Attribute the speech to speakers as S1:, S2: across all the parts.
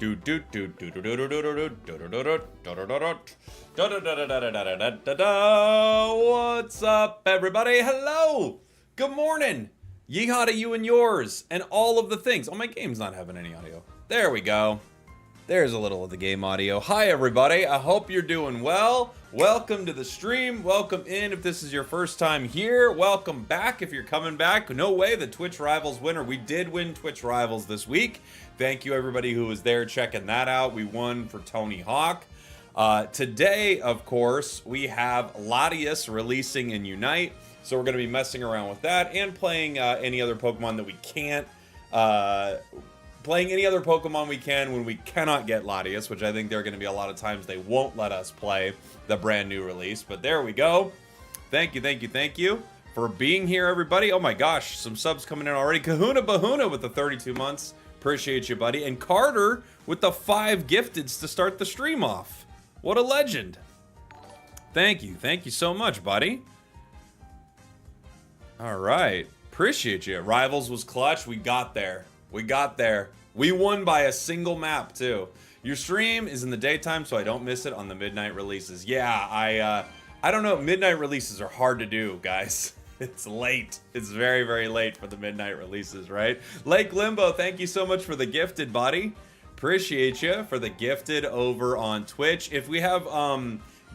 S1: What's up, everybody? Hello. Good morning. Yeehaw to you and yours, and all of the things. Oh, my game's not having any audio. There we go. There's a little of the game audio. Hi, everybody. I hope you're doing well. Welcome to the stream. Welcome in if this is your first time here. Welcome back if you're coming back. No way, the Twitch Rivals winner. We did win Twitch Rivals this week. Thank you, everybody who was there checking that out. We won for Tony Hawk. Today, of course, we have Latias releasing in Unite. So we're going to be messing around with that and playing any other Pokemon that we can't. Playing any other Pokemon we can when we cannot get Latias, which I think there are going to be a lot of times they won't let us play the brand new release. But there we go. Thank you for being here, everybody. Oh my gosh, some subs coming in already. Kahuna Bahuna with the 32 months. Appreciate you, buddy. And Carter with the 5 gifteds to start the stream off. What a legend. Thank you so much, buddy. All right, appreciate you. Rivals was clutch. We got there. We won by a single map, too. Your stream is in the daytime, so I don't miss it on the midnight releases. Yeah, I don't know. Midnight releases are hard to do, guys. It's late. It's very, very late for the midnight releases, right? Lake Limbo, thank you so much for the gifted, buddy. Appreciate you for the gifted over on Twitch. If we have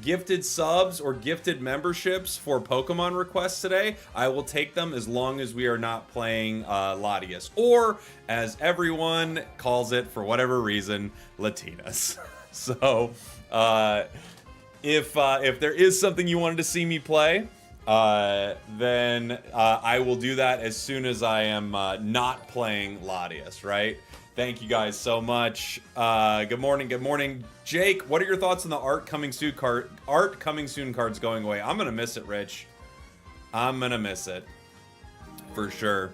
S1: gifted subs or gifted memberships for Pokemon requests today, I will take them as long as we are not playing Latias, or as everyone calls it for whatever reason, Latinas. So if there is something you wanted to see me play, then I will do that as soon as I am not playing Latias, right? Thank you guys so much. Good morning. Jake, what are your thoughts on the art coming soon cards going away? I'm gonna miss it, Rich. I'm gonna miss it for sure.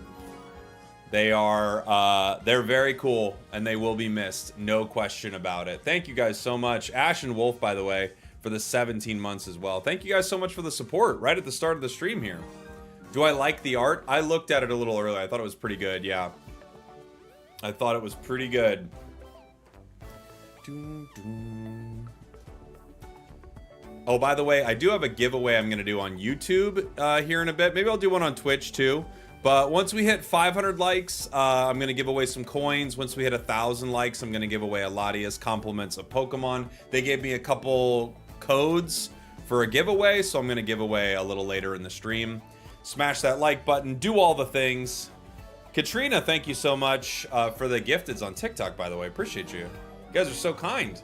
S1: They are they're very cool and they will be missed, no question about it. Thank you guys so much. Ash and Wolf, by the way, for the 17 months as well. Thank you guys so much for the support right at the start of the stream here. Do I like the art? I looked at it a little earlier. I thought it was pretty good, yeah. I thought it was pretty good. Oh, by the way, I do have a giveaway I'm going to do on YouTube here in a bit. Maybe I'll do one on Twitch too. But once we hit 500 likes, I'm going to give away some coins. Once we hit 1,000 likes, I'm going to give away a Latias compliments of Pokemon. They gave me a couple codes for a giveaway, so I'm going to give away a little later in the stream. Smash that like button. Do all the things. Katrina, thank you so much for the gifteds on TikTok, by the way. Appreciate you. You guys are so kind.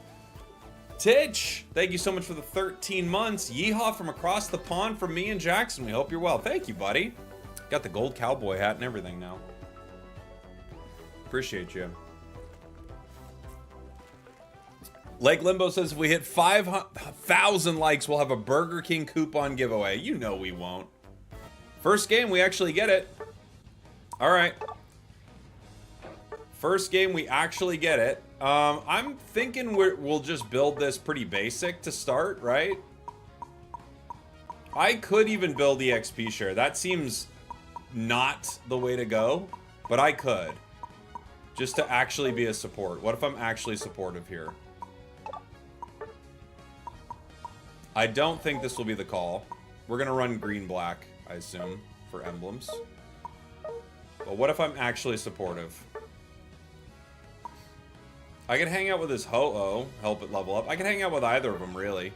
S1: Titch, thank you so much for the 13 months. Yeehaw from across the pond from me and Jackson. We hope you're well. Thank you, buddy. Got the gold cowboy hat and everything now. Appreciate you. Lake Limbo says if we hit 5,000 likes, we'll have a Burger King coupon giveaway. You know we won't. First game, we actually get it. All right. First game, we actually get it. I'm thinking we'll just build this pretty basic to start, right? I could even build the XP share. That seems not the way to go, but I could. Just to actually be a support. What if I'm actually supportive here? I don't think this will be the call. We're going to run green-black, I assume, for emblems. But what if I'm actually supportive? I can hang out with his Ho-Oh, help it level up. I can hang out with either of them, really.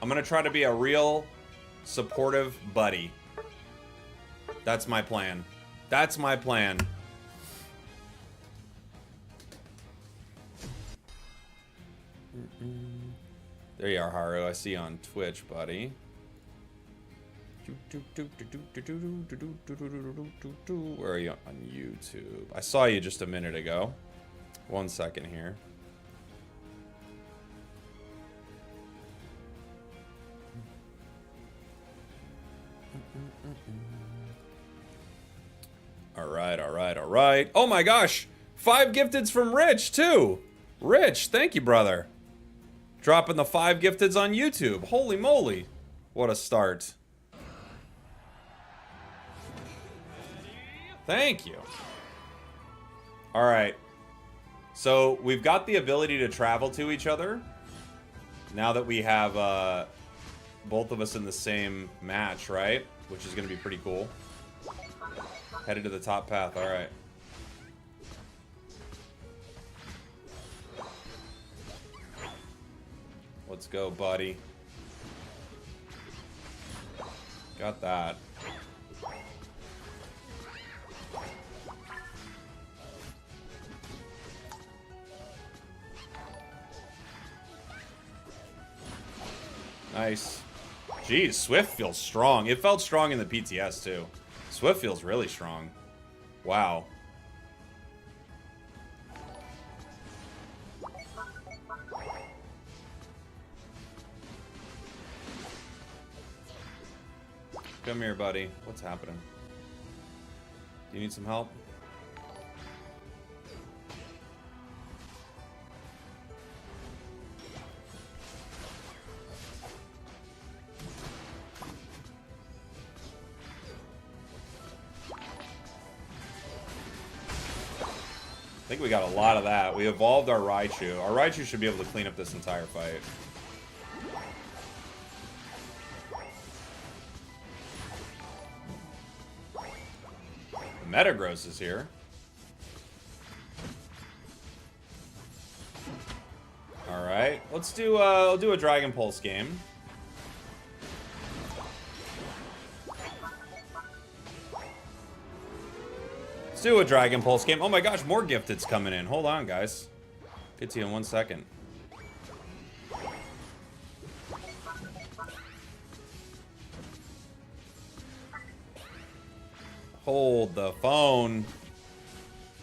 S1: I'm going to try to be a real supportive buddy. That's my plan. That's my plan. There you are, Haru. I see you on Twitch, buddy. Where are you on YouTube? I saw you just a minute ago. 1 second here. All right. Oh my gosh. 5 gifteds from Rich, too. Rich, thank you, brother. Dropping the 5 gifteds on YouTube. Holy moly. What a start. Thank you. All right. So we've got the ability to travel to each other. Now that we have both of us in the same match, right? Which is going to be pretty cool. Headed to the top path. All right. Let's go, buddy. Got that. Nice. Jeez, Swift feels strong. It felt strong in the PTS, too. Swift feels really strong. Wow. Come here, buddy. What's happening? Do you need some help? I think we got a lot of that. We evolved our Raichu. Our Raichu should be able to clean up this entire fight. Metagross is here. Alright. Let's do I'll do a Dragon Pulse game. Let's do a Dragon Pulse game. Oh my gosh, more gifteds coming in. Hold on, guys. Get to you in 1 second. Hold the phone.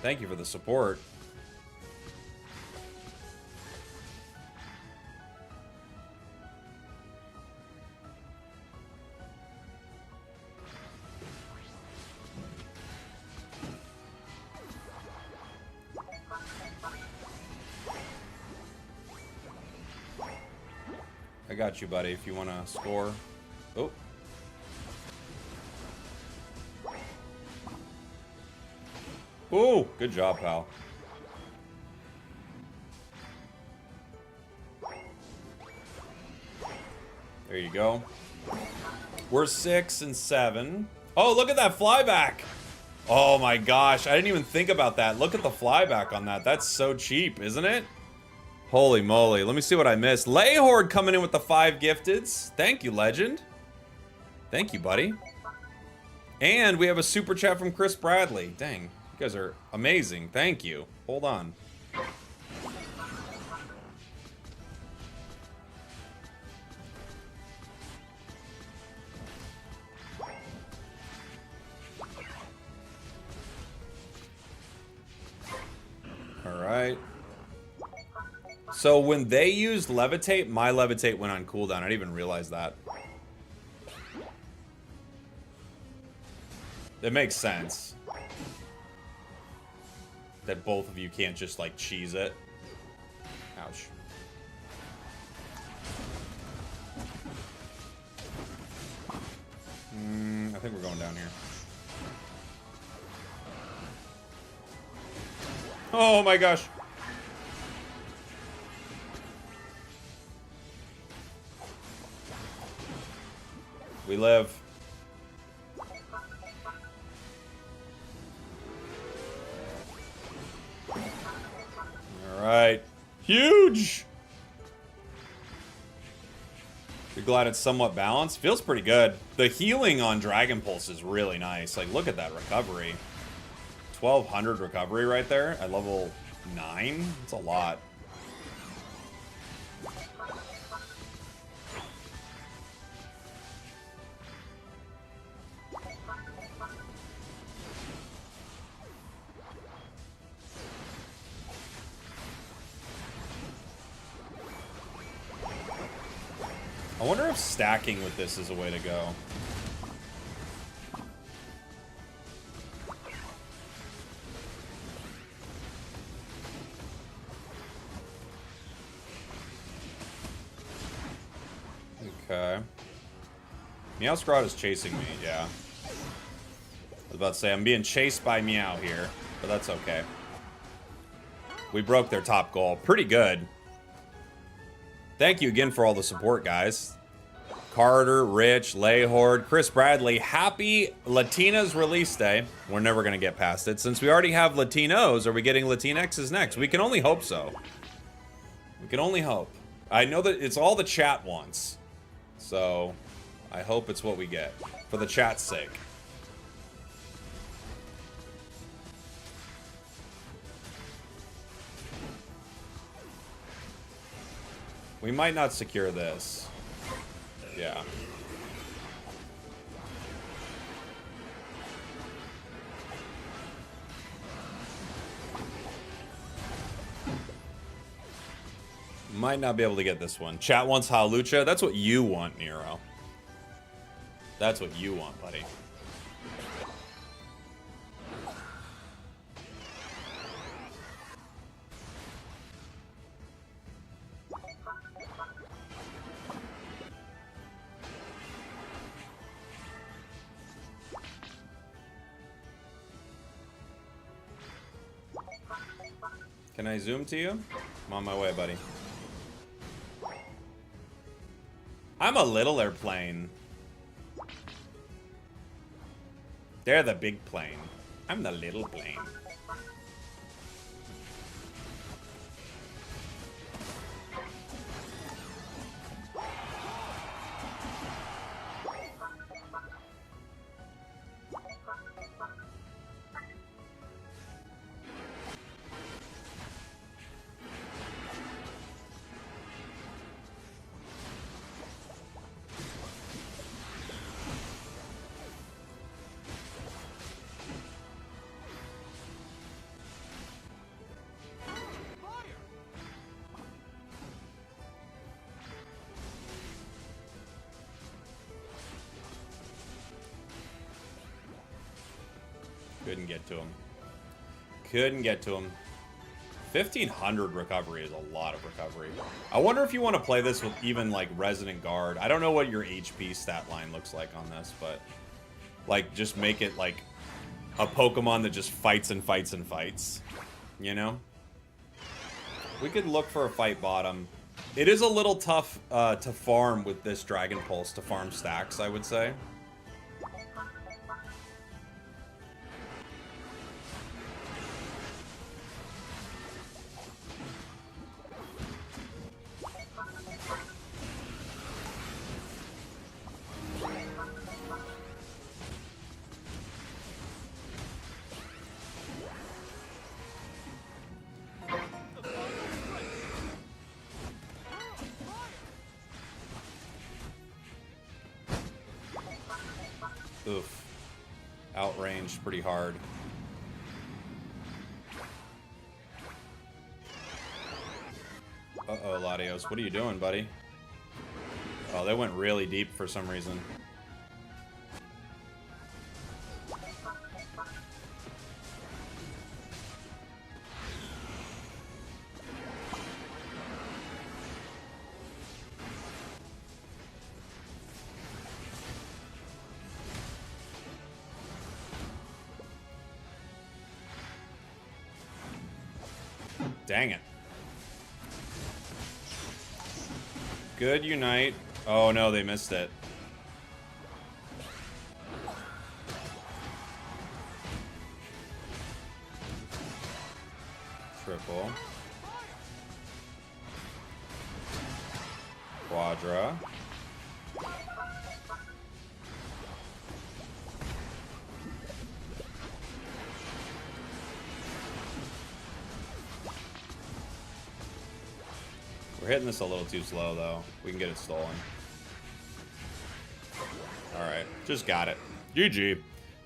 S1: Thank you for the support. I got you, buddy, if you want to score. Oh. Ooh, good job, pal. There you go. We're 6 and 7. Oh, look at that flyback. Oh my gosh, I didn't even think about that. Look at the flyback on that. That's so cheap, isn't it? Holy moly. Let me see what I missed. Layhorde coming in with the 5 gifteds. Thank you, legend. Thank you, buddy. And we have a super chat from Chris Bradley. Dang, you guys are amazing. Thank you. Hold on. All right. So when they used Levitate, my Levitate went on cooldown. I didn't even realize that. It makes sense that both of you can't just, like, cheese it. Ouch. I think we're going down here. Oh my gosh. We live. Alright. Huge! You're glad it's somewhat balanced? Feels pretty good. The healing on Dragon Pulse is really nice. Like, look at that recovery. 1200 recovery right there at level 9. That's a lot. I wonder if stacking with this is a way to go. Okay. Meowscrot is chasing me, yeah. I was about to say, I'm being chased by Meow here, but that's okay. We broke their top goal. Pretty good. Thank you again for all the support, guys. Carter, Rich, Layhord, Chris Bradley. Happy Latina's release day. We're never going to get past it. Since we already have Latinos, are we getting Latinx's next? We can only hope so. We can only hope. I know that it's all the chat wants. So, I hope it's what we get. For the chat's sake. We might not secure this. Yeah. Might not be able to get this one. Chat wants Halucha. That's what you want, Nero. That's what you want, buddy. Can I zoom to you? I'm on my way, buddy. I'm a little airplane. They're the big plane. I'm the little plane. Couldn't get to him. Couldn't get to him. 1,500 recovery is a lot of recovery. I wonder if you want to play this with even, like, Resident Guard. I don't know what your HP stat line looks like on this, but, like, just make it, like, a Pokemon that just fights and fights and fights. You know? We could look for a fight bottom. It is a little tough to farm with this Dragon Pulse, to farm stacks, I would say. Oof. Outranged pretty hard. Uh-oh, Latios. What are you doing, buddy? Oh, they went really deep for some reason. Dang it. Good Unite. Oh no, they missed it. Triple. Quadra. We're hitting this a little too slow, though. We can get it stolen. Alright, just got it. GG.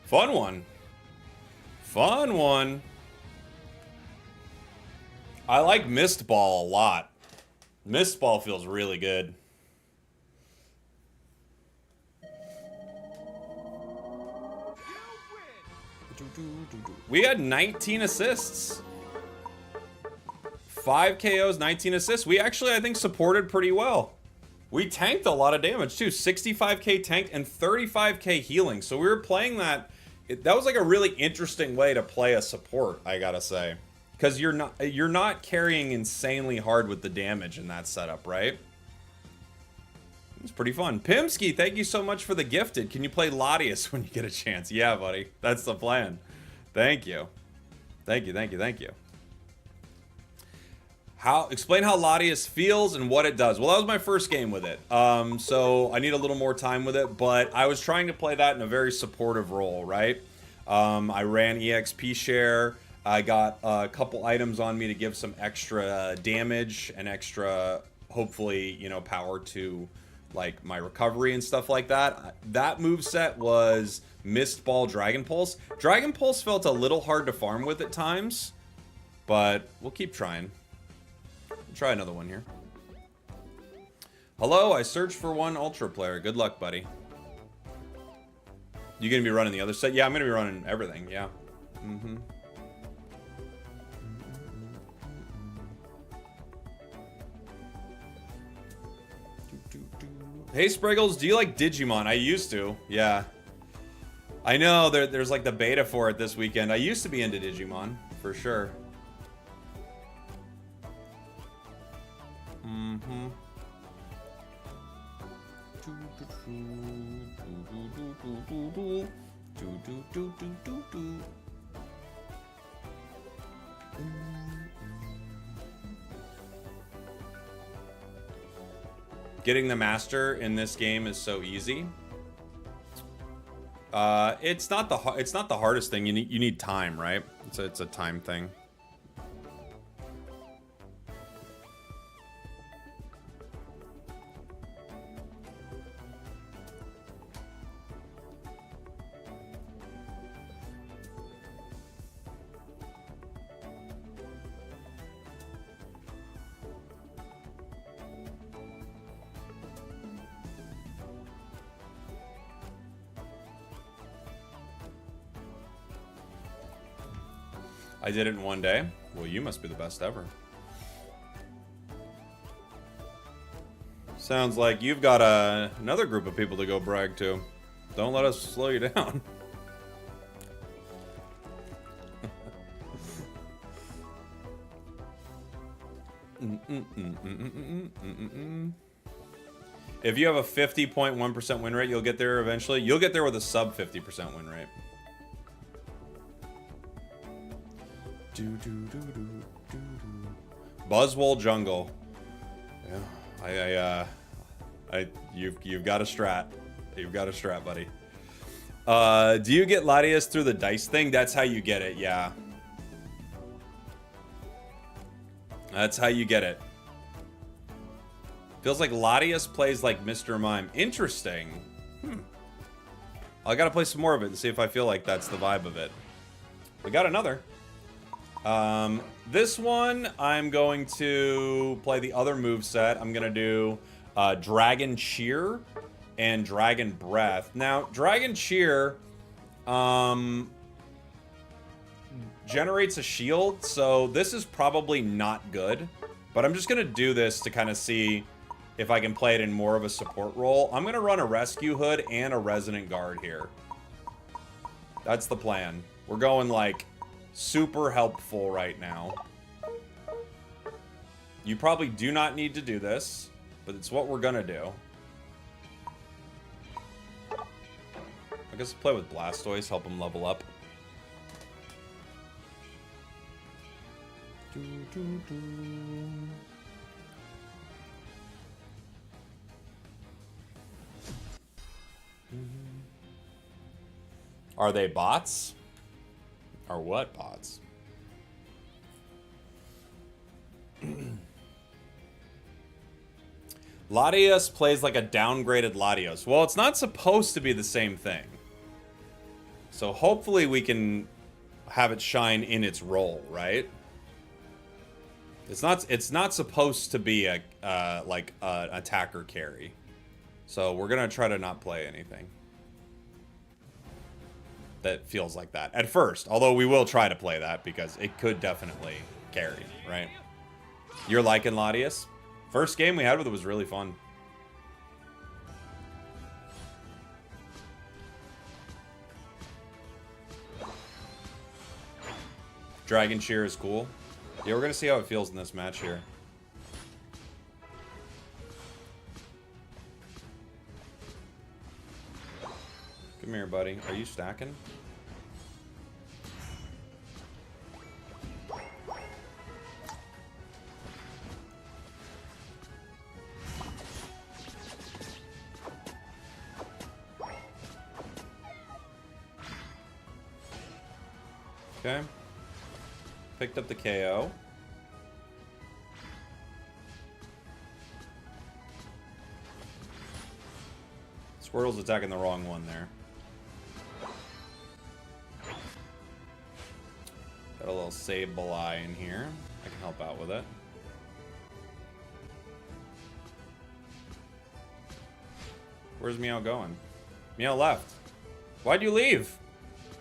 S1: Fun one. Fun one. I like Mist Ball a lot. Mist Ball feels really good. We had 19 assists. 5 KOs, 19 assists. We actually, I think, supported pretty well. We tanked a lot of damage, too. 65k tank and 35k healing. So we were playing that. That was like a really interesting way to play a support, I gotta say. Because you're not carrying insanely hard with the damage in that setup, right? It's pretty fun. Pimsky, thank you so much for the gifted. Can you play Latias when you get a chance? Yeah, buddy. That's the plan. Thank you. Thank you, thank you, thank you. Explain how Latias feels and what it does. Well, that was my first game with it. So I need a little more time with it, but I was trying to play that in a very supportive role, right? I ran EXP share. I got a couple items on me to give some extra damage and extra, hopefully, you know, power to like my recovery and stuff like that. That moveset was Mist Ball Dragon Pulse. Dragon Pulse felt a little hard to farm with at times, but we'll keep trying. We'll try another one here. Hello, I searched for one Ultra player. Good luck, buddy. You gonna be running the other set? Yeah, I'm gonna be running everything, yeah. Mm-hmm. Hey, Spragels, do you like Digimon? I used to, yeah. I know there's like the beta for it this weekend. I used to be into Digimon, for sure. Mm-hmm. Getting the master in this game is so easy. It's not the hardest thing. You need time, right? It's a time thing. I did it in one day. Well, you must be the best ever. Sounds like you've got another group of people to go brag to. Don't let us slow you down. If you have a 50.1% win rate, you'll get there eventually. You'll get there with a sub 50% win rate. Buzzwole Jungle. Yeah, you've got a strat. You've got a strat, buddy. Do you get Latias through the dice thing? That's how you get it, yeah. That's how you get it. Feels like Latias plays like Mr. Mime. Interesting. I gotta play some more of it and see if I feel like that's the vibe of it. We got another. This one, I'm going to play the other moveset. I'm going to do Dragon Cheer and Dragon Breath. Now, Dragon Cheer generates a shield, so this is probably not good. But I'm just going to do this to kind of see if I can play it in more of a support role. I'm going to run a Rescue Hood and a Resonant Guard here. That's the plan. We're going, like, super helpful right now. You probably do not need to do this, but it's what we're gonna do. I guess play with Blastoise, help him level up. Are they bots? Or what bots? Latias plays like a downgraded Latios. Well, it's not supposed to be the same thing. So hopefully we can have it shine in its role, right? It's not supposed to be a like an attacker carry. So we're gonna try to not play anything that feels like that at first. Although we will try to play that because it could definitely carry, right? You're liking Latias? First game we had with it was really fun. Dragon Cheer is cool. Yeah, we're gonna see how it feels in this match here. Come here, buddy. Are you stacking? Okay. Picked up the KO. Squirtle's attacking the wrong one there. Got a little Sableye in here. I can help out with it. Where's Meow going? Meow left. Why'd you leave?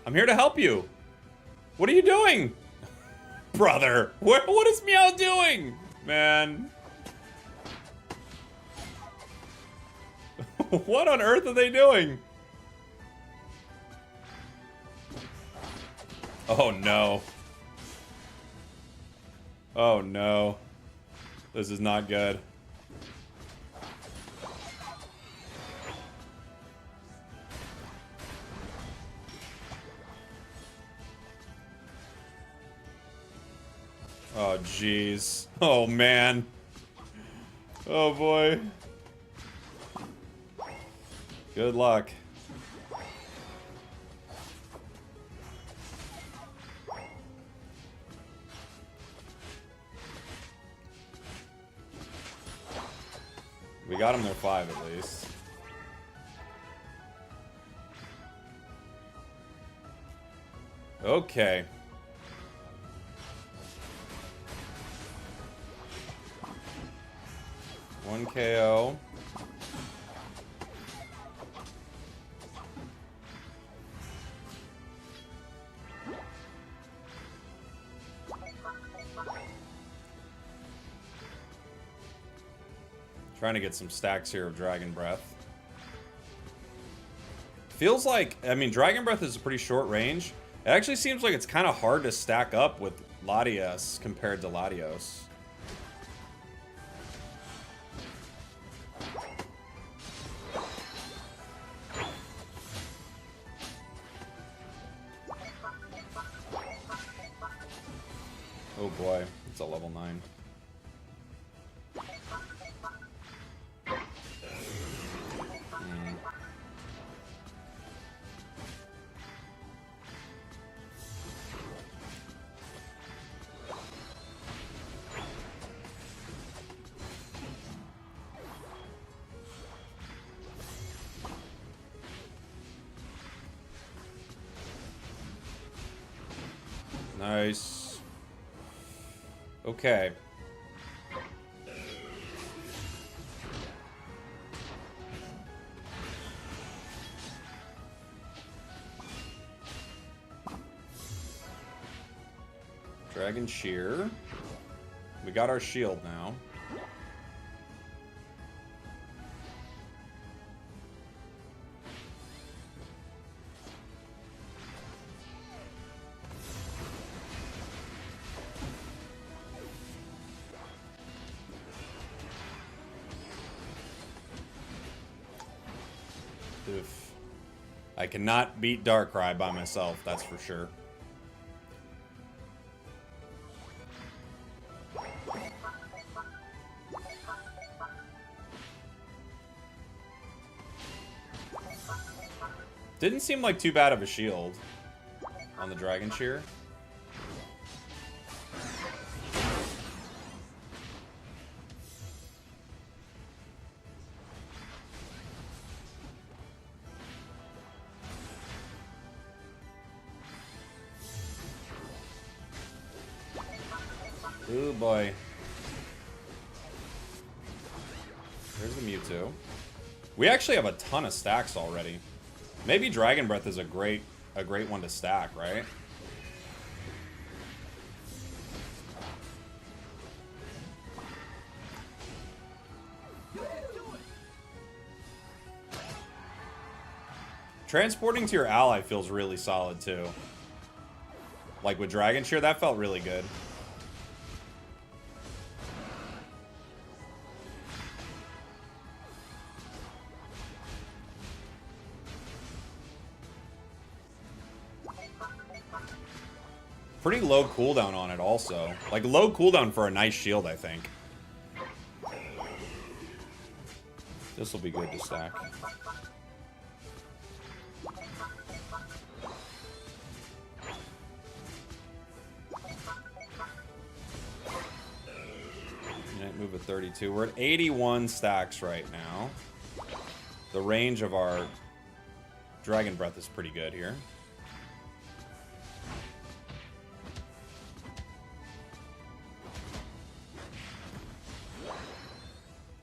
S1: I'm here to help you. What are you doing? Brother, what is Meow doing? Man. What on earth are they doing? Oh no. Oh no. This is not good. Oh jeez. Oh man. Oh boy. Good luck. We got him their 5 at least. Okay. One KO. Trying to get some stacks here of Dragon Breath. Feels like, I mean, Dragon Breath is a pretty short range. It actually seems like it's kind of hard to stack up with Latias compared to Latios. Oh boy, it's a level 9. Nice. Okay. Dragon Shear. We got our shield now. Oof. I cannot beat Darkrai by myself, that's for sure. Didn't seem like too bad of a shield on the Dragon Shear. Ooh boy. There's the Mewtwo. We actually have a ton of stacks already. Maybe Dragon Breath is a great one to stack, right? Transporting to your ally feels really solid too. Like with Dragon Shear, that felt really good. Pretty low cooldown on it also. Like, low cooldown for a nice shield, I think. This will be good to stack. Move at 32. We're at 81 stacks right now. The range of our Dragon Breath is pretty good here.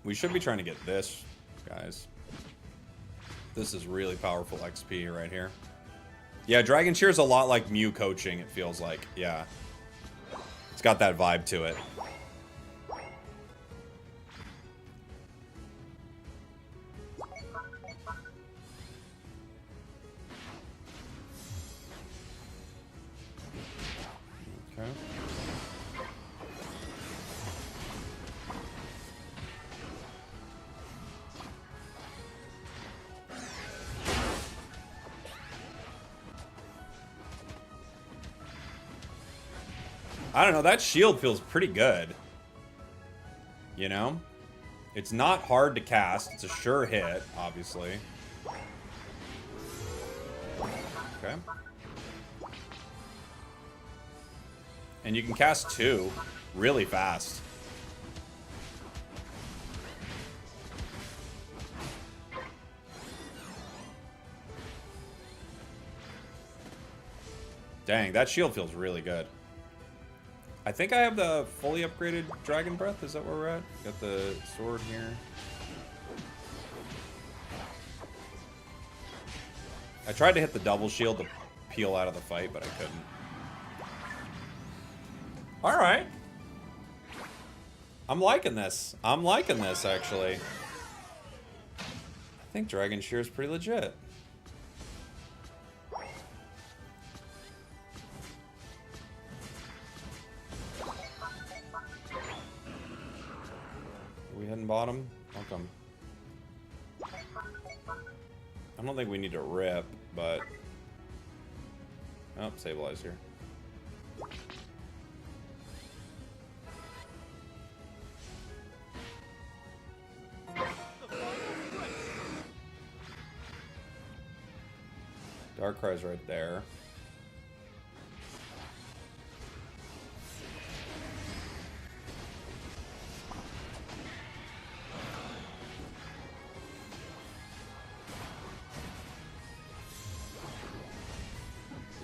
S1: We should be trying to get this, guys. This is really powerful XP right here. Yeah, Dragon Cheer is a lot like Mew coaching, it feels like. Yeah. It's got that vibe to it. Okay. I don't know, that shield feels pretty good. You know? It's not hard to cast. It's a sure hit, obviously. Okay. And you can cast 2 really fast. Dang, that shield feels really good. I think I have the fully upgraded Dragon Breath. Is that where we're at? Got the sword here. I tried to hit the double shield to peel out of the fight, but I couldn't. Alright. I'm liking this. I'm liking this, actually. I think Dragon Shear is pretty legit. Are we heading bottom? I'll come. I don't think we need to rip, but... Oh, stabilize here. Darkrai's right there.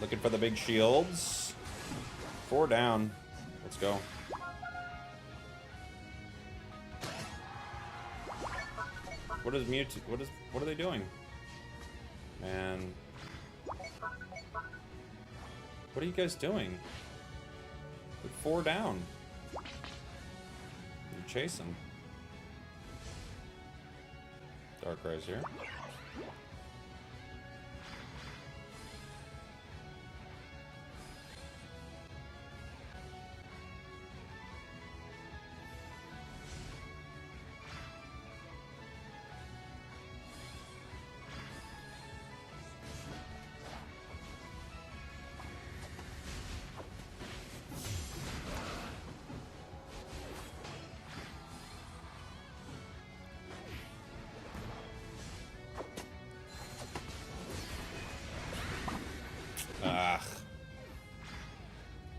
S1: Looking for the big shields. 4 down. Let's go. What is Mewtwo? What are they doing? Man. What are you guys doing? With 4 down. You're chasing. Darkrai's here.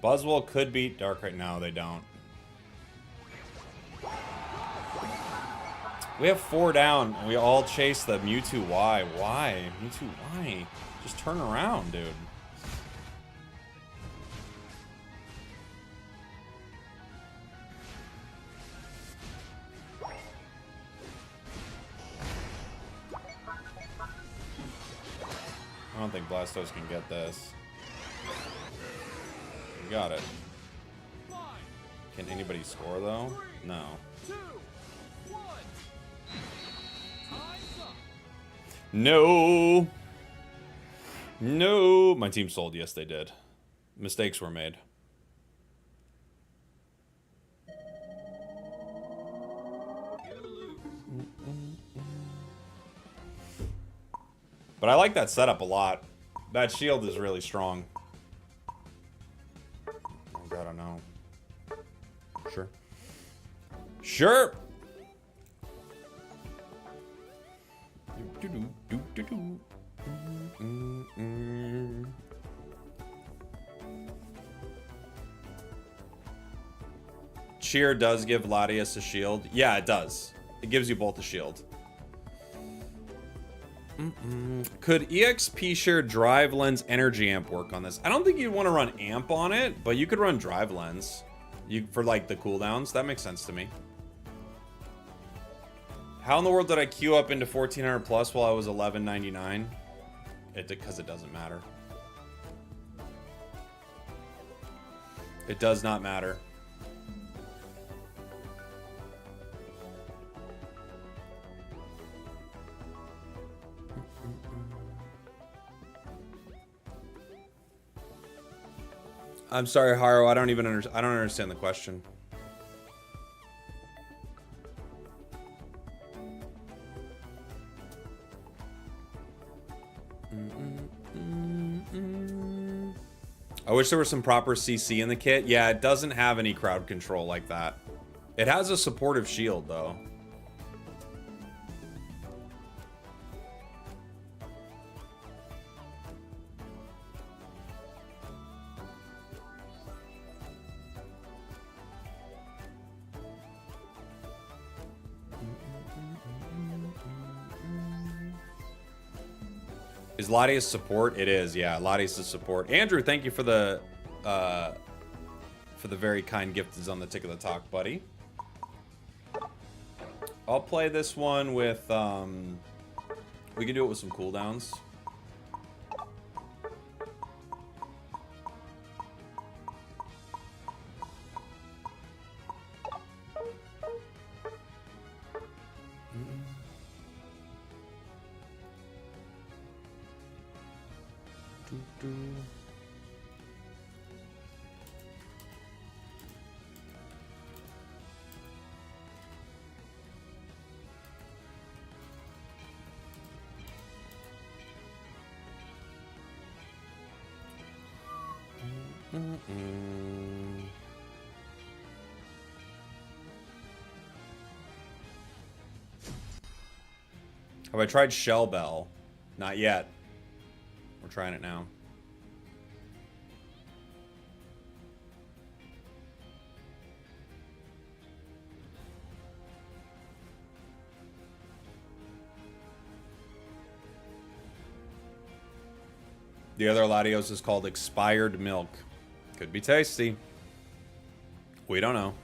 S1: Buzzwole could beat Darkrai. No, they don't. We have 4 down, and we all chase the Mewtwo Y. Why? Mewtwo Y. Just turn around, dude. I don't think Blastos can get this. We got it. Can anybody score, though? No. No! No! My team sold. Yes, they did. Mistakes were made. But I like that setup a lot. That shield is really strong. don't know. Sure. Sure. Cheer does give Latias a shield. Yeah, it does. It gives you both a shield. Could EXP share drive lens energy amp work on this? I don't think you'd want to run amp on it, but you could run drive lens. For like the cooldowns. That makes sense to me. How in the world did I queue up into 1400 plus while I was 1199? Because it doesn't matter. It does not matter. I'm sorry, Haro. I don't understand the question. I wish there was some proper CC in the kit. Yeah, it doesn't have any crowd control like that. It has a supportive shield, though. Is Latias support? It is, yeah. Latias is support. Andrew, thank you for the very kind gift on the Tick of the Talk, buddy. I'll play this one with we can do it with some cooldowns. Have I tried Shell Bell? Not yet. We're trying it now. The other Latios is called Expired Milk. Could be tasty. We don't know.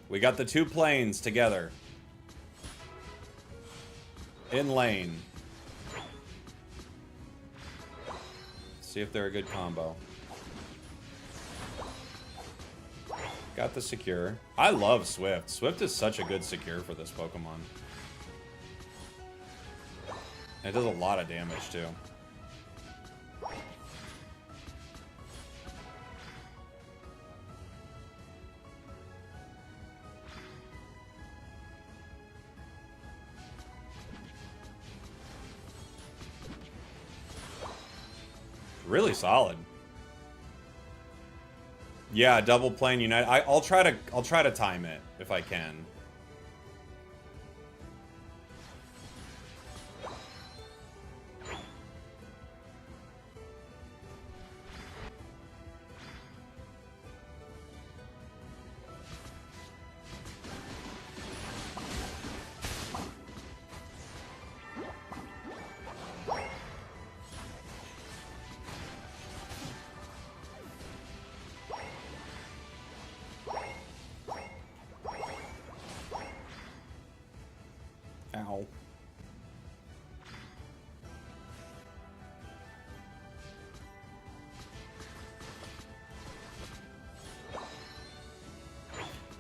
S1: We got the two planes together. In lane. See if they're a good combo. Got the secure. I love Swift. Swift is such a good secure for this Pokemon. It does a lot of damage too. Really solid. Yeah, double plane unite. I'll try to time it if I can. Ow.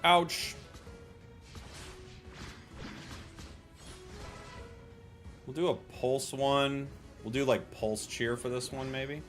S1: Ouch. We'll do a pulse one. We'll do like pulse cheer for this one, maybe.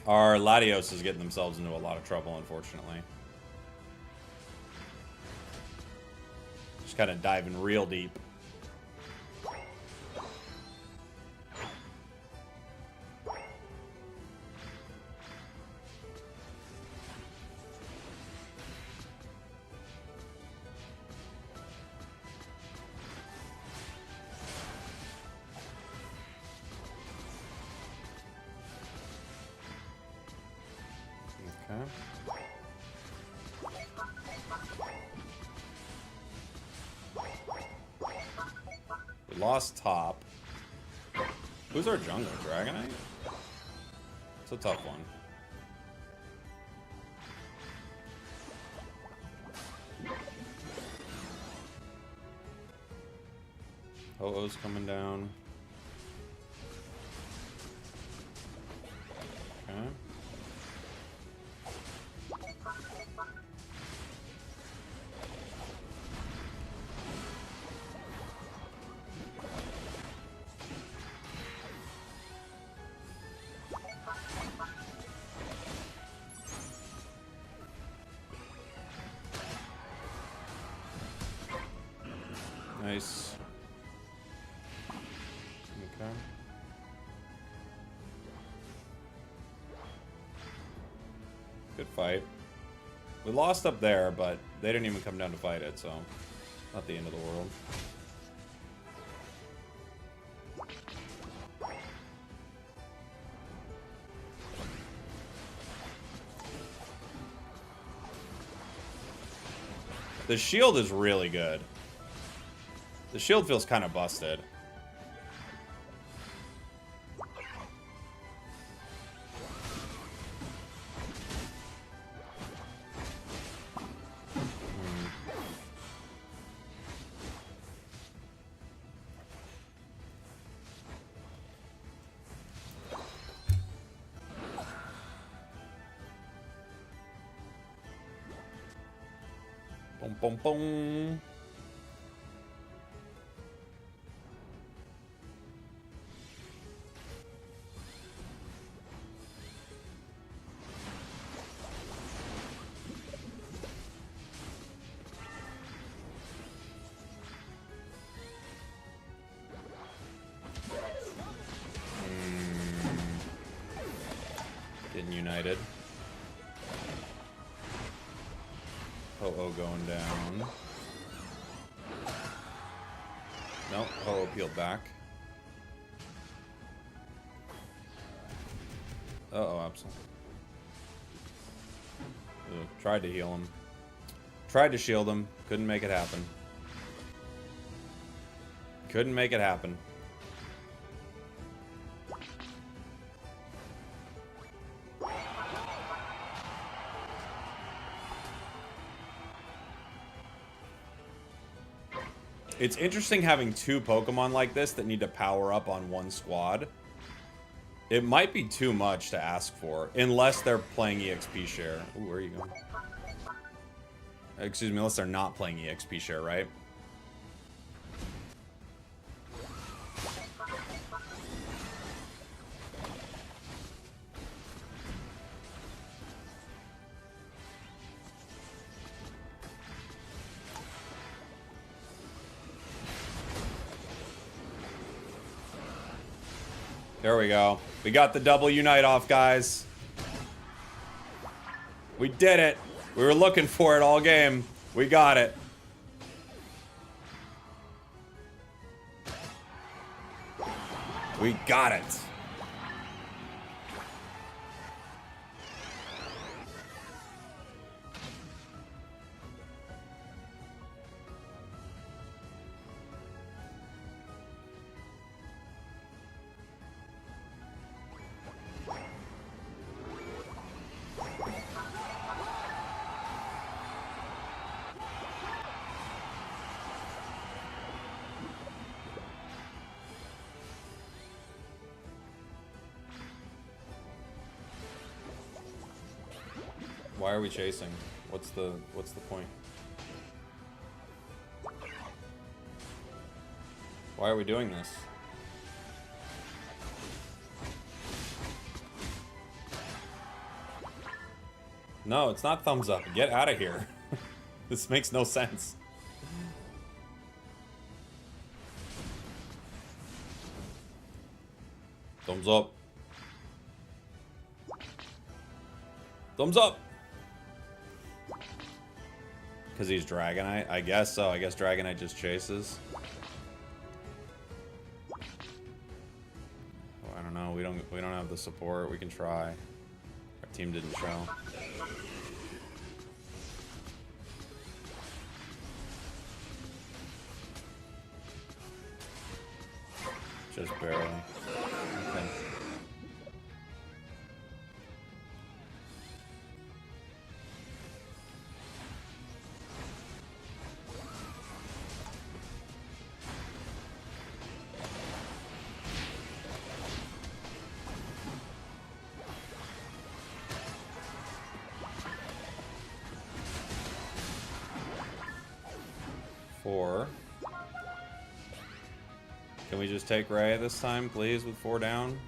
S1: Our Latios is getting themselves into a lot of trouble, unfortunately. Just kind of diving real deep. We lost top. Who's our jungler? Dragonite? It's a tough one. Ho-Oh's coming down. Okay. Nice. Okay. Good fight. We lost up there, but they didn't even come down to fight it, so not the end of the world. The shield is really good. The shield feels kind of busted. Boom, boom, boom. Getting united. Ho-Oh going down. Nope, Ho-Oh peeled back. Uh-oh, Absol. Tried to heal him. Tried to shield him. Couldn't make it happen. Couldn't make it happen. It's interesting having two Pokemon like this that need to power up on one squad. It might be too much to ask for, unless they're playing EXP share. Ooh, where are you going? Excuse me, unless they're not playing EXP share, right? There we go. We got the double unite off, guys. We did it. We were looking for it all game. We got it. We got it. Why are we chasing? What's the point? Why are we doing this? No, it's not thumbs up. Get out of here. This makes no sense. Thumbs up. Thumbs up. Because he's Dragonite? I guess so. I guess Dragonite just chases. Oh, I don't know. We don't have the support. We can try. Our team didn't show. Just barely. Okay. Four. Can we just take Ray this time, please, with 4 down?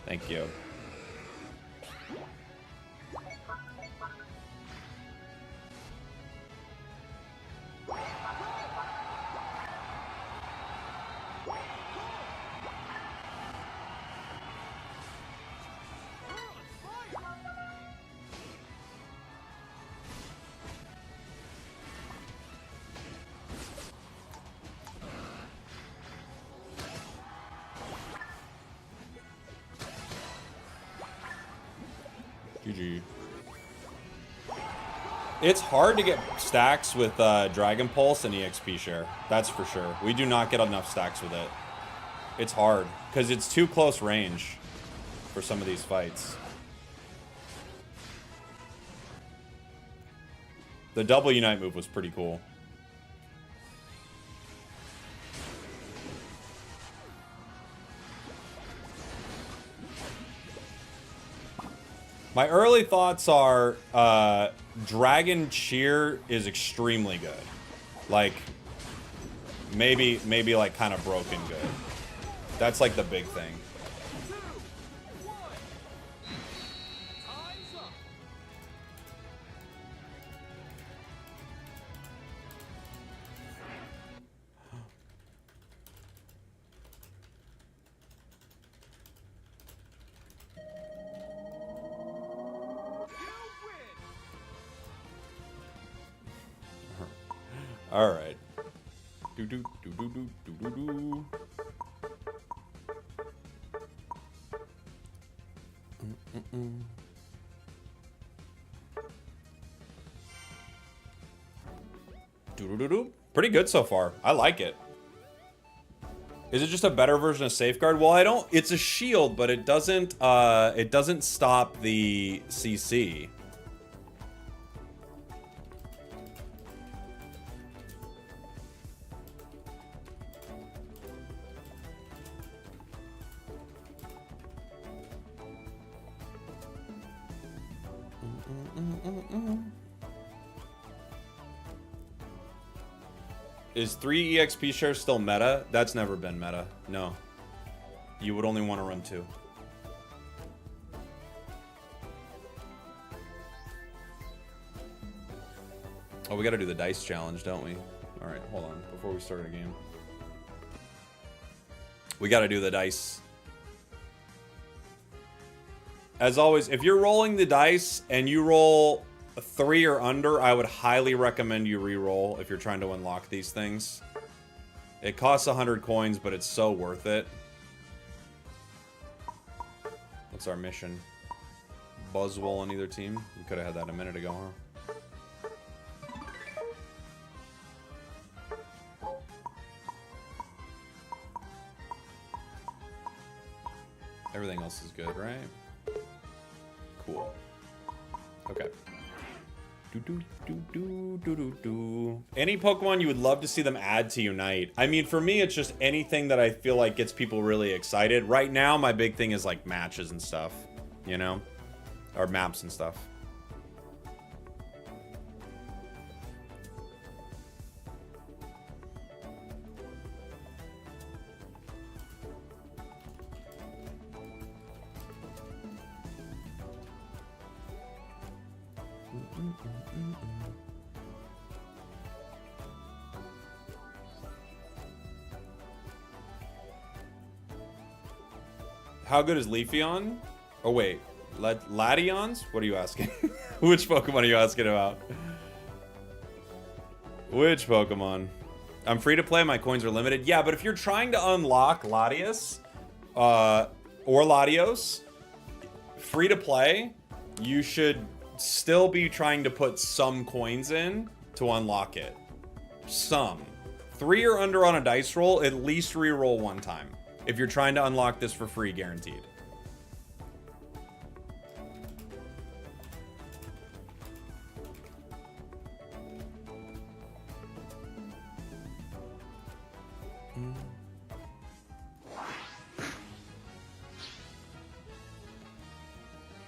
S1: Thank you. GG. It's hard to get stacks with Dragon Pulse and EXP share. That's for sure. We do not get enough stacks with it. It's hard because it's too close range for some of these fights. The double Unite move was pretty cool. My early thoughts are Dragon Cheer is extremely good. Like maybe like kind of broken good. That's like the big thing. All right. Do do do do do do do do. Do do do do. Pretty good so far. I like it. Is it just a better version of Safeguard? Well, I don't. It's a shield, but it doesn't stop the CC. Is 3 EXP share still meta? That's never been meta. No. You would only want to run 2. Oh, we got to do the dice challenge, don't we? All right, hold on. Before we start a game. We got to do the dice. As always, if you're rolling the dice and you roll 3 or under, I would highly recommend you re-roll if you're trying to unlock these things. It costs 100 coins, but it's so worth it. What's our mission? Buzzwole on either team? We could have had that a minute ago, huh? Everything else is good, right? Cool. Okay. Any Pokemon you would love to see them add to Unite? I mean, for me, it's just anything that I feel like gets people really excited. Right now, my big thing is like matches and stuff, you know? Or maps and stuff. How good is Leafeon? Oh wait, Latios? What are you asking? Which Pokemon are you asking about? Which Pokemon? I'm free to play, my coins are limited. Yeah, but if you're trying to unlock Latias, or Latios, free to play, you should still be trying to put some coins in to unlock it. Some. 3 or under on a dice roll, at least re-roll 1 time. If you're trying to unlock this for free, guaranteed.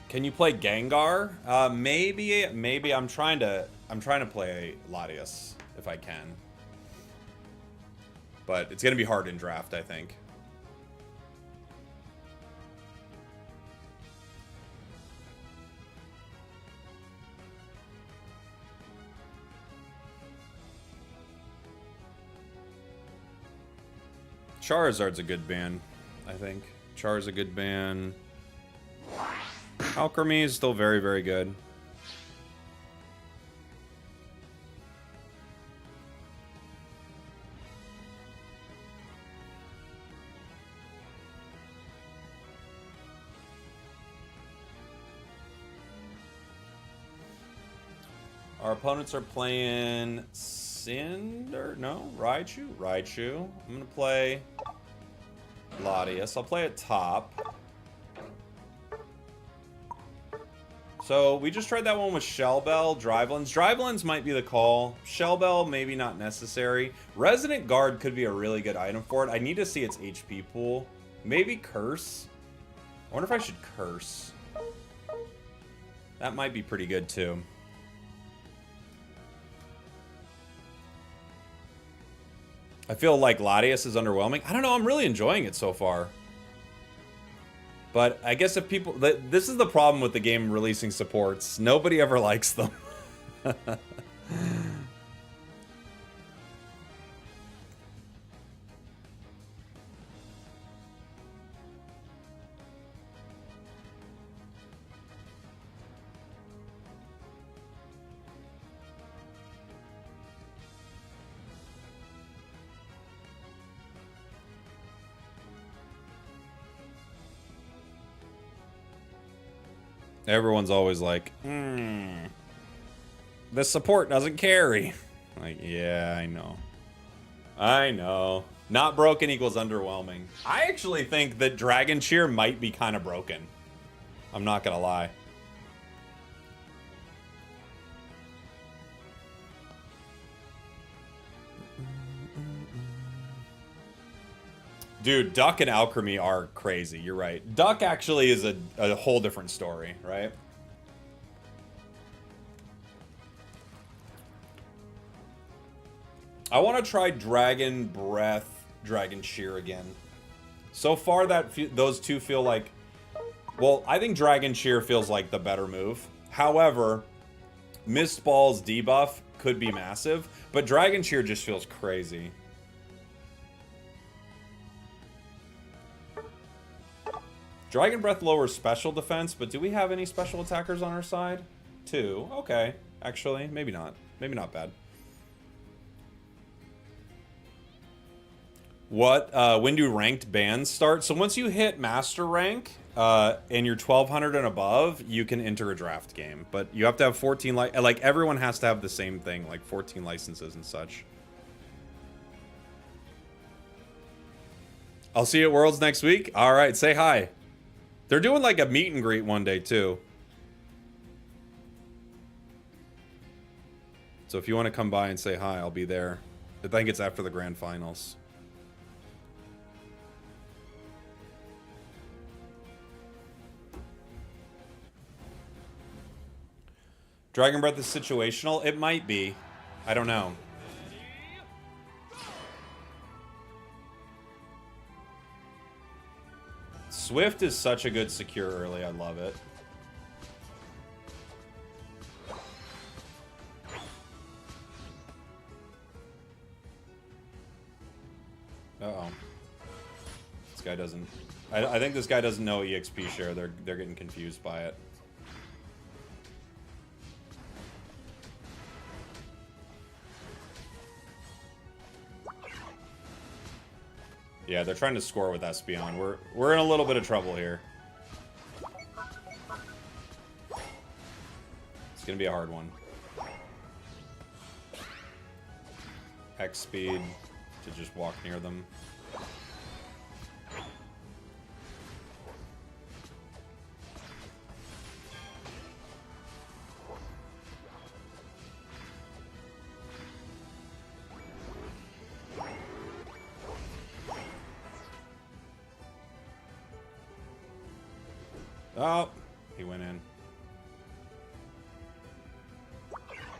S1: Can you play Gengar? Maybe I'm trying to play Latias if I can. But it's gonna be hard in draft, I think. Charizard's a good ban, I think. Char's a good ban. Alchemy is still very, very good. Our opponents are playing Cinder? No, Raichu? Raichu. I'm gonna play Latias. I'll play it top. So we just tried that one with Shellbell, Drivelins. Drivelins might be the call. Shellbell, maybe not necessary. Resident Guard could be a really good item for it. I need to see its HP pool. Maybe Curse. I wonder if I should Curse. That might be pretty good too. I feel like Latias is underwhelming. I don't know, I'm really enjoying it so far. But I guess if people... This is the problem with the game releasing supports. Nobody ever likes them. Everyone's always like, the support doesn't carry. Like, yeah, I know. I know. Not broken equals underwhelming. I actually think that Dragon Cheer might be kind of broken. I'm not gonna lie. Dude, Duck and Alchemy are crazy. You're right. Duck actually is a whole different story, right? I want to try Dragon Breath, Dragon Cheer again. So far, those two feel like... Well, I think Dragon Cheer feels like the better move. However, Mist Ball's debuff could be massive, but Dragon Cheer just feels crazy. Dragon Breath lowers special defense, but do we have any special attackers on our side? 2. Okay. Actually, maybe not. Maybe not bad. When do ranked bans start? So once you hit master rank, and you're 1200 and above, you can enter a draft game. But you have to have 14, like everyone has to have the same thing, like 14 licenses and such. I'll see you at Worlds next week. All right, say hi. They're doing like a meet and greet one day too. So if you want to come by and say hi, I'll be there. I think it's after the grand finals. Dragon Breath is situational? It might be. I don't know. Swift is such a good secure early. I love it. Uh-oh. This guy doesn't... I think this guy doesn't know EXP share. They're getting confused by it. Yeah, they're trying to score with Espeon. We're in a little bit of trouble here. It's gonna be a hard one. X speed to just walk near them. Oh, he went in.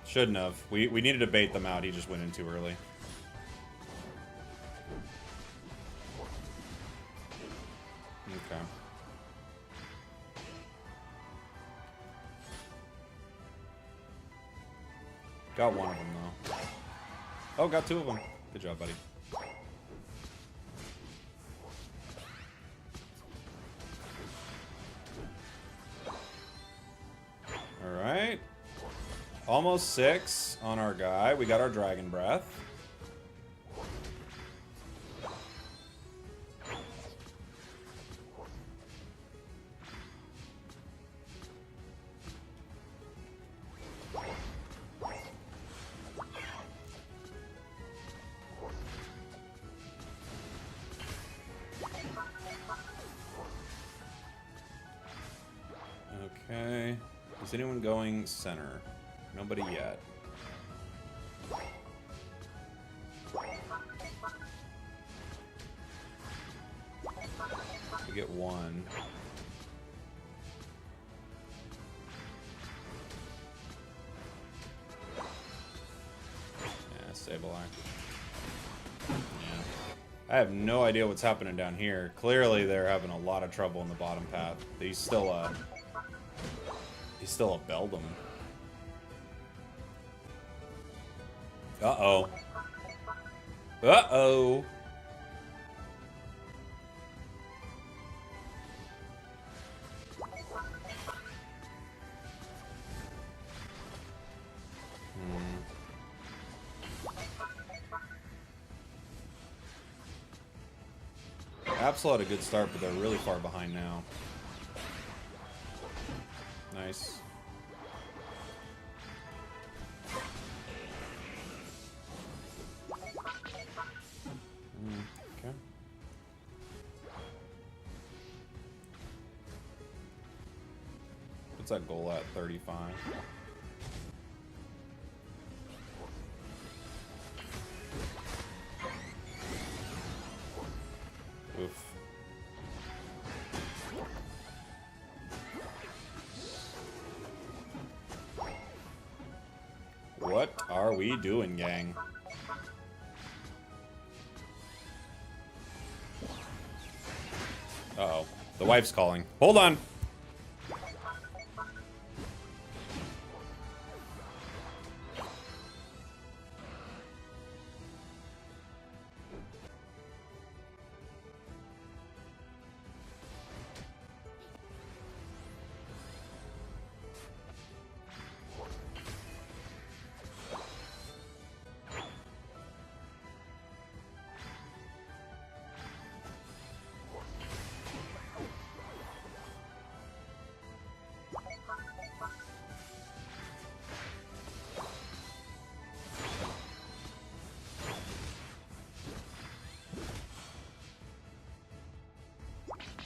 S1: Shouldn't have. We needed to bait them out. He just went in too early. Okay. Got one of them, though. Oh, got two of them. Good job, buddy. Alright. Almost 6 on our guy. We got our Dragon Breath. Okay. Is anyone going center? Nobody yet. We get one. Yeah, Sableye. Yeah. I have no idea what's happening down here. Clearly they're having a lot of trouble in the bottom path. He's still a Beldum. Uh-oh. Uh-oh. Absol had a good start, but they're really far behind now. Nice. Okay. What's that goal at? 35. Oof. What are we doing, gang? Uh-oh. The wife's calling. Hold on.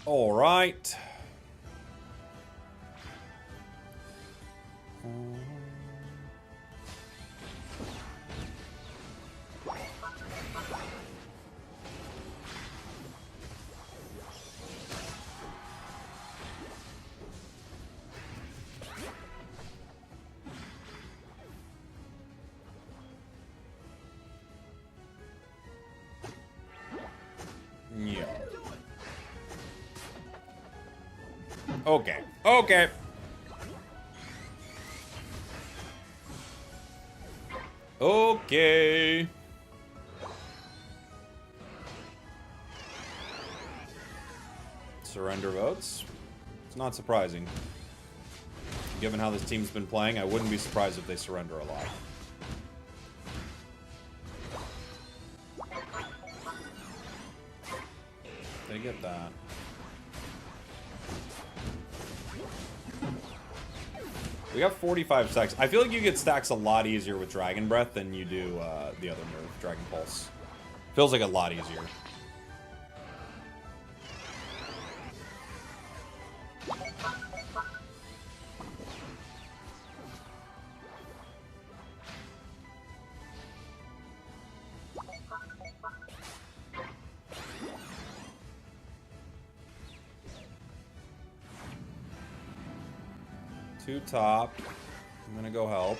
S1: All right. Okay. Okay. Okay. Surrender votes. It's not surprising. Given how this team's been playing, I wouldn't be surprised if they surrender a lot. They get that. We got 45 stacks. I feel like you get stacks a lot easier with Dragon Breath than you do the other move, Dragon Pulse. Feels like a lot easier. Two top. I'm gonna go help.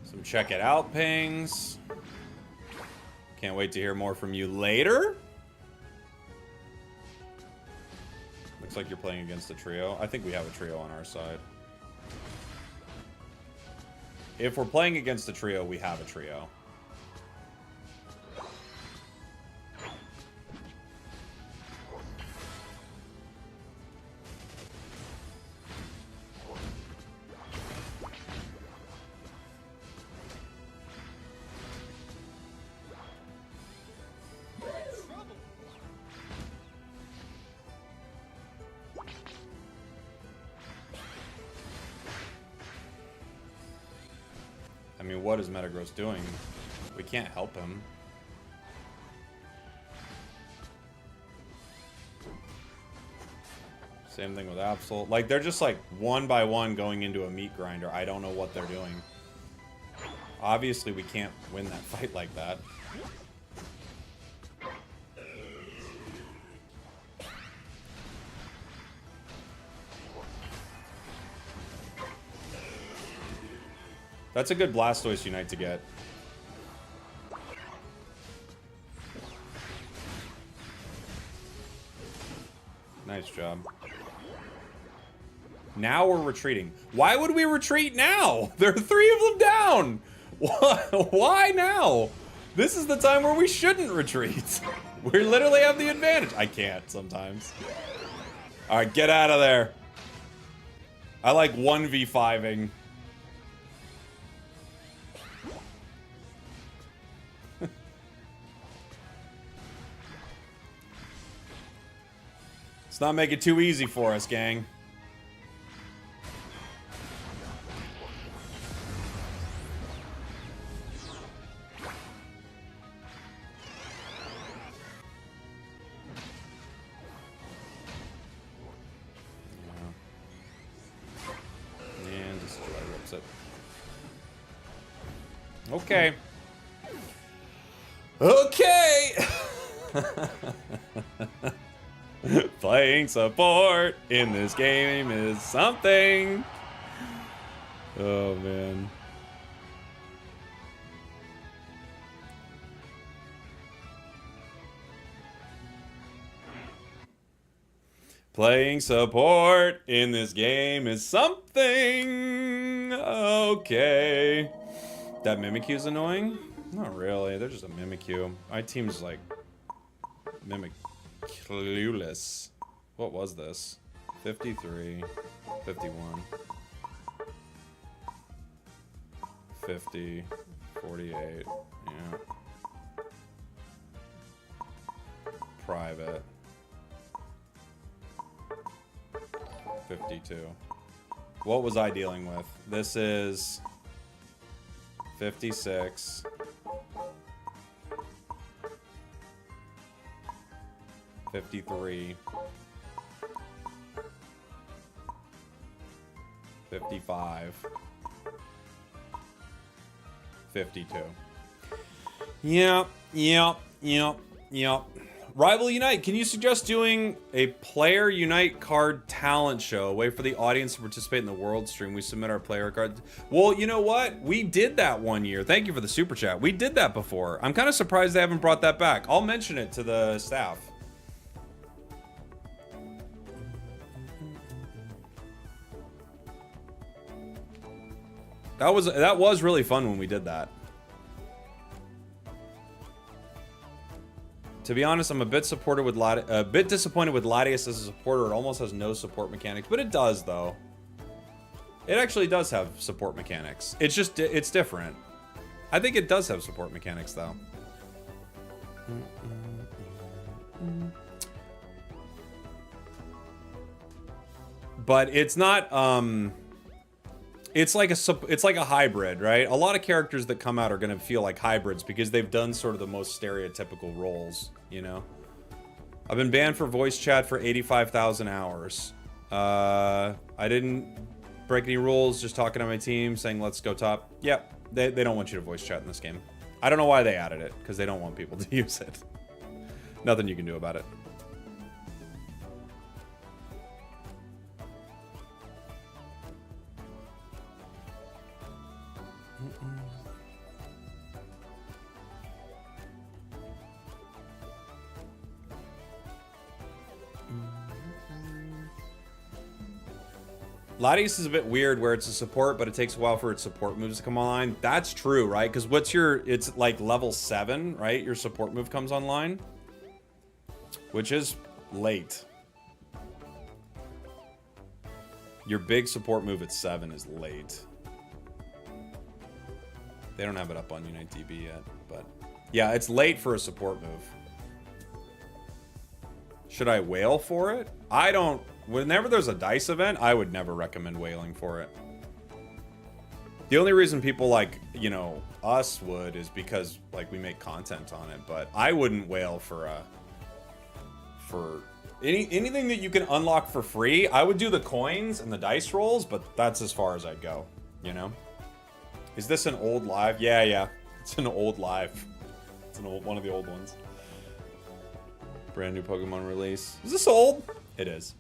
S1: Some check it out pings. Can't wait to hear more from you later. Looks like you're playing against a trio. I think we have a trio on our side. If we're playing against a trio, we have a trio. I mean, what is Metagross doing? We can't help him. Same thing with Absol. Like, they're just like one by one going into a meat grinder. I don't know what they're doing. Obviously, we can't win that fight like that. That's a good Blastoise Unite to get. Nice job. Now we're retreating. Why would we retreat now? There are 3 of them down. Why now? This is the time where we shouldn't retreat. We literally have the advantage. I can't sometimes. All right, get out of there. I like 1v5ing. Let's not make it too easy for us, gang. And just rips it. Okay. Okay. Playing support in this game is something. Oh, man. Playing support in this game is something. Okay. That Mimikyu's annoying? Not really. They're just a Mimikyu. My team's like Mimic. Clueless. What was this? 53, 51, 50, 48, yeah. Private. 52. What was I dealing with? This is 56. 53, 55, 52. Yep. Rival Unite, can you suggest doing a Player Unite card talent show? A way for the audience to participate in the world stream. We submit our player cards. Well, you know what? We did that one year. Thank you for the super chat. We did that before. I'm kind of surprised they haven't brought that back. I'll mention it to the staff. That was really fun when we did that. To be honest, I'm a bit disappointed with Latias as a supporter. It almost has no support mechanics, but it does though. It actually does have support mechanics. It's just it's different. I think it does have support mechanics though. But it's not it's like a hybrid, right? A lot of characters that come out are gonna feel like hybrids because they've done sort of the most stereotypical roles, you know? I've been banned for voice chat for 85,000 hours. I didn't break any rules, just talking to my team, saying let's go top. Yep, they don't want you to voice chat in this game. I don't know why they added it, because they don't want people to use it. Nothing you can do about it. Latias is a bit weird where it's a support, but it takes a while for its support moves to come online. That's true, right? Because it's like level 7, right? Your support move comes online, which is late. Your big support move at 7 is late. They don't have it up on Unite DB yet, but yeah, it's late for a support move. Should I wail for it? I don't. Whenever there's a dice event, I would never recommend wailing for it. The only reason people like, you know, us would is because like we make content on it, but I wouldn't wail for anything that you can unlock for free. I would do the coins and the dice rolls, but that's as far as I'd go, you know? Is this an old live? Yeah. It's an old live. It's one of the old ones. Brand new Pokemon release. Is this old? It is.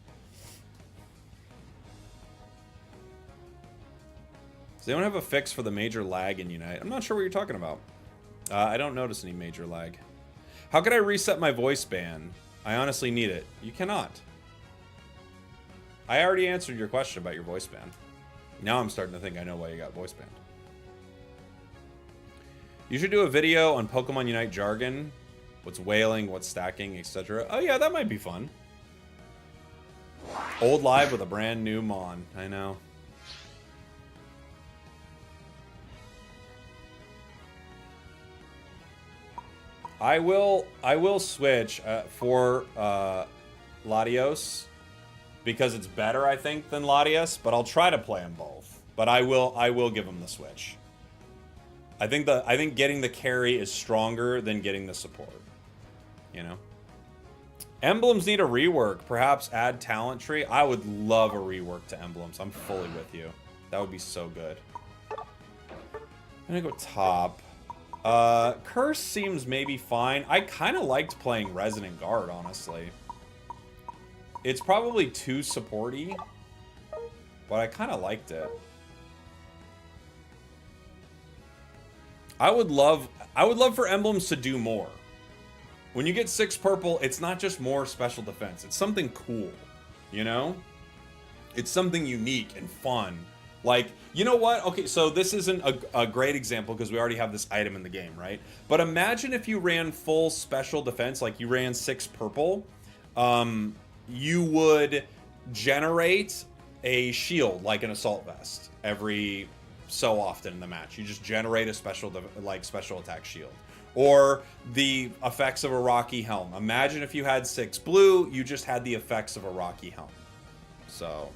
S1: Does anyone have a fix for the major lag in Unite? I'm not sure what you're talking about. I don't notice any major lag. How could I reset my voice ban? I honestly need it. You cannot. I already answered your question about your voice ban. Now I'm starting to think I know why you got voice banned. You should do a video on Pokemon Unite jargon. What's whaling, what's stacking, etc. Oh yeah, that might be fun. Old live with a brand new Mon. I know. I will switch for Latios because it's better, I think, than Latias. But I'll try to play them both. But I will give them the switch. I think getting the carry is stronger than getting the support. You know, emblems need a rework. Perhaps add talent tree. I would love a rework to emblems. I'm fully with you. That would be so good. I'm gonna go top. Curse seems maybe fine. I kind of liked playing Resonant Guard, honestly. It's probably too supporty, but I kind of liked it. I would love for emblems to do more. When you get 6 purple, it's not just more special defense. It's something cool, you know? It's something unique and fun. Like, you know what? Okay, so this isn't a great example because we already have this item in the game, right? But imagine if you ran full special defense, like you ran 6 purple, you would generate a shield like an assault vest every so often in the match. You just generate a special attack shield. Or the effects of a Rocky Helm. Imagine if you had 6 blue, you just had the effects of a Rocky Helm. So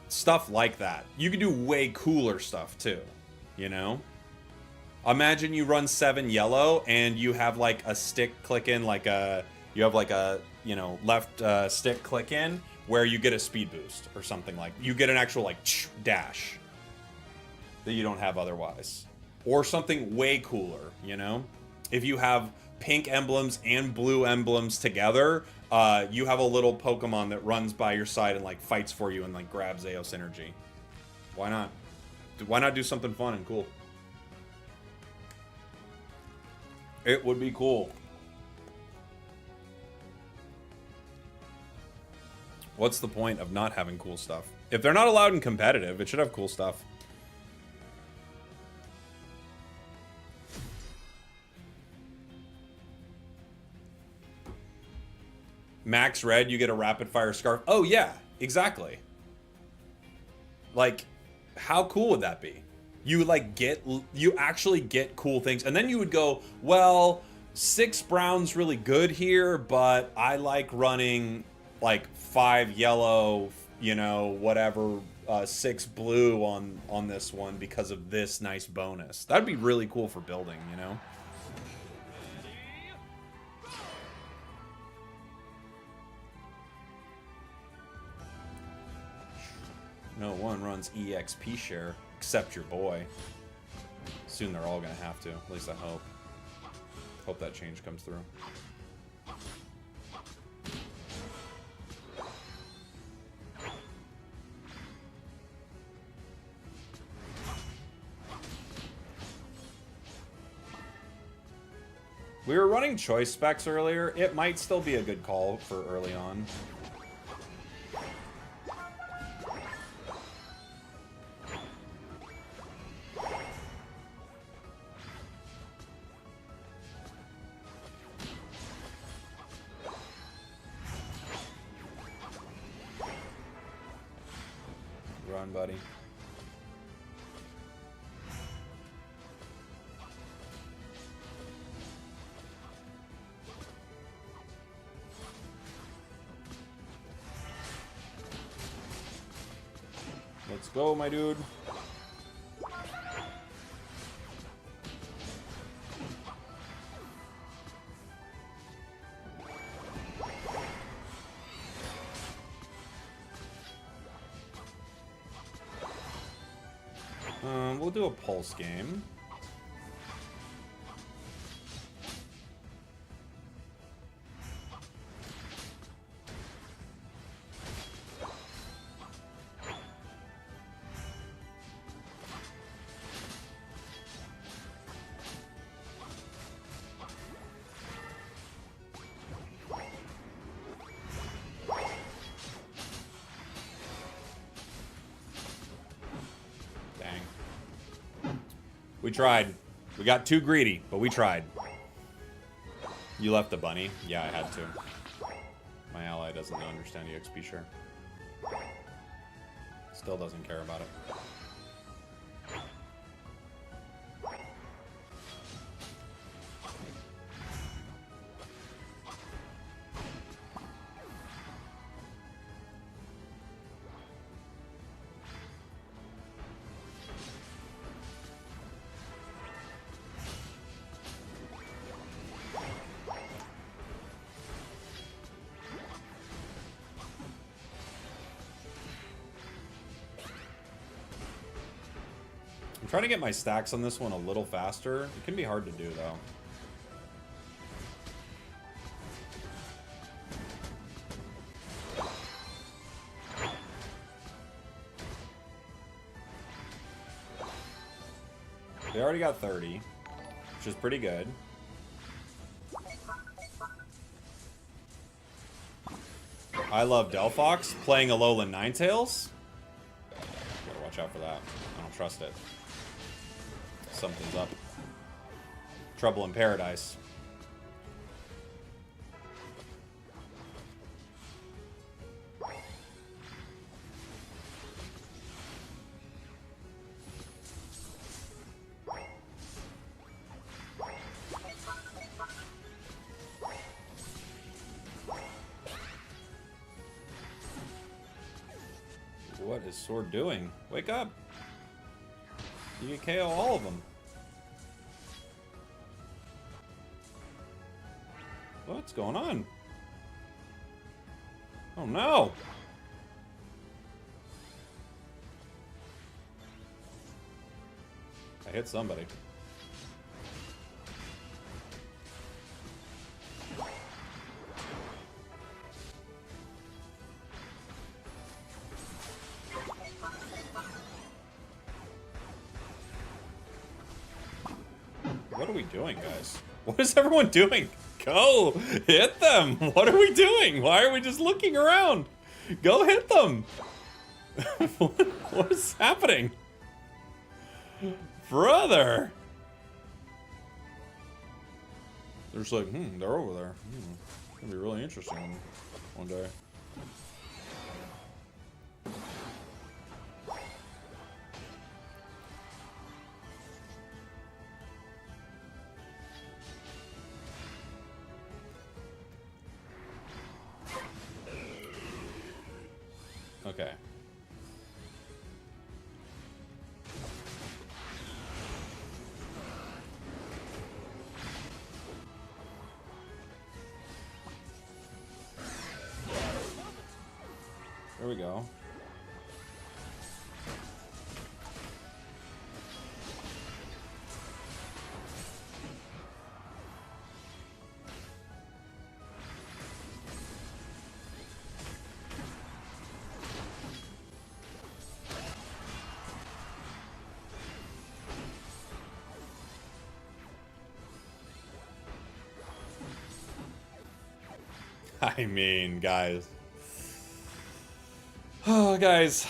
S1: stuff like that. You can do way cooler stuff too, you know? Imagine you run 7 yellow and you have like a stick click in, you have like a, you know, left stick click in where you get a speed boost or something, like you get an actual like dash that you don't have otherwise. Or something way cooler, you know? If you have pink emblems and blue emblems together, you have a little Pokemon that runs by your side and like fights for you and like grabs Eos energy. Why not? Why not do something fun and cool? It would be cool. What's the point of not having cool stuff? If they're not allowed in competitive, it should have cool stuff. Max Red, you get a rapid fire scarf. Oh yeah, exactly. Like, how cool would that be? You actually get cool things, and then you would go, well, 6 brown's really good here, but I like running like 5 yellow, you know, whatever, 6 blue on this one because of this nice bonus. That'd be really cool for building, you know. No one runs EXP share except your boy. Soon they're all gonna have to. At least I hope. Hope that change comes through. We were running choice specs earlier. It might still be a good call for early on. Run, buddy. Let's go, my dude. We'll do a pulse game. We tried. We got too greedy, but we tried. You left the bunny? Yeah, I had to. My ally doesn't understand EXP share. Still doesn't care about it. Trying to get my stacks on this one a little faster. It can be hard to do, though. They already got 30, which is pretty good. I love Delphox playing Alolan Ninetales. Gotta watch out for that. I don't trust it. Something's up. Trouble in paradise. What is Sword doing? Wake up! You can KO all of them. What's going on? Oh no! I hit somebody. What are we doing, guys? What is everyone doing? Go! Hit them! What are we doing? Why are we just looking around? Go hit them! What is happening? Brother! They're just like, they're over there. It's gonna be really interesting one day. Okay. There we go. I mean, guys. Oh, guys.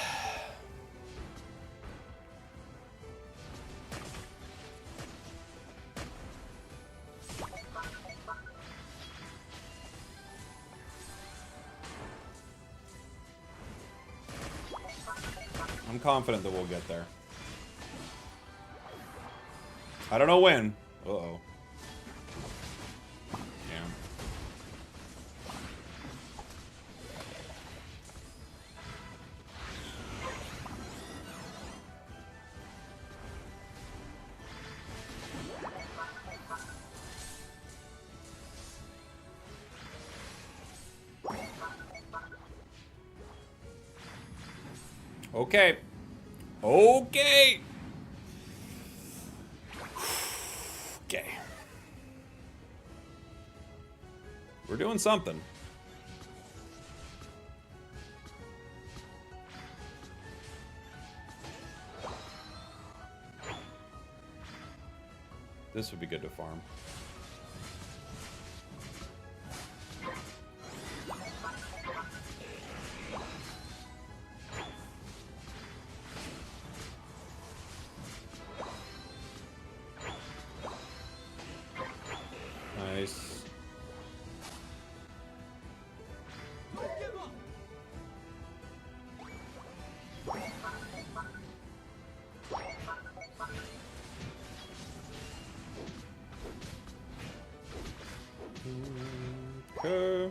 S1: I'm confident that we'll get there. I don't know when. Uh-oh. Okay. Okay. Okay. We're doing something. This would be good to farm. Nice. Okay.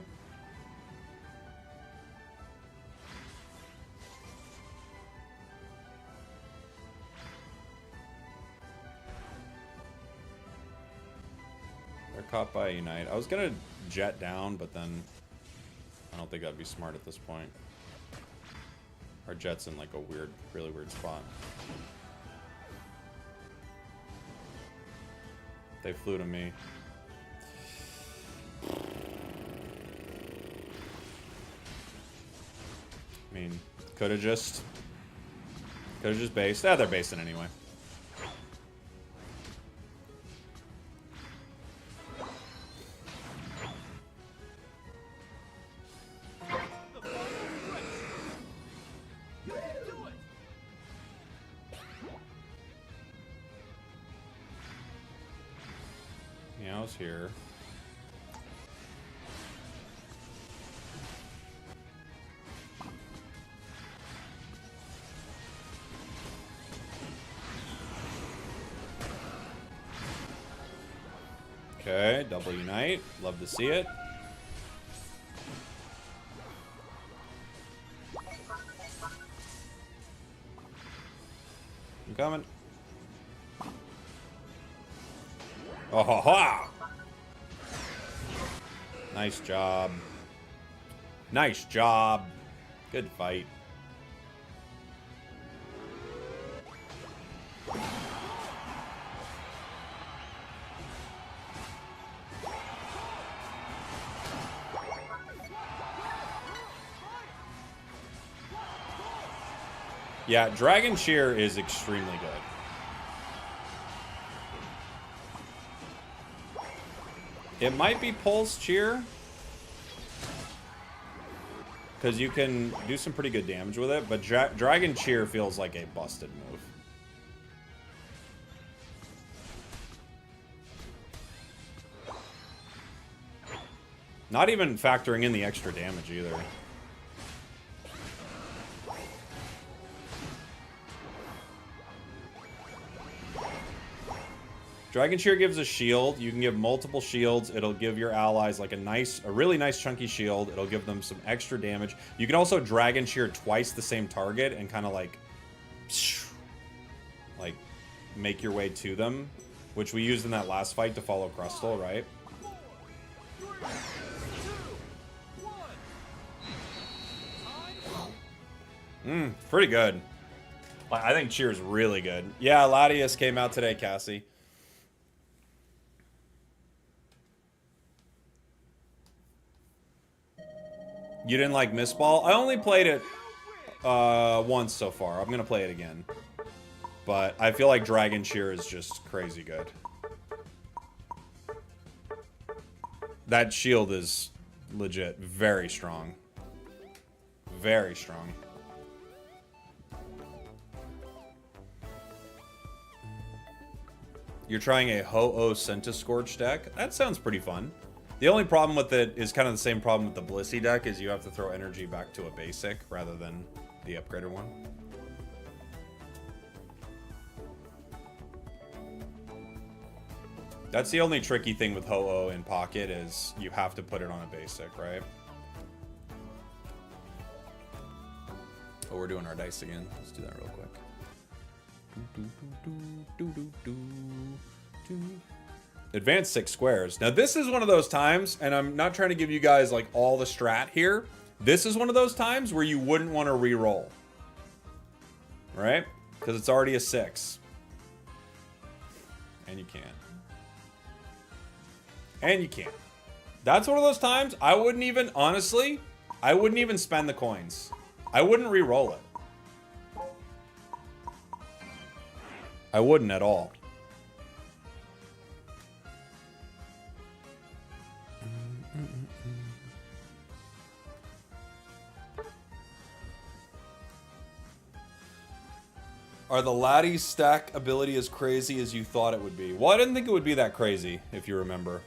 S1: They're caught by Unite. I was gonna jet down, but then I don't think that'd be smart at this point. Our jet's in like a weird, really weird spot. They flew to me. I mean, could have just based. Ah, they're basing anyway. Meow's here. Okay, double unite. Love to see it. I'm coming. Oh, ha, ha. Nice job. Nice job. Good fight. Yeah, Dragon Cheer is extremely good. It might be Pulse Cheer. Because you can do some pretty good damage with it, but Dragon Cheer feels like a busted move. Not even factoring in the extra damage either. Dragon Cheer gives a shield. You can give multiple shields. It'll give your allies like a really nice chunky shield. It'll give them some extra damage. You can also Dragon Cheer twice the same target and kind of like make your way to them, which we used in that last fight to follow Crustle, right? Pretty good. I think Cheer's really good. Yeah, Latias came out today, Cassie. You didn't like Miss Ball? I only played it once so far. I'm going to play it again. But I feel like Dragon Cheer is just crazy good. That shield is legit very strong. Very strong. You're trying a Ho-Oh Centiscorch deck? That sounds pretty fun. The only problem with it is kind of the same problem with the Blissey deck, is you have to throw energy back to a basic rather than the upgraded one. That's the only tricky thing with Ho-Oh in Pocket, is you have to put it on a basic, right? Oh, we're doing our dice again. Let's do that real quick. Advanced 6 squares. Now this is one of those times, and I'm not trying to give you guys like all the strat here. This is one of those times where you wouldn't want to re-roll. Right? Because it's already a 6. And you can't. And you can't. That's one of those times I wouldn't even, honestly, I wouldn't even spend the coins. I wouldn't re-roll it. I wouldn't at all. Are the Latias stack ability as crazy as you thought it would be? Well, I didn't think it would be that crazy, if you remember.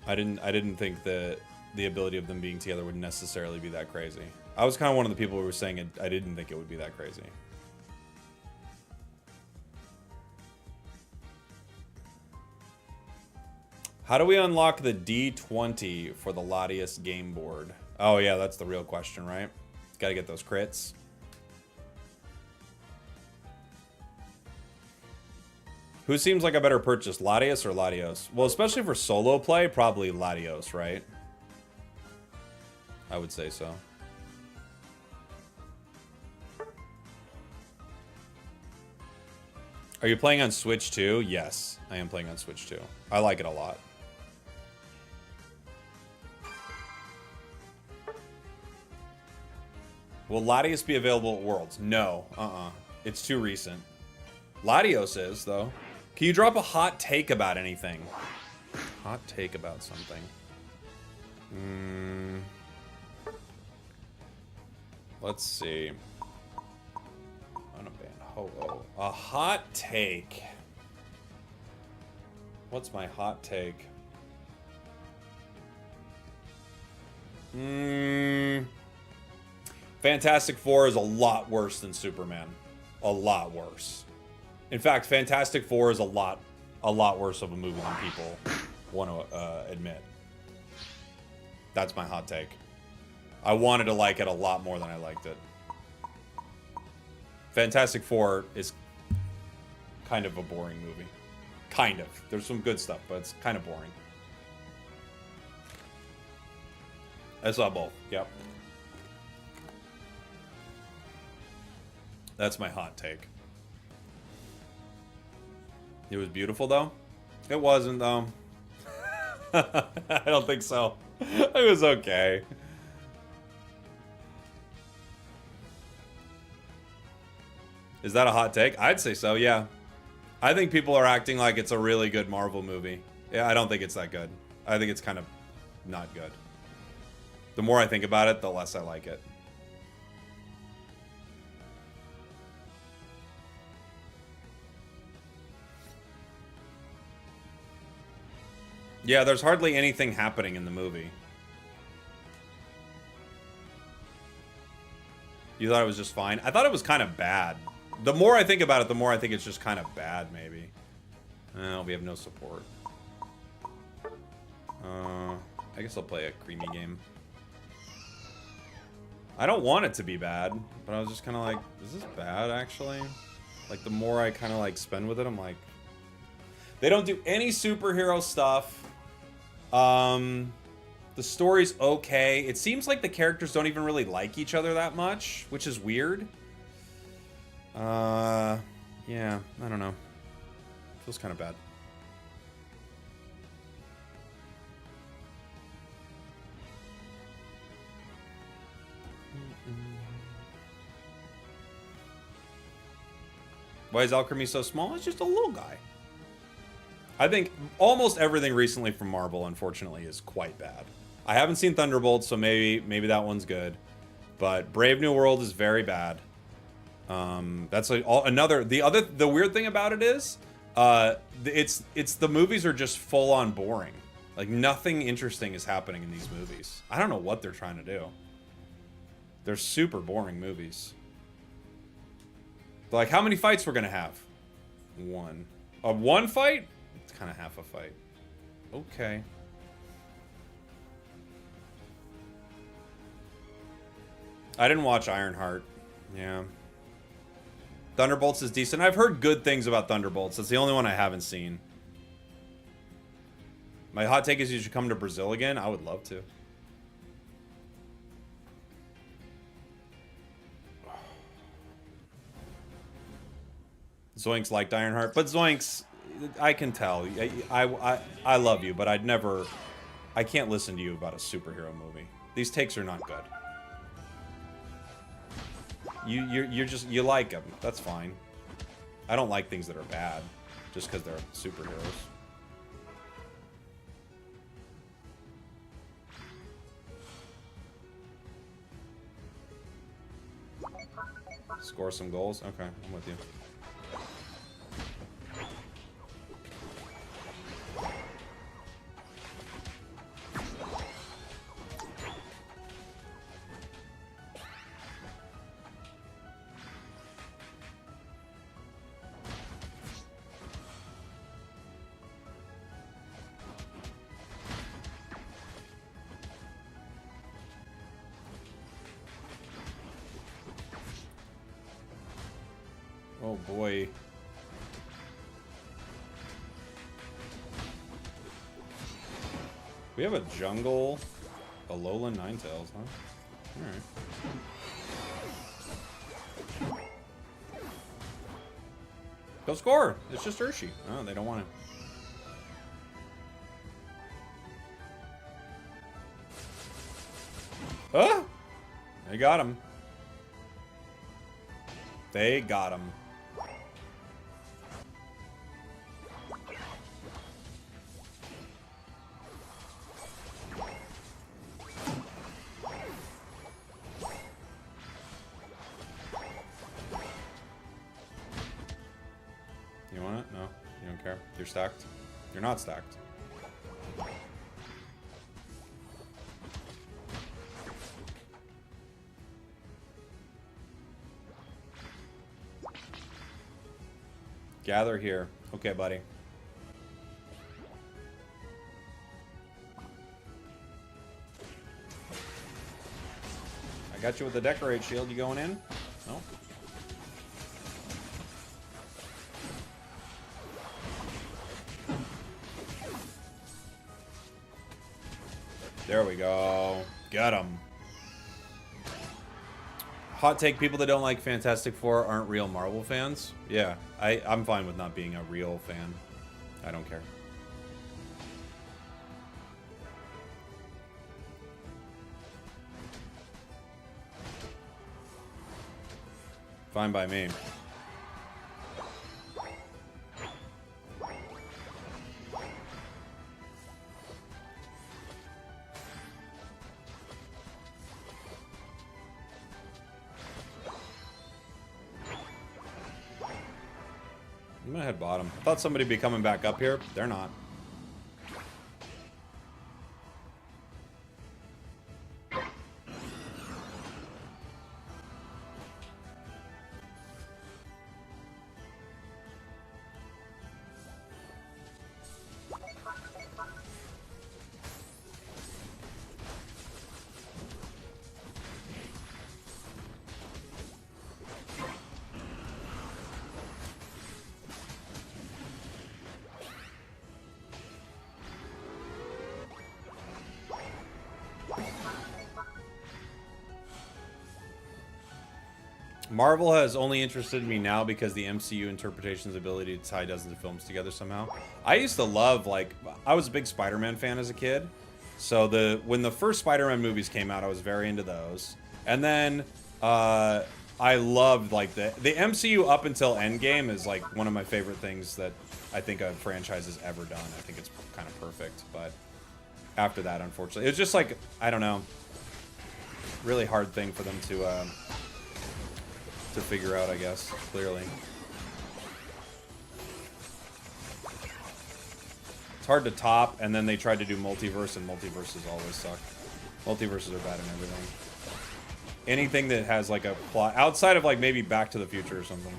S1: I didn't think that the ability of them being together would necessarily be that crazy. I was kind of one of the people who were saying it. I didn't think it would be that crazy. How do we unlock the D20 for the Latias game board? Oh yeah, that's the real question, right? Got to get those crits. Who seems like a better purchase, Latias or Latios? Well, especially for solo play, probably Latios, right? I would say so. Are you playing on Switch too? Yes, I am playing on Switch too. I like it a lot. Will Latias be available at Worlds? No. It's too recent. Latios is, though. Can you drop a hot take about anything? Hot take about something. Let's see. Unabanned Ho-Oh. A hot take. What's my hot take? Fantastic Four is a lot worse than Superman. A lot worse. In fact, Fantastic Four is a lot worse of a movie than people want to admit. That's my hot take. I wanted to like it a lot more than I liked it. Fantastic Four is kind of a boring movie. Kind of. There's some good stuff, but it's kind of boring. I saw both. Yep. That's my hot take. It was beautiful, though? It wasn't, though. I don't think so. It was okay. Is that a hot take? I'd say so, yeah. I think people are acting like it's a really good Marvel movie. Yeah, I don't think it's that good. I think it's kind of not good. The more I think about it, the less I like it. Yeah, there's hardly anything happening in the movie. You thought it was just fine? I thought it was kind of bad. The more I think about it, the more I think it's just kind of bad, maybe. Oh, we have no support. I guess I'll play a creamy game. I don't want it to be bad, but I was just kind of like, is this bad, actually? Like, the more I kind of, like, spend with it, I'm like... They don't do any superhero stuff. The story's okay. It seems like the characters don't even really like each other that much, which is weird. Yeah, I don't know. Feels kind of bad. Why is Alchemy so small? It's just a little guy. I think almost everything recently from Marvel, unfortunately, is quite bad. I haven't seen Thunderbolts, so maybe that one's good. But Brave New World is very bad. That's like another. The weird thing about it is, it's the movies are just full on boring. Like nothing interesting is happening in these movies. I don't know what they're trying to do. They're super boring movies. Like, how many fights we're gonna have? One. One fight? It's kind of half a fight. Okay. I didn't watch Ironheart. Yeah. Thunderbolts is decent. I've heard good things about Thunderbolts. It's the only one I haven't seen. My hot take is you should come to Brazil again. I would love to. Zoinks liked Ironheart, but Zoinks, I can tell. I love you, but I can't listen to you about a superhero movie. These takes are not good. You like them. That's fine. I don't like things that are bad, just because they're superheroes. Score some goals. Okay, I'm with you. Oh boy. We have a jungle Alolan Ninetales, huh? Alright. Go score! It's just Urshi. Oh, they don't want it. Ah! They got him. They got him. You want it? No, you don't care. You're stacked. You're not stacked. Gather here. Okay, buddy. I got you with the decorate shield. You going in? No? There we go. Got him. Hot take, people that don't like Fantastic Four aren't real Marvel fans. Yeah, I'm fine with not being a real fan. I don't care. Fine by me. I'm gonna head bottom. I thought somebody'd be coming back up here. They're not. Marvel has only interested me now because the MCU interpretation's ability to tie dozens of films together somehow. I used to love, like, I was a big Spider-Man fan as a kid. So when the first Spider-Man movies came out, I was very into those. And then I loved, like, the MCU up until Endgame is, like, one of my favorite things that I think a franchise has ever done. I think it's kind of perfect. But after that, unfortunately, it's just, like, I don't know, really hard thing for them to figure out, I guess, clearly. It's hard to top, and then they tried to do multiverse, and multiverses always suck. Multiverses are bad in everything. Anything that has, like, a plot, outside of, like, maybe Back to the Future or something.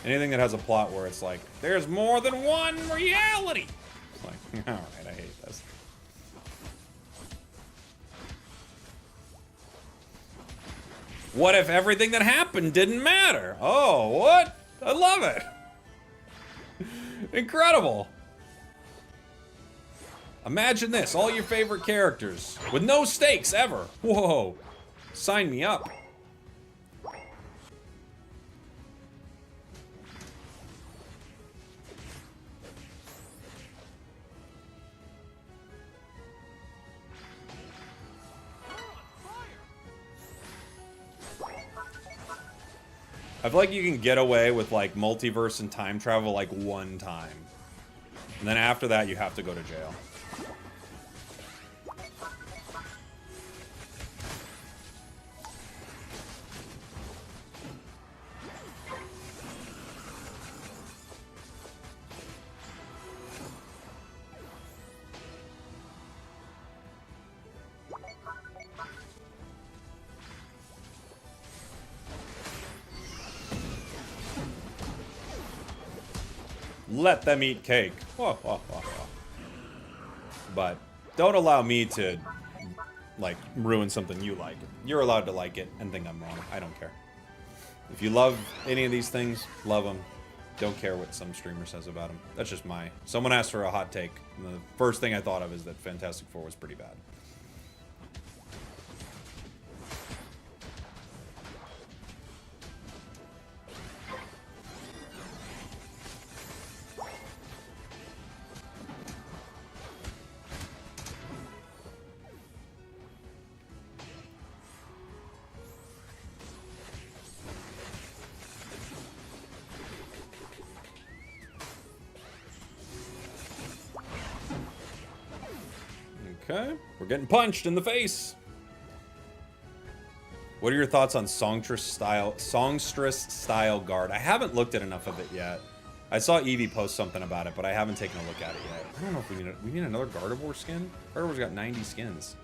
S1: Anything that has a plot where it's like, there's more than one reality! It's like, alright, I hate this. What if everything that happened didn't matter? Oh, what? I love it. Incredible. Imagine this, all your favorite characters with no stakes ever. Whoa, sign me up. I feel like you can get away with, like, multiverse and time travel, like, one time. And then after that, you have to go to jail. Let them eat cake. But don't allow me to, like, ruin something you like. You're allowed to like it and think I'm wrong. I don't care. If you love any of these things, love them. Don't care what some streamer says about them. That's just my... Someone asked for a hot take. And the first thing I thought of is that Fantastic Four was pretty bad. Okay, we're getting punched in the face. What are your thoughts on songstress style guard? I haven't looked at enough of it yet. I saw Eevee post something about it, but I haven't taken a look at it yet. I don't know if we need another Gardevoir skin. Gardevoir's got 90 skins.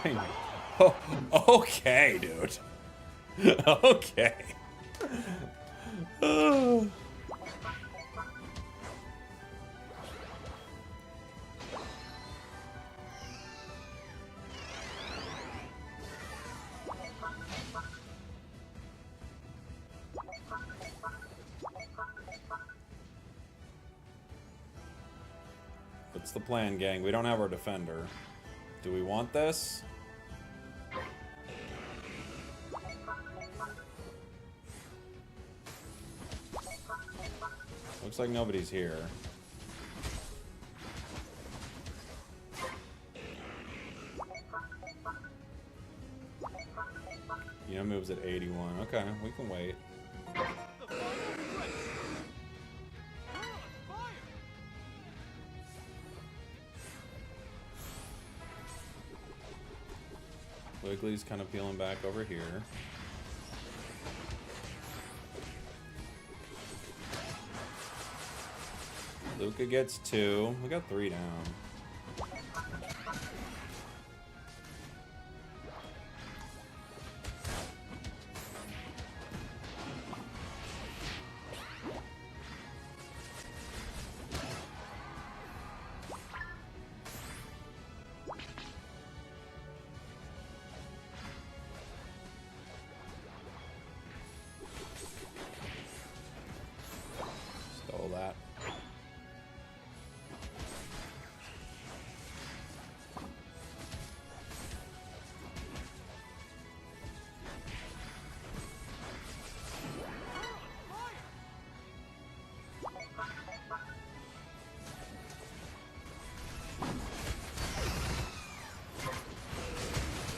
S1: I know. Oh, okay, dude. Okay. What's the plan, gang? We don't have our defender. Do we want this? Looks like nobody's here. That moves at 81. Okay, we can wait. Wiggly's kind of peeling back over here. Luca gets 2. We got 3 down. Stole that.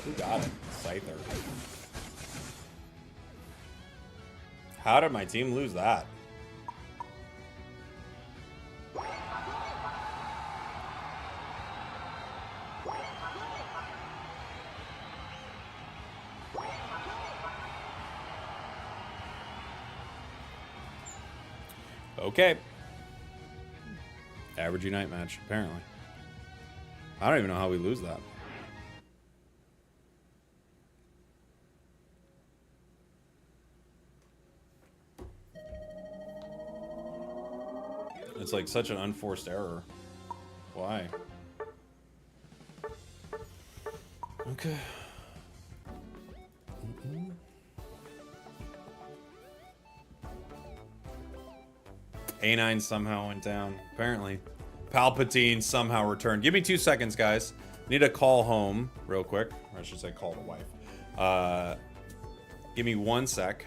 S1: Who got it? Scyther. How did my team lose that? Okay. Average Unite match, apparently. I don't even know how we lose that. It's like such an unforced error. Why? Okay. A9 somehow went down. Apparently. Palpatine somehow returned. Give me 2 seconds, guys. Need to call home real quick. Or I should say call the wife. Give me 1 sec.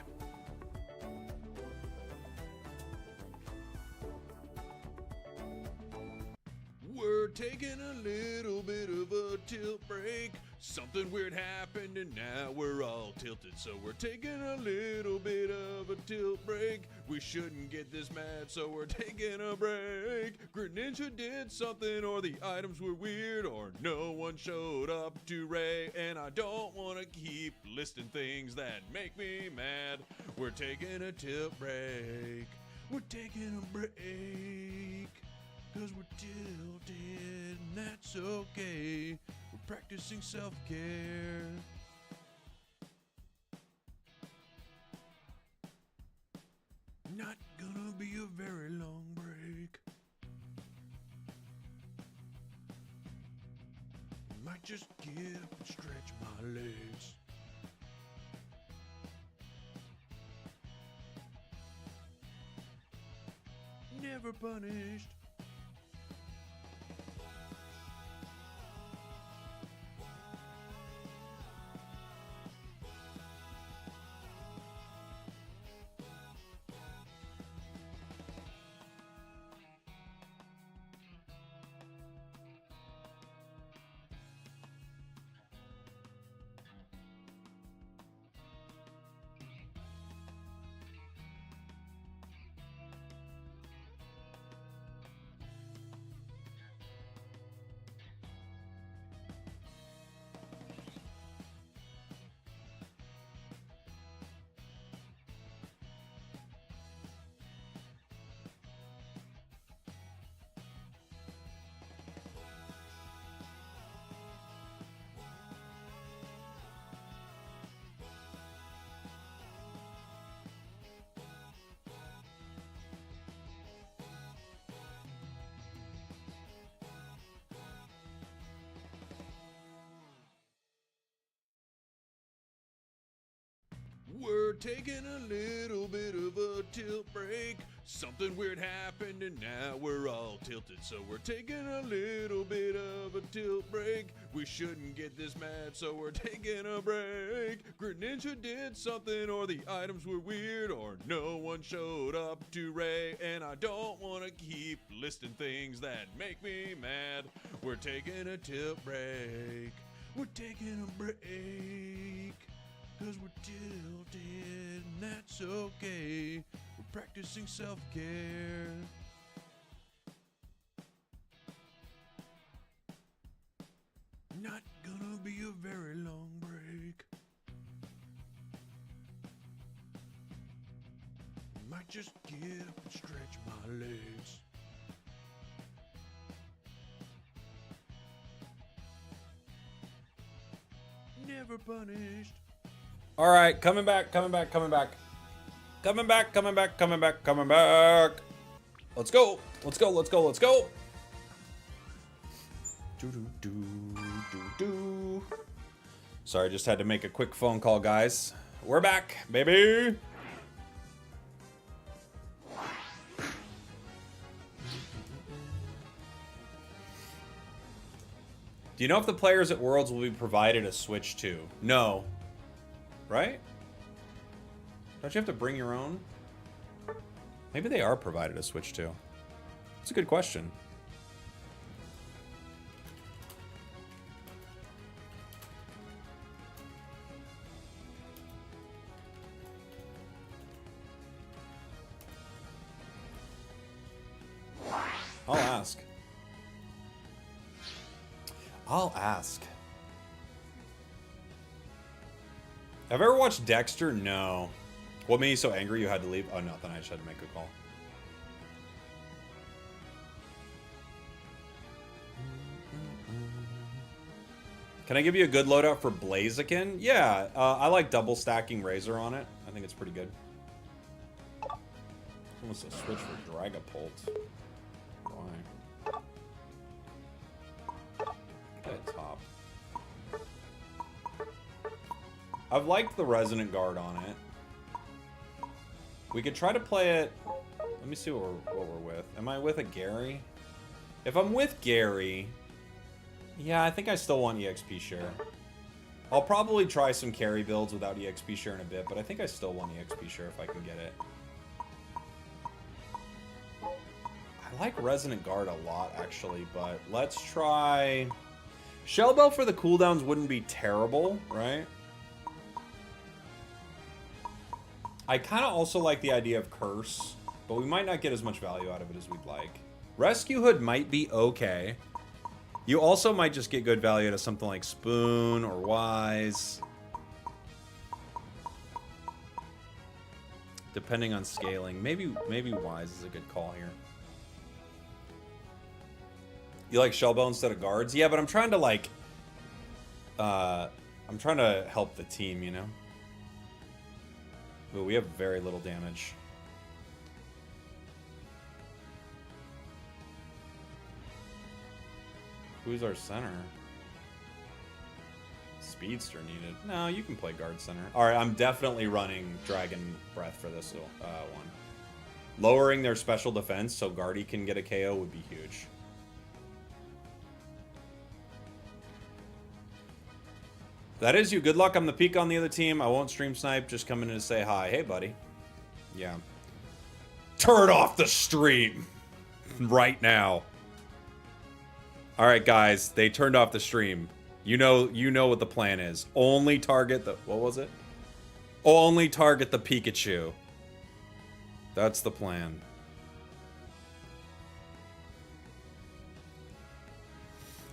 S1: We're taking a little bit of a tilt break. Something weird happened and now we're all tilted. So we're taking a little bit of a tilt break. We shouldn't get this mad, so we're taking a break. Greninja did something, or the items were weird, or no one showed up to Ray. And I don't want to keep listing things that make me mad. We're taking a tilt break. We're taking a break. Cause we're tilted, and that's okay. We're practicing self-care. Not gonna be a very long break. Might just get up and stretch my legs. Never punished. We're taking a little bit of a tilt break. Something weird happened and now we're all tilted. So we're taking a little bit of a tilt break. We shouldn't get this mad, so we're taking a break. Greninja did something, or the items were weird, or no one showed up to Ray. And I don't want to keep listing things that make me mad. We're taking a tilt break. We're taking a break. 'Cause we're tilted, and that's okay. We're practicing self-care. Not gonna be a very long break. Might just get up and stretch my legs. Never punished. All right, coming back. Let's go. Sorry, just had to make a quick phone call, guys. We're back, baby. Do you know if the players at Worlds will be provided a Switch 2? No. Right? Don't you have to bring your own? Maybe they are provided a Switch 2. That's a good question. I'll ask. Have I ever watched Dexter? No. What made you so angry you had to leave? Oh, nothing. I just had to make a call. Can I give you a good loadout for Blaziken? Yeah, I like double stacking Razor on it. I think it's pretty good. Almost a switch for Dragapult. Why? That top. I've liked the Resonant Guard on it. We could try to play it. Let me see what we're with. Am I with a Gary? If I'm with Gary, yeah, I think I still want EXP share. I'll probably try some carry builds without EXP share in a bit, but I think I still want EXP share if I can get it. I like Resonant Guard a lot, actually, but let's try... Shellbell for the cooldowns wouldn't be terrible, right? I kind of also like the idea of Curse, but we might not get as much value out of it as we'd like. Rescue Hood might be okay. You also might just get good value out of something like Spoon or Wise. Depending on scaling. Maybe Wise is a good call here. You like Shellbell instead of guards? Yeah, but I'm trying to like... I'm trying to help the team, you know? Ooh, we have very little damage. Who's our center? Speedster needed. No, you can play guard center. Alright, I'm definitely running Dragon Breath for this one. Lowering their special defense so Guardy can get a KO would be huge. That is you. Good luck. I'm the peak on the other team. I won't stream snipe. Just coming in to say hi. Hey, buddy. Yeah. Turn off the stream right now. All right, guys. They turned off the stream. You know what the plan is. Only target the... What was it? Only target the Pikachu. That's the plan.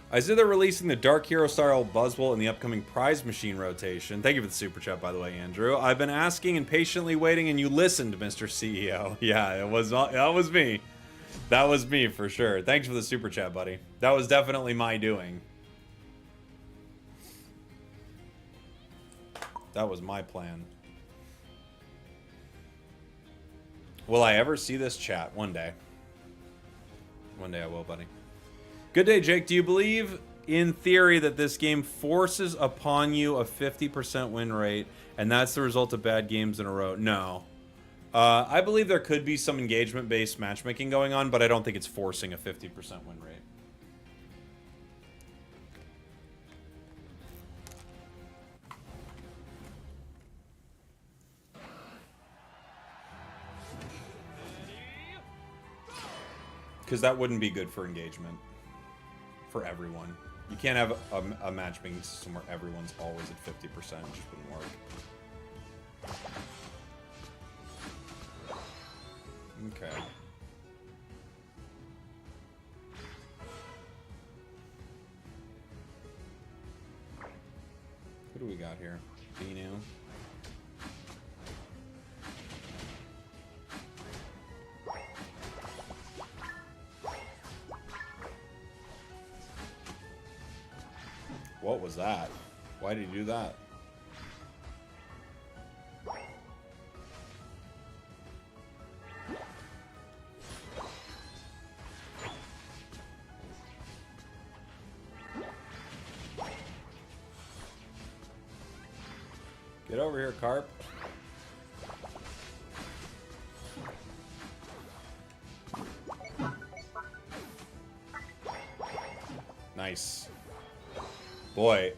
S1: I see they're releasing the Dark Hero style Buzzwole in the upcoming prize machine rotation. Thank you for the super chat, by the way, Andrew. I've been asking and patiently waiting, and you listened, Mr. CEO. Yeah, that was me. That was me for sure. Thanks for the super chat, buddy. That was definitely my doing. That was my plan. Will I ever see this chat? One day. One day I will, buddy. Good day, Jake. Do you believe, in theory, that this game forces upon you a 50% win rate, and that's the result of bad games in a row? No. I believe there could be some engagement-based matchmaking going on, but I don't think it's forcing a 50% win rate. Because that wouldn't be good for engagement. For everyone. You can't have a matchmaking system where everyone's always at 50%. It just wouldn't work. Okay. Who do we got here? Binu. What was that? Why did he do that? Get over here, Carp. Nice. Boy,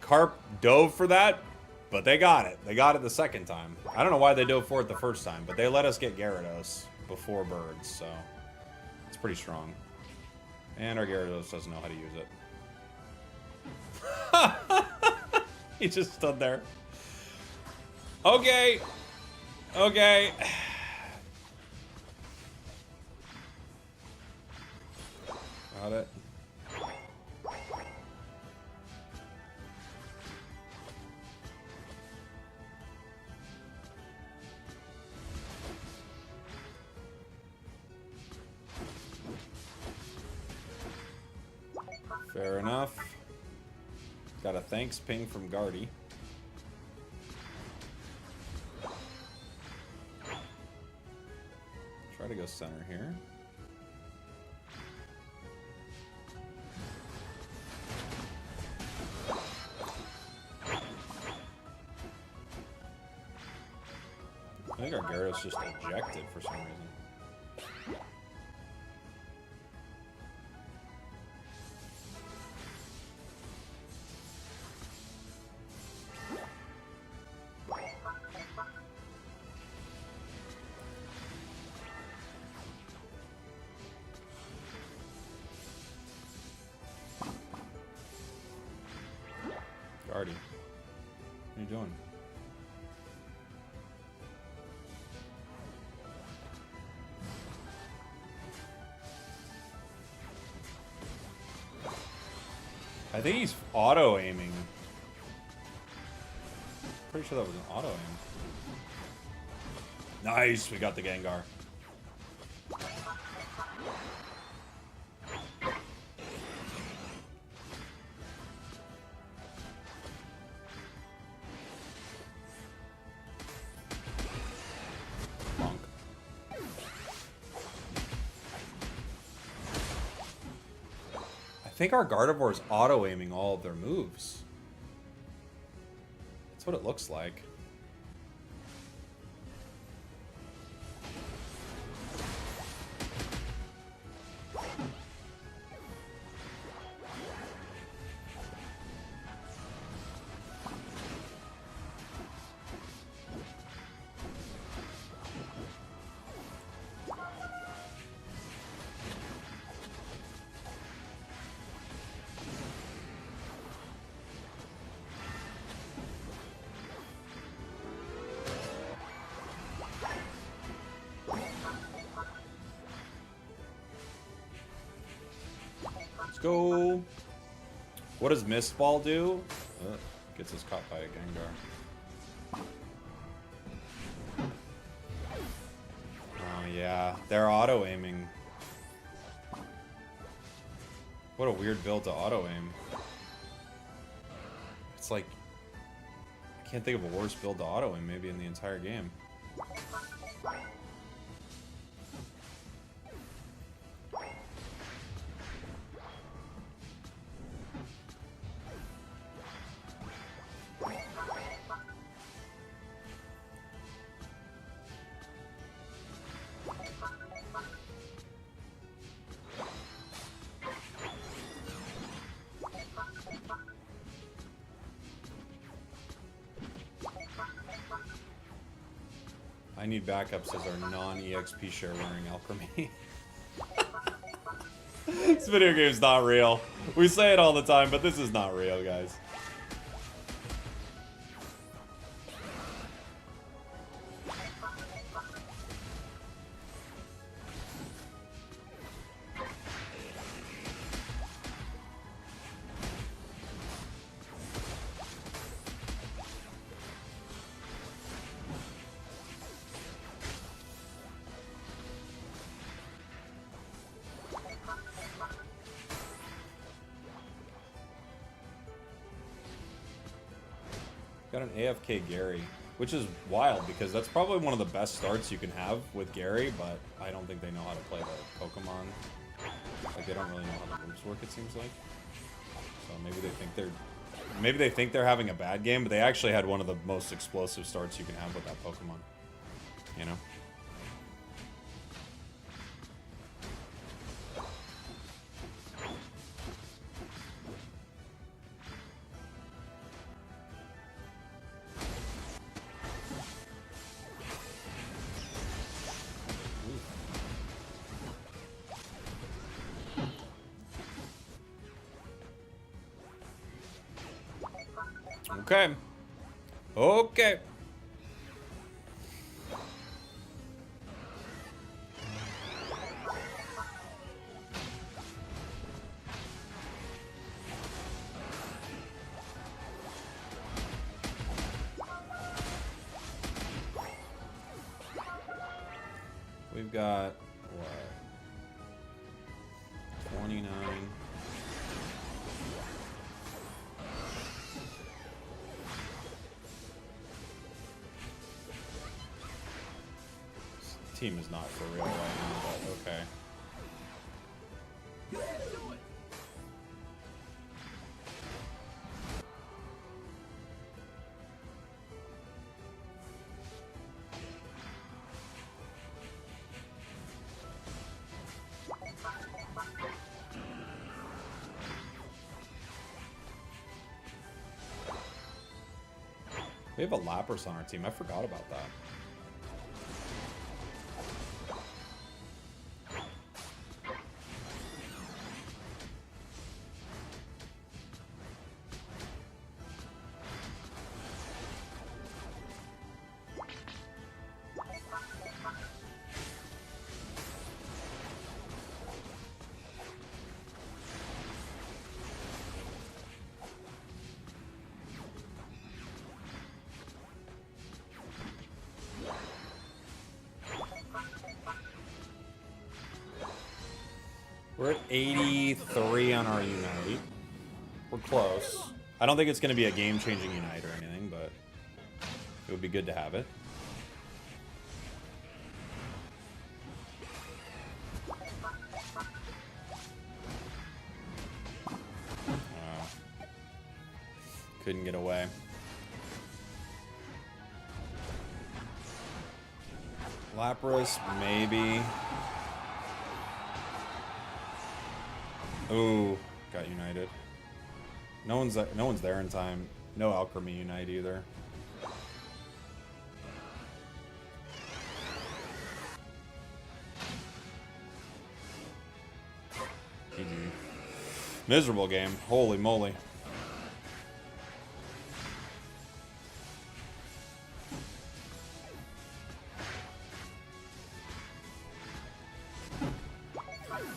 S1: Carp dove for that, but they got it. They got it the second time. I don't know why they dove for it the first time, but they let us get Gyarados before birds, so it's pretty strong. And our Gyarados doesn't know how to use it. He just stood there. Okay. Okay. Got it. Fair enough. Got a thanks ping from Guardy. Try to go center here. I think our Gyarados just ejected for some reason. Guardy, what are you doing? I think he's auto-aiming. Pretty sure that was an auto-aim. Nice, we got the Gengar. I think our Gardevoir is auto-aiming all of their moves. That's what it looks like. Let's go. What does Mist Ball do? Gets us caught by a Gengar. Oh yeah, they're auto-aiming. What a weird build to auto-aim. It's like, I can't think of a worse build to auto-aim maybe in the entire game. I need backups as our non-EXP share wearing Alchemy. This video game's not real. We say it all the time, but this is not real, guys. Got an AFK Gary, which is wild because that's probably one of the best starts you can have with Gary, but I don't think they know how to play the Pokemon. Like, they don't really know how the moves work, it seems like. So maybe they think they're having a bad game, but they actually had one of the most explosive starts you can have with that Pokemon. You know? Okay. Okay. We've got, what? 29. Team is not for real right now, but okay. We have a Lapras on our team. I forgot about that. We're at 83 on our Unite. We're close. I don't think it's going to be a game-changing Unite or anything, but it would be good to have it. Couldn't get away. Lapras, maybe. Ooh, got united. No one's there in time. No Alchemy Unite either. GG. Miserable game. Holy moly.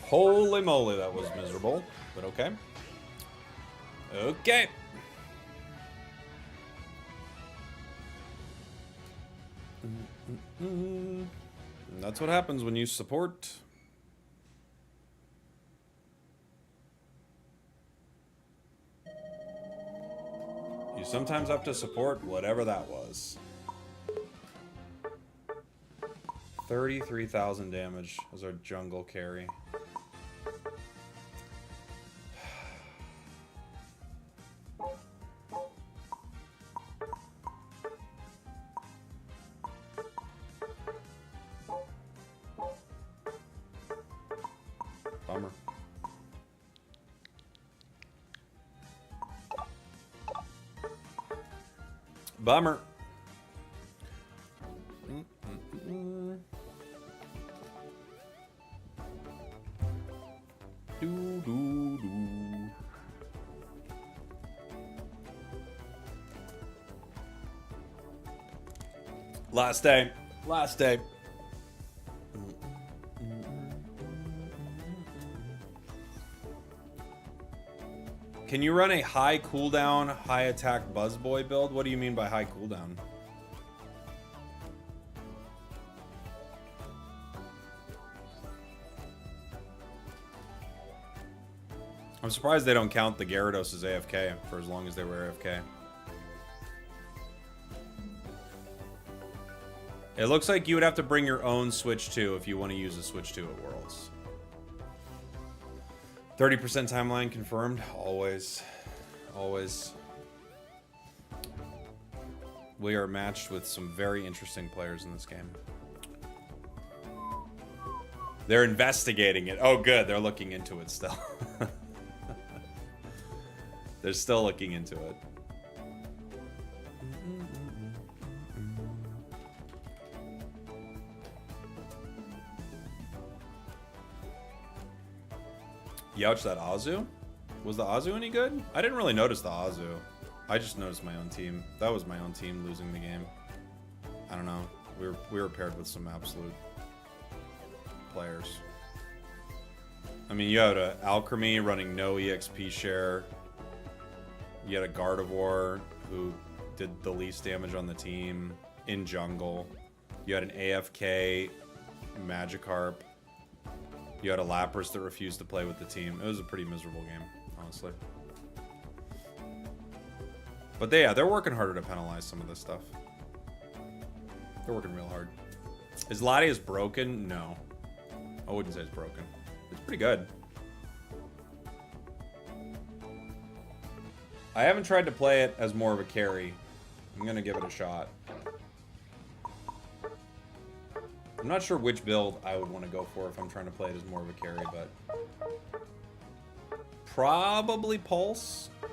S1: Holy moly, that was miserable, but okay. Okay. And that's what happens when you support. You sometimes have to support whatever that was. 33,000 damage as our jungle carry. Bummer. Bummer. Last day. Last day. Can you run a high cooldown, high attack Buzzboy build? What do you mean by high cooldown? I'm surprised they don't count the Gyarados as AFK for as long as they were AFK. It looks like you would have to bring your own Switch 2 if you want to use a Switch 2 at Worlds. 30% timeline confirmed. Always. Always. We are matched with some very interesting players in this game. They're investigating it. Oh, good. They're looking into it still. They're still looking into it. Youch, that Azu? Was the Azu any good? I didn't really notice the Azu. I just noticed my own team. That was my own team losing the game. I don't know. We were paired with some absolute players. I mean, you had an Alchemy running no EXP share. You had a Gardevoir who did the least damage on the team in jungle. You had an AFK Magikarp. You had a Lapras that refused to play with the team. It was a pretty miserable game, honestly. But they're working harder to penalize some of this stuff. They're working real hard. Is Latias broken? No. I wouldn't say it's broken. It's pretty good. I haven't tried to play it as more of a carry. I'm gonna give it a shot. I'm not sure which build I would want to go for if I'm trying to play it as more of a carry, but probably Pulse. Oof.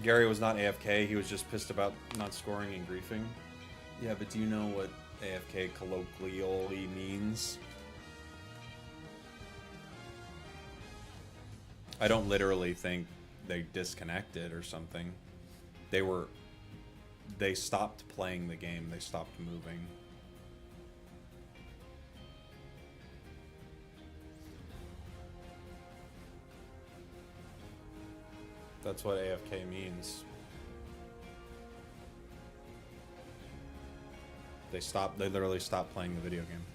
S1: Gary was not AFK, he was just pissed about not scoring and griefing. Yeah, but do you know what AFK colloquially means? I don't literally think they disconnected or something. They stopped playing the game, they stopped moving. That's what AFK means. They literally stopped playing the video game.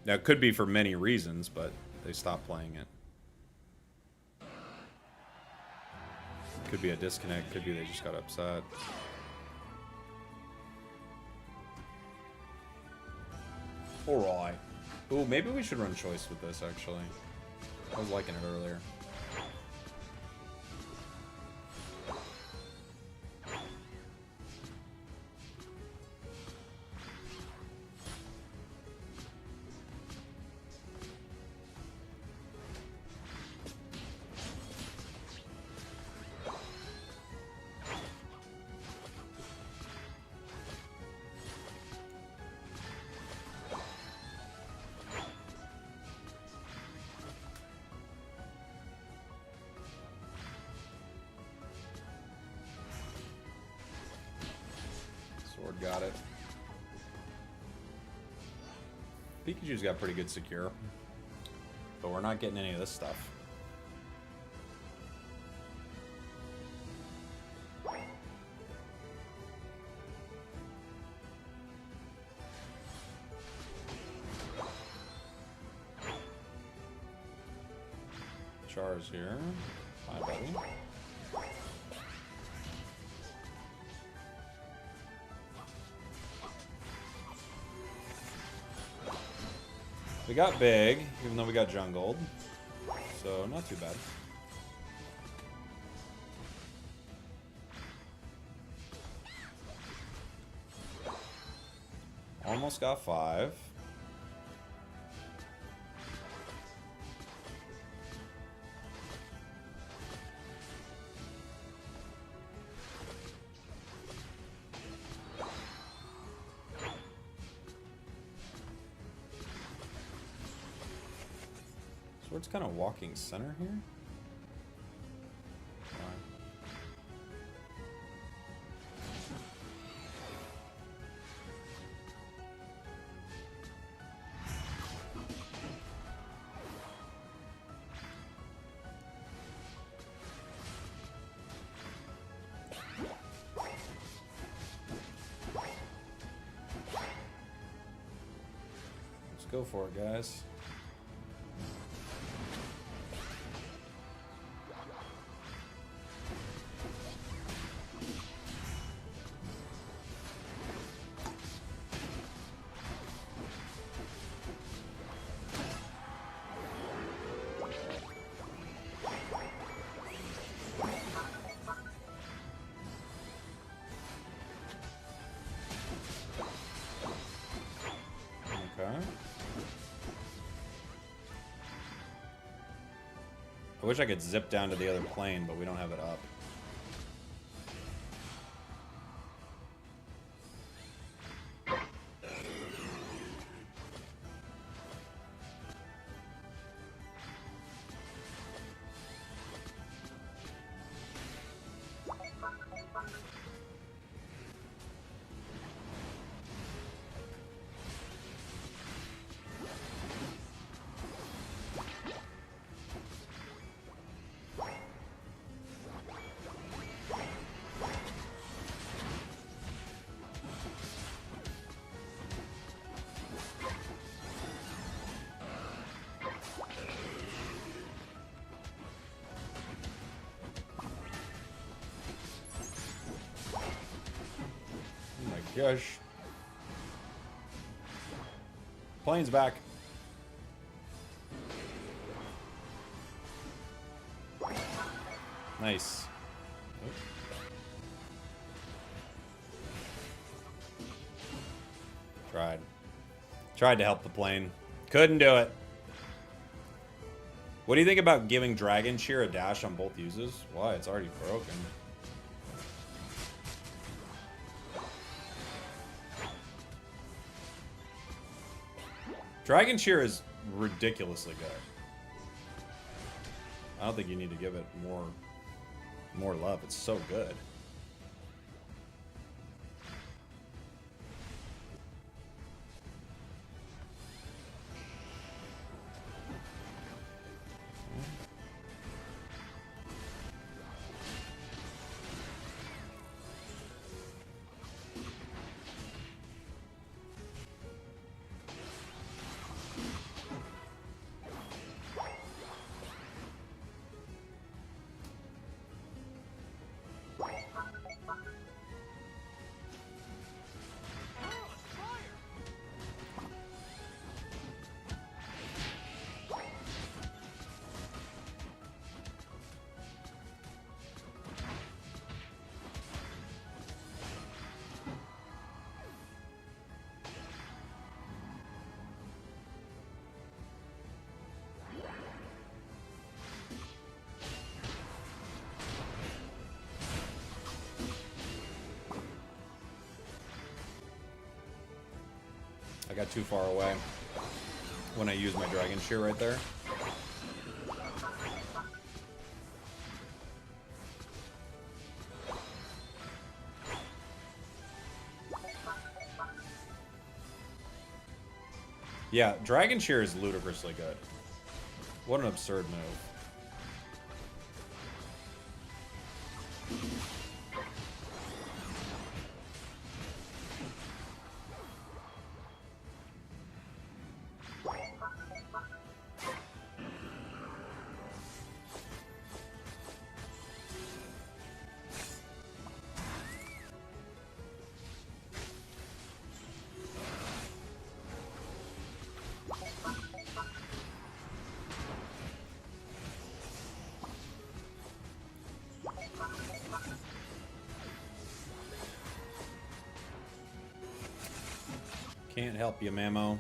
S1: Now, it could be for many reasons, but they stopped playing it. Could be a disconnect, could be they just got upset. Alright. Ooh, maybe we should run choice with this, actually. I was liking it earlier. Got it. Pikachu's got pretty good secure, but we're not getting any of this stuff. Char's here. Hi, buddy. We got big, even though we got jungled, so not too bad. Almost got 5. Sword's kind of walking center here. go for it, guys. I wish I could zip down to the other plane, but we don't have it up. Gosh. Plane's back. Nice. Oop. Tried to help the plane. Couldn't do it. What do you think about giving Dragon Cheer a dash on both uses? Why? It's already broken. Dragon Cheer is ridiculously good. I don't think you need to give it more love. It's so good. I got too far away when I used my Dragon Cheer right there. Yeah, Dragon Cheer is ludicrously good. What an absurd move. Can't help you, Mamo.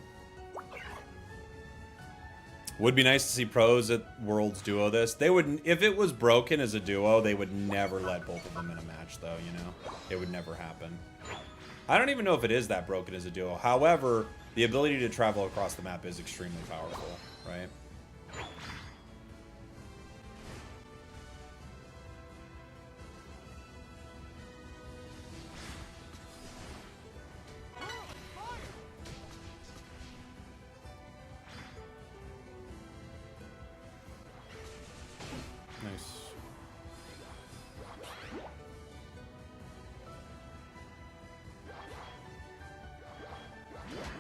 S1: Would be nice to see pros at Worlds duo this. They would, if it was broken as a duo, they would never let both of them in a match, though, you know? It would never happen. I don't even know if it is that broken as a duo. However, the ability to travel across the map is extremely powerful, right?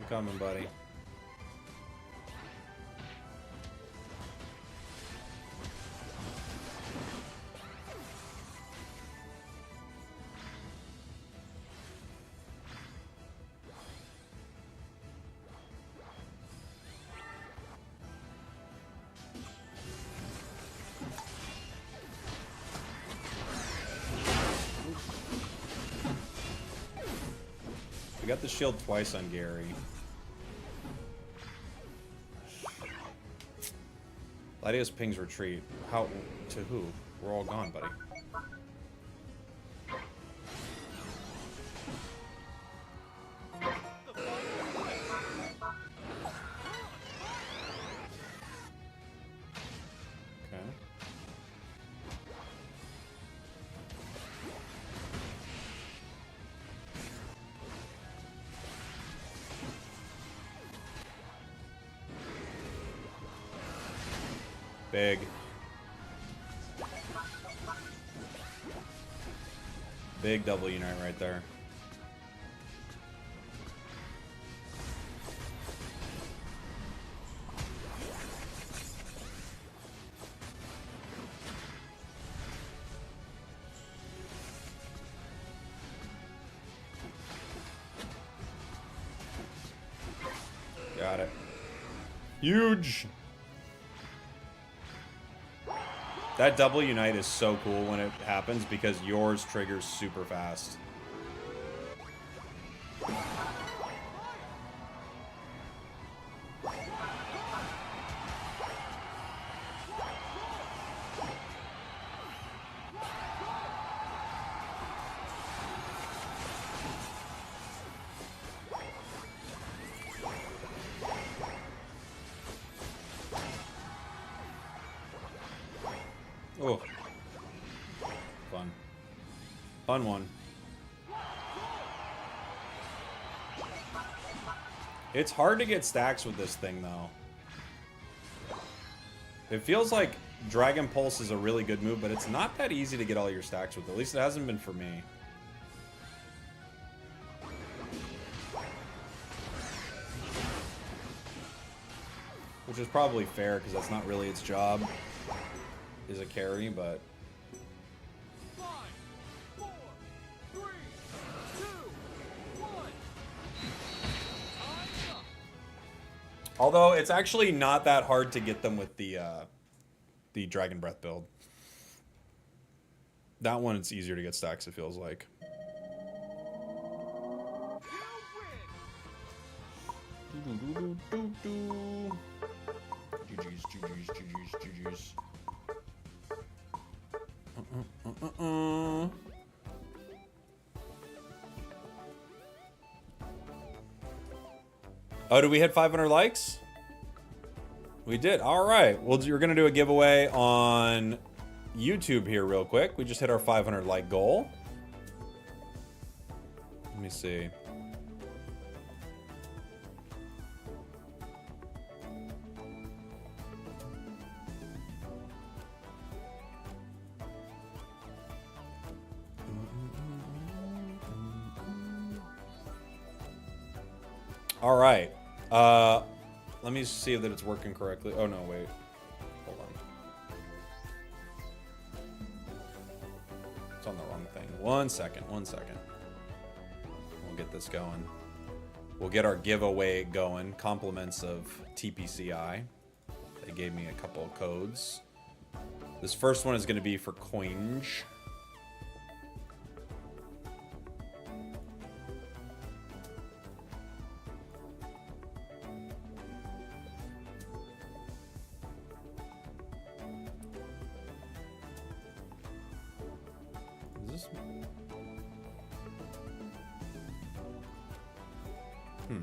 S1: Coming, buddy. got the shield twice on Gary. Latias pings retreat. How? To who? We're all gone, buddy. Big. Big double unite right there. Got it. Huge. That double unite is so cool when it happens because yours triggers super fast. Oh. Fun. Fun one. It's hard to get stacks with this thing, though. It feels like Dragon Pulse is a really good move, but it's not that easy to get all your stacks with. At least it hasn't been for me. Which is probably fair, because that's not really its job. Is a carry, but...
S2: 5, 4, 3, 2, 1.
S1: Although, it's actually not that hard to get them with the Dragon Breath build. That one, it's easier to get stacks, it feels like. GG's, GG's, GG's, GG's. Oh, did we hit 500 likes? We did. All right. Well, you're going to do a giveaway on YouTube here real quick. We just hit our 500 like goal. Let me see. All right. Let me see that it's working correctly. Oh, no, wait. Hold on. It's on the wrong thing. 1 second. 1 second. We'll get this going. We'll get our giveaway going. Compliments of TPCI. They gave me a couple of codes. This first one is going to be for Coinge.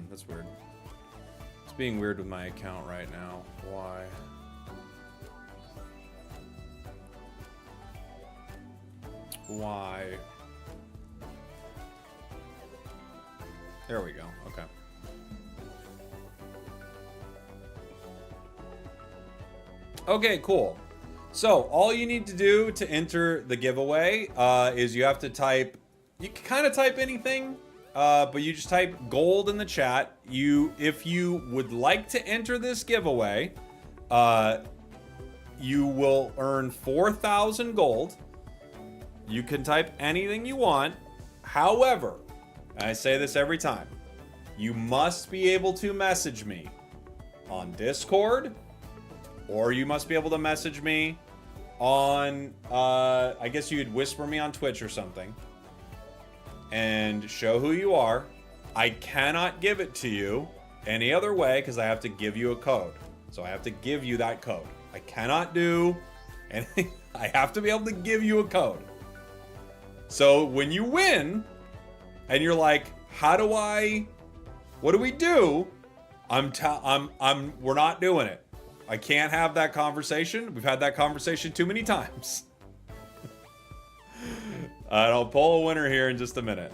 S1: That's weird. It's being weird with my account right now. Why? Why? There we go. Okay. Okay, cool. So, all you need to do to enter the giveaway is you have to type... You can kind of type anything. But you just type gold in the chat. If you would like to enter this giveaway, you will earn 4,000 gold. You can type anything you want. However, and I say this every time, you must be able to message me on Discord, or you must be able to message me on, I guess you'd whisper me on Twitch or something. And show who you are. I cannot give it to you any other way because I have to give you a code. So I have to give you that code. I cannot do anything. I have to be able to give you a code. So when you win and you're like, what do we do? We're not doing it. I can't have that conversation. We've had that conversation too many times. And I'll pull a winner here in just a minute.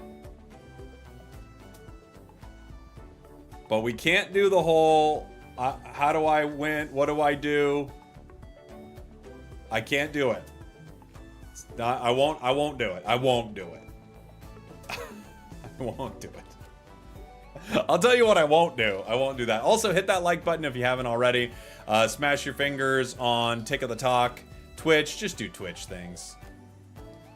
S1: But we can't do the whole, how do I win? What do I do? I can't do it. I won't do it. I won't do it. I won't do it. I'll tell you what I won't do. I won't do that. Also, hit that like button if you haven't already. Smash your fingers on Tick of the Talk. Twitch, just do Twitch things.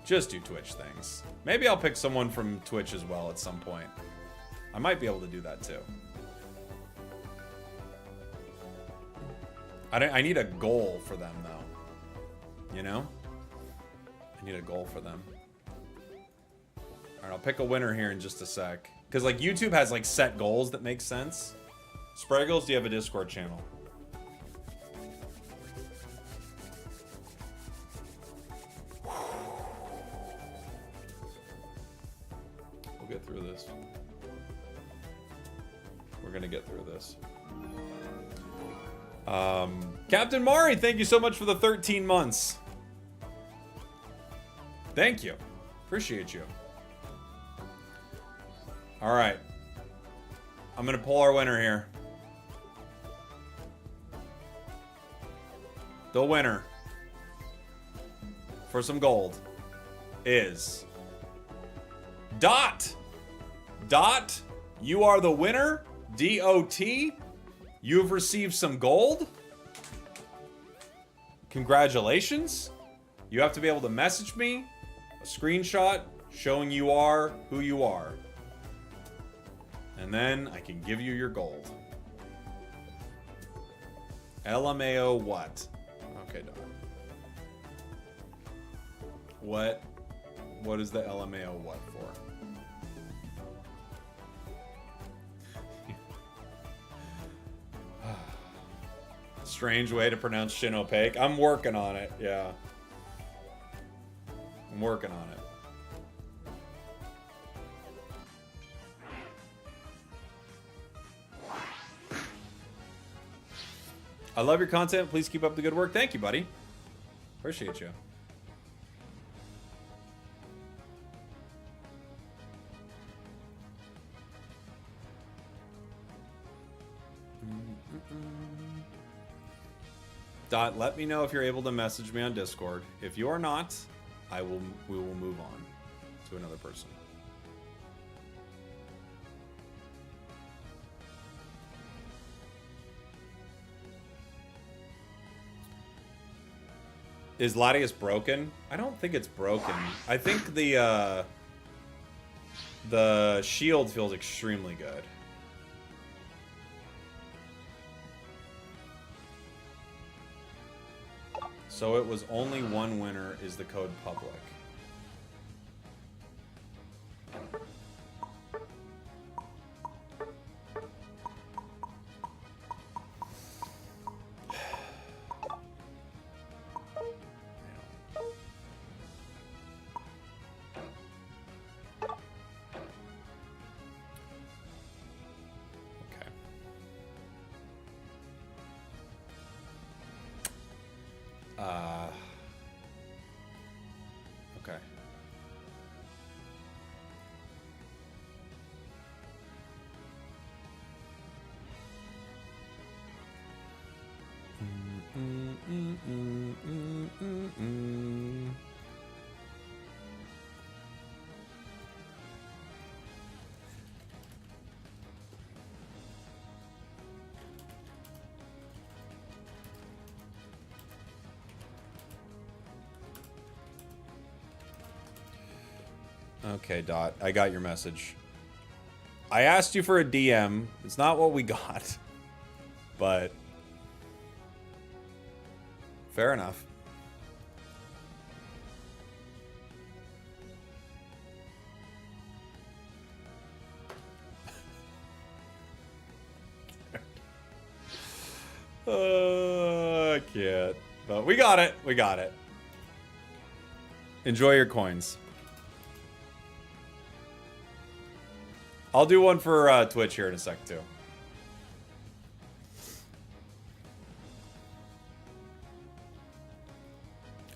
S1: Just do Twitch things. Maybe I'll pick someone from Twitch as well at some point. I might be able to do that too. I need a goal for them though. You know? I need a goal for them. Alright, I'll pick a winner here in just a sec. Because like YouTube has like set goals that make sense. Spragels, do you have a Discord channel? We'll get through this. We're gonna get through this. Captain Mari, thank you so much for the 13 months. Thank you. Appreciate you. All right. I'm going to pull our winner here. The winner for some gold is Dot. Dot, you are the winner. D-O-T. You have received some gold. Congratulations. You have to be able to message me a screenshot showing you are who you are. And then I can give you your gold. LMAO what? Okay, Don. What is the LMAO what for? Strange way to pronounce Shin Opaque. I'm working on it, yeah. I'm working on it. I love your content. Please keep up the good work. Thank you, buddy. Appreciate you. Dot, let me know if you're able to message me on Discord. If you are not, we will move on to another person. Is Latias broken? I don't think it's broken. I think the shield feels extremely good. So it was only one winner is the code public. Okay. Okay, Dot. I got your message. I asked you for a DM. It's not what we got. But fair enough. I can't. But we got it. We got it. Enjoy your coins. I'll do one for Twitch here in a sec, too.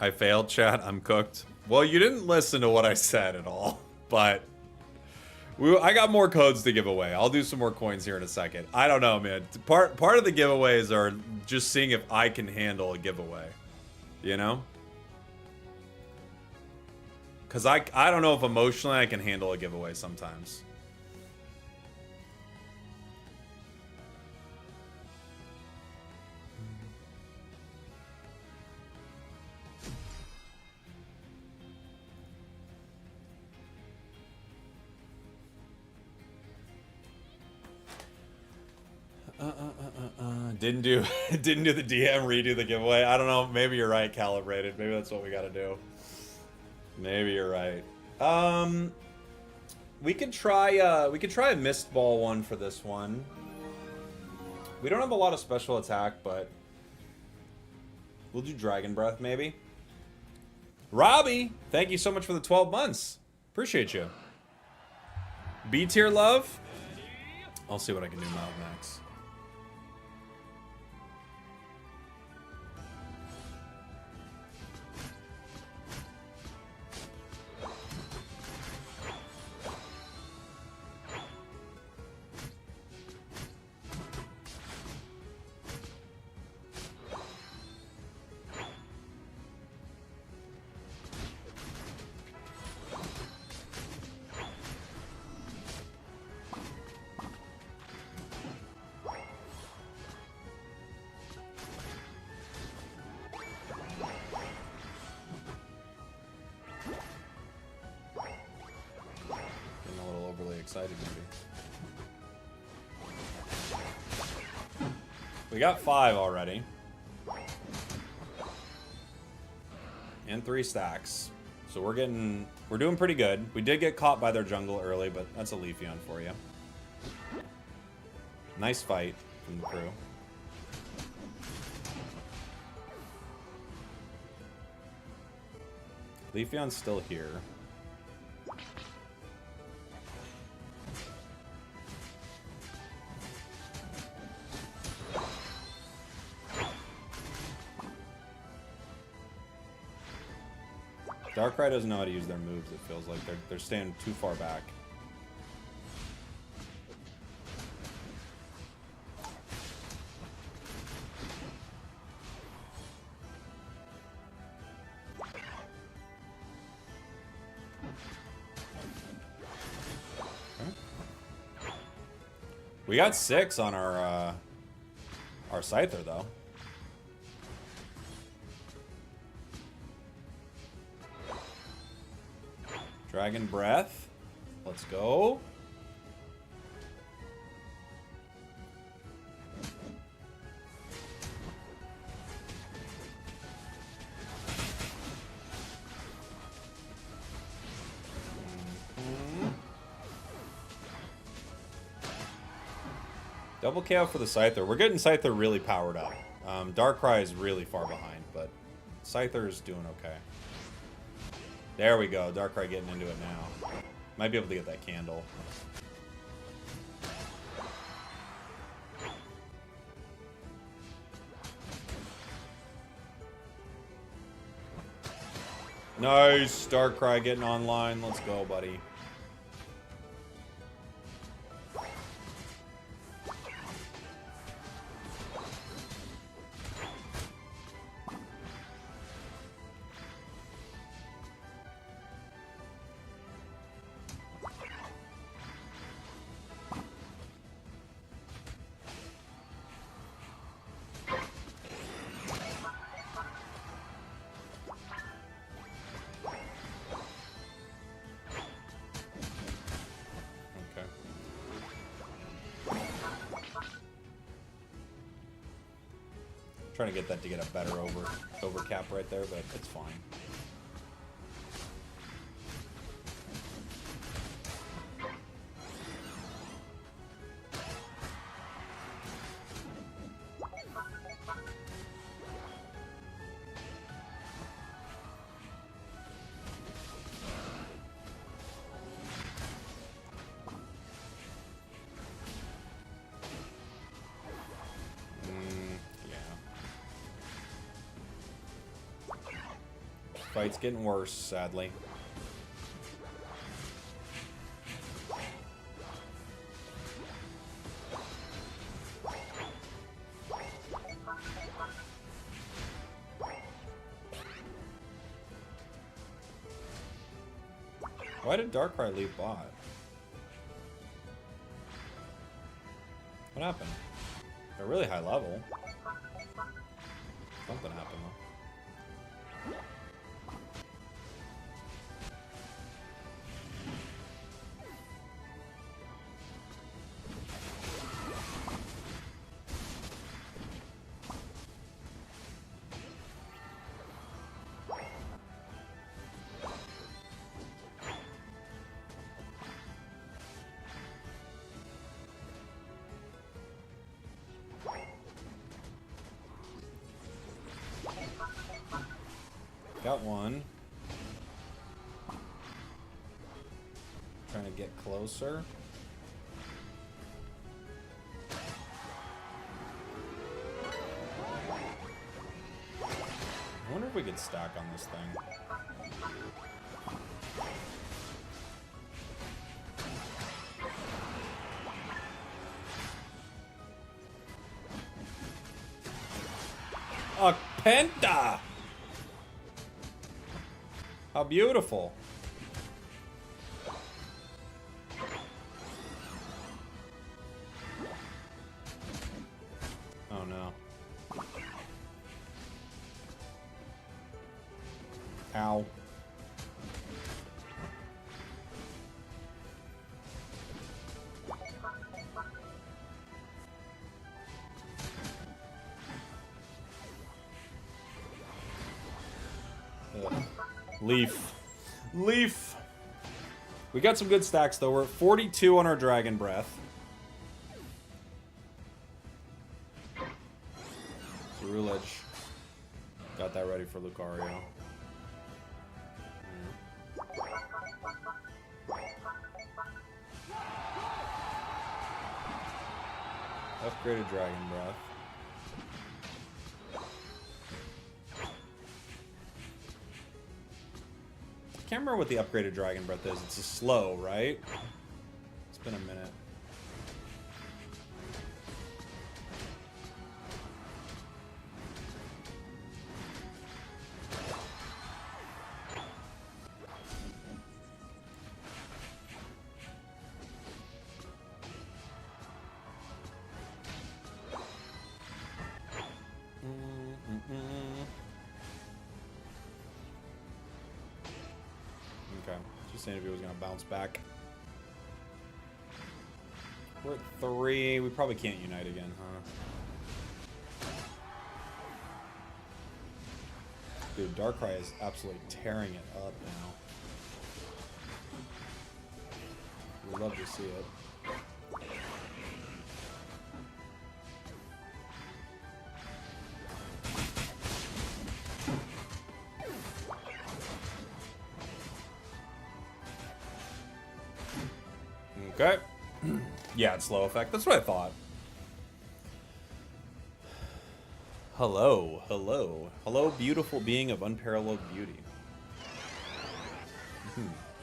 S1: I failed, chat. I'm cooked. Well, you didn't listen to what I said at all, but I got more codes to give away. I'll do some more coins here in a second. I don't know, man. Part of the giveaways are just seeing if I can handle a giveaway, you know? Because I don't know if emotionally I can handle a giveaway sometimes. Didn't do the DM redo the giveaway. I don't know. Maybe you're right, Calibrated. Maybe that's what we got to do. Maybe you're right. We could try a mist ball one for this one. We don't have a lot of special attack, but we'll do Dragon Breath maybe. Robbie, thank you so much for the 12 months. Appreciate you. B tier love. I'll see what I can do Mount Max. Excited maybe. We got 5 already. And 3 stacks. So we're doing pretty good. We did get caught by their jungle early, but that's a Leafeon for you. Nice fight from the crew. Leafeon's still here. Darkrai doesn't know how to use their moves, it feels like. They're staying too far back. Okay. We got 6 on our Scyther, though. Dragon Breath. Let's go. Double KO for the Scyther. We're getting Scyther really powered up. Darkrai is really far behind, but Scyther is doing okay. There we go. Darkrai getting into it now. Might be able to get that candle. Nice. Darkrai getting online. Let's go, buddy. Trying to get that to get a better over cap right there, but it's fine. Fight's getting worse, sadly. Why did Darkrai leave bot? What happened? They're really high level. Something happened though. Got one. Trying to get closer. I wonder if we could stack on this thing. A penta! How beautiful. Oh no. Ow. Ugh. Leaf. Leaf. We got some good stacks though. We're at 42 on our Dragon Breath. Ceruledge. Got that ready for Lucario. Upgraded Dragon Breath. I can't remember what the upgraded Dragon Breath is. It's a slow, right? It's been a minute. Okay, just seeing if he was gonna bounce back. We're at 3. We probably can't unite again, huh? Dude, Darkrai is absolutely tearing it up now. We'd love to see it. Okay. Yeah, it's slow effect. That's what I thought. Hello, hello. Hello, beautiful being of unparalleled beauty.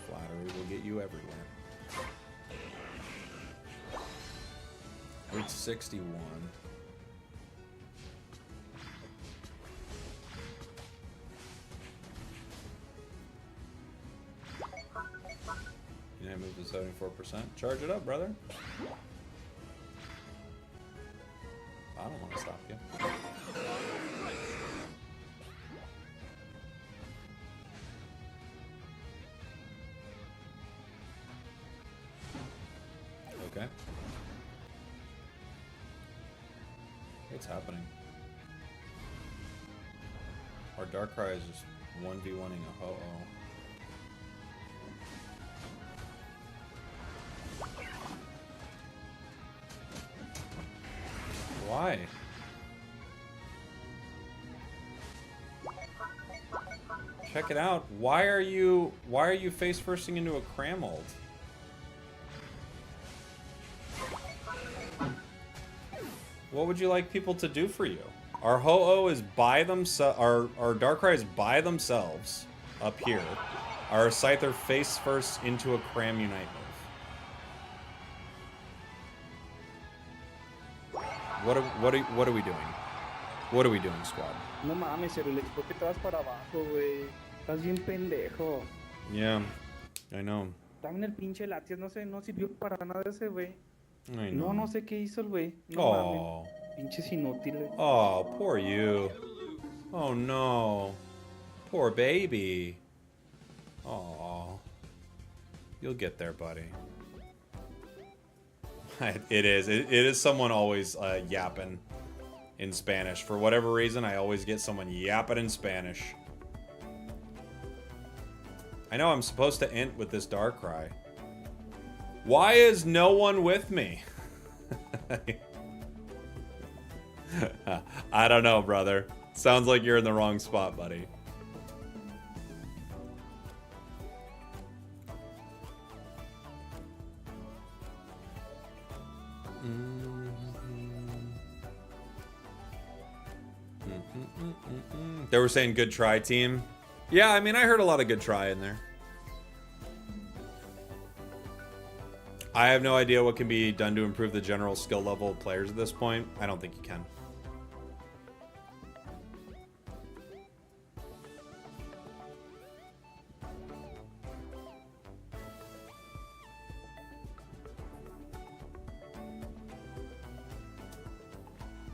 S1: Flattery will get you everywhere. It's 61. You didn't move to 74%. Charge it up, brother. I don't want to stop you. Okay. What's happening? Our Darkrai is just 1v1ing a ho-oh. Why? Check it out. Why are you face firsting into a Crammold? What would you like people to do for you? Our Ho-Oh is by themselves. Our Darkrai is by themselves. up here. Our Scyther face first into a Cram Unite move. What are we doing? What are we doing, squad?
S3: No mames, Cerulex, ¿por qué te vas para abajo, güey? Estás bien pendejo.
S1: Yeah, I know.
S3: También el pinche Latias no sirvió para nada ese, güey.
S1: I know.
S3: No sé qué hizo el güey. No
S1: Oh.
S3: mames. Pinches inútiles.
S1: Oh, poor you. Oh no. Poor baby. Oh. You'll get there, buddy. It is someone always yapping in Spanish. For whatever reason, I always get someone yapping in Spanish. I know I'm supposed to int with this Darkrai. Why is no one with me? I don't know, brother. Sounds like you're in the wrong spot, buddy. They were saying good try, team. Yeah, I mean, I heard a lot of good try in there. I have no idea what can be done to improve the general skill level of players at this point. I don't think you can.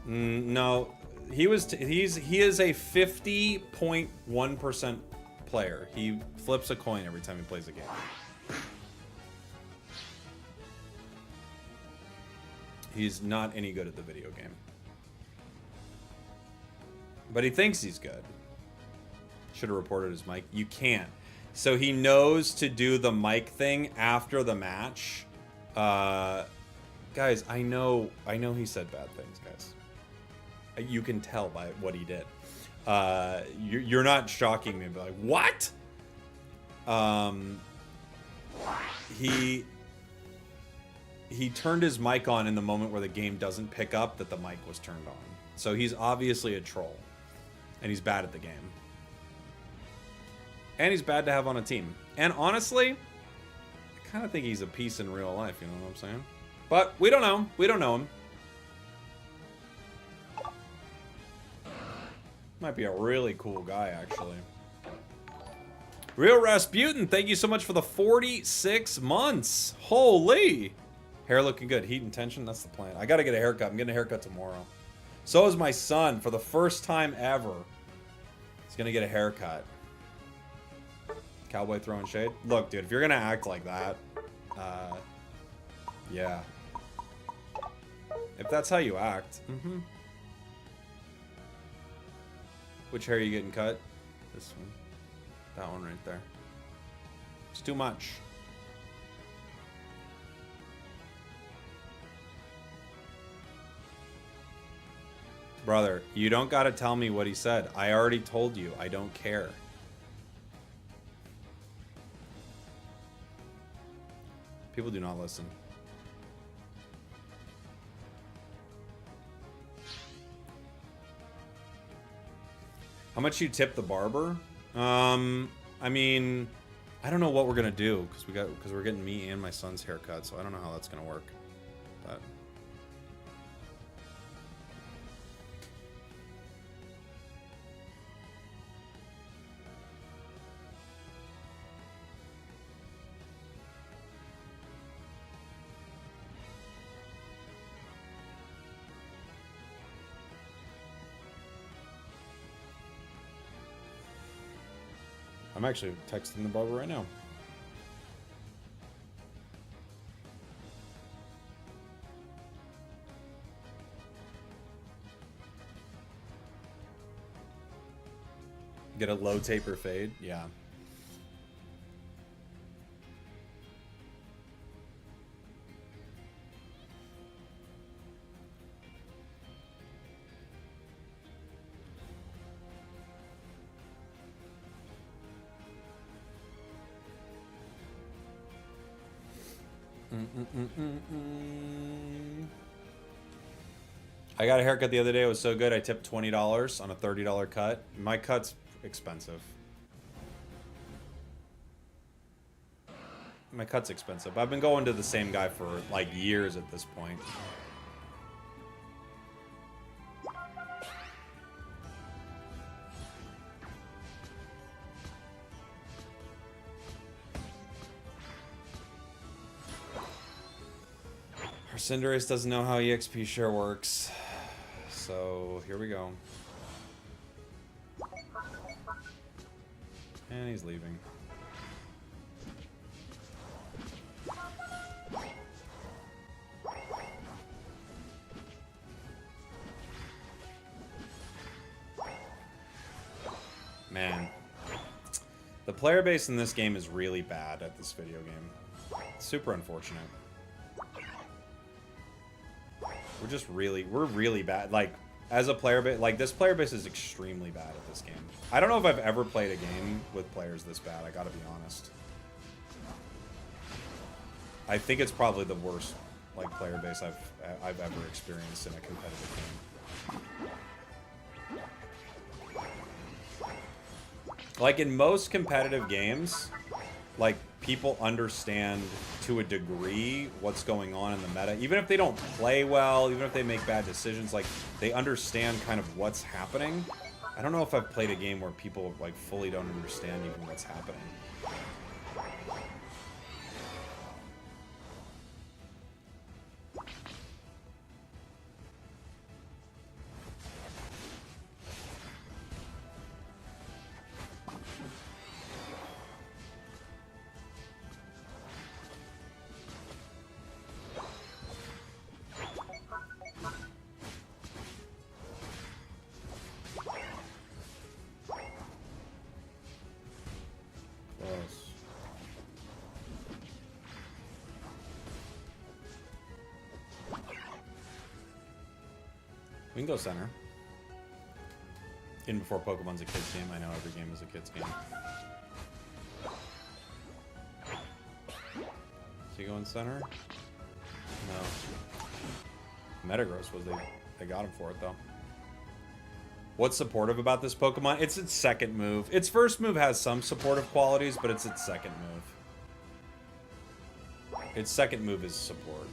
S1: No, he is a 50.1% player. He flips a coin every time he plays a game. He's not any good at the video game. But he thinks he's good. Should have reported his mic. You can't. So he knows to do the mic thing after the match. Guys, I know he said bad things, guys. You can tell by what he did. You're not shocking me, but like, what? He turned his mic on in the moment where the game doesn't pick up that the mic was turned on. So he's obviously a troll. And he's bad at the game. And he's bad to have on a team. And honestly, I kind of think he's a piece in real life, you know what I'm saying? But we don't know. We don't know him. Might be a really cool guy, actually. Real Rasputin, thank you so much for the 46 months. Holy! Hair looking good. Heat and tension, that's the plan. I gotta get a haircut. I'm getting a haircut tomorrow. So is my son, for the first time ever. He's gonna get a haircut. Cowboy throwing shade. Look, dude, if you're gonna act like that, yeah. If that's how you act, Which hair are you getting cut? This one. That one right there. It's too much. Brother, you don't gotta tell me what he said. I already told you. I don't care. People do not listen. How much you tip the barber? I mean, I don't know what we're gonna do because we're getting me and my son's haircut, so I don't know how that's gonna work. But I'm actually texting the barber right now. Get a low taper fade? Yeah. I got a haircut the other day. It was so good. I tipped $20 on a $30 cut. My cut's expensive. My cut's expensive. I've been going to the same guy for like years at this point. Our Cinderace doesn't know how EXP share works. So here we go. And he's leaving. Man. The player base in this game is really bad at this video game. Super unfortunate. We're really bad. Like, as a player base, like, this player base is extremely bad at this game. I don't know if I've ever played a game with players this bad, I gotta be honest. I think it's probably the worst, like, player base I've ever experienced in a competitive game. Like, in most competitive games, like, people understand to a degree what's going on in the meta. Even if they don't play well, even if they make bad decisions, like, they understand kind of what's happening. I don't know if I've played a game where people, like, fully don't understand even what's happening. We can go center. In before Pokemon's a kid's game. I know every game is a kid's game. Is he going center? No. Metagross was they got him for it though. What's supportive about this Pokemon? It's its second move. Its first move has some supportive qualities, but it's its second move. Its second move is support.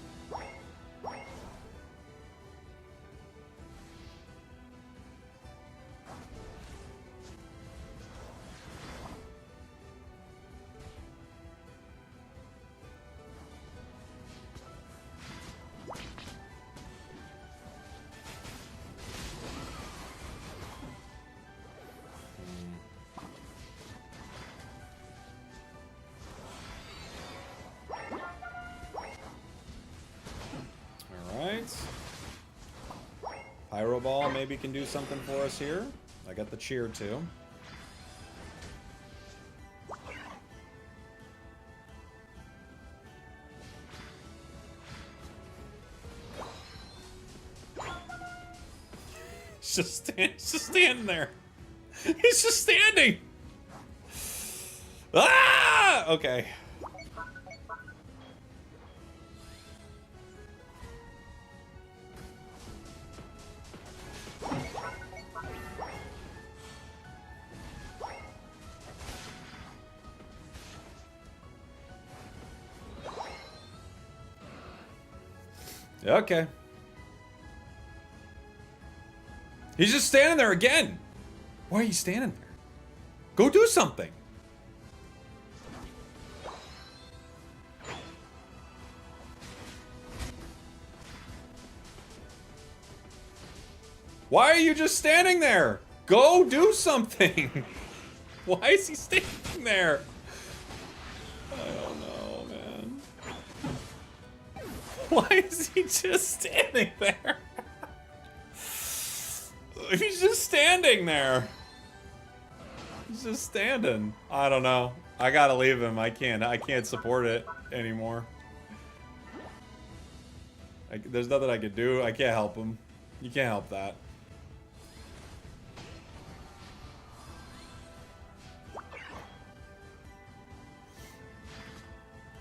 S1: Pyro Ball maybe can do something for us here. I got the cheer too. He's just standing there. He's just standing. Ah! Okay. Okay. He's just standing there again. Why are you standing there? Go do something. Why are you just standing there? Go do something. Why is he standing there? I don't know, man. Why is he just standing there? He's just standing there. He's just standing. I don't know. I gotta leave him. I can't support it anymore. There's nothing I can do. I can't help him. You can't help that.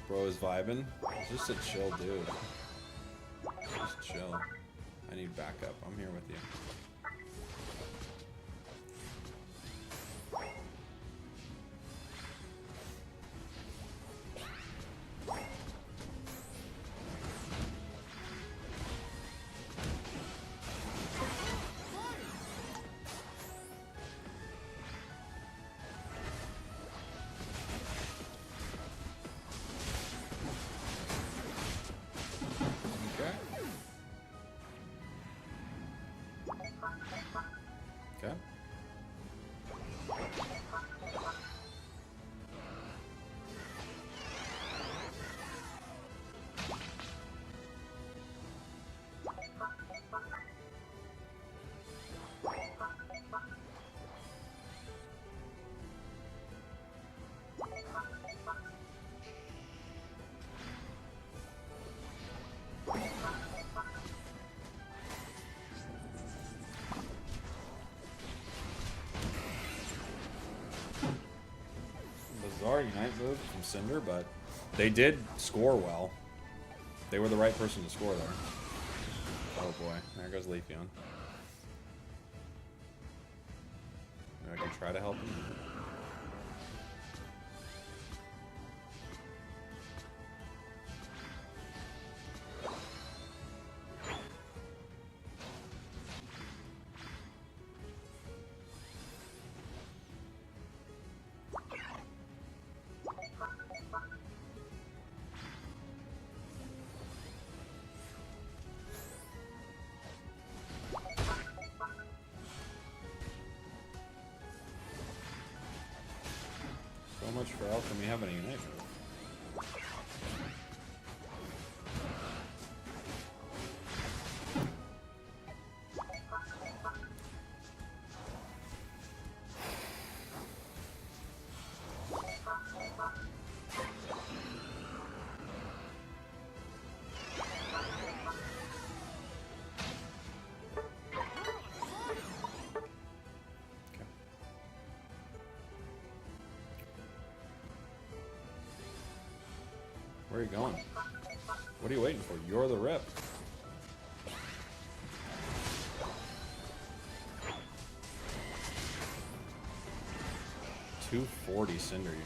S1: Bro is vibing. He's just a chill dude. Just chill. I need backup. I'm here with you. Unite move from Cinder, but they did score well. They were the right person to score there. Oh boy, there goes Leafeon. I can try to help him. So much for Alchemy having a Unite move. Where are you going? What are you waiting for? You're the rep. $240 Cinder Unite.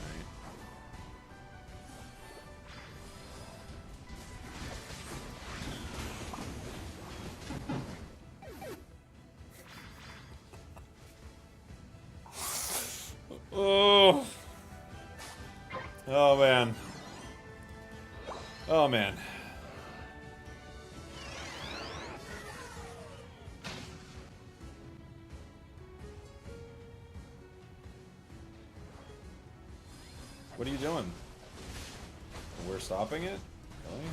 S1: Oh. Oh man. Oh man. What are you doing? We're stopping it? Really?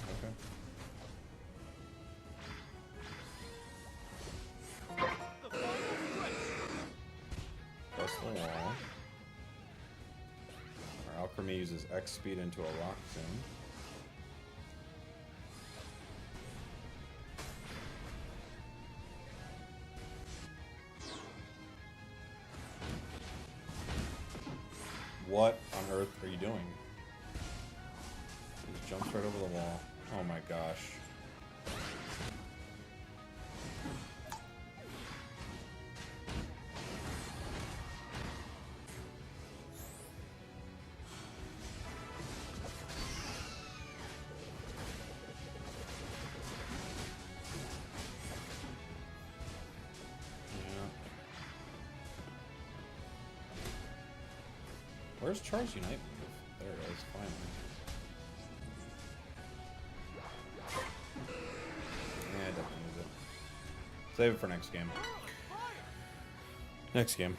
S1: Okay. Press the wall. Our Alchemy uses X speed into a rock zone. What on earth are you doing? He just jumps right over the wall. Oh my gosh. Where's Charge Unite move? There it is, finally. Yeah, I definitely use it. Save it for next game. Next game.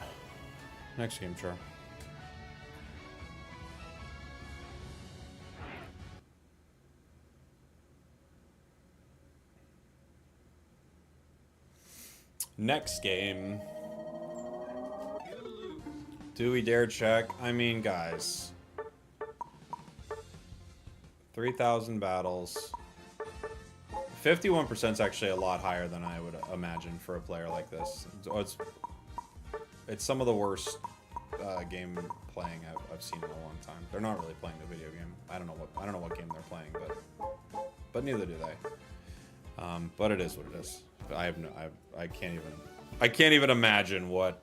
S1: Next game, Char. Next game. Do we dare check? I mean, guys. 3,000 battles. 51% is actually a lot higher than I would imagine for a player like this. It's some of the worst game playing I've seen in a long time. They're not really playing the video game. I don't know what game they're playing, but neither do they. But it is what it is. I can't even imagine what.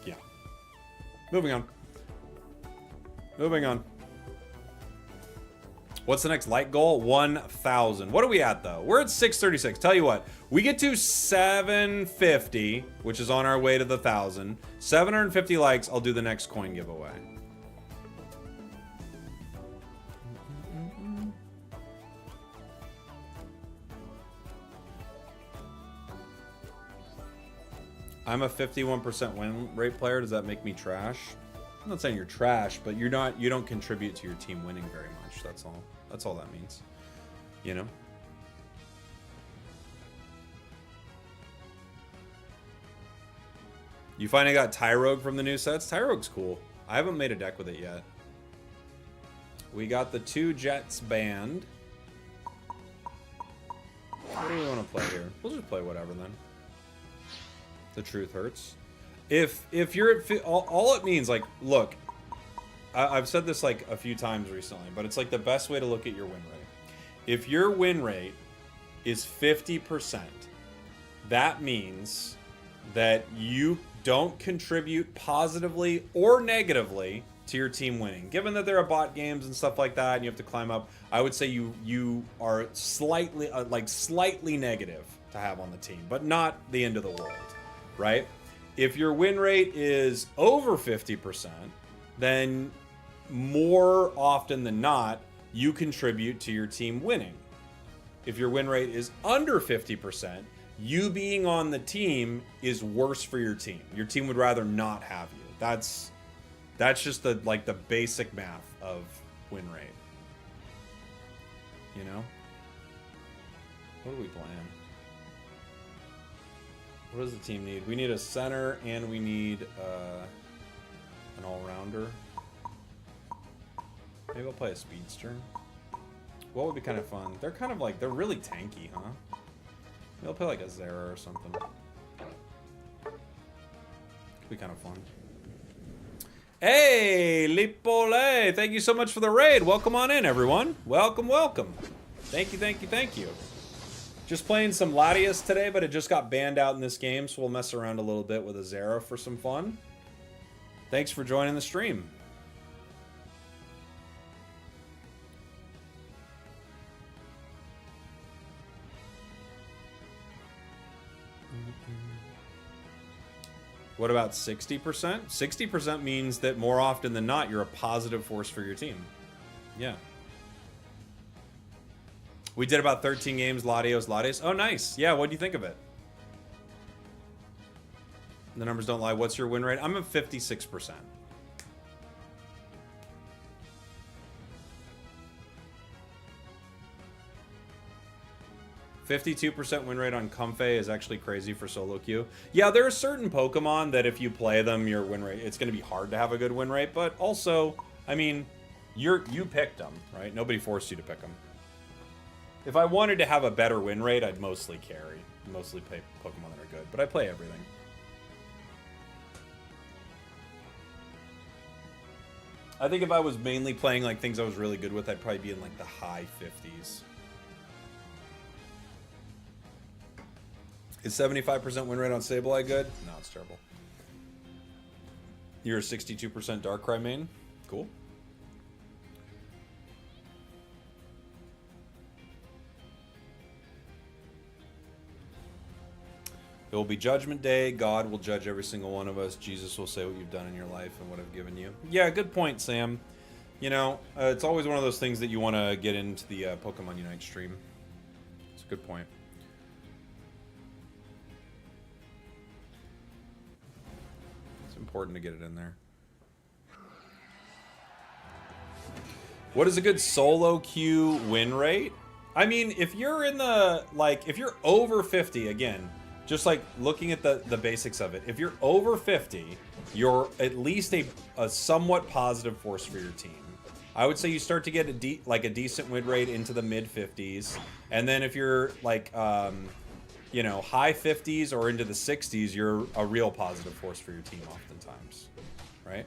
S1: Yeah. Moving on. Moving on. What's the next light goal? 1,000. What are we at, though? We're at 636. Tell you what. We get to 750, which is on our way to the 1,000. 750 likes. I'll do the next coin giveaway. I'm a 51% win rate player. Does that make me trash? I'm not saying you're trash, but you don't contribute to your team winning very much. That's all. That's all that means. You know? You finally got Tyrogue from the new sets? Tyrogue's cool. I haven't made a deck with it yet. We got the 2 Jets band. What do we want to play here? We'll just play whatever then. The truth hurts. If you're at all it means, like, look, I've said this like a few times recently, but it's like the best way to look at your win rate. If your win rate is 50%, that means that you don't contribute positively or negatively to your team winning. Given that there are bot games and stuff like that, and you have to climb up, I would say you are slightly slightly negative to have on the team, but not the end of the world, right? If your win rate is over 50%, then more often than not, you contribute to your team winning. If your win rate is under 50%, you being on the team is worse for your team. Your team would rather not have you. That's just the basic math of win rate. You know? What are we playing? What does the team need? We need a center and we need an all-rounder. Maybe I'll play a speedster. What would be kind of fun? They're kind of like, they're really tanky, huh? Maybe I'll play like a Zera or something. Could be kind of fun. Hey, Lipole! Thank you so much for the raid. Welcome on in, everyone. Welcome, welcome. Thank you, thank you, thank you. Just playing some Latias today, but it just got banned out in this game, so we'll mess around a little bit with a Zera for some fun. Thanks for joining the stream. What about 60%? 60% means that more often than not, you're a positive force for your team. Yeah. We did about 13 games, Latios. Oh, nice. Yeah, what do you think of it? The numbers don't lie. What's your win rate? I'm at 56%. %52 win rate on Comfey is actually crazy for solo queue. Yeah, there are certain Pokemon that if you play them, your win rate, it's going to be hard to have a good win rate. But also, I mean, you picked them, right? Nobody forced you to pick them. If I wanted to have a better win rate, I'd mostly carry. Mostly play Pokemon that are good. But I play everything. I think if I was mainly playing like things I was really good with, I'd probably be in like the high 50s. Is 75% win rate on Sableye good? No, it's terrible. You're a 62% Darkrai main? Cool. It will be Judgment Day. God will judge every single one of us. Jesus will say what you've done in your life and what I've given you. Yeah, good point, Sam. You know, it's always one of those things that you want to get into the Pokemon Unite stream. It's a good point. Important to get it in there. What is a good solo queue win rate? I mean, if you're in the, like, if you're over 50, again, just like looking at the basics of it, if you're over 50, you're at least a somewhat positive force for your team. I would say you start to get a decent win rate into the mid 50s, and then if you're like you know, high 50s or into the 60s, you're a real positive force for your team oftentimes, right?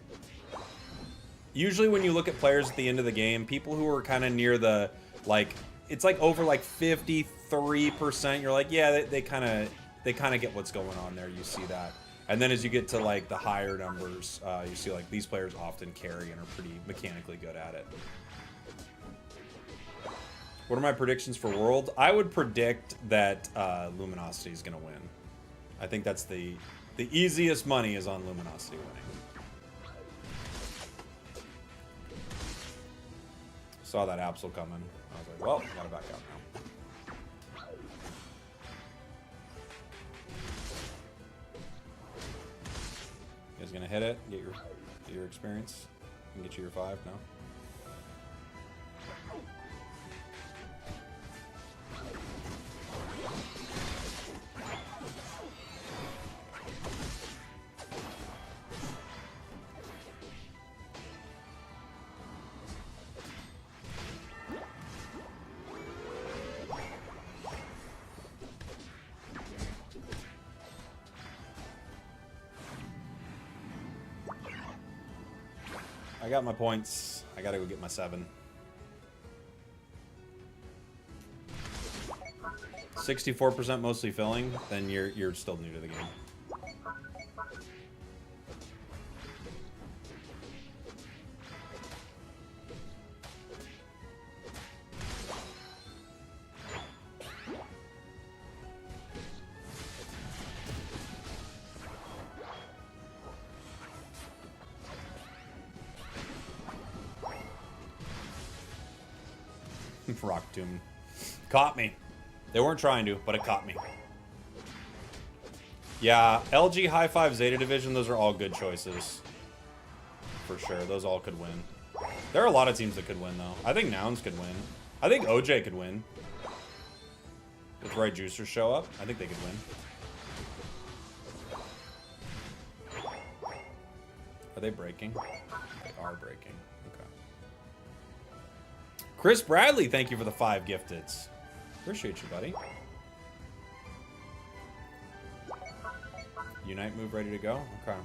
S1: Usually when you look at players at the end of the game, people who are kind of near the, like, it's like over like 53%, you're like, yeah, they kind of get what's going on there. You see that. And then as you get to like the higher numbers, you see like these players often carry and are pretty mechanically good at it. What are my predictions for World? I would predict that Luminosity is going to win. I think that's the easiest money is on Luminosity winning. Saw that Absol coming. I was like, well, gotta back out now. You guys gonna hit it? Get your experience? And get you your 5? No? I got my points. I gotta go get my 7. 64% mostly filling, then you're still new to the game. Rock Tomb. Caught me. They weren't trying to, but it caught me. Yeah, LG, High Five, Zeta Division, those are all good choices. For sure, those all could win. There are a lot of teams that could win, though. I think Nouns could win. I think OJ could win. If the right juicers show up, I think they could win. Are they breaking? They are breaking. Okay. Chris Bradley, thank you for the 5 gifteds. Appreciate you, buddy. Unite move ready to go? Okay.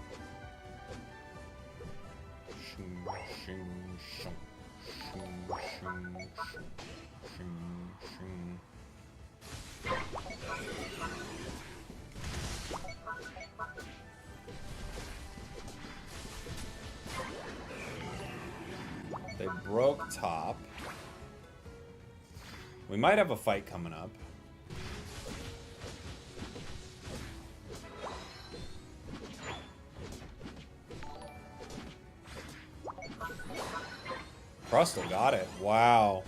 S1: They broke top. We might have a fight coming up. Crustle got it. Wow.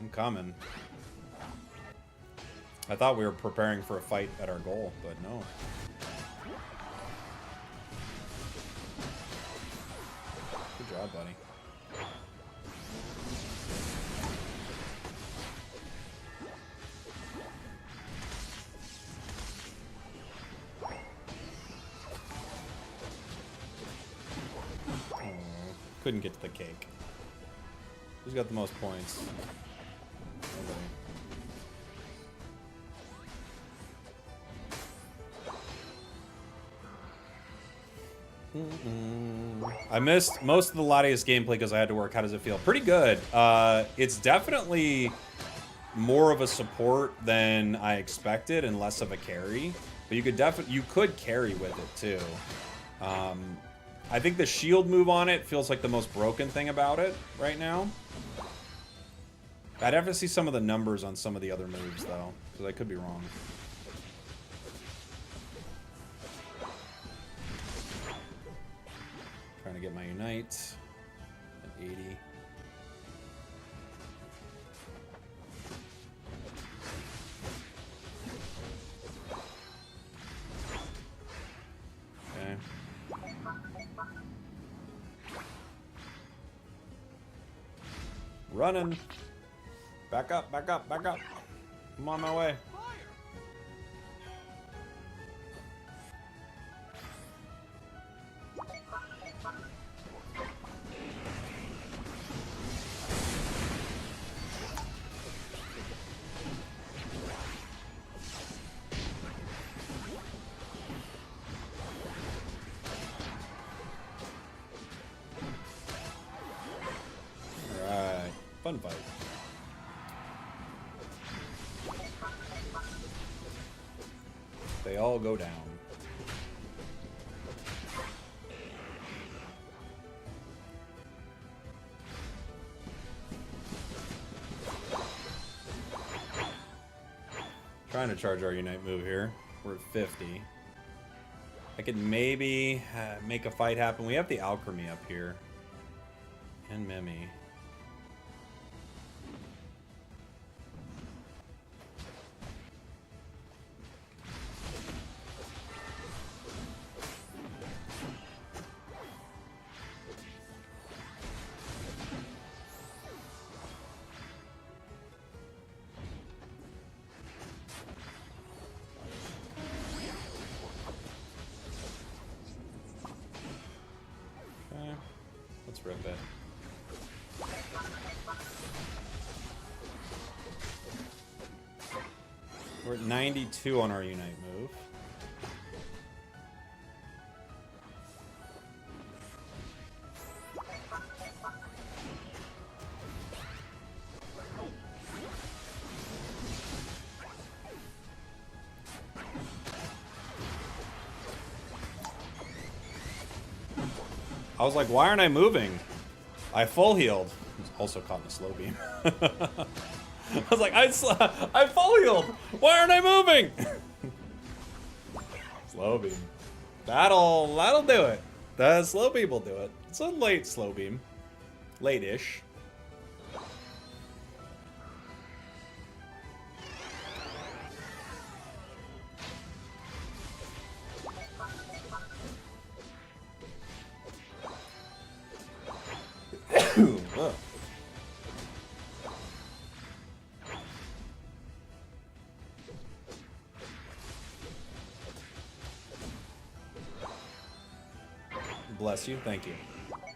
S1: I'm coming. I thought we were preparing for a fight at our goal, but no. Good job, buddy. Couldn't get to the cake. Who's got the most points? Nobody. I missed most of the Latias gameplay because I had to work. How does it feel? Pretty good. It's definitely more of a support than I expected and less of a carry. But you could carry with it too. I think the shield move on it feels like the most broken thing about it right now. I'd have to see some of the numbers on some of the other moves, though, because I could be wrong. Trying to get my Unite at 80. Okay. Running. Back up, back up, back up. I'm on my way. Alright. Fun fight. They all go down. Trying to charge our Unite move here. We're at 50. I could maybe make a fight happen. We have the Alchemy up here. And Mimi. Let's rip it. We're at 92 on our Unite move. I was like, why aren't I moving? I full healed. He's also caught in a slow beam. I was like, I full healed. Why aren't I moving? Slow beam. That'll do it. The slow beam will do it. It's a late slow beam. Late-ish. Ugh. Bless you. Thank you.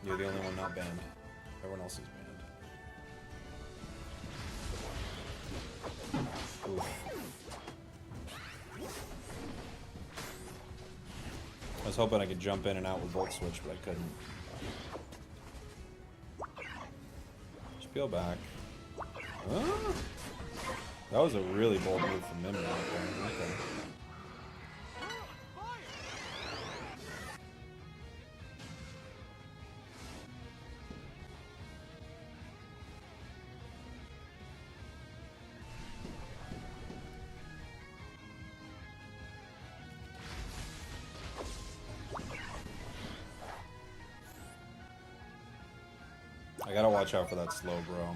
S1: You're the only one not banned. Everyone else is banned. Oof. I was hoping I could jump in and out with Volt Switch, but I couldn't. Just peel back. Ah! That was a really bold move from Mimir right there. Okay. I gotta watch out for that slow, bro.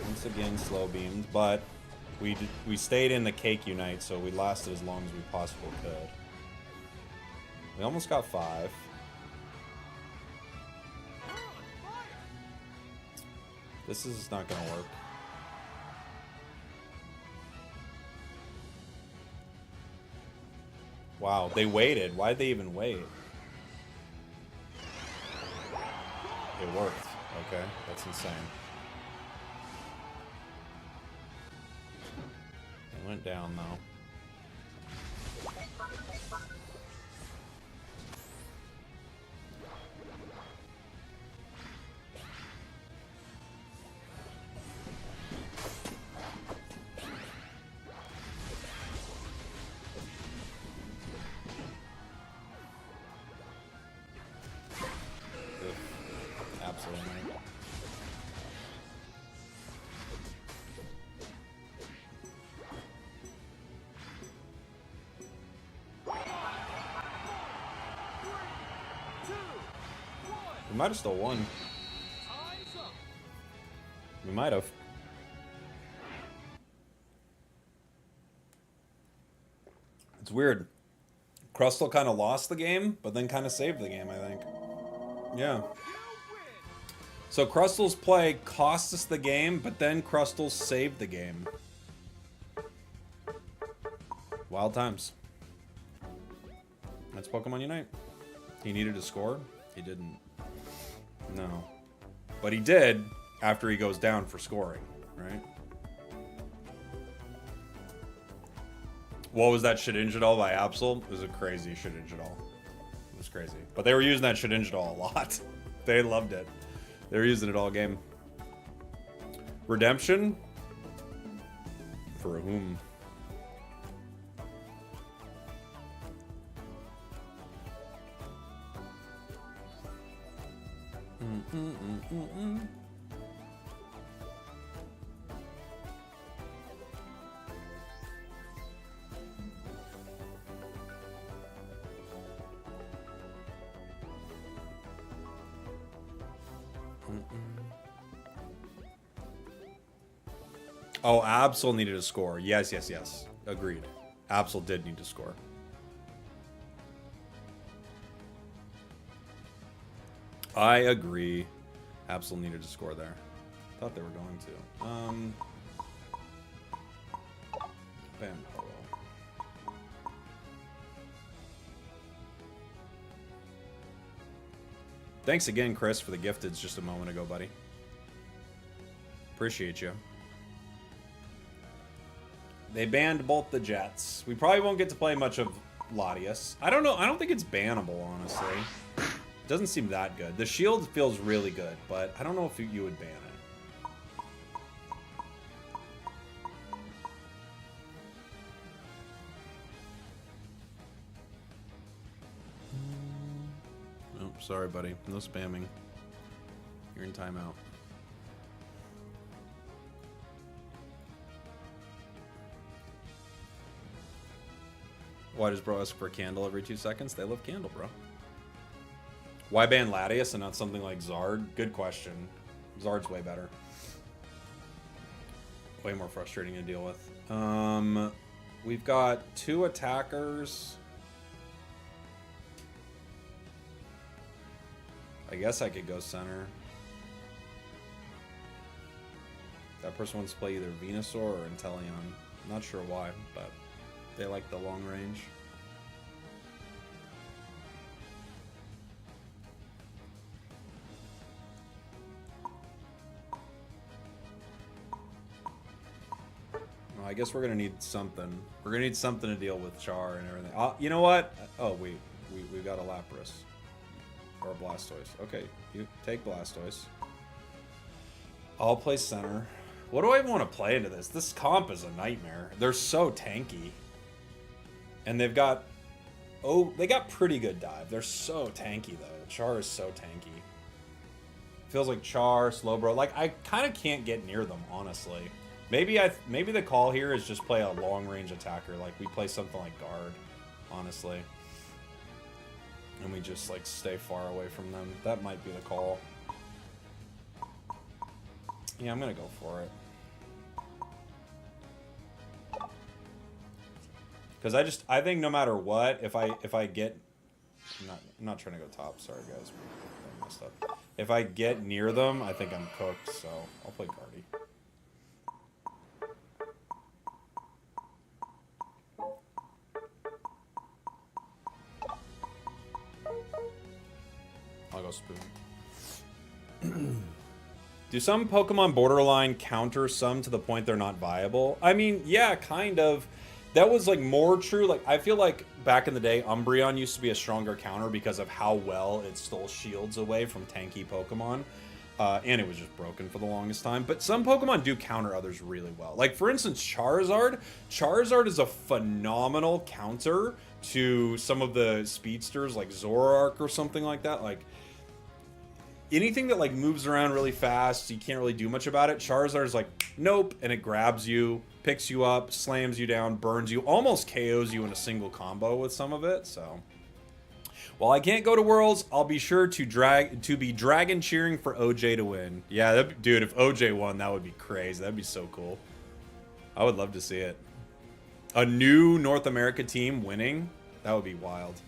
S1: Once again, slow beamed, but we stayed in the cake unite, so we lasted as long as we possibly could. We almost got 5. This is not gonna work. Wow, they waited. Why'd they even wait? It worked. Okay, that's insane. It went down though. Absolutely. We might have still won. We might have. It's weird. Crustle kind of lost the game, but then kind of saved the game, I think. Yeah. So Crustal's play cost us the game, but then Crustal saved the game. Wild times. That's Pokemon Unite. He needed to score. He didn't. No. But he did after he goes down for scoring, right? What was that Shedinjadal by Absol? It was a crazy Shedinjadal. It was crazy. But they were using that Shedinjadal a lot. They loved it. They were using it all game. Redemption? For whom? Oh, Absol needed to score. Yes, yes, yes. Agreed. Absol did need to score. I agree. Absol needed to score there. Thought they were going to. Bam. Thanks again, Chris, for the gifteds just a moment ago, buddy. Appreciate you. They banned both the Jets. We probably won't get to play much of Latias. I don't know. I don't think it's bannable, honestly. It doesn't seem that good. The shield feels really good, but I don't know if you would ban it. Oh, sorry, buddy. No spamming. You're in timeout. Why does bro ask for a candle every 2 seconds? They love candle, bro. Why ban Latias and not something like Zard? Good question. Zard's way better. Way more frustrating to deal with. We've got 2 attackers. I guess I could go center. That person wants to play either Venusaur or Inteleon. Not sure why, but they like the long range. Well, I guess we're gonna need something. We're gonna need something to deal with Char and everything. You know what? Oh wait, we've got a Lapras or a Blastoise. Okay, you take Blastoise. I'll play center. What do I even want to play into this? This comp is a nightmare. They're so tanky. And they've got... Oh, they got pretty good dive. They're so tanky, though. Char is so tanky. Feels like Char, Slowbro. Like, I kind of can't get near them, honestly. Maybe the call here is just play a long-range attacker. Like, we play something like Guard, honestly. And we just, like, stay far away from them. That might be the call. Yeah, I'm going to go for it. Because I think no matter what, if I get, I'm not trying to go top. Sorry guys, I messed up. If I get near them, I think I'm cooked. So I'll play Cardi. I'll go Spoon. Do some Pokemon borderline counter some to the point they're not viable? I mean, yeah, kind of. That was, like, more true. Like, I feel like back in the day, Umbreon used to be a stronger counter because of how well it stole shields away from tanky Pokemon. And it was just broken for the longest time. But some Pokemon do counter others really well. Like, for instance, Charizard. Charizard is a phenomenal counter to some of the speedsters, like Zoroark or something like that. Like, anything that, like, moves around really fast, you can't really do much about it. Charizard is like, nope, and it grabs you, picks you up, slams you down, burns you, almost KOs you in a single combo with some of it. So, while I can't go to Worlds, I'll be sure to be dragon cheering for OJ to win. Yeah, dude, if OJ won, that would be crazy. That'd be so cool. I would love to see it. A new North America team winning, that would be wild.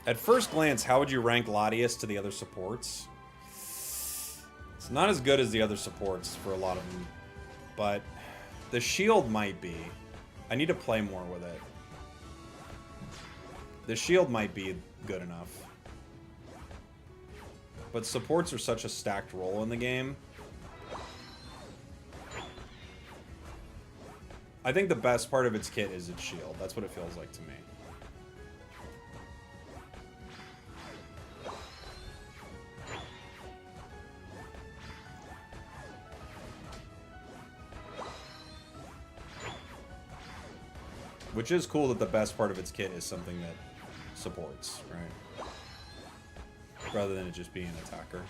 S1: At first glance, how would you rank Latias to the other supports? It's not as good as the other supports for a lot of them, but the shield might be. I need to play more with it. The shield might be good enough. But supports are such a stacked role in the game. I think the best part of its kit is its shield. That's what it feels like to me. Which is cool that the best part of its kit is something that supports, right? Rather than it just being an attacker.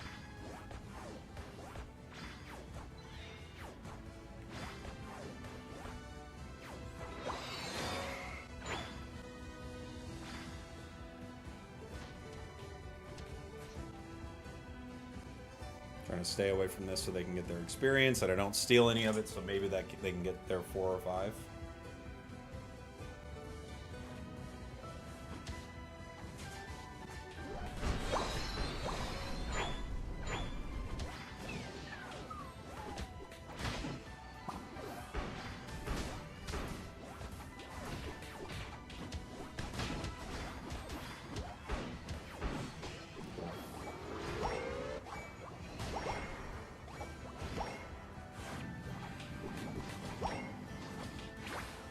S1: Trying to stay away from this so they can get their experience, and I don't steal any of it, so maybe that they can get their 4 or 5.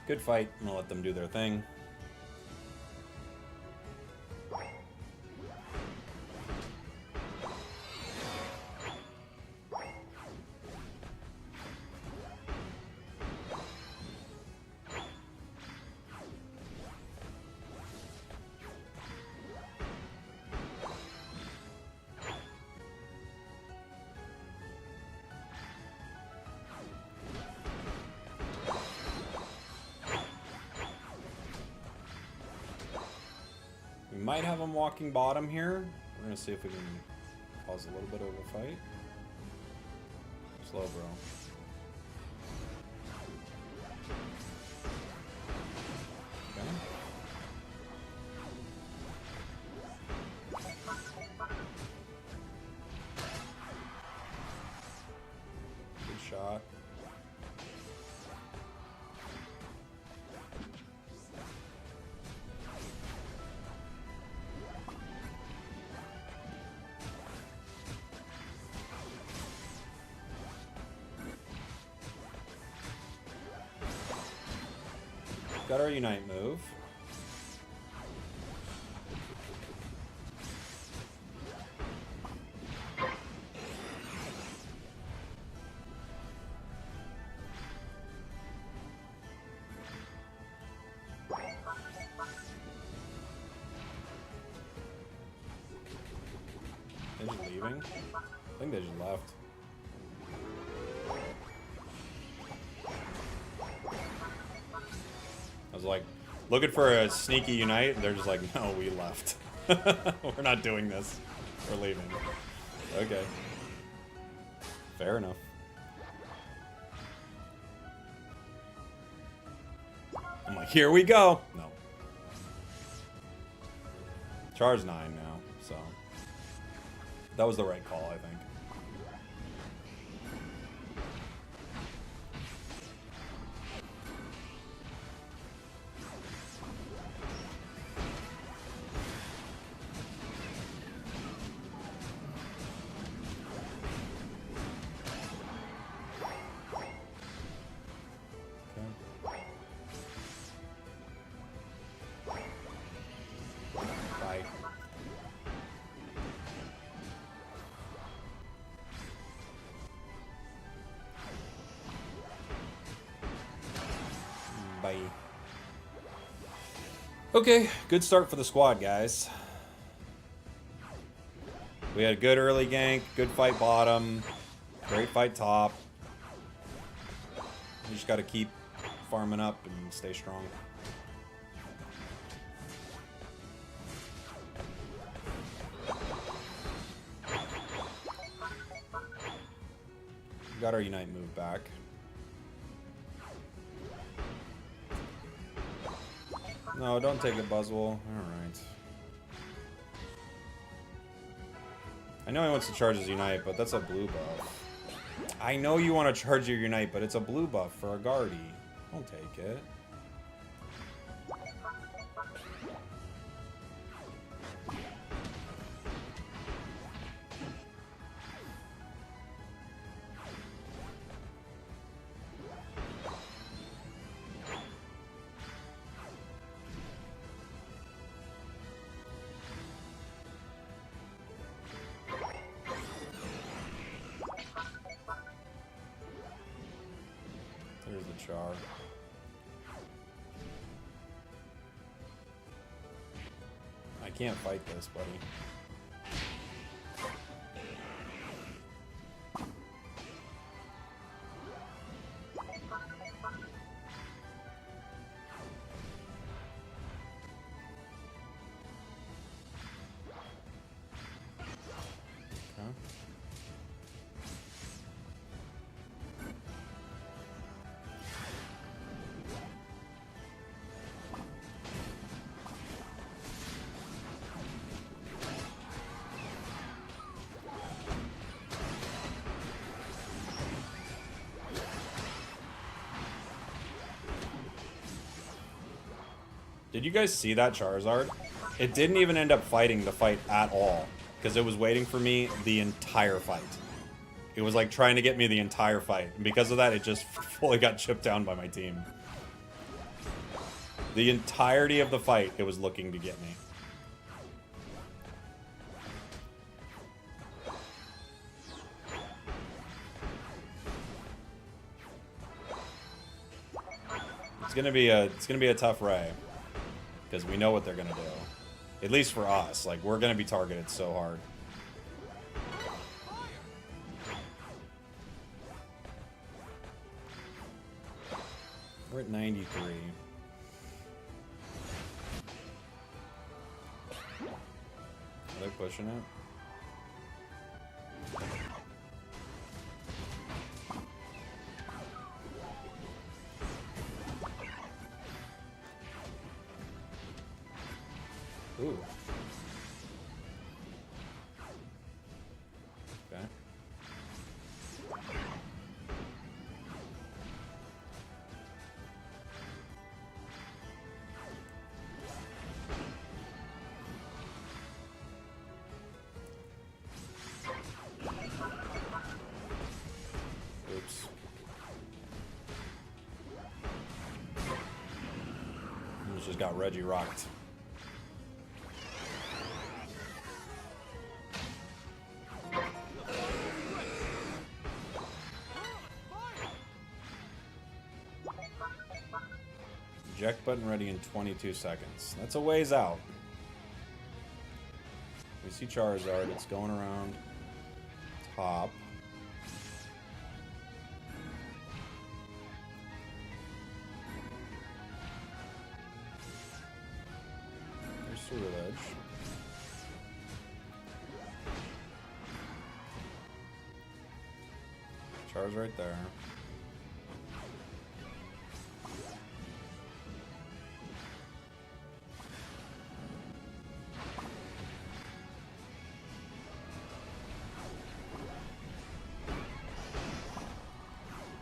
S1: Good fight. I'm gonna let them do their thing. We might have him walking bottom here. We're gonna see if we can cause a little bit of a fight. Slow, bro. Okay. Good shot. Got our Unite move. They're just leaving? I think they just left. I was like, looking for a sneaky Unite, and they're just like, no, we left. We're not doing this. We're leaving. Okay. Fair enough. I'm like, here we go. No. Char's 9 now, so. That was the right call, I think. Bye. Bye. Okay, good start for the squad, guys. We had a good early gank, good fight bottom, great fight top. We just got to keep farming up and stay strong. Got our Unite move back. No, don't take it, Buzzwole. Alright. I know he wants to charge his Unite, but that's a blue buff. I know you want to charge your Unite, but it's a blue buff for a Guardy. Don't take it. There's the Char. I can't fight this, buddy. Okay. Did you guys see that Charizard? It didn't even end up fighting the fight at all, because it was waiting for me the entire fight. It was like trying to get me the entire fight, and because of that, it just fully got chipped down by my team. The entirety of the fight, it was looking to get me. It's gonna be a tough Ray, because we know what they're gonna do. At least for us, like we're gonna be targeted so hard. We're at 93. Are they pushing it? Ooh. Okay. Oops. He just got Reggie rocked. Eject button ready in 22 seconds. That's a ways out. We see Charizard. It's going around top. There's Ceruledge. Charizard right there.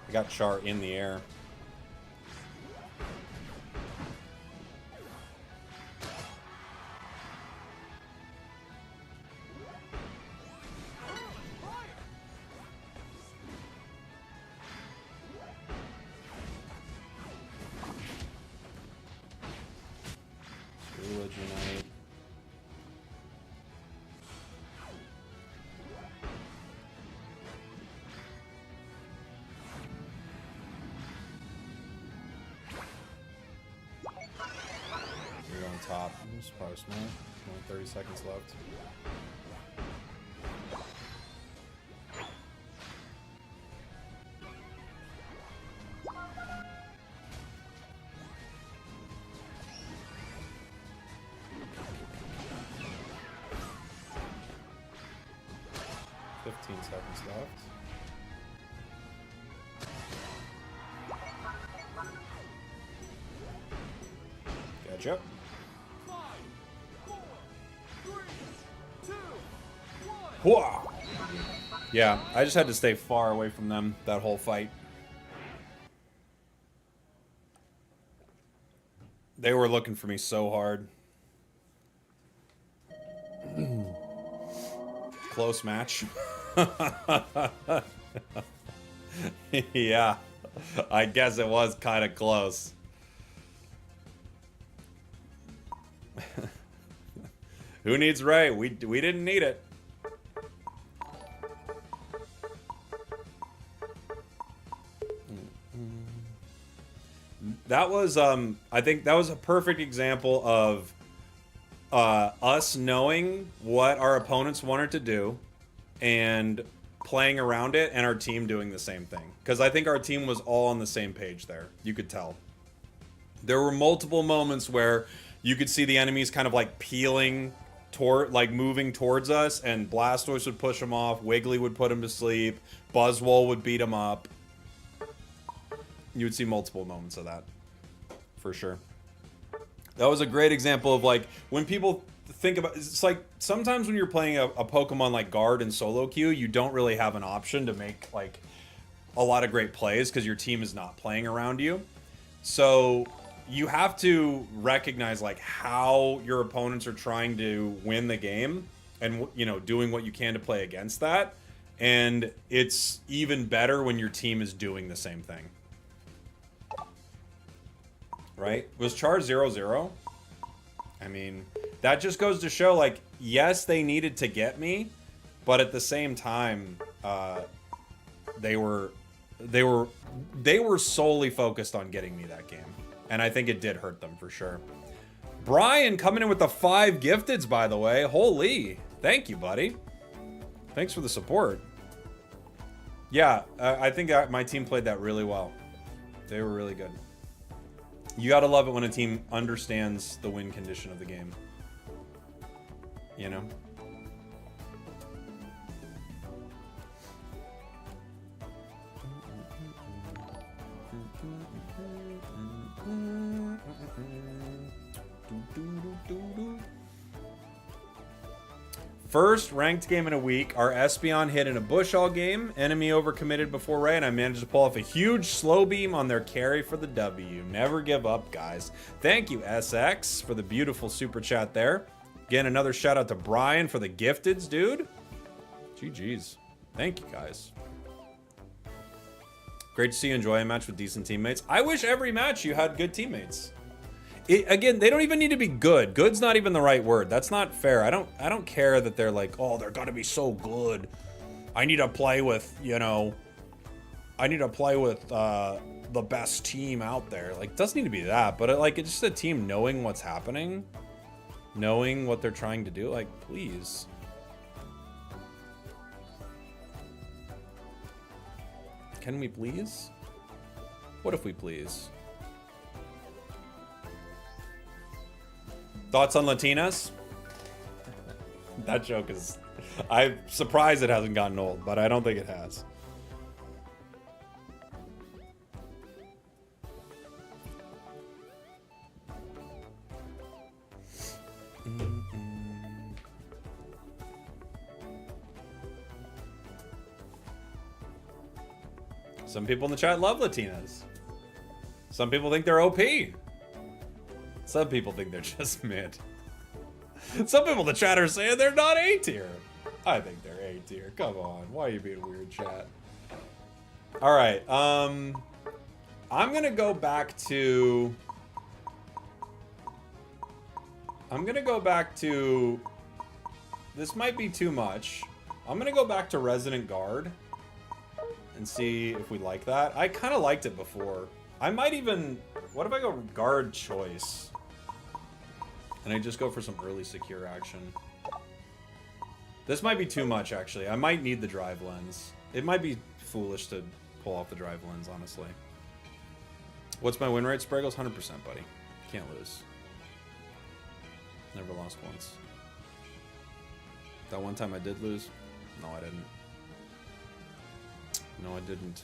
S1: I got Char in the air. Ceruledge Unite. Top. It's probably smart. Only 30 seconds left. Fifteen seconds left. Gotcha. Whoa. Yeah, I just had to stay far away from them that whole fight. They were looking for me so hard. Close match. Yeah, I guess it was kind of close. Who needs Ray? We didn't need it. That was, I think that was a perfect example of us knowing what our opponents wanted to do and playing around it, and our team doing the same thing. Because I think our team was all on the same page there. You could tell. There were multiple moments where you could see the enemies kind of like peeling toward, like moving towards us, and Blastoise would push them off, Wiggly would put him to sleep, Buzzwole would beat him up. You would see multiple moments of that. For sure. That was a great example of like when people think about, it's like sometimes when you're playing a Pokemon like Guard and solo queue, you don't really have an option to make like a lot of great plays because your team is not playing around you. So you have to recognize like how your opponents are trying to win the game and, you know, doing what you can to play against that. And it's even better when your team is doing the same thing. right? Was Char 0-0? I mean, that just goes to show, like, yes, they needed to get me, but at the same time, they were solely focused on getting me that game. And I think it did hurt them for sure. Brian coming in with the 5 gifteds, by the way. Holy. Thank you, buddy. Thanks for the support. Yeah, I think my team played that really well. They were really good. You gotta love it when a team understands the win condition of the game. You know? First ranked game in a week. Our Espeon hit in a bush all game. Enemy overcommitted before Ray, and I managed to pull off a huge slow beam on their carry for the W. Never give up, guys. Thank you, SX, for the beautiful super chat there. Again, another shout out to Brian for the gifteds, dude. GG's. Thank you, guys. Great to see you enjoy a match with decent teammates. I wish every match you had good teammates. Again, they don't even need to be good. Good's not even the right word. That's not fair. I don't care that they're like, oh, they're gotta be so good. I need to play with, you know, I need to play with the best team out there. Like, it doesn't need to be that, but like, it's just a team knowing what's happening, knowing what they're trying to do. Like, please. Can we please? What if we please? Thoughts on Latinas? That joke is... I'm surprised it hasn't gotten old, but I don't think it has. Some people in the chat love Latinas. Some people think they're OP. Some people think they're just mid. Some people in the chat are saying they're not A tier. I think they're A tier. Come on. Why are you being weird, chat? Alright, I'm gonna go back to... This might be too much. I'm gonna go back to Resident Guard and see if we like that. I kind of liked it before. I might even... What if I go Guard Choice? And I just go for some early secure action. This might be too much, actually. I might need the drive lens. It might be foolish to pull off the drive lens, honestly. What's my win rate, Spragels? 100%, buddy. Can't lose. Never lost once. That one time I did lose? No, I didn't. No, I didn't.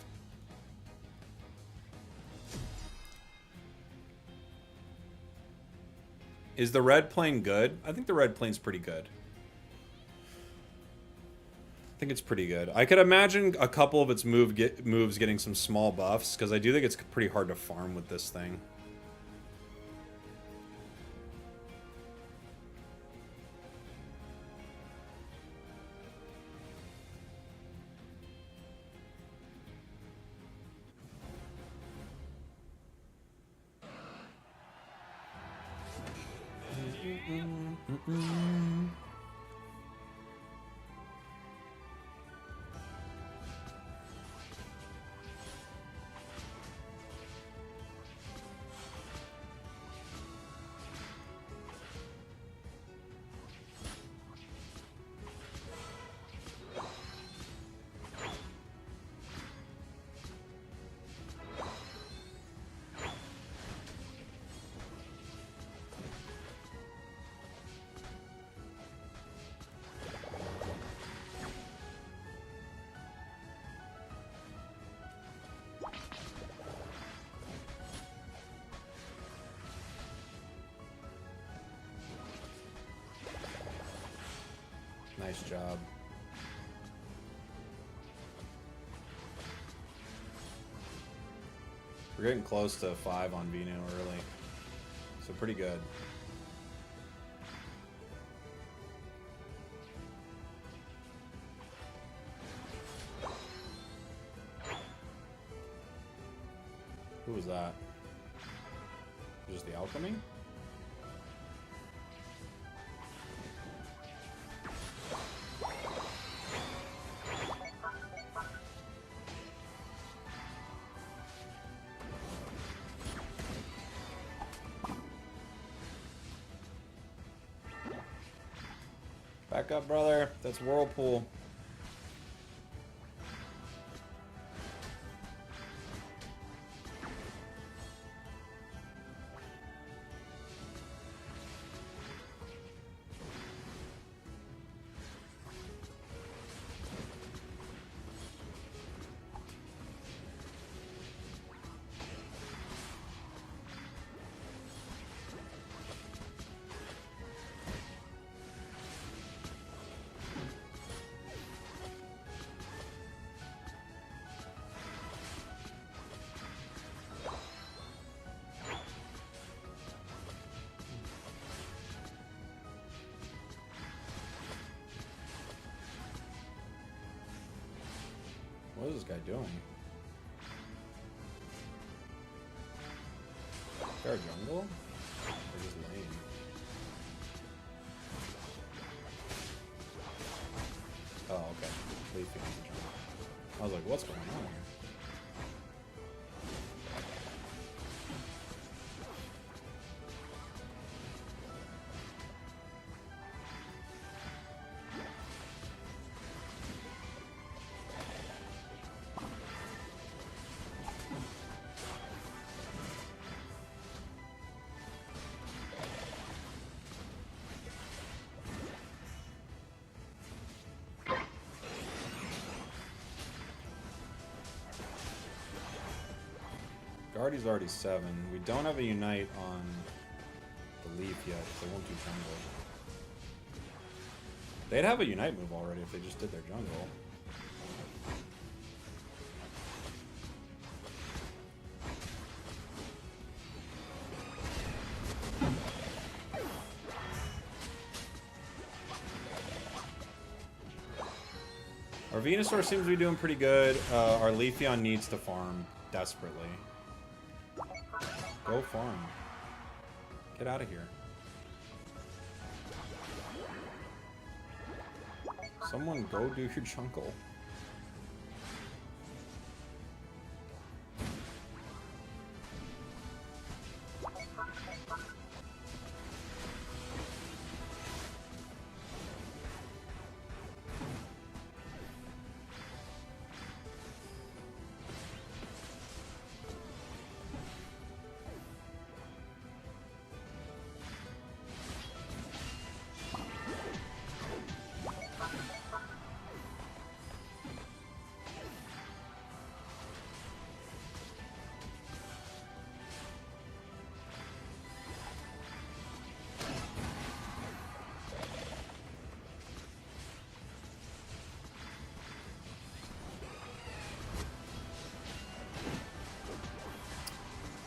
S1: Is the red plane good? I think the red plane's pretty good. I think it's pretty good. I could imagine a couple of its moves getting some small buffs, because I do think it's pretty hard to farm with this thing. Nice job. We're getting close to 5 on Vino early. So pretty good. Who was that? Just the alchemy? Back up, brother. That's Whirlpool. What is this guy doing? Is there a jungle? Or just lane? Oh, okay. Leafy on the jungle. I was like, what's going on here? Guardy's already 7. We don't have a Unite on the Leaf yet, because they won't do jungle. They'd have a Unite move already if they just did their jungle. Our Venusaur seems to be doing pretty good. Our Leafeon needs to farm desperately. Go farm. Get out of here. Someone go do your jungle.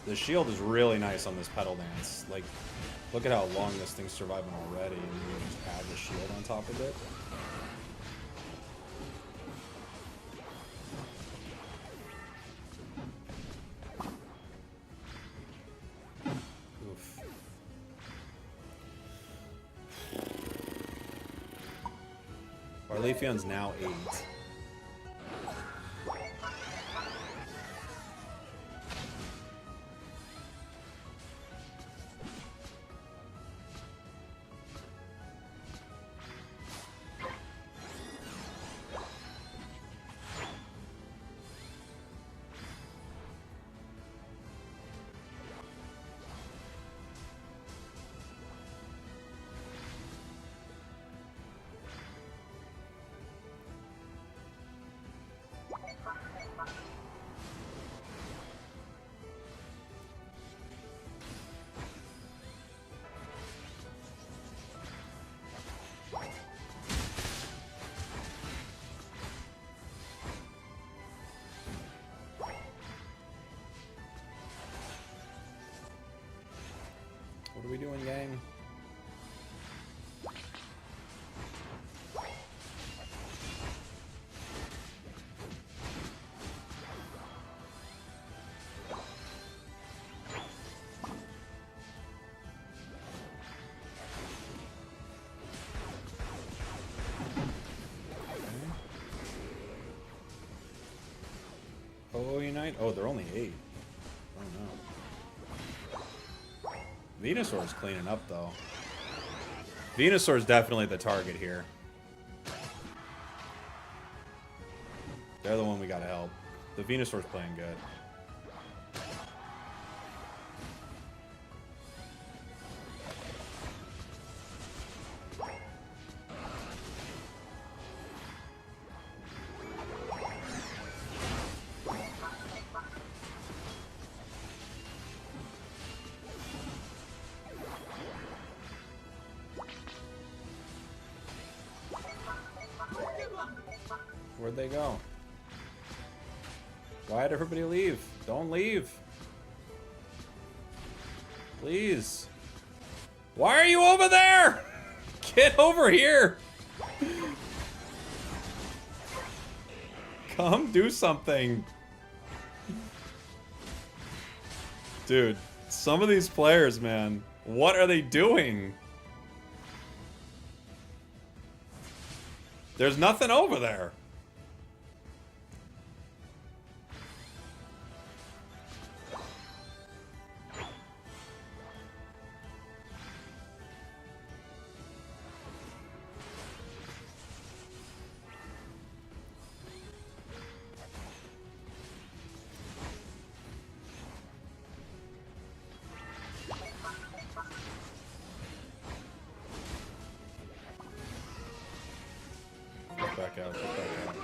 S1: The shield is really nice on this pedal dance. Like, look at how long this thing's surviving already, and you just add the shield on top of it. Oof. Our Leafeon's now 8. What are we doing, gang? Oh, Unite? Oh, they're only 8. Oh, no. Venusaur's cleaning up, though. Venusaur's definitely the target here. They're the one we gotta help. The Venusaur's playing good. Where'd they go? Why'd everybody leave? Don't leave. Please. Why are you over there? Get over here. Come do something. Dude, some of these players, man, what are they doing? There's nothing over there. Back out, back out.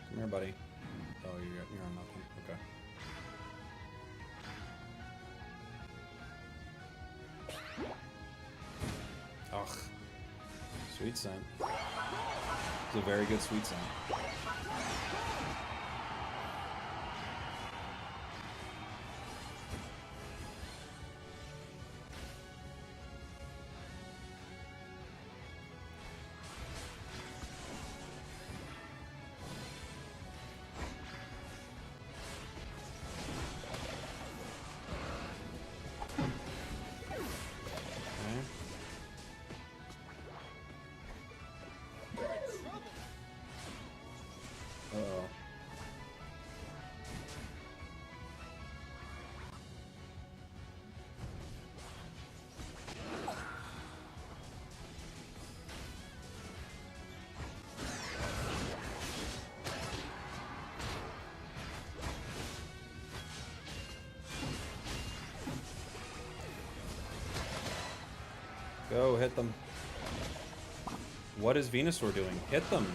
S1: Come here, buddy. Oh, you're on nothing. Okay. Ugh. Sweet scent. It's a very good sweet scent. Go, hit them. What is Venusaur doing? Hit them.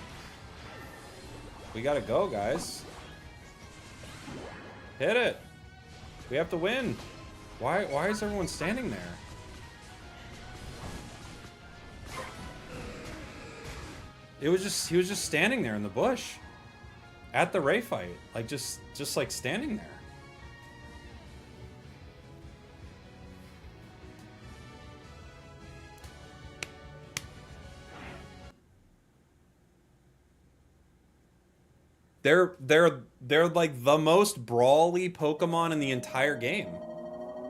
S1: We gotta go, guys. Hit it. We have to win. Why is everyone standing there? He was just standing there in the bush. At the Ray fight. Like just like standing there. They're like the most brawly Pokemon in the entire game.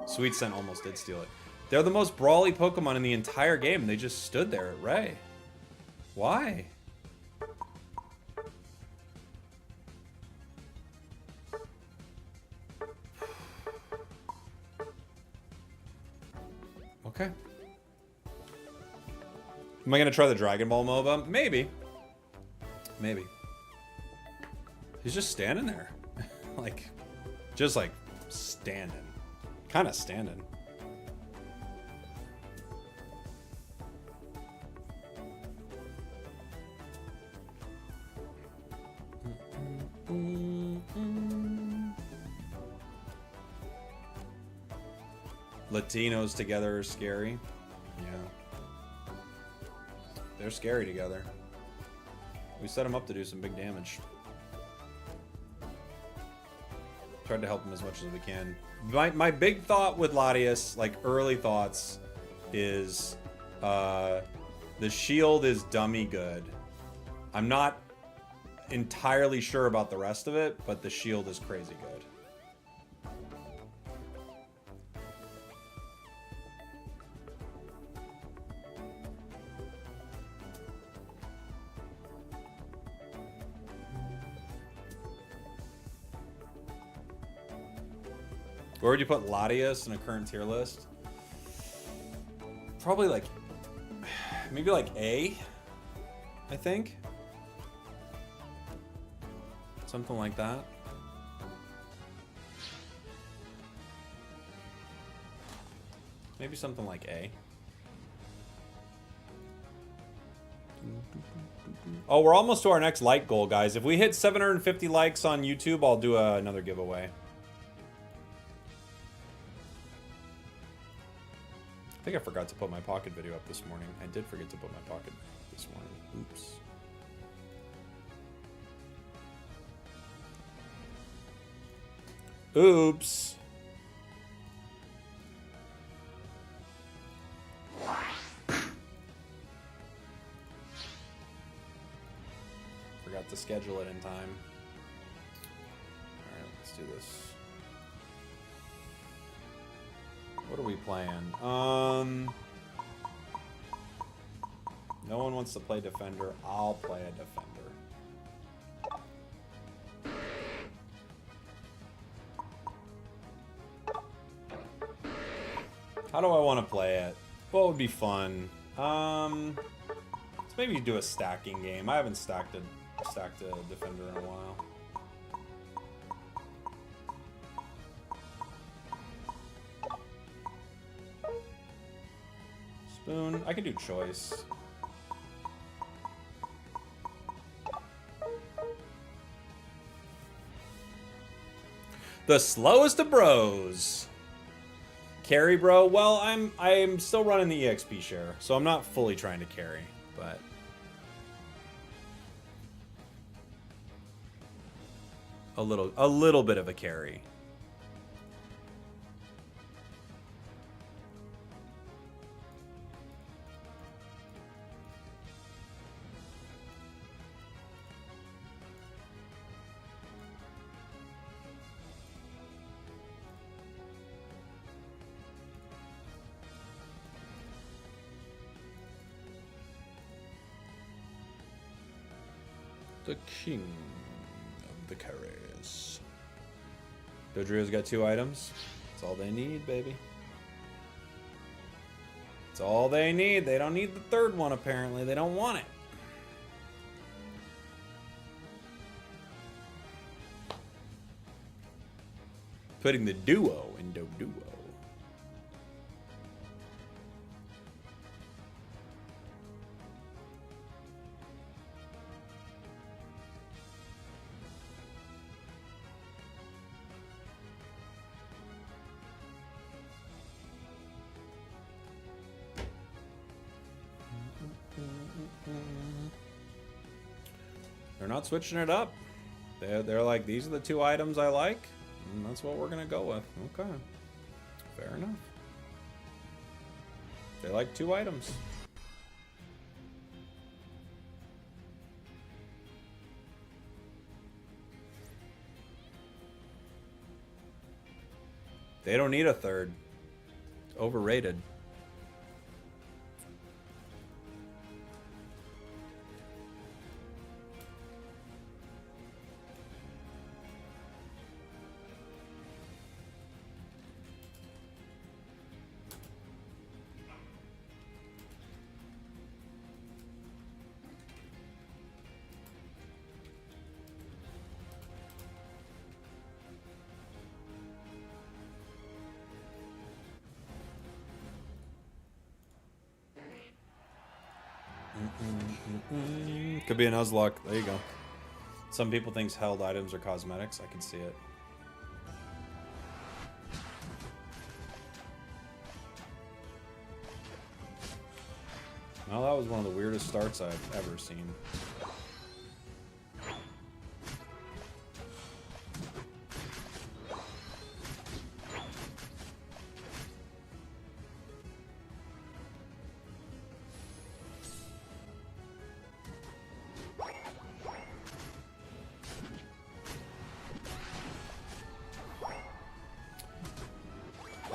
S1: Sweet Scent almost did steal it. They're the most brawly Pokemon in the entire game, and they just stood there at Ray. Why? Okay. Am I gonna try the Dragon Ball MOBA? Maybe. Maybe. He's just standing there. Like, just like standing. Kind of standing. Latinos together are scary. Yeah. They're scary together. We set them up to do some big damage. Tried to help him as much as we can. My big thought with Latias, like early thoughts, is the shield is dummy good. I'm not entirely sure about the rest of it, but the shield is crazy good. Where would you put Latias in a current tier list? Probably like, maybe like A, I think. Something like that. Maybe something like A. Oh, we're almost to our next like goal, guys. If we hit 750 likes on YouTube, I'll do another giveaway. I think I forgot to put my pocket video up this morning. I did forget to put my pocket video up this morning. Oops. Oops. Forgot to schedule it in time. Alright, let's do this. What are we playing? No one wants to play defender. I'll play a defender. How do I want to play it? What would be fun? Let's maybe do a stacking game. I haven't stacked a defender in a while. Spoon. I can do choice. The slowest of bros. Carry, bro. Well, I'm still running the EXP share, so I'm not fully trying to carry, but a little bit of a carry. The king of the carries. Dodrio's got 2 items. That's all they need, baby. That's all they need. They don't need the 3rd one, apparently. They don't want it. Putting the duo in Doduo. They're not switching it up. They're like, these are the 2 items I like, and that's what we're gonna go with. Okay, fair enough. They like 2 items. They don't need a 3rd. Overrated. Could be a Nuzlocke. There you go. Some people think held items are cosmetics. I can see it. Well, that was one of the weirdest starts I've ever seen.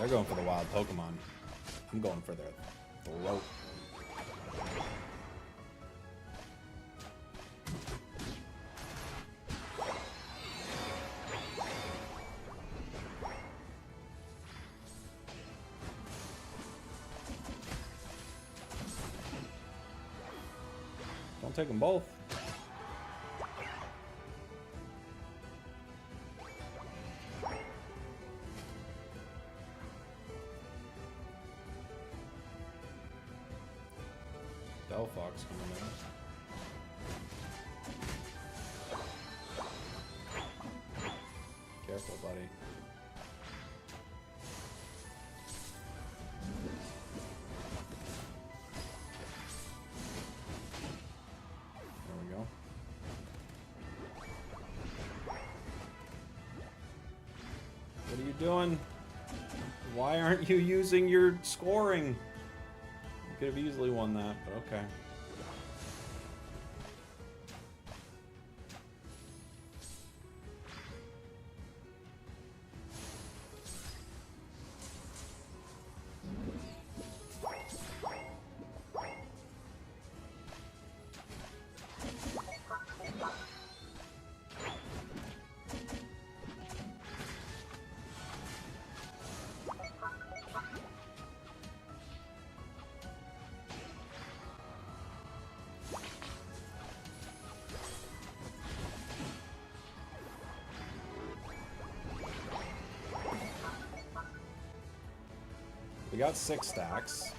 S1: They're going for the wild Pokemon. I'm going for their throat. Don't take them both. Fox coming in. Careful, buddy. There we go. What are you doing? Why aren't you using your scoring? You could have easily won that, but okay. We got 6 stacks.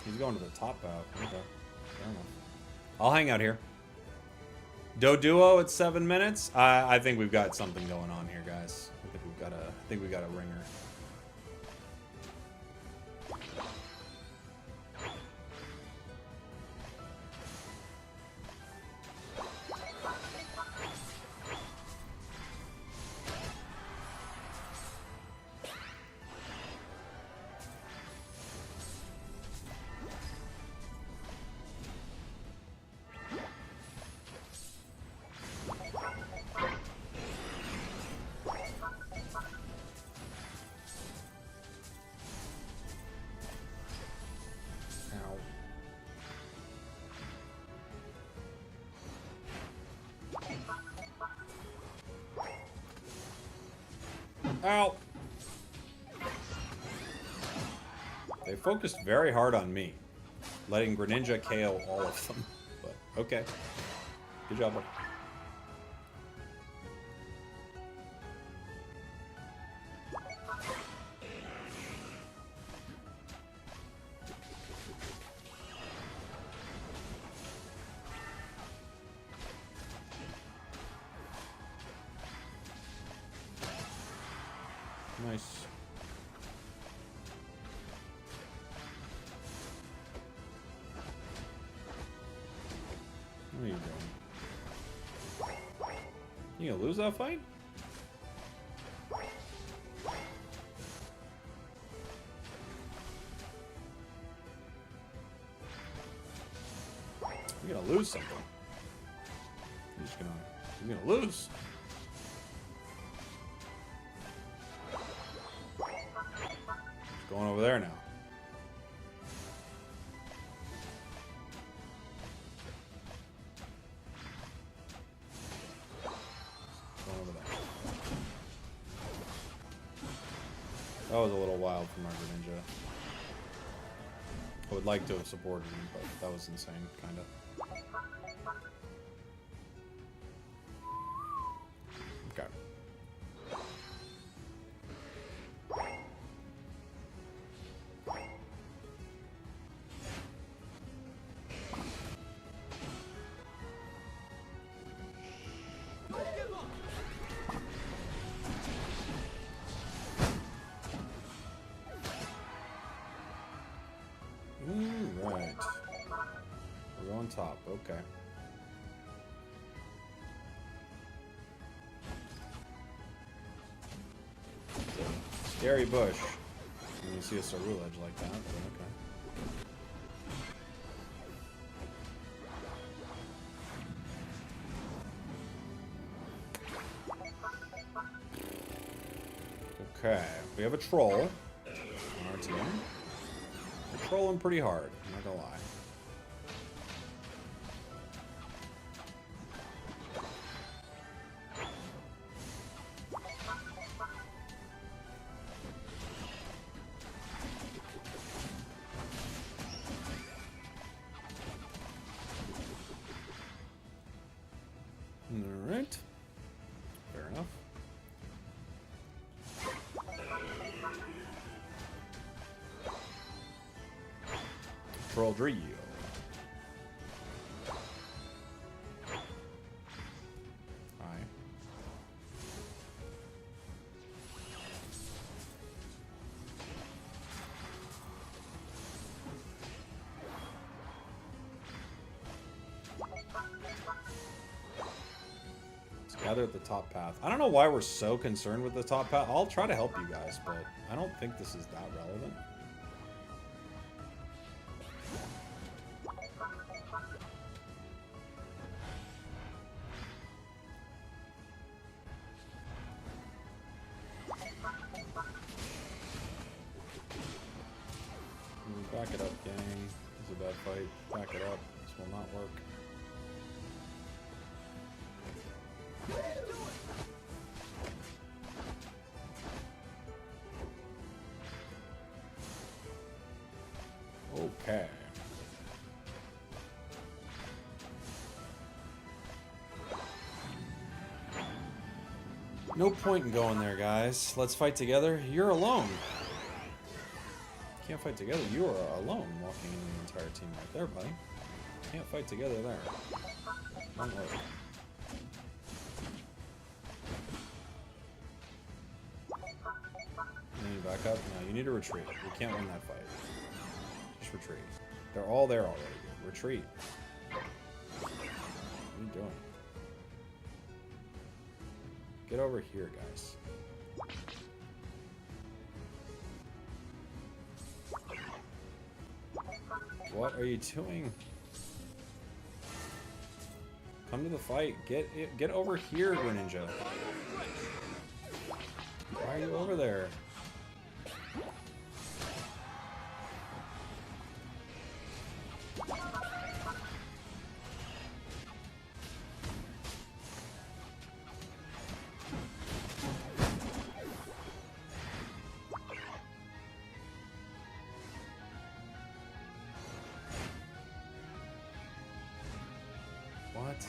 S1: He's going to the top path. Okay. Fair enough. I'll hang out here. Doduo at 7 minutes. I think we've got something going on here, guys. I think we got a ringer. Ow! They focused very hard on me, letting Greninja KO all of them. But okay, good job. Buddy. Nice. What are you doing? You gonna lose that fight? You're gonna lose something. You're gonna lose. Going over there now. Going over there. That was a little wild from our Greninja. I would like to have supported him, but that was insane, kinda. Okay. Right. We're on top, okay. It's a scary bush when you see a Cerulege like that, but okay. Okay, we have a troll on our team. We're trolling pretty hard, I'm not gonna lie. Alright. Fair enough. Troll Drio. Hi. Let's gather at the top path. I don't know why we're so concerned with the top path. I'll try to help you guys, but I don't think this is that relevant. Back it up, gang. This is a bad fight. Back it up. This will not work. Okay. No point in going there, guys. Let's fight together. You're alone. Can't fight together. You are alone walking in the entire team right there, buddy. Can't fight together there. Won't work. You need to back up? No, you need to retreat. You can't win that fight. Just retreat. They're all there already. Retreat. What are you doing? Get over here, guys. What are you doing? Come to the fight. Get over here, Greninja. Why are you over there? What?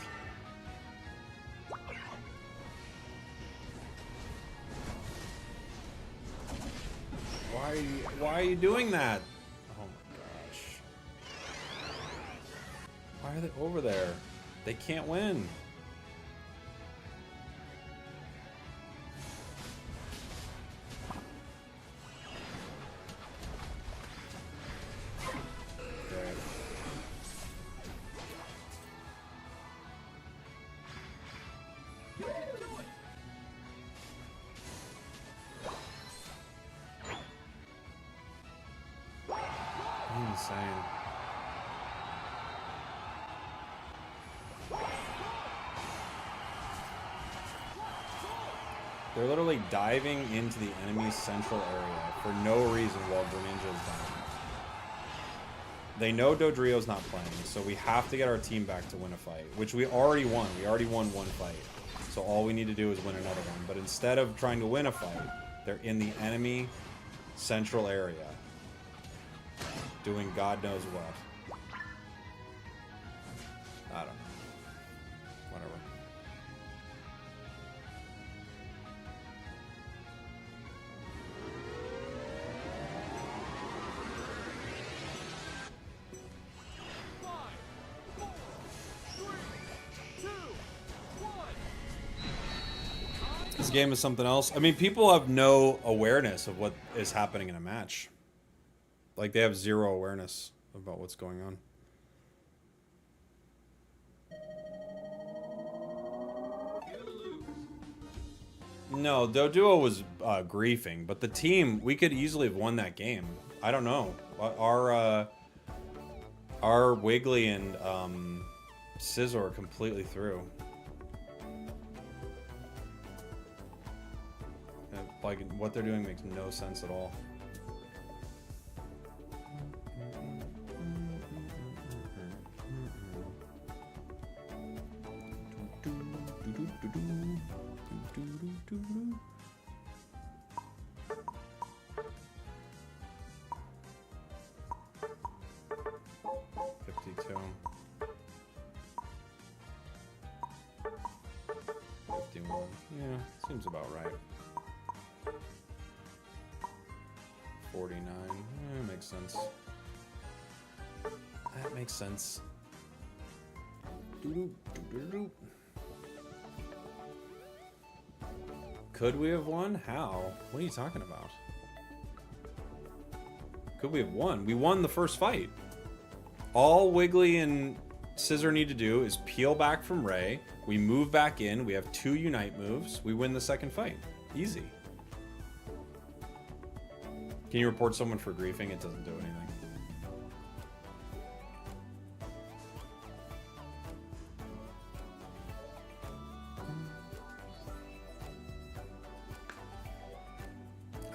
S1: Why are you doing that? Oh my gosh. Why are they over there? They can't win. Insane. They're literally diving into the enemy's central area for no reason while Greninja's down. They know Dodrio's not playing, so we have to get our team back to win a fight, which we already won. We already won one fight. So all we need to do is win another one. But instead of trying to win a fight, they're in the enemy central area, doing God knows what. I don't know. Whatever. This game is something else. I mean, people have no awareness of what is happening in a match. Like, they have zero awareness about what's going on. No, Doduo was griefing, but the team, we could easily have won that game. I don't know. Our Wiggly and Scizor are completely through. Like, what they're doing makes no sense at all. Yeah, seems about right. 49. Makes sense. That makes sense. Could we have won? How? What are you talking about? Could we have won? We won the first fight. All Wiggly and Scissor need to do is peel back from Ray. We move back in. We have 2 Unite moves. We win the second fight. Easy. Can you report someone for griefing? It doesn't do anything.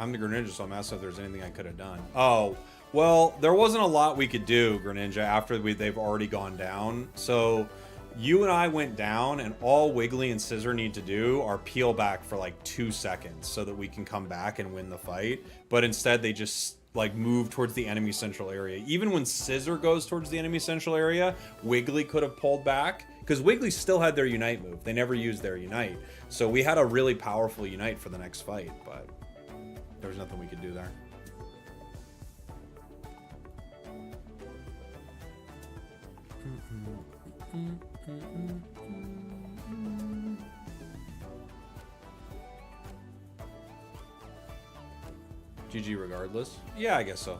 S1: I'm the Greninja, so I'm asking if there's anything I could have done. Oh, well, there wasn't a lot we could do, Greninja, after they've already gone down. So you and I went down, and all Wiggly and Scissor need to do are peel back for like 2 seconds so that we can come back and win the fight. But instead, they just like move towards the enemy central area. Even when Scissor goes towards the enemy central area, Wiggly could have pulled back because Wiggly still had their Unite move. They never used their Unite. So we had a really powerful Unite for the next fight, but there was nothing we could do there. GG regardless. Yeah, I guess so.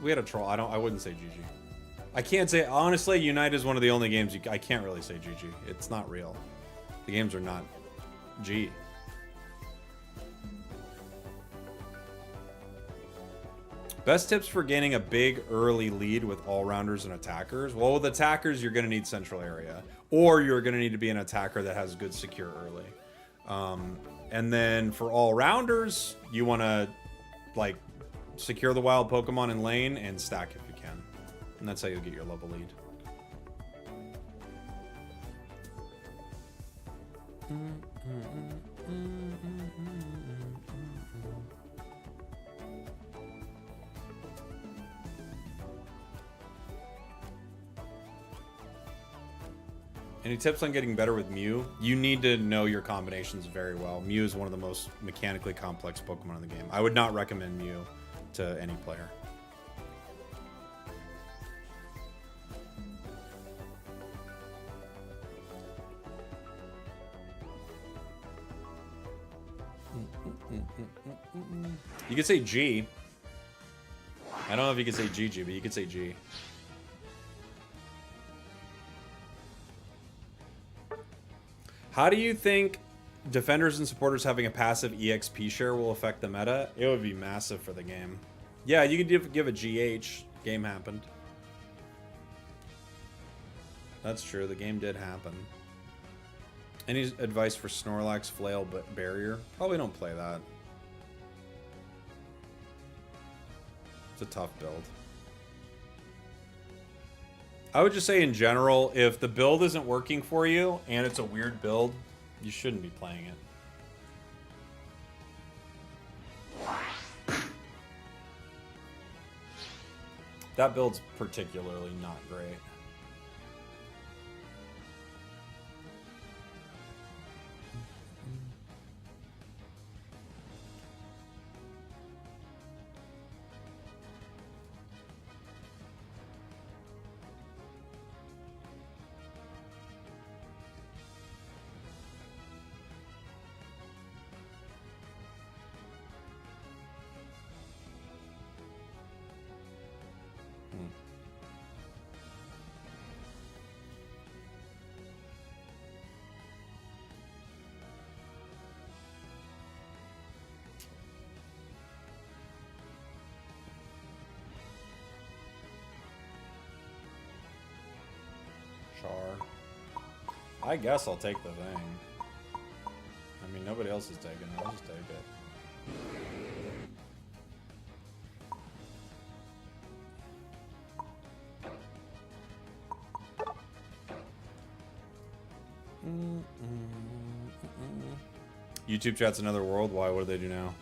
S1: We had a troll. I wouldn't say GG. I can't say, honestly, Unite is one of the only games I can't really say GG. It's not real. The games are not G. Best tips for gaining a big early lead with all-rounders and attackers? Well, with attackers, you're going to need central area. Or you're going to need to be an attacker that has good secure early. And then for all-rounders, you want to like secure the wild Pokemon in lane and stack if you can. And that's how you'll get your level lead. Any tips on getting better with Mew? You need to know your combinations very well. Mew is one of the most mechanically complex Pokemon in the game. I would not recommend Mew to any player. You could say G. I don't know if you could say GG, but you could say G. How do you think defenders and supporters having a passive EXP share will affect the meta? It would be massive for the game. Yeah, you could give a GH. Game happened. That's true. The game did happen. Any advice for Snorlax Flail Barrier? Probably don't play that. It's a tough build. I would just say in general, if the build isn't working for you and it's a weird build, you shouldn't be playing it. That build's particularly not great. I guess I'll take the thing. I mean, nobody else is taking it. I'll just take it. YouTube chat's another world. Why? What do they do now?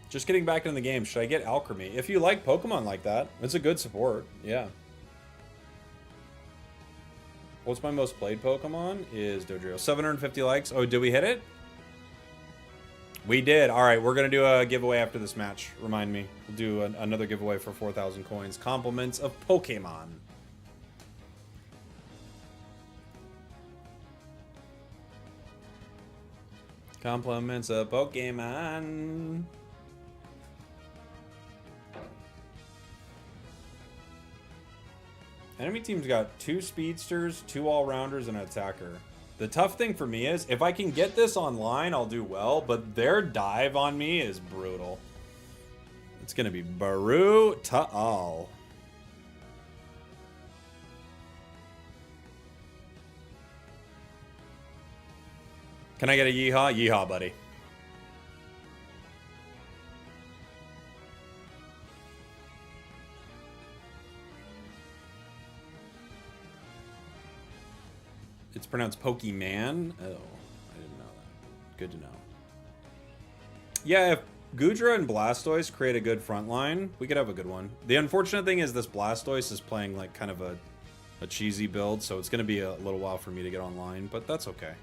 S1: Just getting back into the game. Should I get Alchemy? If you like Pokemon like that, it's a good support. Yeah. What's my most played Pokemon? Is Dodrio. 750 likes. Oh, did we hit it? We did. All right, we're going to do a giveaway after this match. Remind me. We'll do another giveaway for 4,000 coins. Compliments of Pokemon. Compliments of Pokemon. Enemy team's got 2 speedsters, 2 all-rounders, and an attacker. The tough thing for me is, if I can get this online, I'll do well, but their dive on me is brutal. It's gonna be brutal. Can I get a Yeehaw? Yeehaw, buddy. It's pronounced Pokemon. Oh, I didn't know that. Good to know. Yeah, if Goodra and Blastoise create a good front line, we could have a good one. The unfortunate thing is this Blastoise is playing like kind of a cheesy build, so it's going to be a little while for me to get online, but that's okay.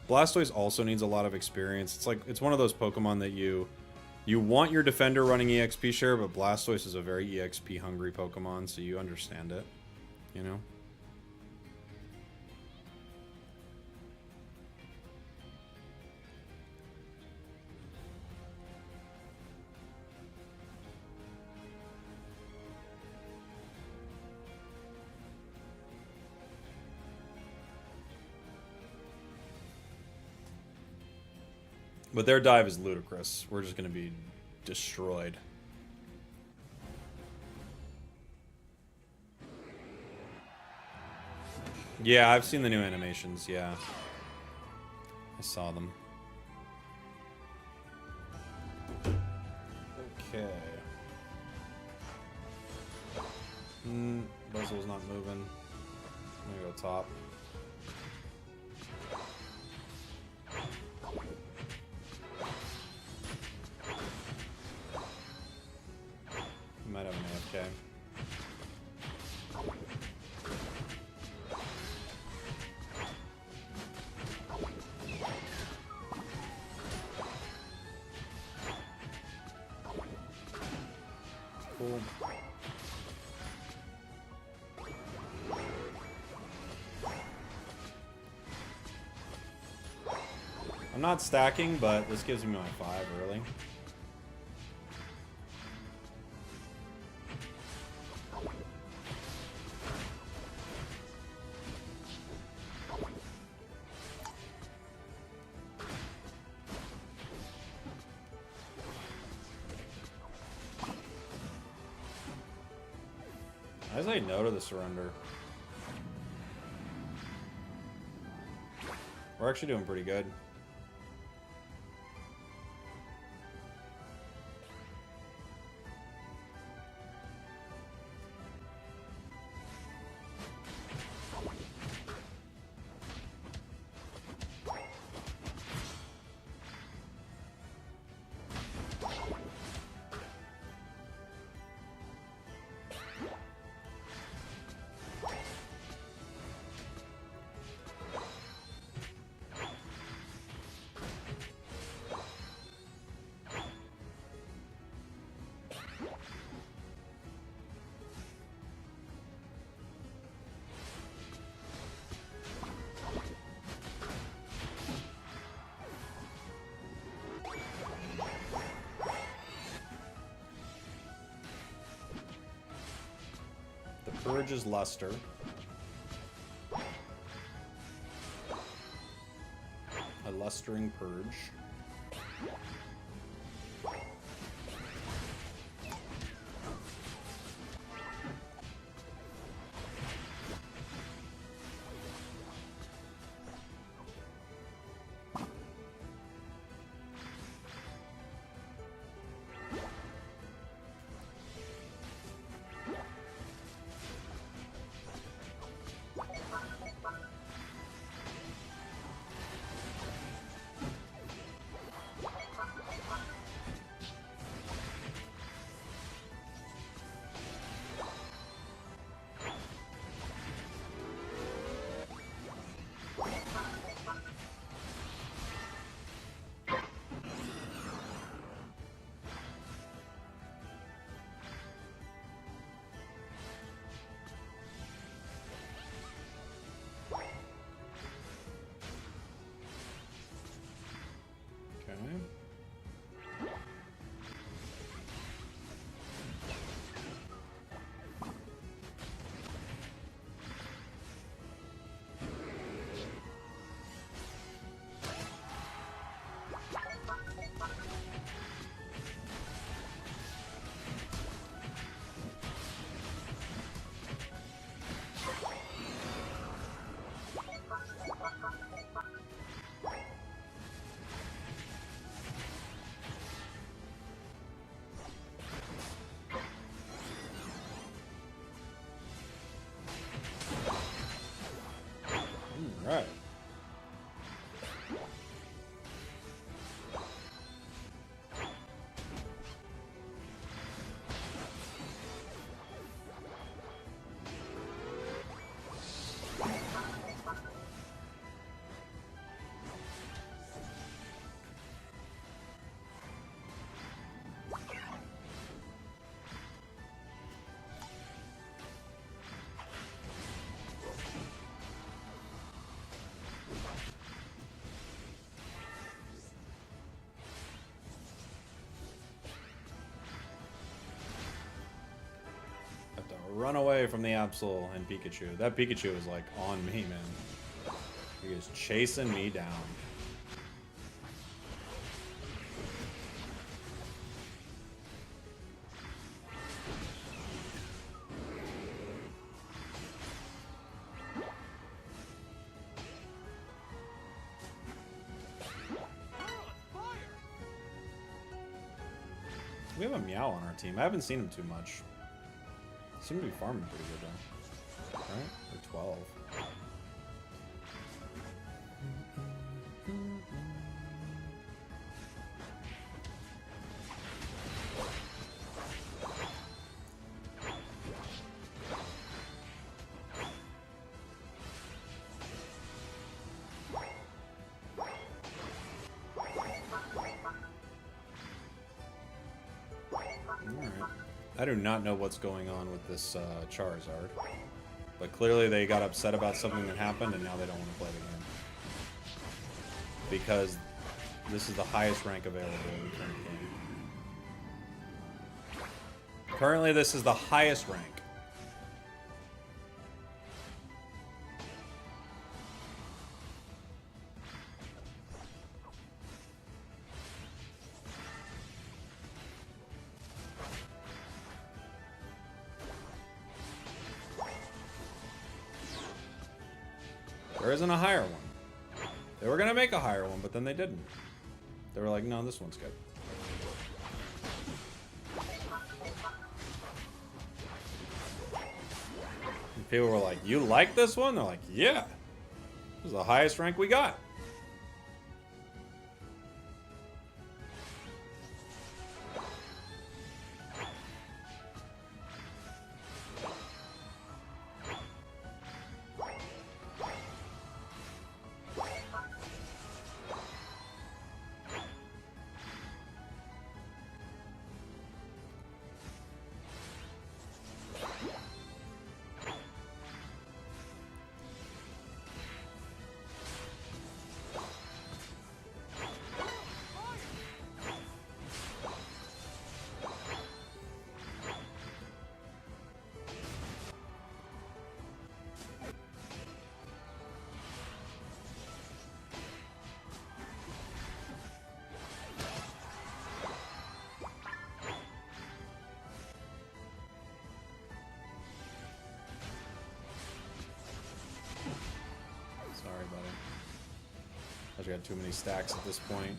S1: Blastoise also needs a lot of experience. It's like, it's one of those Pokemon that you want your defender running EXP share, but Blastoise is a very EXP hungry Pokemon, so you understand it, you know? But their dive is ludicrous. We're just going to be destroyed. Yeah, I've seen the new animations, yeah. I saw them. Okay. Buzzle's not moving. I'm going to go top. Might have an AFK. Cool. I'm not stacking, but this gives me my 5 early. I say no to the surrender. We're actually doing pretty good. Purge's Luster. A Lustering Purge. Alright. Run away from the Absol and Pikachu. That Pikachu is like on me, man. He is chasing me down. We have a Meow on our team. I haven't seen him too much. Seem to be farming pretty good though. Right? Or 12. I do not know what's going on with this Charizard, but clearly they got upset about something that happened and now they don't want to play the game. Because this is the highest rank available in the current game. Currently this is the highest rank. There isn't a higher one. They were gonna make a higher one, but then they didn't. They were like, no, this one's good. And people were like, you like this one? They're like, yeah. This is the highest rank we got. I got too many stacks at this point.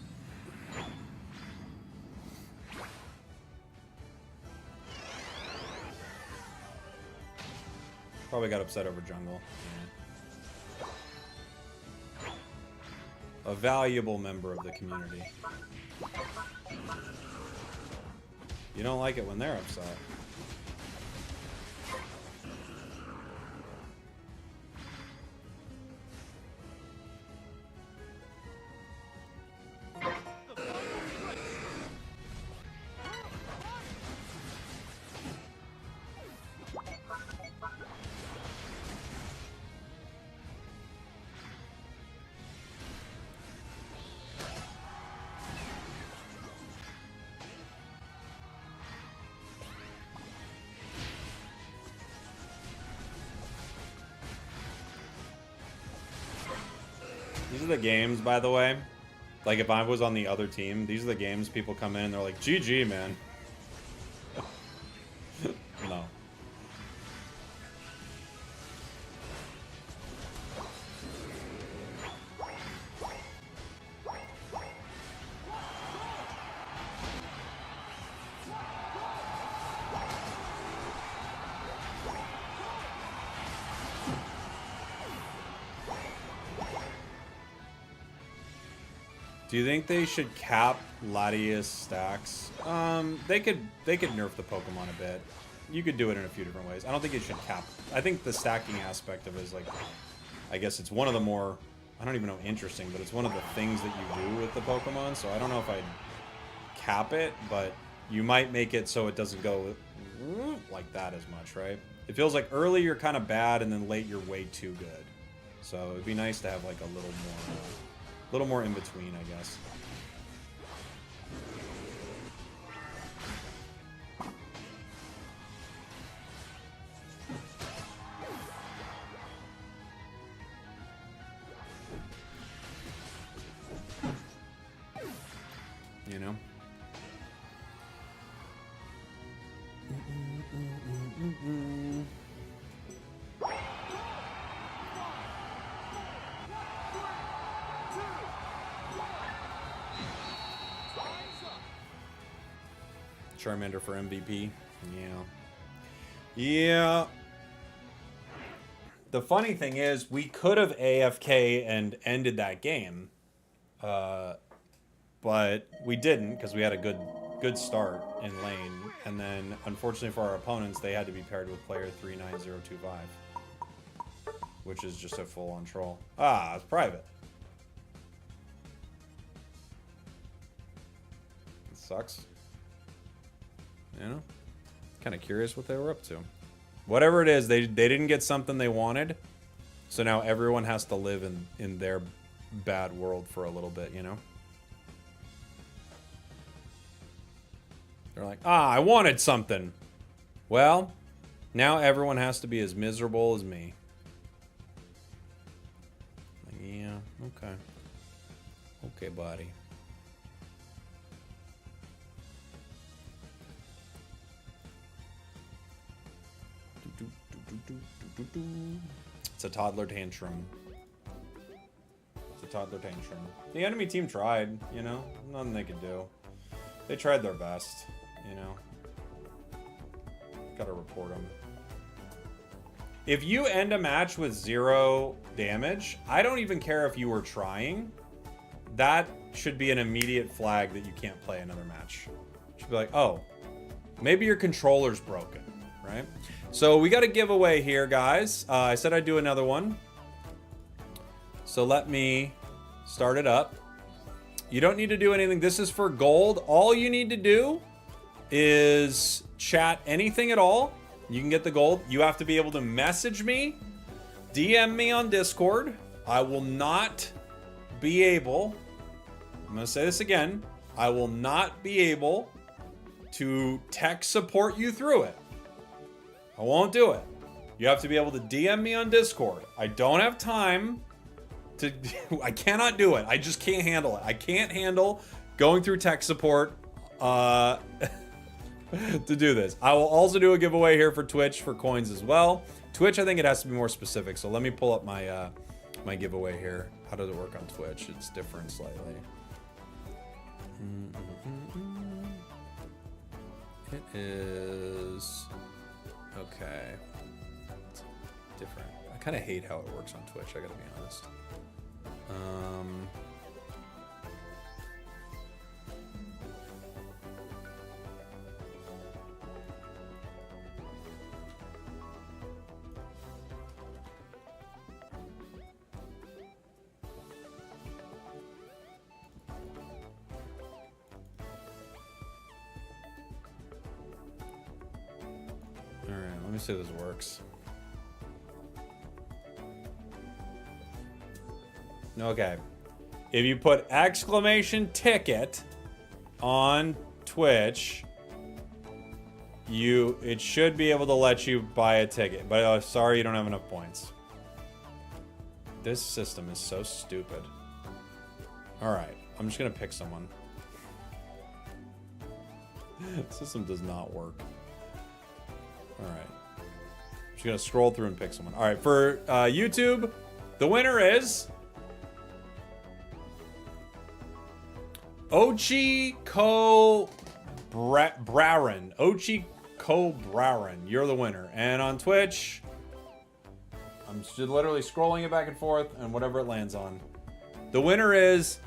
S1: Probably got upset over jungle. Yeah. A valuable member of the community. You don't like it when they're upset. These are the games, by the way. Like, if I was on the other team, these are the games people come in and they're like, GG, man. No. Do you think they should cap Latias stacks? They could nerf the Pokemon a bit. You could do it in a few different ways. I don't think it should cap. I think the stacking aspect of it is like, I guess it's one of the more, I don't even know interesting, but it's one of the things that you do with the Pokemon. So I don't know if I'd cap it, but you might make it so it doesn't go like that as much, right? It feels like early you're kind of bad, and then late you're way too good. So it'd be nice to have like a little more in between, I guess. You know? Charmander for MVP. Yeah. The funny thing is, we could have AFK and ended that game. But we didn't, because we had a good start in lane. And then, unfortunately for our opponents, they had to be paired with player 39025. Which is just a full-on troll. Ah, it's private. It sucks. You know? Kind of curious what they were up to. Whatever it is, they didn't get something they wanted. So now everyone has to live in their bad world for a little bit, you know? They're like, I wanted something. Well, now everyone has to be as miserable as me. Like, yeah, okay. Okay, buddy. It's a toddler tantrum. It's a toddler tantrum. The enemy team tried, you know? Nothing they could do. They tried their best, you know? Gotta report them. If you end a match with 0 damage, I don't even care if you were trying. That should be an immediate flag that you can't play another match. You should be like, oh, maybe your controller's broken, right? So we got a giveaway here, guys. I said I'd do another one. So let me start it up. You don't need to do anything. This is for gold. All you need to do is chat anything at all. You can get the gold. You have to be able to message me, DM me on Discord. I will not be able, I'm going to say this again, I will not be able to tech support you through it. I won't do it. You have to be able to DM me on Discord. I don't have time to, I cannot do it. I just can't handle it. I can't handle going through tech support to do this. I will also do a giveaway here for Twitch for coins as well. Twitch, I think it has to be more specific. So let me pull up my my giveaway here. How does it work on Twitch? It's different slightly. It is okay. It's different. I kind of hate how it works on Twitch. I gotta be honest. All right, let me see if this works. Okay. If you put exclamation ticket on Twitch, it should be able to let you buy a ticket. But sorry, you don't have enough points. This system is so stupid. All right, I'm just gonna pick someone. The system does not work. All right. I'm just gonna scroll through and pick someone. All right, for YouTube, the winner is Ochi Ko Braren. Ochi Ko Braren. You're the winner. And on Twitch, I'm just literally scrolling it back and forth, and whatever it lands on. The winner is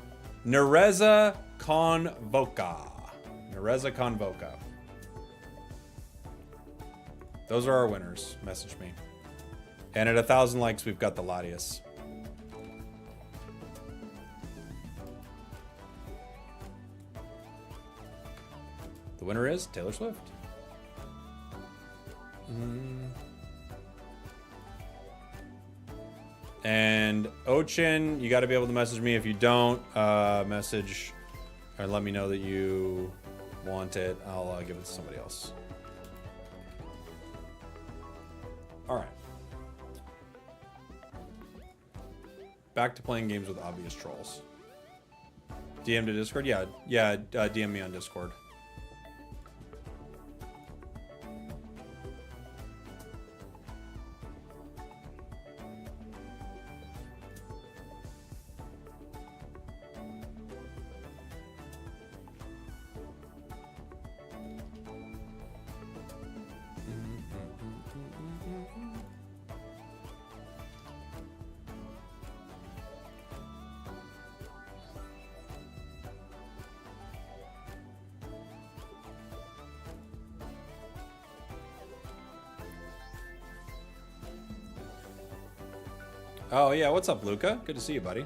S1: Nereza Convoca. Nereza Convoca. Those are our winners. Message me. And at 1,000 likes, we've got the Latias. The winner is Taylor Swift. And Ochin, you got to be able to message me. If you don't message or let me know that you want it, I'll give it to somebody else. All right. Back to playing games with obvious trolls. DM to Discord? Yeah, DM me on Discord. Oh, yeah. What's up, Luca? Good to see you, buddy.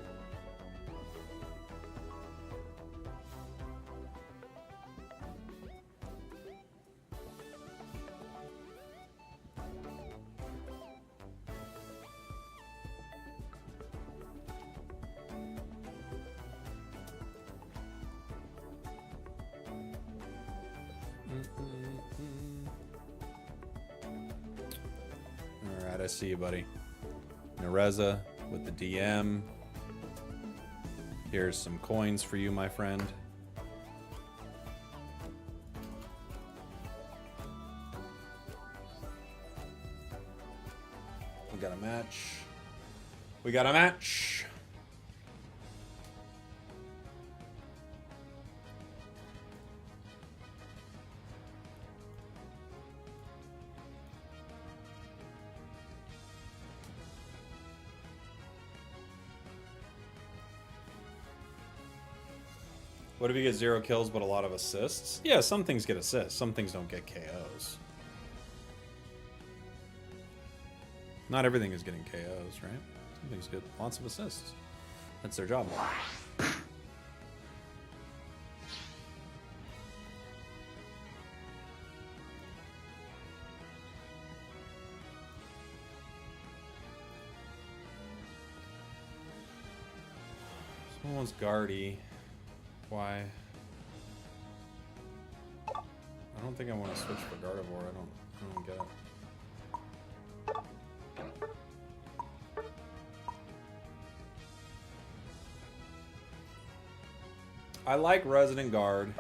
S1: All right, I see you, buddy. Nereza with the DM. Here's some coins for you, my friend. We got a match. We got a match. What if you get 0 kills but a lot of assists? Yeah, some things get assists. Some things don't get KOs. Not everything is getting KOs, right? Some things get lots of assists. That's their job. Someone wants Guardy. Why? I don't think I want to switch for Gardevoir. I don't get it. I like Resident Guard.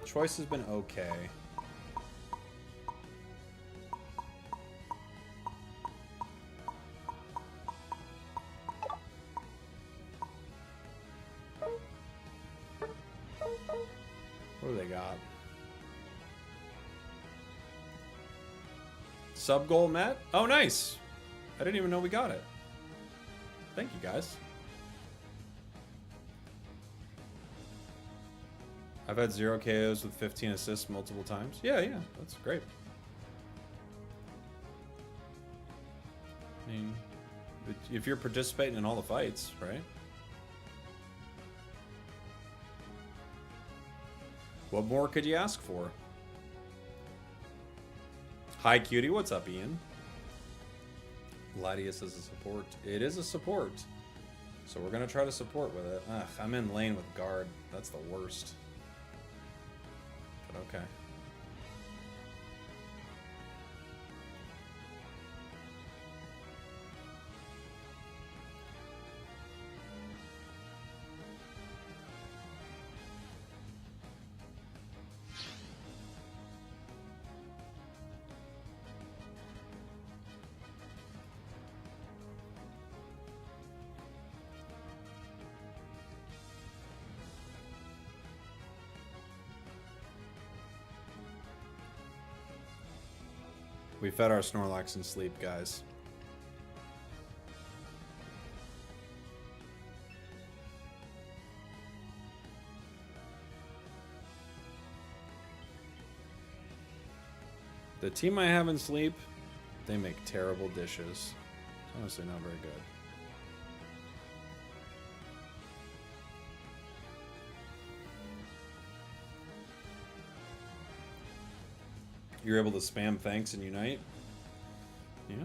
S1: Choice has been okay. What do they got? Sub goal met? Oh, nice. I didn't even know we got it. Thank you, guys. I've had 0 KOs with 15 assists multiple times. Yeah, that's great. I mean, if you're participating in all the fights, right? What more could you ask for? Hi, cutie. What's up, Ian? Latias is a support. It is a support. So we're going to try to support with it. Ugh, I'm in lane with guard. That's the worst. But okay. We fed our Snorlax in sleep, guys. The team I have in sleep, they make terrible dishes. It's honestly not very good. You're able to spam thanks and unite? Yeah.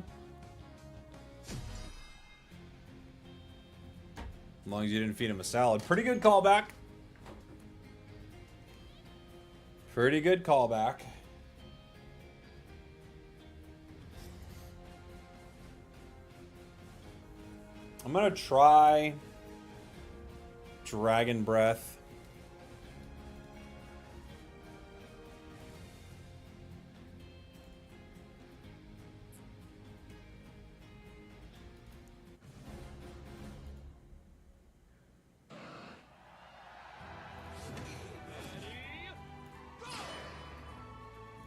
S1: As long as you didn't feed him a salad. Pretty good callback. Pretty good callback. I'm gonna try Dragon Breath.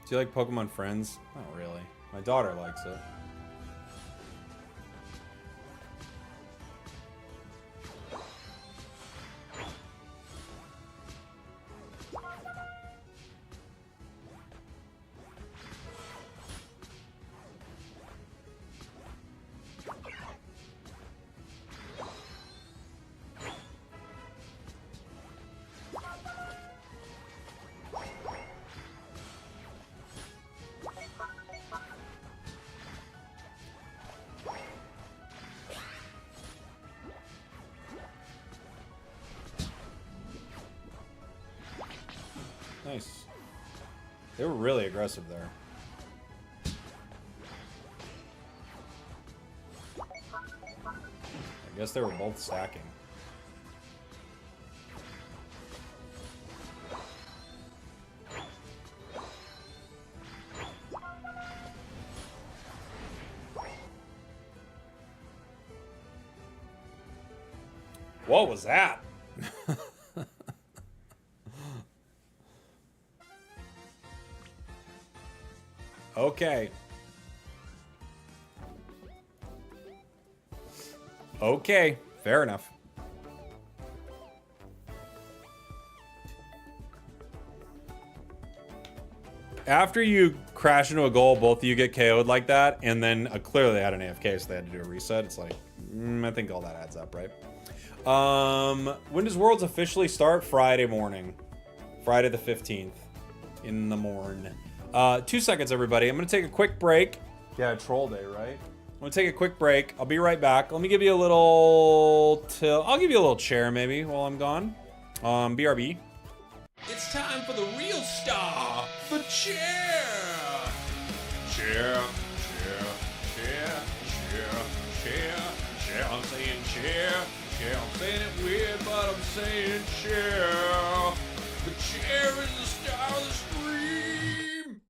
S1: Do you like Pokemon Friends? Not really. My daughter likes it. Nice. They were really aggressive there. I guess they were both stacking. What was that? Okay. Okay, fair enough. After you crash into a goal, both of you get KO'd like that, and then clearly they had an AFK, so they had to do a reset. It's like, I think all that adds up, right? When does Worlds officially start? Friday morning. Friday the 15th. In the morn. 2 seconds, everybody. I'm going to take a quick break. Yeah, troll day, right? I'm going to take a quick break. I'll be right back. Let me give you a little... I'll give you a little chair, maybe, while I'm gone. BRB.
S2: It's time for the real star, the chair. Chair, chair, chair, chair, chair, chair. I'm saying chair, chair. I'm saying it weird, but I'm saying chair. The chair is the star of the stream.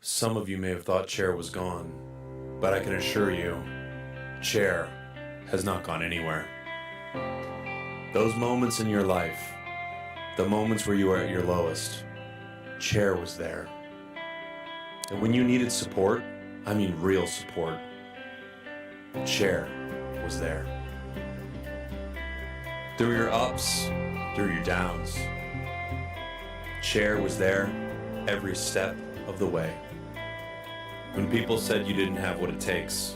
S1: Some of you may have thought Chair was gone, but I can assure you, Chair has not gone anywhere. Those moments in your life, the moments where you were at your lowest, Chair was there. And when you needed support, I mean real support, Chair was there. Through your ups, through your downs, Chair was there every step of the way. When people said you didn't have what it takes,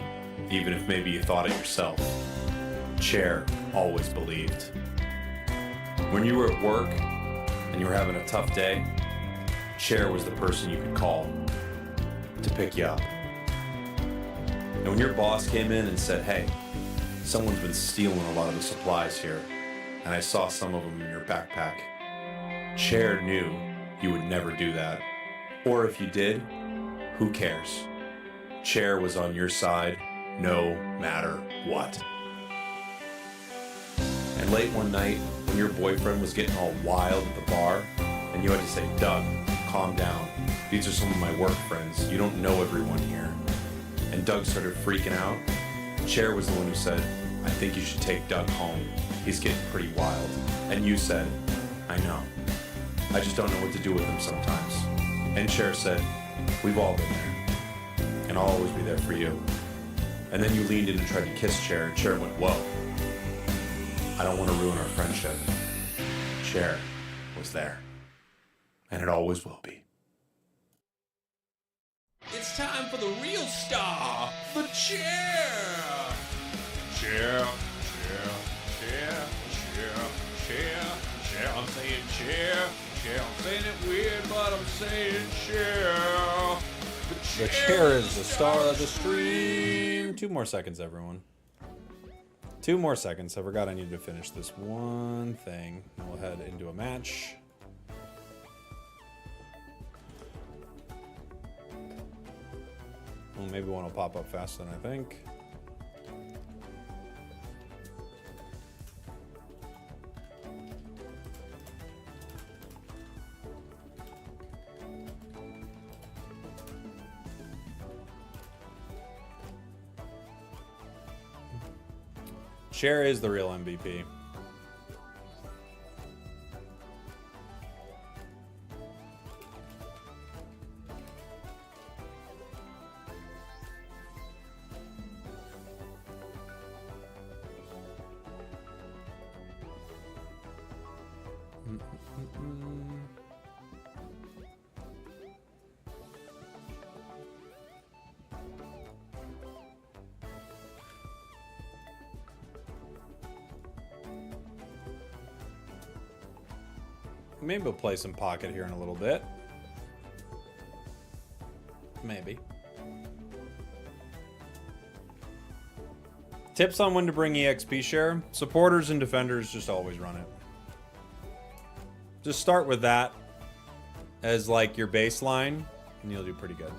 S1: even if maybe you thought it yourself, Chair always believed. When you were at work and you were having a tough day, Chair was the person you could call to pick you up. And when your boss came in and said, hey, someone's been stealing a lot of the supplies here, and I saw some of them in your backpack, Chair knew you would never do that. Or if you did, who cares? Chair was on your side, no matter what. And late one night, when your boyfriend was getting all wild at the bar, and you had to say, Doug, calm down. These are some of my work friends. You don't know everyone here. And Doug started freaking out. Chair was the one who said, I think you should take Doug home. He's getting pretty wild. And you said, I know. I just don't know what to do with him sometimes. And Chair said, we've all been there. And I'll always be there for you. And then you leaned in and tried to kiss Chair, and Chair went, whoa. I don't want to ruin our friendship. Chair was there. And it always will be.
S2: time for the real star, the chair. Chair, chair, chair, chair, chair, chair. I'm saying chair, chair. I'm saying it weird, but I'm saying chair.
S1: The chair is the star of the stream. 2 more seconds, everyone. 2 more seconds. I forgot I needed to finish this one thing. Then we'll head into a match. Well, maybe one will pop up faster than I think. Cher is the real MVP. Maybe we'll play some pocket here in a little bit. Maybe. Tips on when to bring EXP share. Supporters and defenders just always run it. Just start with that as like your baseline and you'll do pretty good.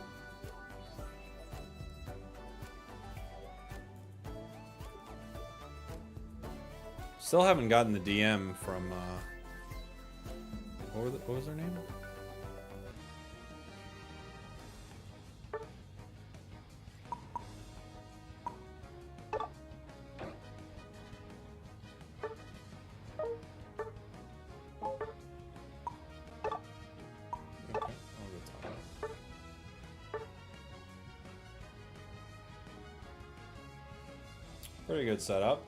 S1: Still haven't gotten the DM from what was her name? Okay, I'll go top up. Pretty good setup.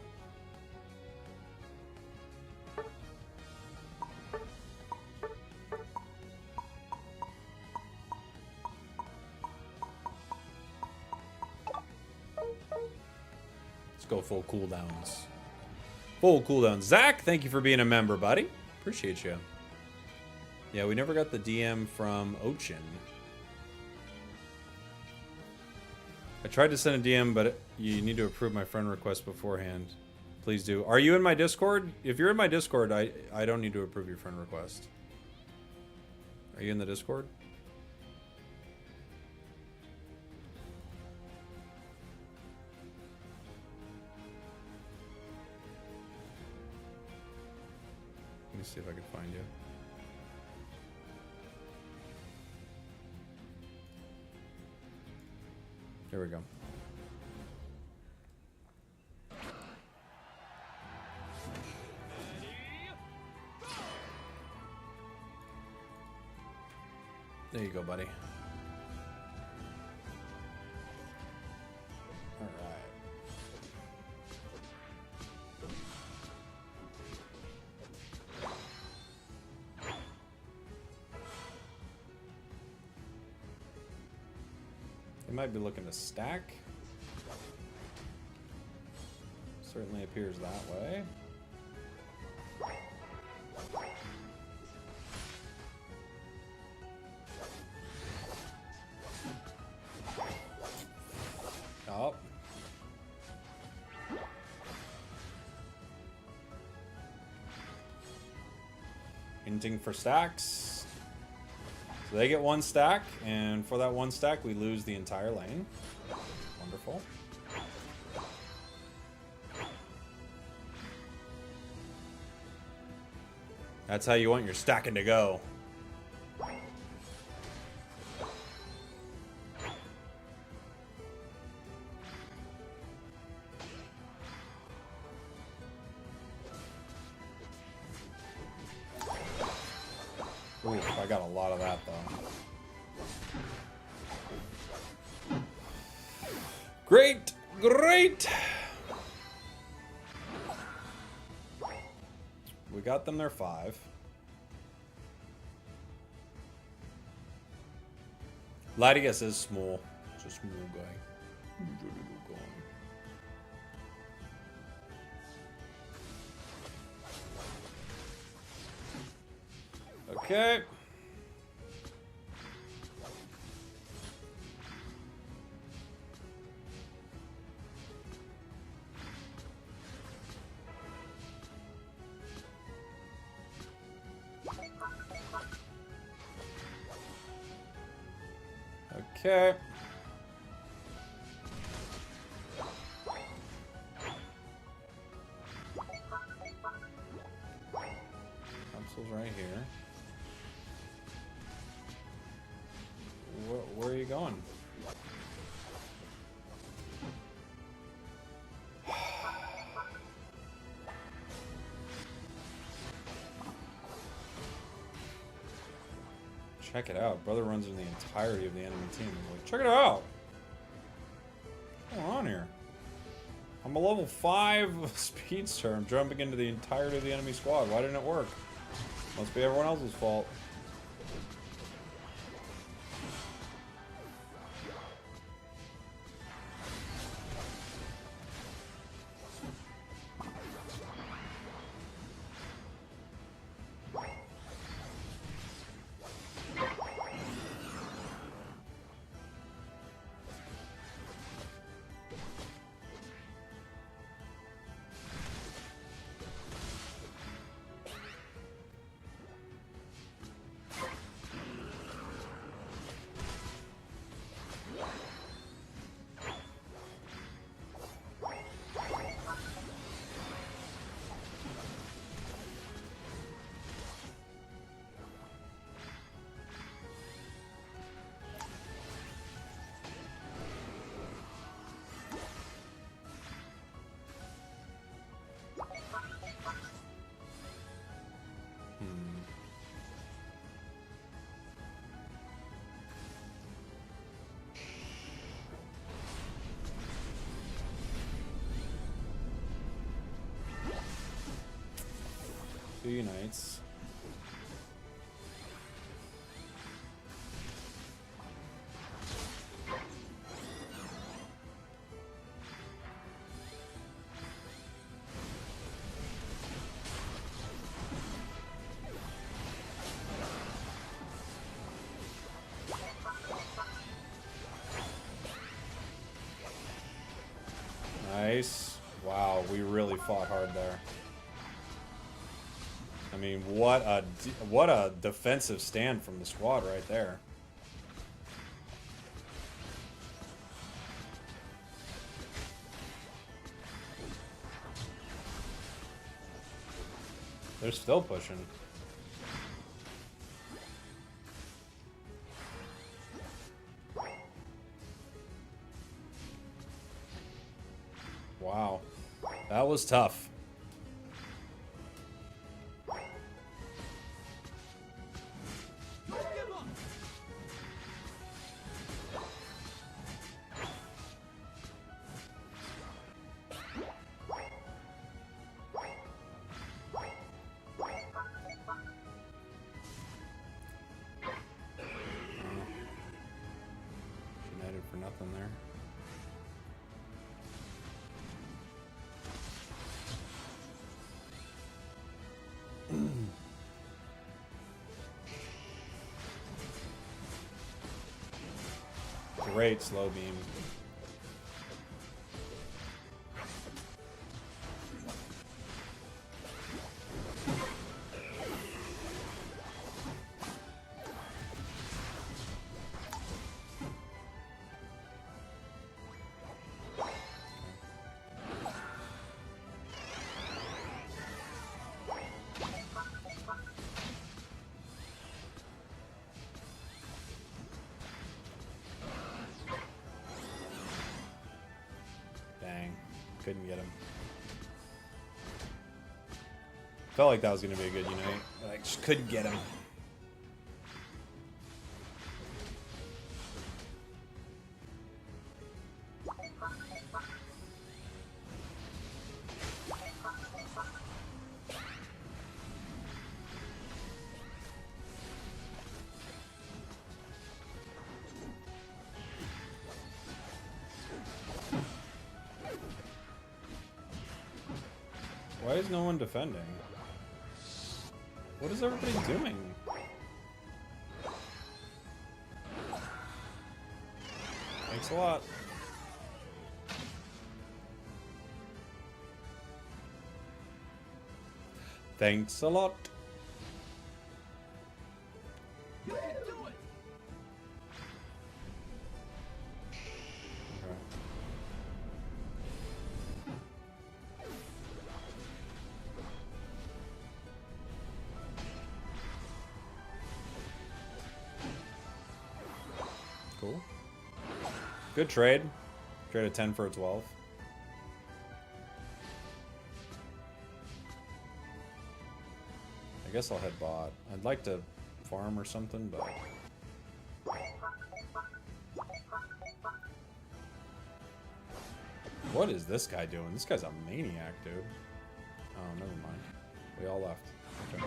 S1: Go full cooldowns. Full cooldowns. Zach, thank you for being a member, buddy. Appreciate you. Yeah, we never got the DM from Ochin. I tried to send a DM, but you need to approve my friend request beforehand. Please do. Are you in my Discord? If you're in my Discord, I don't need to approve your friend request. Are you in the Discord? Let me see if I can find you. Here we go. There you go, buddy. All right. They might be looking to stack. Certainly appears that way. Oh. Hinting for stacks. So they get 1 stack, and for that 1 stack, we lose the entire lane. Wonderful. That's how you want your stacking to go. Oof, I got a lot of that though. Great, great. We got them their 5. Latias is small. It's a small guy. He's a little guy. Okay. Okay. Pencil's right here. Where are you going? Check it out. Brother runs in the entirety of the enemy team. I'm like, check it out. What's going on here? I'm a level 5 speedster. I'm jumping into the entirety of the enemy squad. Why didn't it work? Must be everyone else's fault. Two unites. Nice. Wow, we really fought hard there. I mean, what a defensive stand from the squad right there. They're still pushing. Wow. That was tough. United for nothing there. Great slow beam. Couldn't get him. Felt like that was going to be a good unite, but I just couldn't get him. Why is no one defending? What is everybody doing? Thanks a lot. Thanks a lot.
S2: You can do it.
S1: Okay. Cool. Good trade. Trade a 10 for a 12. I guess I'll head bot. I'd like to farm or something, but... What is this guy doing? This guy's a maniac, dude. Oh, never mind. We all left. Okay.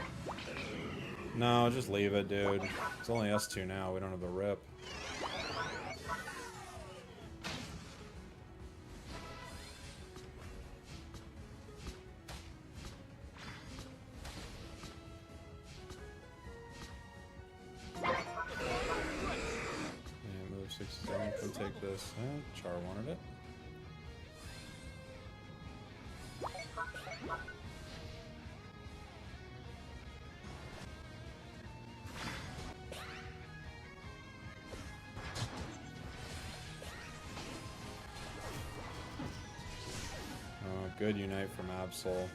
S1: No, just leave it, dude. It's only us two now. We don't have the rip. Move 67. Go take this. Char wanted it. Good unite from Absol.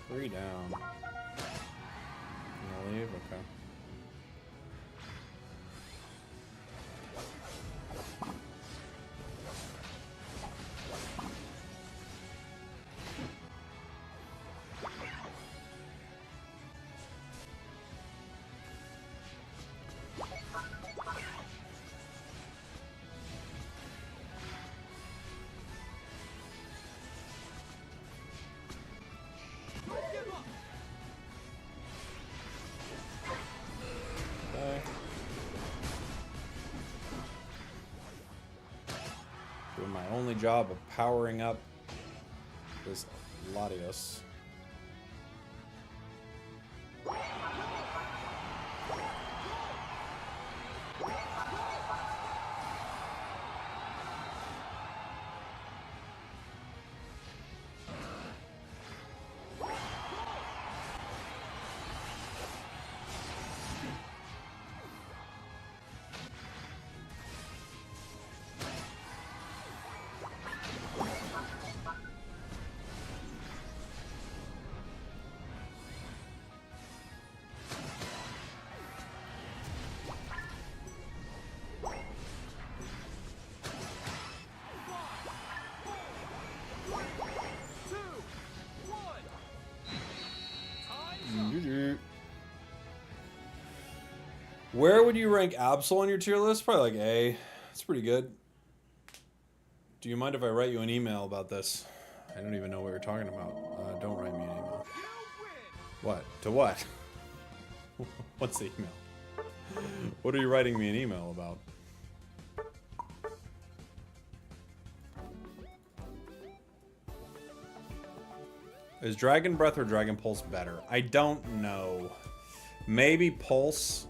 S1: 3 down. You gonna leave? Okay. Doing my only job of powering up this Latios. Where would you rank Absol on your tier list? Probably like A. It's pretty good. Do you mind if I write you an email about this? I don't even know what you're talking about. Don't write me an email. What? To what? What's the email? What are you writing me an email about? Is Dragon Breath or Dragon Pulse better? I don't know. Maybe Pulse,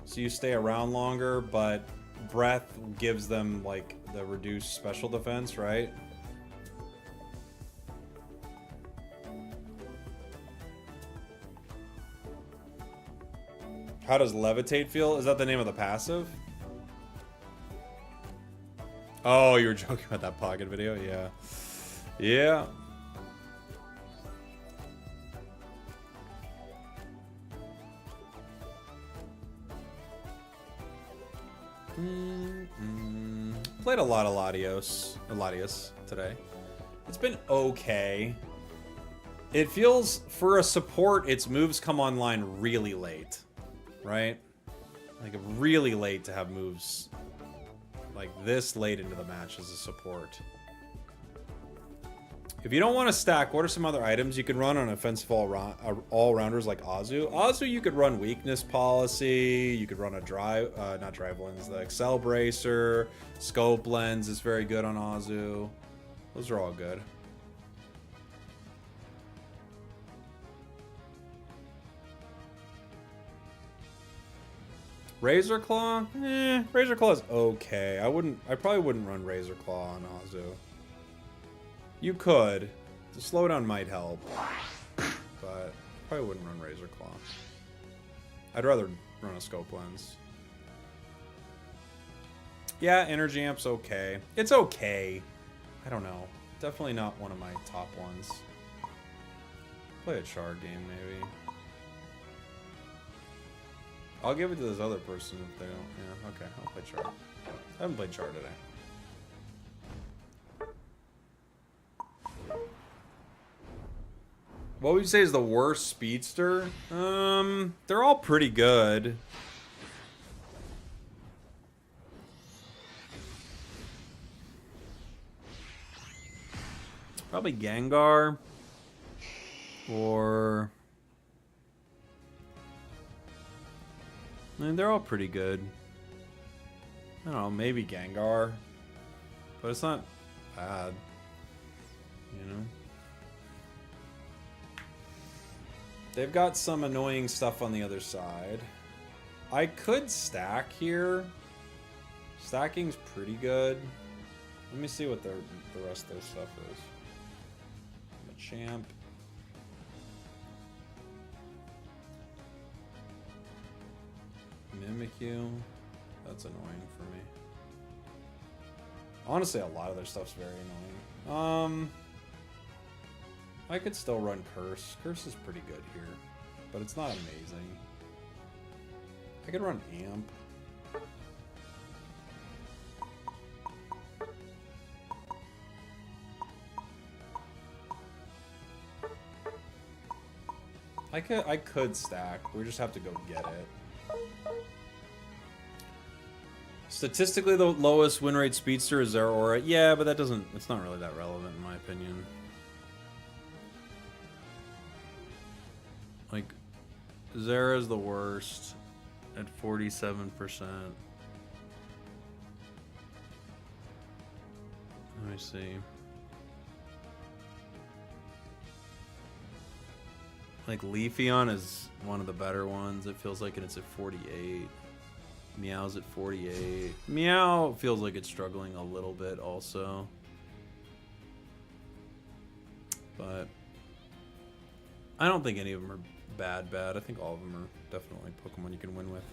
S1: so you stay around longer, but Breath gives them, like, the reduced special defense, right? How does Levitate feel? Is that the name of the passive? Oh, you were joking about that pocket video? Yeah. Yeah. Played a lot of Latias today. It's been okay. It feels, for a support, its moves come online really late, right? Like, really late to have moves like this late into the match as a support. If you don't want to stack, what are some other items you can run on offensive all-rounders like Azu? Azu, you could run Weakness Policy. You could run a not Drive Lens, the Excel Bracer. Scope Lens is very good on Azu. Those are all good. Razor Claw? Razor Claw is okay. I probably wouldn't run Razor Claw on Azu. You could. The slowdown might help. But probably wouldn't run Razor Claw. I'd rather run a Scope Lens. Yeah, Energy Amp's okay. It's okay. I don't know. Definitely not one of my top ones. Play a Char game, maybe. I'll give it to this other person if they don't. Yeah, okay. I'll play Char. I haven't played Char today. What would you say is the worst speedster? They're all pretty good. Probably Gengar. Or... I mean, they're all pretty good. I don't know, maybe Gengar. But it's not bad. You know? They've got some annoying stuff on the other side. I could stack here. Stacking's pretty good. Let me see what the rest of their stuff is. Machamp. Mimikyu. That's annoying for me. Honestly, a lot of their stuff's very annoying. I could still run Curse. Curse is pretty good here, but it's not amazing. I could run Amp. I could stack. We just have to go get it. Statistically, the lowest win rate speedster is Zeraora. Yeah, but it's not really that relevant in my opinion. Like, Zera's the worst at 47%. Let me see. Like, Leafeon is one of the better ones. It feels like it's at 48. Meow's at 48. Meow feels like it's struggling a little bit also. But I don't think any of them are bad. I think all of them are definitely Pokemon you can win with.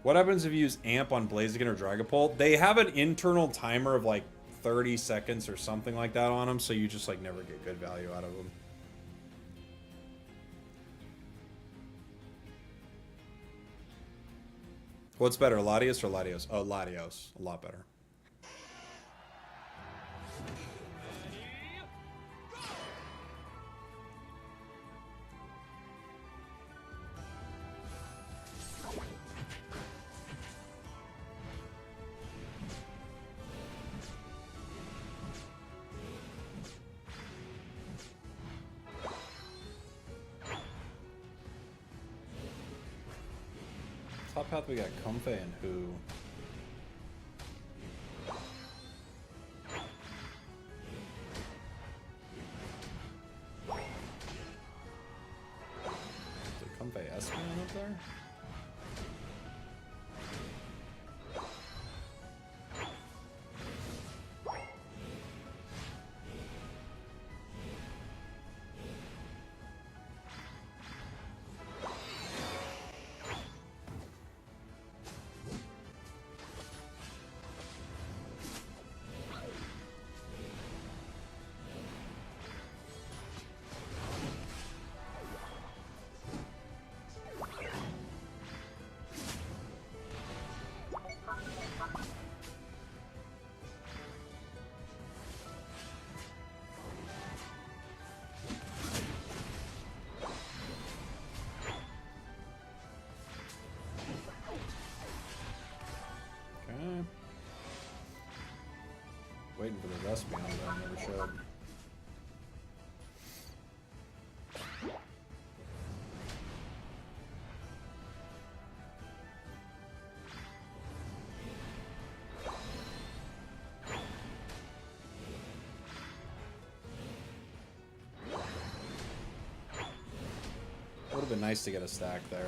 S1: What happens if you use Amp on Blaziken or Dragapult? They have an internal timer of like 30 seconds or something like that on them, so you just like never get good value out of them. What's better, Latias or Latios? Oh, Latios. A lot better. Top path we got Comfey and Who. Is there Comfey S-Man up there? looking for the recipe on it, but I never showed. Would have been nice to get a stack there.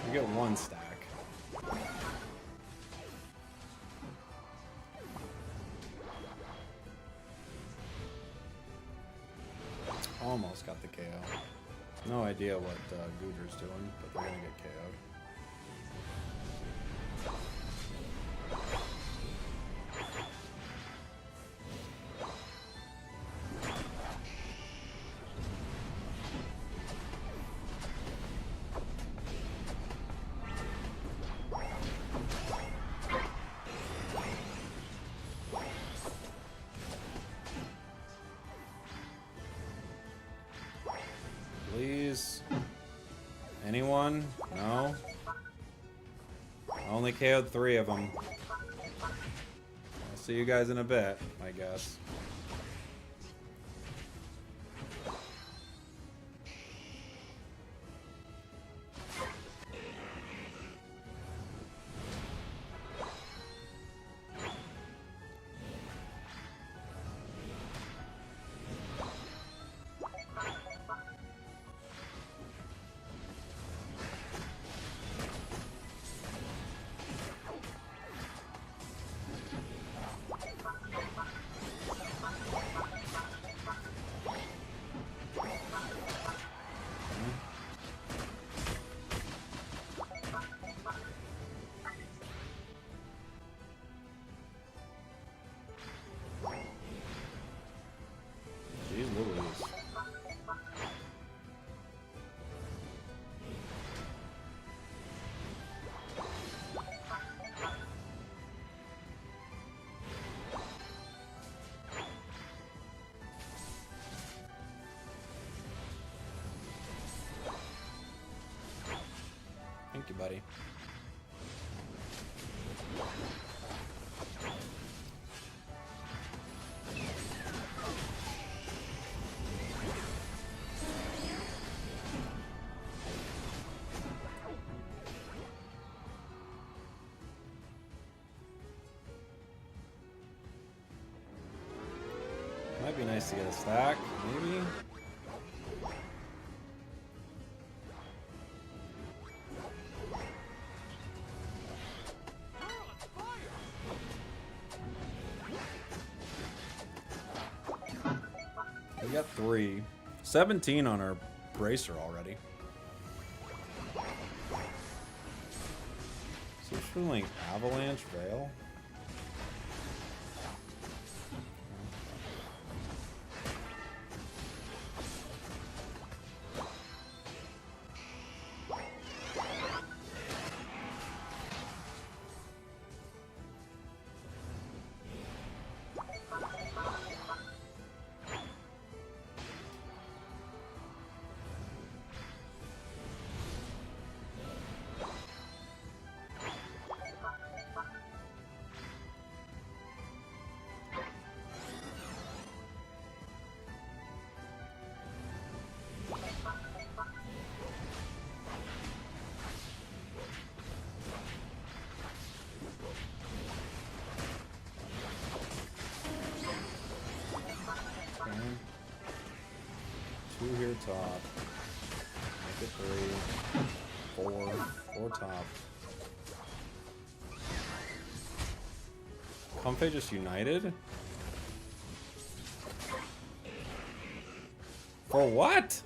S1: We get one stack. Almost got the KO. No idea what Gooder's doing, but they're gonna get KO'd. Please? Anyone? No? I only KO'd 3 of them. I'll see you guys in a bit, I guess. Jeez Louise. Thank you, buddy. Might be nice to get a stack, maybe. We got 3. 17 on our bracer already. So it's feeling Avalanche Veil. Two here top. Make it 3. 4. 4 top. Comfey just united? For what?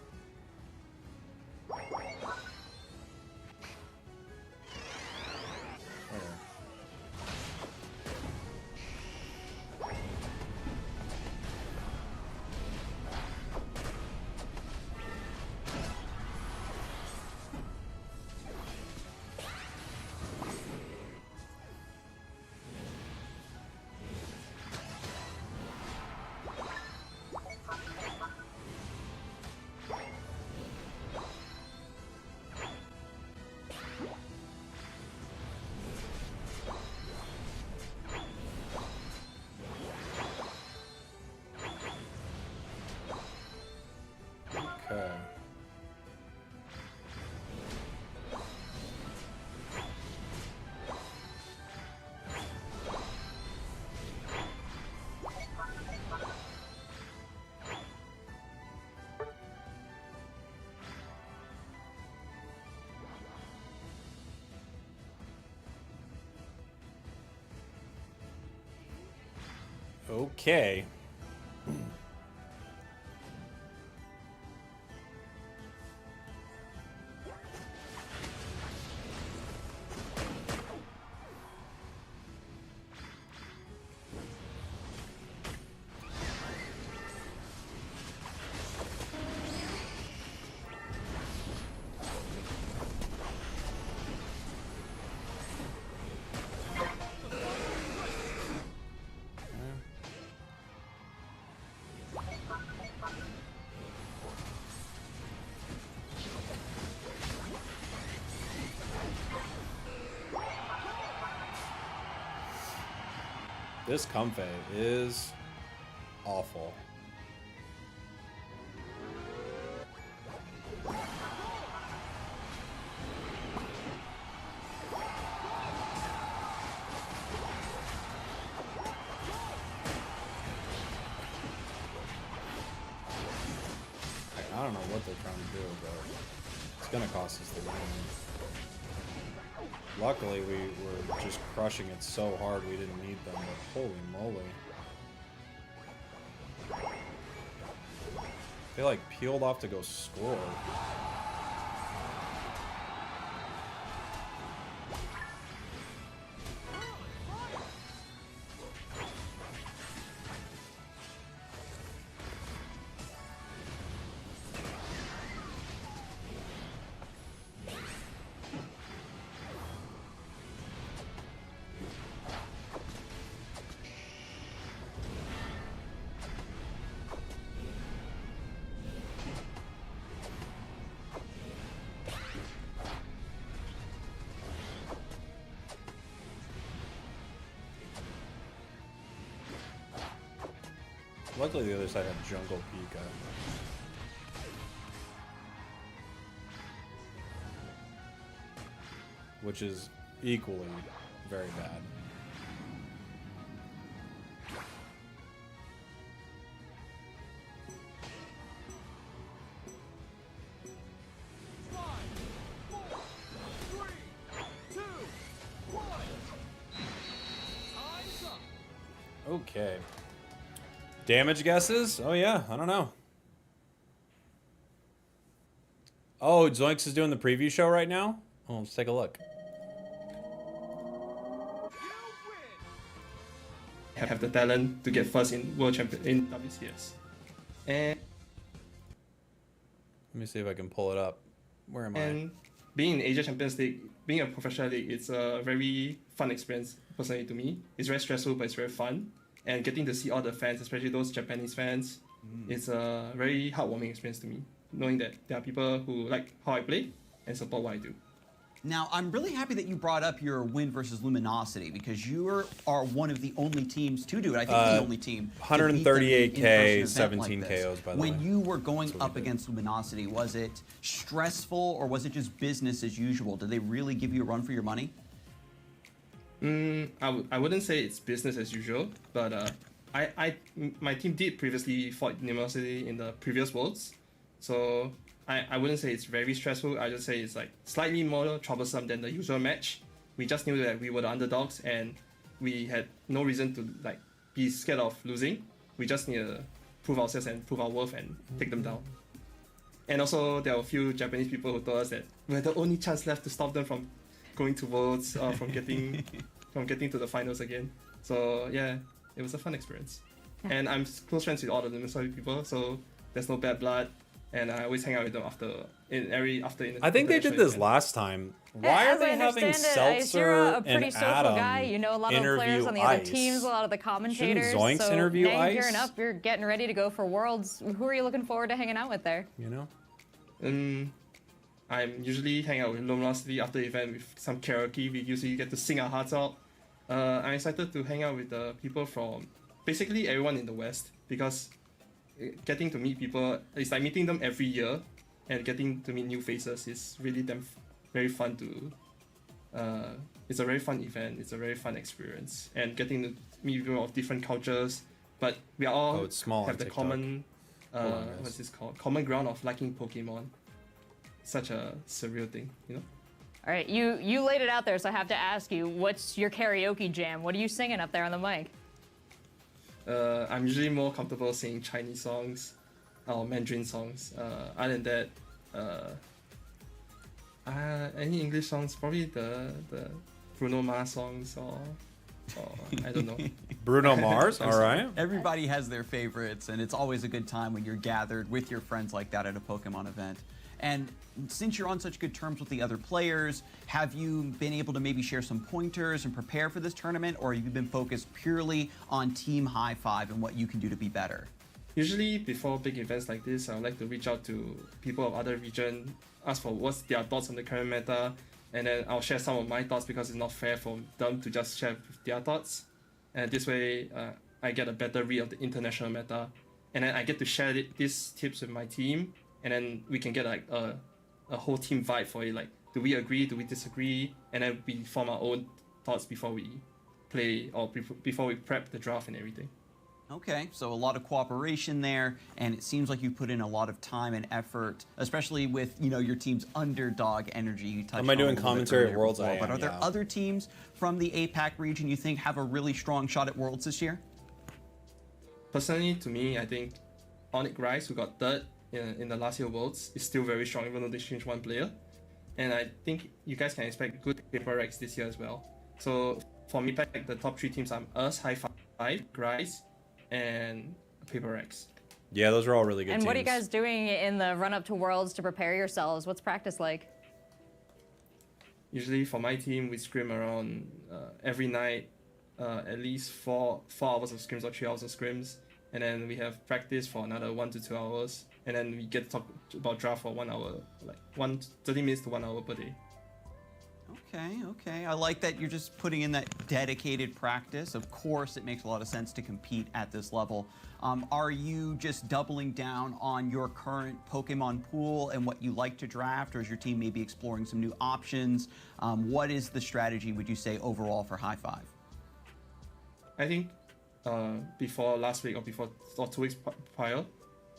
S1: Okay. This Comfey is awful. I don't know what they're trying to do, but it's gonna cost us the game. Luckily, we were just crushing it so hard we didn't need them, but holy moly. They like peeled off to go score. Luckily, the other side had Jungle Pika. Which is equally very bad. Okay. Damage guesses? Oh yeah, I don't know. Oh, Zoinks is doing the preview show right now? Oh, let's take a look.
S4: Have the talent to get first in World Champion in WCS. And
S1: Let me see if I can pull it up. Where am I?
S4: being in Asia Champions League, being a professional league, it's a very fun experience personally to me. It's very stressful, but it's very fun. And getting to see all the fans, especially those Japanese fans, it's a very heartwarming experience to me. Knowing that there are people who like how I play and support what I do.
S5: Now, I'm really happy that you brought up your win versus Luminosity because you are one of the only teams to do it. I think the only team.
S1: 138K, 17
S5: like
S1: KOs, by the way.
S5: When you were going up against Luminosity, was it stressful or was it just business as usual? Did they really give you a run for your money?
S4: I wouldn't say it's business as usual, but my team did previously fought Luminosity in the previous Worlds, so I wouldn't say it's very stressful. I just say it's like slightly more troublesome than the usual match. We just knew that we were the underdogs and we had no reason to like be scared of losing. We just need to prove ourselves and prove our worth and take them down. And also there were a few Japanese people who told us that we had the only chance left to stop them from going to Worlds, from getting to the finals again. So yeah, it was a fun experience. And I'm close friends with all the Luminosity people, so there's no bad blood. And I always hang out with them after.
S1: I think they did this last time. Why are they having Seltzer
S6: you're a pretty
S1: and
S6: social
S1: Adam
S6: guy. You know a lot of the players on the other teams, a lot of the commentators.
S1: Shouldn't Zoinks
S6: so
S1: interview
S6: now you're
S1: Ice?
S6: gearing up. You're getting ready to go for Worlds. Who are you looking forward to hanging out with there?
S1: You know?
S4: I'm usually hang out with Luminosity after the event with some karaoke. We usually get to sing our hearts out. I'm excited to hang out with the people from basically everyone in the West because getting to meet people, it's like meeting them every year and getting to meet new faces is really very fun to it's a very fun event, it's a very fun experience, and getting to meet people of different cultures, but we all
S1: it's small
S4: have the
S1: TikTok.
S4: common what's this called, common ground of liking Pokemon. Such a surreal thing, you know.
S6: All right, you laid it out there, so I have to ask you, what's your karaoke jam? What are you singing up there on the mic?
S4: I'm usually more comfortable singing Chinese songs or Mandarin songs. Other than that, any English songs, probably the Bruno Mars songs or I don't know.
S1: Bruno Mars, all right.
S5: Everybody has their favorites, and it's always a good time when you're gathered with your friends like that at a Pokemon event. And since you're on such good terms with the other players, have you been able to maybe share some pointers and prepare for this tournament, or have you been focused purely on Team High Five and what you can do to be better?
S4: Usually, before big events like this, I would like to reach out to people of other regions, ask for what's their thoughts on the current meta, and then I'll share some of my thoughts because it's not fair for them to just share their thoughts. And this way, I get a better read of the international meta, and then I get to share these tips with my team, and then we can get like a whole team vibe for it. Like, do we agree? Do we disagree? And then we form our own thoughts before we play or before we prep the draft and everything.
S5: Okay, so a lot of cooperation there, and it seems like you put in a lot of time and effort, especially with your team's underdog energy. You touched
S1: Am I
S5: on
S1: doing
S5: a little bit
S1: commentary at
S5: earlier
S1: Worlds?
S5: before,
S1: I
S5: but
S1: am,
S5: are there
S1: yeah.
S5: other teams from the APAC region you think have a really strong shot at Worlds this year?
S4: Personally, to me, I think Onyx Rise, who got third in the last year Worlds, is still very strong, even though they changed one player. And I think you guys can expect good Paper Rex this year as well. So for me, the top 3 teams are us, High Five, Rise, and Paper Rex.
S1: Yeah, those are all really good
S6: And
S1: teams.
S6: what are you guys doing in the run-up to Worlds to prepare yourselves? What's practice like?
S4: Usually for my team, we scrim around every night, at least 4 hours of scrims or 3 hours of scrims. And then we have practice for another 1 to 2 hours. And then we get to talk about draft for 1 hour, like 30 minutes to 1 hour per day.
S5: Okay. I like that you're just putting in that dedicated practice. Of course, it makes a lot of sense to compete at this level. Are you just doubling down on your current Pokemon pool and what you like to draft, or is your team maybe exploring some new options? What is the strategy, would you say, overall for High Five?
S4: I think before last week or 2 weeks prior,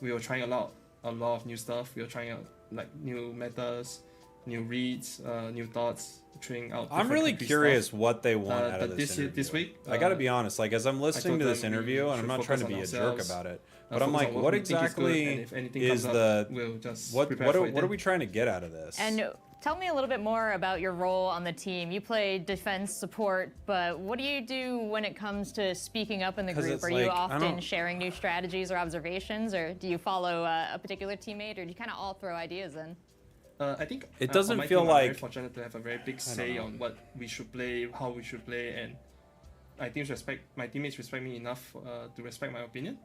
S4: we were trying a lot of new stuff. We were trying out like new metas, new reads, new thoughts, trying out.
S1: I'm really curious
S4: stuff.
S1: what they want out of this interview.
S4: This week,
S1: I gotta be honest, like as I'm listening to this interview, and I'm not trying to be a jerk about it, but I'm like, what exactly is the
S4: we'll just
S1: what are we trying to get out of this?
S6: And tell me a little bit more about your role on the team. You play defense support, but what do you do when it comes to speaking up in the group? Are you often sharing new strategies or observations, or do you follow a particular teammate, or do you kind of all throw ideas in?
S4: I think
S1: it doesn't feel
S4: I'm
S1: like
S4: very fortunate to have a very big say on what we should play, how we should play, and my teammates respect me enough to respect my opinion,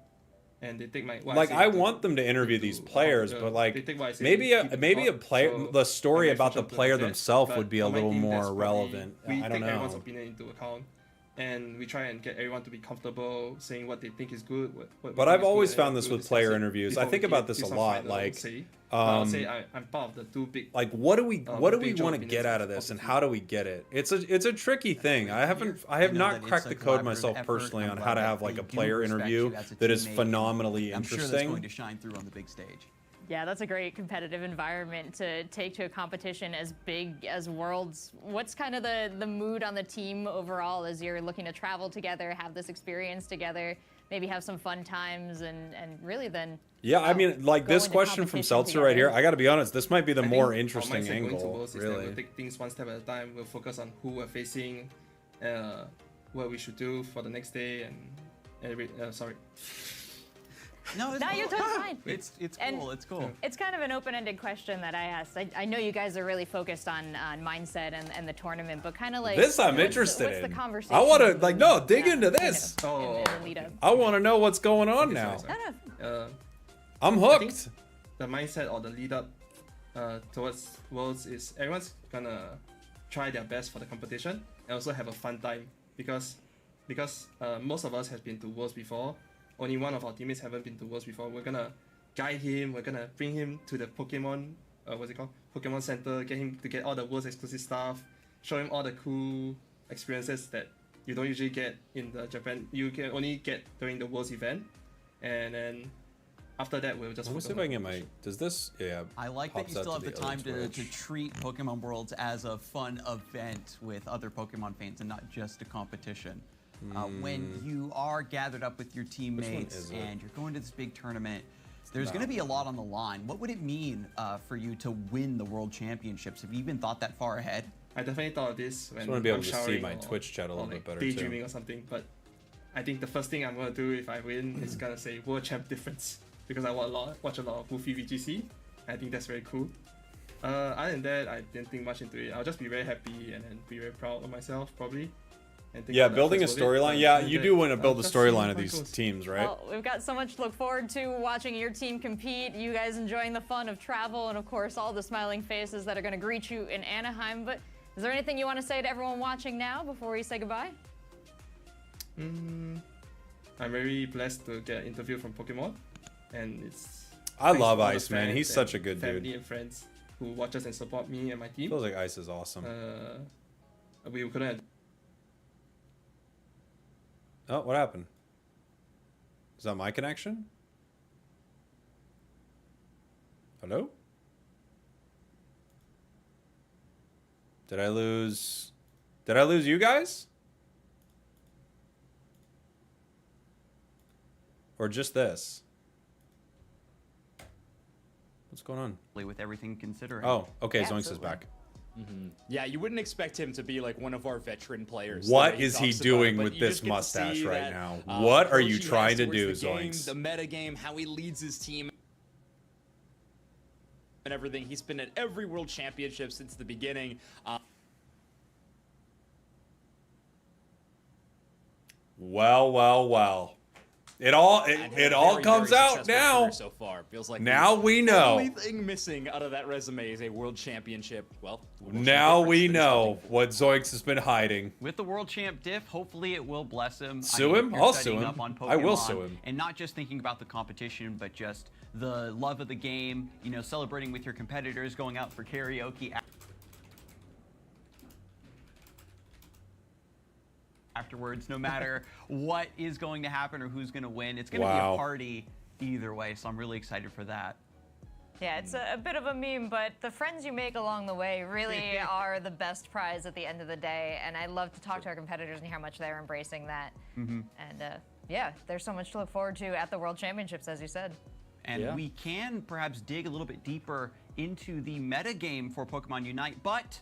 S4: and they take my
S1: I want them to interview these players, but like maybe a player, the story about the player themselves would be a little more relevant.
S4: We
S1: I don't
S4: take
S1: know.
S4: everyone's opinion into account, and we try and get everyone to be comfortable saying what they think is good.
S1: But I've always found this with player interviews. I think about this a lot. Like,
S4: I'll say I'm part of the 2 big.
S1: Like, what do we want to get out of this, and how do we get it? It's a tricky thing. I have not cracked the code myself personally on how to have like a player interview that is phenomenally interesting.
S5: I'm sure that's going to shine through on the big stage.
S6: Yeah, that's a great competitive environment to take to a competition as big as Worlds. What's kind of the mood on the team overall as you're looking to travel together, have this experience together, maybe have some fun times, and really then...
S1: Yeah, I mean, like this question from Seltzer right here, I got to be honest, this might be the more interesting angle, really.
S4: We'll take things one step at a time. We'll focus on who we're facing, what we should do for the next day, and sorry.
S5: No,
S6: you're totally fine.
S5: It's cool. It's cool.
S6: It's kind of an open-ended question that I asked. I know you guys are really focused on mindset and the tournament, but kind of like
S1: this, I'm interested
S6: what's
S1: in.
S6: the conversation?
S1: I want to dig into this.
S6: In the lead up.
S1: I want to know what's going on now. I'm
S4: I think
S1: hooked.
S4: the mindset or the lead up towards Worlds is everyone's gonna try their best for the competition and also have a fun time because most of us have been to Worlds before. Only one of our teammates haven't been to Worlds before. We're gonna guide him. We're gonna bring him to the Pokemon, Pokemon Center. Get him to get all the Worlds exclusive stuff. Show him all the cool experiences that you don't usually get in the Japan. You can only get during the Worlds event, and then after that we'll just.
S1: Let me see if I can get my. Does this? Yeah.
S5: I like that you still have the time to treat Pokemon Worlds as a fun event with other Pokemon fans and not just a competition. when you are gathered up with your teammates and you're going to this big tournament, there's going to be a lot on the line. What would it mean for you to win the World Championships? Have you even thought that far ahead?
S4: I definitely thought of this when
S1: I want to be able
S4: I'm
S1: to see my Twitch chat a little bit better
S4: daydreaming
S1: too.
S4: or something. But I think the first thing I'm gonna do if I win is gonna say World Champ difference, because I watch a lot of Goofy VGC. I think that's very cool. Other than that, I didn't think much into it. I'll just be very happy and then be very proud of myself, probably. And think
S1: Yeah, building a storyline. Yeah, you do want to build the storyline of
S4: how it
S1: these
S4: goes.
S1: teams, right?
S6: Well, we've got so much to look forward to watching your team compete, you guys enjoying the fun of travel, and of course all the smiling faces that are going to greet you in Anaheim. But is there anything you want to say to everyone watching now before we say goodbye?
S4: I'm very blessed to get an interview from Pokemon, and it's.
S1: I
S4: thanks
S1: love
S4: to all the
S1: Ice, man.
S4: fans
S1: He's
S4: and
S1: such a good
S4: family
S1: dude.
S4: and friends who watch us and support me and my team.
S1: Feels like Ice is awesome.
S4: We couldn't have.
S1: Oh, what happened? Is that my connection? Hello? Did I lose you guys? Or just this? What's going on?
S5: With everything considered.
S1: Oh, okay,
S6: Yeah,
S1: Zoinks is
S6: absolutely.
S1: back.
S2: Yeah, you wouldn't expect him to be like one of our veteran players.
S1: What
S2: the way
S1: is he
S2: talks about
S1: doing
S2: it, but
S1: with
S2: you
S1: this
S2: just get to
S1: mustache
S2: see
S1: right
S2: that,
S1: now? What are you
S2: approach he
S1: trying
S2: has
S1: to
S2: towards
S1: do,
S2: the game,
S1: Zoinks?
S2: The meta game, how he leads his team, and everything. He's been at every World Championship since the beginning.
S1: Well. It all comes out now.
S2: So far, feels like
S1: Now
S2: the
S1: we know.
S2: only thing missing out of that resume is a World Championship. Well,
S1: Now we know what Zoinks has been hiding.
S5: With the World Champ diff, hopefully it will bless him.
S1: Sue
S5: if
S1: him?
S5: you're
S1: I'll
S5: studying
S1: sue him.
S5: up on
S1: I will
S5: Pokemon
S1: sue him.
S5: And not just thinking about the competition, but just the love of the game, you know, celebrating with your competitors, going out for karaoke afterwards, no matter what is going to happen or who's going to win. It's going to be
S1: Wow.
S5: a party either way, so I'm really excited for that.
S6: Yeah, it's a bit of a meme, but the friends you make along the way really are the best prize at the end of the day. And I love to talk to our competitors and hear how much they're embracing that. And yeah, there's so much to look forward to at the World Championships, as you said.
S5: And we can perhaps dig a little bit deeper into the metagame for Pokemon Unite, but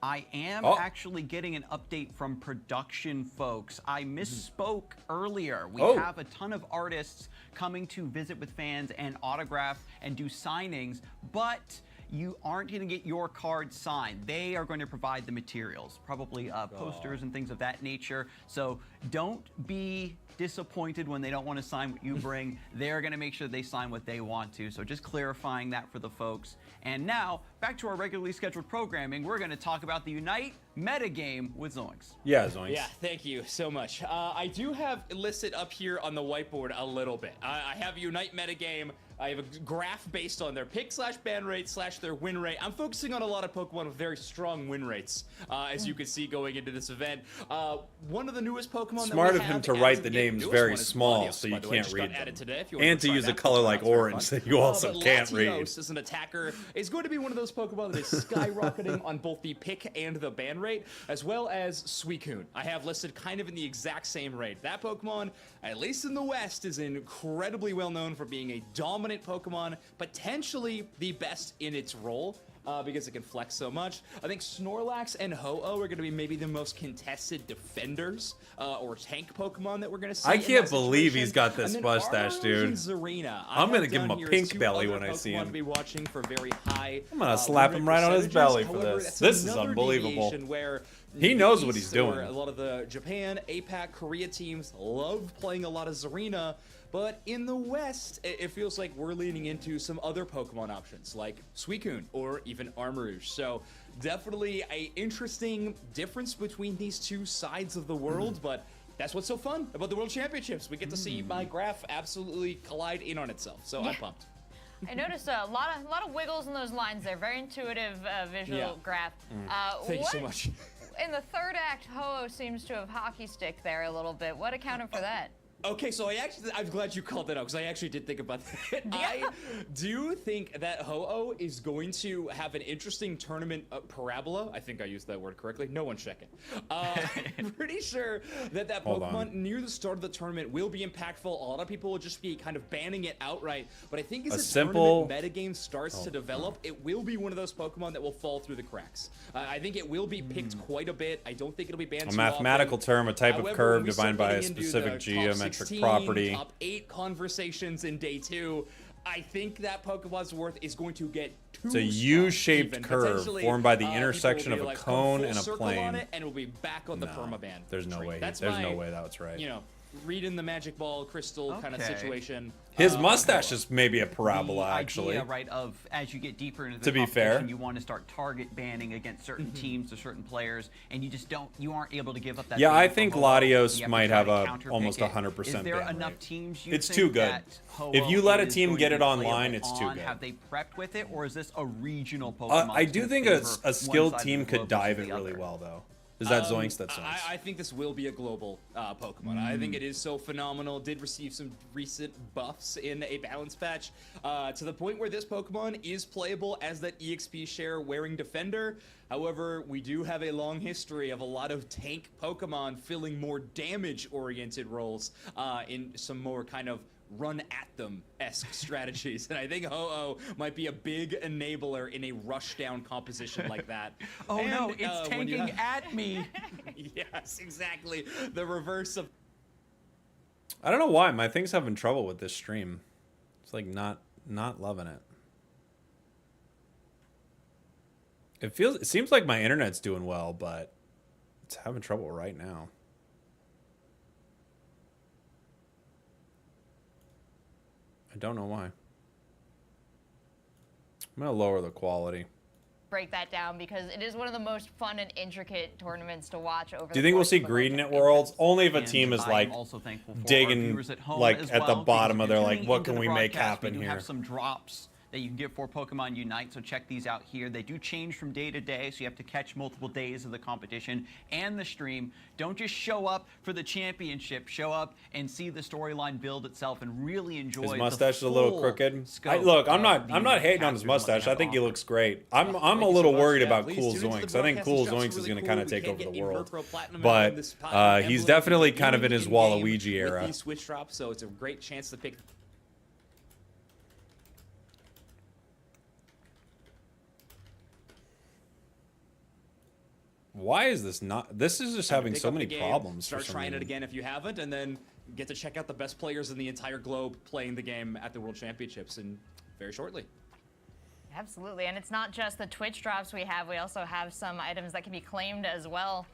S5: I am actually getting an update from production folks. I misspoke earlier. We have a ton of artists coming to visit with fans and autograph and do signings, but you aren't going to get your card signed. They are going to provide the materials, probably posters and things of that nature. So don't be disappointed when they don't want to sign what you bring. They're going to make sure they sign what they want to. So just clarifying that for the folks. And now, back to our regularly scheduled programming, we're going to talk about the Unite metagame with Zoinks.
S1: Yeah, Zoinks.
S2: Yeah, thank you so much. I do have listed up here on the whiteboard a little bit. I have Unite metagame. I have a graph based on their pick/ban rate / their win rate. I'm focusing on a lot of Pokemon with very strong win rates, as you can see going into this event. One of the newest Pokemon
S1: Smart
S2: that we
S1: of him
S2: have,
S1: to
S2: as
S1: write
S2: of
S1: the
S2: getting
S1: names
S2: newest
S1: very
S2: one is
S1: small
S2: Latios,
S1: so you
S2: by the way,
S1: can't
S2: just got
S1: read
S2: added
S1: them.
S2: today if you want
S1: And to
S2: try
S1: use a
S2: that.
S1: color like
S2: That's very
S1: orange
S2: fun.
S1: that you also
S2: But
S1: can't read.
S2: Latios as an attacker is going to be one of those Pokemon that is skyrocketing on both the pick and the ban rate, as well as Suicune. I have listed kind of in the exact same rate. That Pokemon, at least in the West, is incredibly well known for being a dominant Pokemon, potentially the best in its role. Because it can flex so much. I think Snorlax and Ho-Oh are going to be maybe the most contested defenders or tank Pokemon that we're going to see.
S1: I
S2: in
S1: can't
S2: that
S1: believe
S2: situation.
S1: he's got this
S2: And then
S1: mustache,
S2: Armarouge
S1: dude.
S2: and Zarina.
S1: I'm gonna
S2: have
S1: give him
S2: down
S1: a
S2: here
S1: pink
S2: two
S1: belly
S2: other
S1: when I see
S2: Pokemon
S1: him.
S2: to be watching for very high.
S1: I'm gonna slap
S2: win
S1: him
S2: rate
S1: right on his
S2: percentages.
S1: belly for
S2: However,
S1: this.
S2: that's
S1: This is
S2: another
S1: unbelievable.
S2: deviation where
S1: He
S2: in
S1: knows
S2: the
S1: what he's
S2: East,
S1: doing.
S2: or a lot of the Japan, APAC, Korea teams love playing a lot of Zarina. But in the West, it feels like we're leaning into some other Pokemon options, like Suicune or even Armarouge. So definitely a interesting difference between these two sides of the world, but that's what's so fun about the World Championships. We get to see my graph absolutely collide in on itself, so I'm pumped.
S6: I noticed a lot of wiggles in those lines there. Very intuitive visual graph.
S2: Thank you so much.
S6: In the third act, Ho-Oh seems to have hockey stick there a little bit. What accounted for that?
S7: Okay, so I'm glad you called that out, because I actually did think about that. I do think that Ho-Oh is going to have an interesting tournament parabola. I think I used that word correctly. No one's checking. I'm pretty sure that Pokemon near the start of the tournament will be impactful. A lot of people will just be kind of banning it outright. But I think as the tournament metagame starts to develop, it will be one of those Pokemon that will fall through the cracks. I think it will be picked quite a bit. I don't think it'll be banned
S1: a mathematical term, a type of curve defined by a specific geometric property.
S7: Top 8 conversations in day 2. I think that Pokemon's worth is going to get too
S1: It's a U-shaped curve formed by the intersection of a cone and a plane.
S7: And we'll be back on the permaban.
S1: There's no way. There's no way that's right.
S7: You know, reading the Magic Ball crystal kind of situation.
S1: His mustache is maybe a parabola, actually.
S5: Idea, right, of as you get deeper into the competition, you want to start target banning against certain teams or certain players, and you just you aren't able to give up that.
S1: Yeah, I think Latios might have almost 100%
S5: Is there
S1: ban
S5: enough
S1: rate.
S5: teams?
S1: It's too good. If you let a team get it online, it's too good.
S5: Have they prepped with it, or is this a regional Pokemon?
S1: I do think a skilled team could dive it really well, though. Is that Zoinks? That's Zoinks.
S7: I think this will be a global Pokemon. I think it is so phenomenal. Did receive some recent buffs in a balance patch to the point where this Pokemon is playable as that EXP share wearing defender. However, we do have a long history of a lot of tank Pokemon filling more damage-oriented roles in some more kind of run-at-them-esque strategies. And I think Ho-Oh might be a big enabler in a rush-down composition like that.
S5: Oh no, it's tanking at me!
S7: Yes, exactly. The reverse of...
S1: I don't know why. My thing's having trouble with this stream. It's like not loving it. It seems like my internet's doing well, but it's having trouble right now. I don't know why. I'm gonna lower the quality.
S6: Break that down because it is one of the most fun and intricate tournaments to watch over.
S1: Do you think we'll see green at Worlds? Only if a team is like digging like at the bottom of their like, what can we make happen here?
S5: We have some drops that you can get for Pokemon Unite, so check these out here. They do change from day to day, so you have to catch multiple days of the competition and the stream. Don't just show up for the championship. Show up and see the storyline build itself and really enjoy.
S1: His mustache is a little crooked. Look, I'm not hating on his mustache. I think he looks great. I'm a little worried about Cool Zoinks. I think Cool Zoinks is going to kind of take over the world, but he's definitely kind of in his Waluigi era.
S7: These switch drops, so it's a great chance to pick.
S1: Why is this not? This is just having so many problems.
S7: Start trying it again if you haven't, and then get to check out the best players in the entire globe playing the game at the World Championships and very shortly.
S6: Absolutely, and it's not just the Twitch drops we have. We also have some items that can be claimed as well.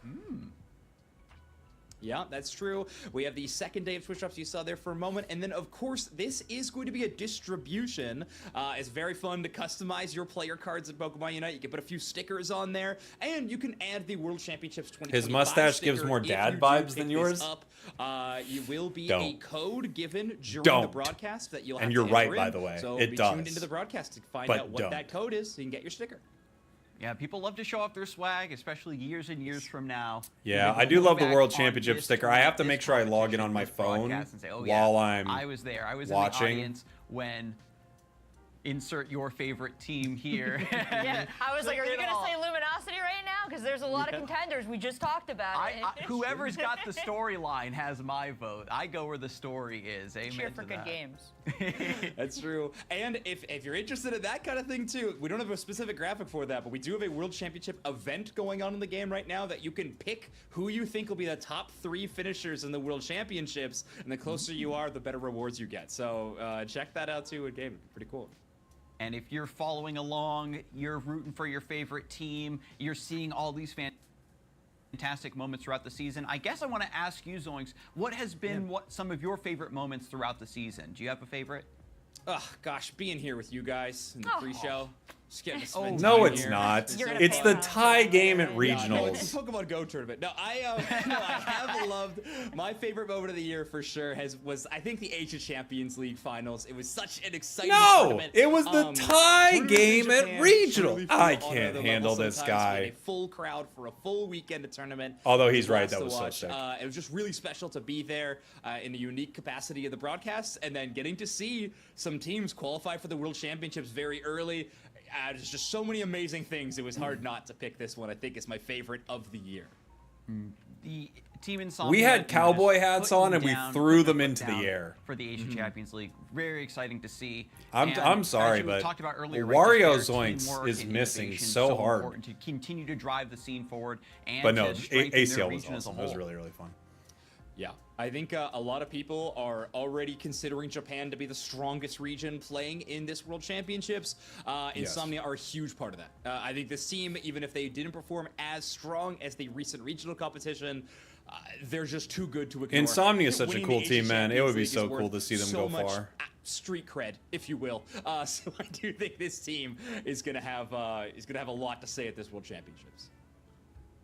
S7: Yeah, that's true. We have the second day of Twitch drops you saw there for a moment. And then, of course, this is going to be a distribution. It's very fun to customize your player cards in Pokemon Unite. You can put a few stickers on there, and you can add the World Championships 2025
S1: His mustache gives more dad vibes than yours?
S7: You will be a code given during the broadcast that you'll have to enter in.
S1: And you're right, by the way.
S7: So
S1: it
S7: be
S1: does.
S7: tuned into the broadcast to find out what that code is so you can get your sticker.
S5: Yeah, people love to show off their swag, especially years and years from now.
S1: Yeah, I do love the World Championship sticker. I have to make sure I log in on my phone while I'm
S5: I was there. I was
S1: watching.
S5: in the audience when insert your favorite team here.
S6: Yeah, I was like, are you going to say Luminosity right now? Because there's a lot of contenders. We just talked about it.
S5: Whoever's got the storyline has my vote. I go where the story is. Amen.
S6: Cheer for good games.
S7: That's true. And if you're interested in that kind of thing too, we don't have a specific graphic for that, but we do have a World Championship event going on in the game right now that you can pick who you think will be the top 3 finishers in the World Championships, and the closer you are, the better rewards you get. So check that out too in game. Pretty cool.
S5: And if you're following along, you're rooting for your favorite team, you're seeing all these fantastic moments throughout the season. I guess I want to ask you, Zoinks, what has been some of your favorite moments throughout the season? Do you have a favorite?
S7: Oh, gosh, being here with you guys in the pre-show. Just getting to spend
S1: No,
S7: time
S1: it's
S7: here.
S1: not.
S6: You're gonna
S1: It's
S6: pay
S1: the
S6: us.
S1: tie game at
S7: Yeah, no, it's
S1: regionals.
S7: a Pokemon Go tournament. No, I have loved my favorite moment of the year for sure was I think the Asia Champions League finals. It was such an exciting
S1: No,
S7: tournament.
S1: it was the tie
S7: tournaments in
S1: game at
S7: Japan
S1: regional.
S7: truly feel
S1: I
S7: on
S1: can't
S7: another level
S1: handle this
S7: sometimes. We had
S1: guy.
S7: a full crowd for a full weekend of tournament.
S1: Although
S7: It
S1: he's
S7: a
S1: right,
S7: blast
S1: that
S7: to
S1: was so
S7: watch.
S1: sick.
S7: It was just really special to be there in the unique capacity of the broadcast, and then getting to see some teams qualify for the World Championships very early. There's just so many amazing things. It was hard not to pick this one. I think is my favorite of the year.
S5: The Team Insomnia.
S1: We had
S5: just
S1: cowboy hats
S5: putting
S1: on and we
S5: down-
S1: threw
S5: putting
S1: them
S5: their
S1: into
S5: foot
S1: the
S5: down
S1: air.
S5: for the Asian Champions League. Very exciting to see.
S1: I'm
S5: And
S1: sorry,
S5: as we
S1: but
S5: talked about earlier,
S1: Wario
S5: just their
S1: Zoinks
S5: teamwork
S1: is
S5: and
S1: missing
S5: innovation
S1: so hard.
S5: important to continue to drive the scene forward and
S1: But no,
S5: to strengthen their
S1: ACL was
S5: region as a
S1: awesome. It was
S5: whole.
S1: really, really fun.
S7: Yeah, I think a lot of people are already considering Japan to be the strongest region playing in this World Championships. Insomnia are a huge part of that. I think this team, even if they didn't perform as strong as the recent regional competition, they're just too good to ignore.
S1: Insomnia is such a
S7: Winning
S1: cool
S7: the
S1: team,
S7: Asian
S1: man. It would be
S7: Champions League
S1: so
S7: is
S1: cool
S7: worth
S1: to see them
S7: so
S1: go
S7: much
S1: far.
S7: Street cred, if you will. So I do think this team is gonna have a lot to say at this World Championships.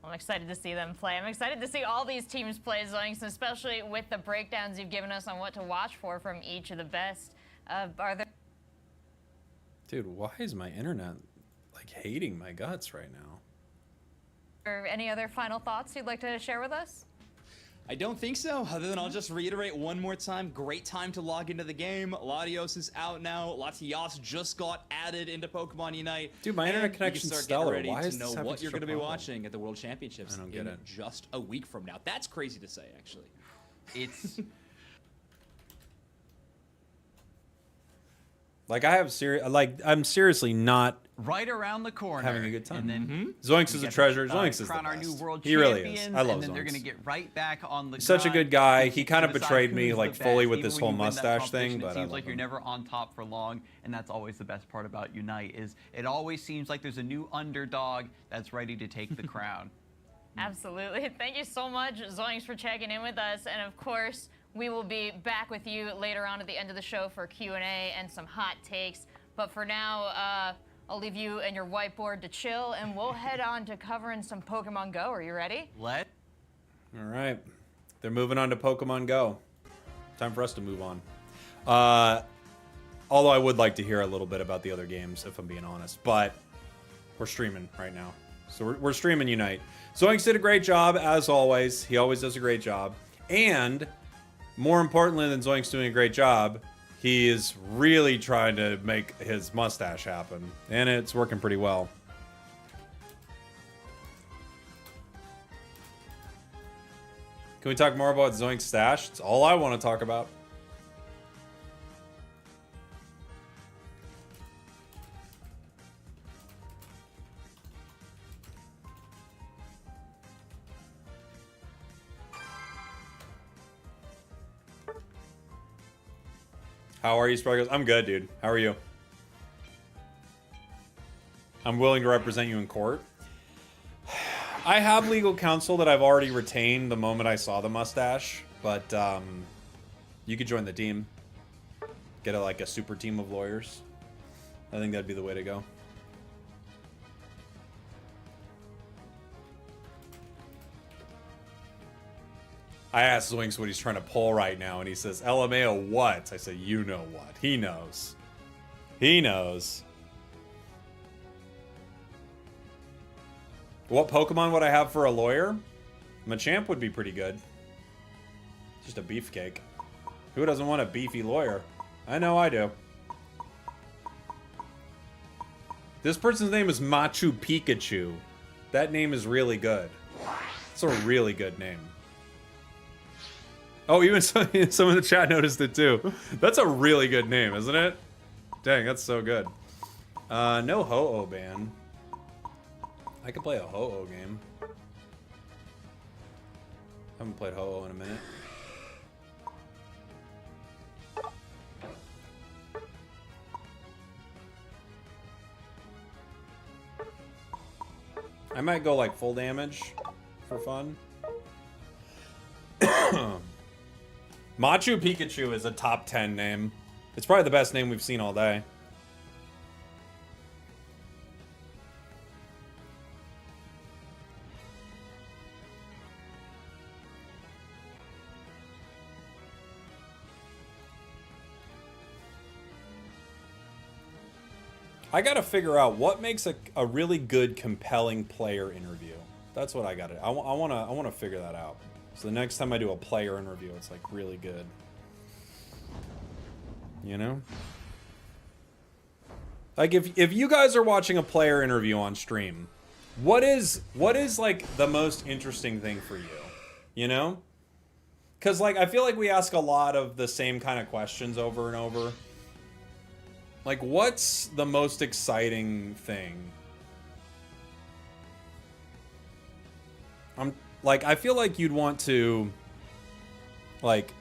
S6: I'm excited to see them play. I'm excited to see all these teams play, Zoinks, especially with the breakdowns you've given us on what to watch for from each of the best. Are there
S1: Dude, why is my internet like hating my guts right now?
S6: any other final thoughts you'd like to share with us?
S7: I don't think so, other than I'll just reiterate one more time. Great time to log into the game. Latios is out now. Latias just got added into Pokemon Unite.
S1: Dude, my internet
S7: And you can
S1: connection's
S7: start
S1: stellar.
S7: getting
S1: Why
S7: ready
S1: is
S7: to
S1: this
S7: know
S1: having
S7: what you're
S1: such a
S7: going to be
S1: problem?
S7: watching at the World Championships
S1: I don't get
S7: in
S1: it.
S7: just a week from now. That's crazy to say, actually.
S5: It's
S1: Like I'm seriously not
S5: right around the corner.
S1: having a good time.
S5: And then
S1: Zoinks
S5: we
S1: is a
S5: get
S1: treasure.
S5: to,
S1: Zoinks is the
S5: crown our new
S1: best.
S5: world
S1: He really
S5: champions,
S1: is. I love
S5: and then they're
S1: Zoinks.
S5: gonna get right back on the
S1: Such a
S5: grind
S1: good guy.
S5: to
S1: He kind of
S5: decide
S1: betrayed me,
S5: who's
S1: like,
S5: the
S1: fully
S5: best.
S1: with
S5: Even
S1: this
S5: when
S1: whole
S5: you win that
S1: mustache thing,
S5: competition,
S1: but I
S5: it seems
S1: love
S5: like you're
S1: him.
S5: never on top for long, and that's always the best part about Unite. Is it always seems like there's a new underdog that's ready to take the crown.
S6: Absolutely. Thank you so much, Zoinks, for checking in with us. And of course, we will be back with you later on at the end of the show for Q&A and some hot takes. But for now, I'll leave you and your whiteboard to chill, and we'll head on to covering some Pokemon Go. Are you ready?
S5: Let
S1: All right. They're moving on to Pokemon Go. Time for us to move on. Although I would like to hear a little bit about the other games, if I'm being honest. But we're streaming right now. So we're streaming Unite. Zoinks did a great job, as always. He always does a great job. And more importantly than Zoinks doing a great job, he is really trying to make his mustache happen. And it's working pretty well. Can we talk more about Zoink's stash? It's all I want to talk about. How are you, Spragels? I'm good, dude. How are you? I'm willing to represent you in court. I have legal counsel that I've already retained the moment I saw the mustache, but you could join the team. Get like a super team of lawyers. I think that'd be the way to go. I asked Zoinks what he's trying to pull right now, and he says, LMAO what? I said, you know what. He knows. He knows. What Pokemon would I have for a lawyer? Machamp would be pretty good. Just a beefcake. Who doesn't want a beefy lawyer? I know I do. This person's name is Machu Pikachu. That name is really good. It's a really good name. Oh, even some in the chat noticed it too. That's a really good name, isn't it? Dang, that's so good. No Ho-Oh ban. I could play a Ho-Oh game. Haven't played Ho-Oh in a minute. I might go like full damage for fun. Machu Pikachu is a top 10 name. It's probably the best name we've seen all day. I gotta figure out what makes a really good, compelling player interview. That's what I gotta. I wanna figure that out. So the next time I do a player interview, it's like really good. You know? Like if you guys are watching a player interview on stream, what is like the most interesting thing for you? You know? Cause like I feel like we ask a lot of the same kind of questions over and over. Like, what's the most exciting thing? I feel like you'd want to, like,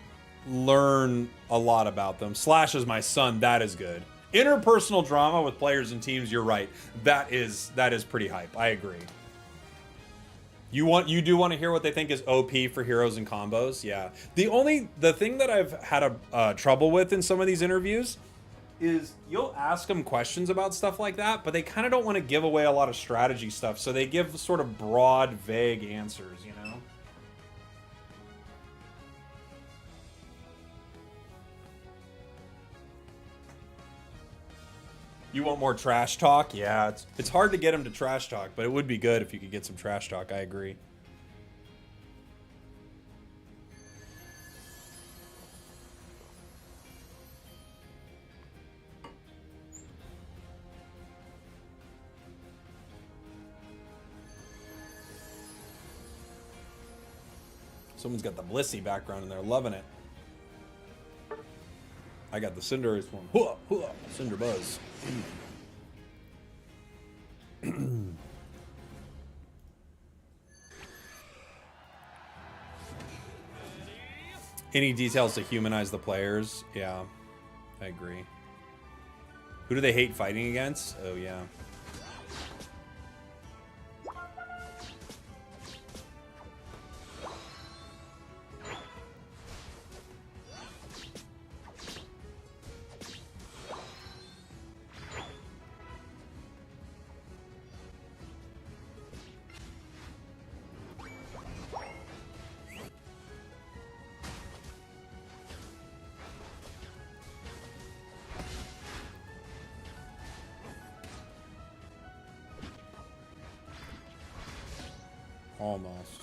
S1: learn a lot about them. Slash is my son, that is good. Interpersonal drama with players and teams, you're right. That is pretty hype. I agree. You do want to hear what they think is OP for heroes and combos? Yeah. The thing that I've had a trouble with in some of these interviews is you'll ask them questions about stuff like that, but they kind of don't want to give away a lot of strategy stuff, so they give sort of broad, vague answers, you know? You want more trash talk? Yeah, it's hard to get them to trash talk, but it would be good if you could get some trash talk, I agree. Someone's got the Blissey background and they're loving it. I got the Cinderace one. Hooah, hooah, Cinder Buzz. Any details to humanize the players? Yeah, I agree. Who do they hate fighting against? Oh, yeah. Almost.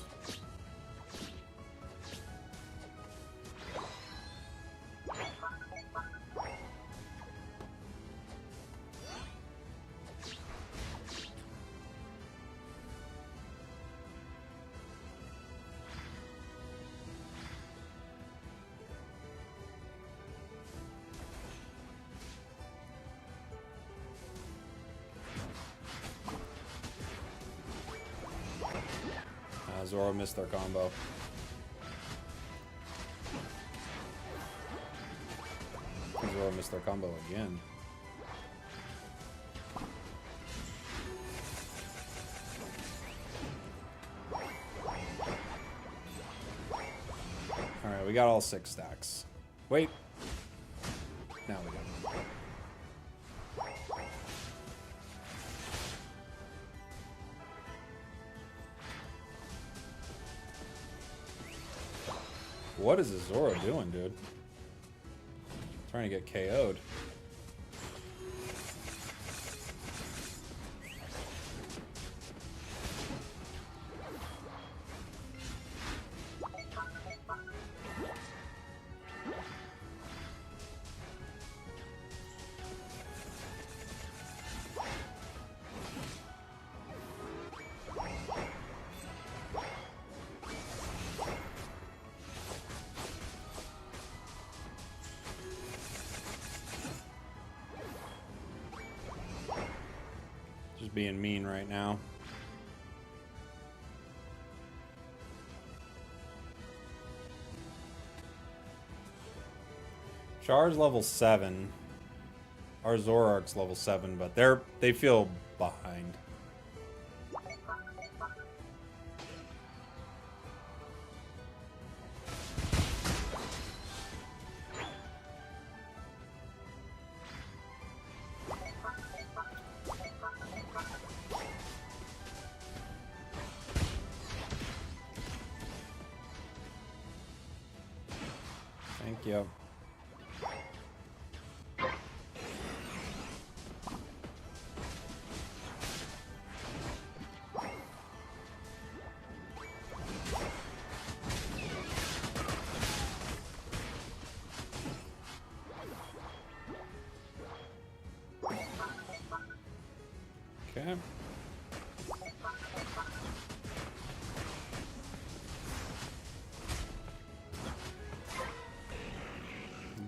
S1: Zoro missed their combo. Zoro missed their combo again. Alright, we got all 6 stacks. Wait. Now we go. What is this Zoro doing, dude? Trying to get KO'd. Being mean right now. Char's level 7. Our Zoroark's level 7, but they feel behind. Thank you. Okay.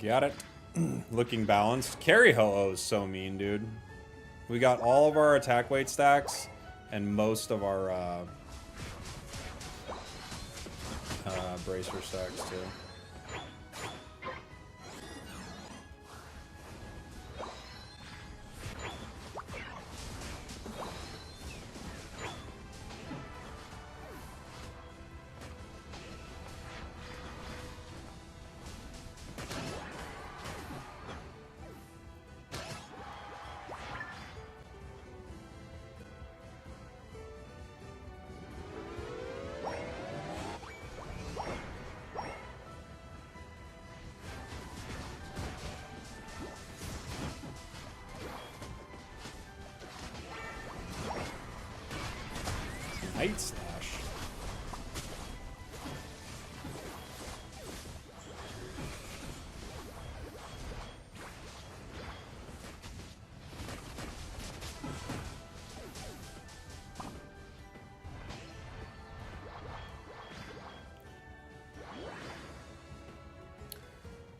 S1: Got it. Looking balanced. Carry Ho-Oh is so mean, dude. We got all of our attack weight stacks and most of our bracer stacks too. Night Slash.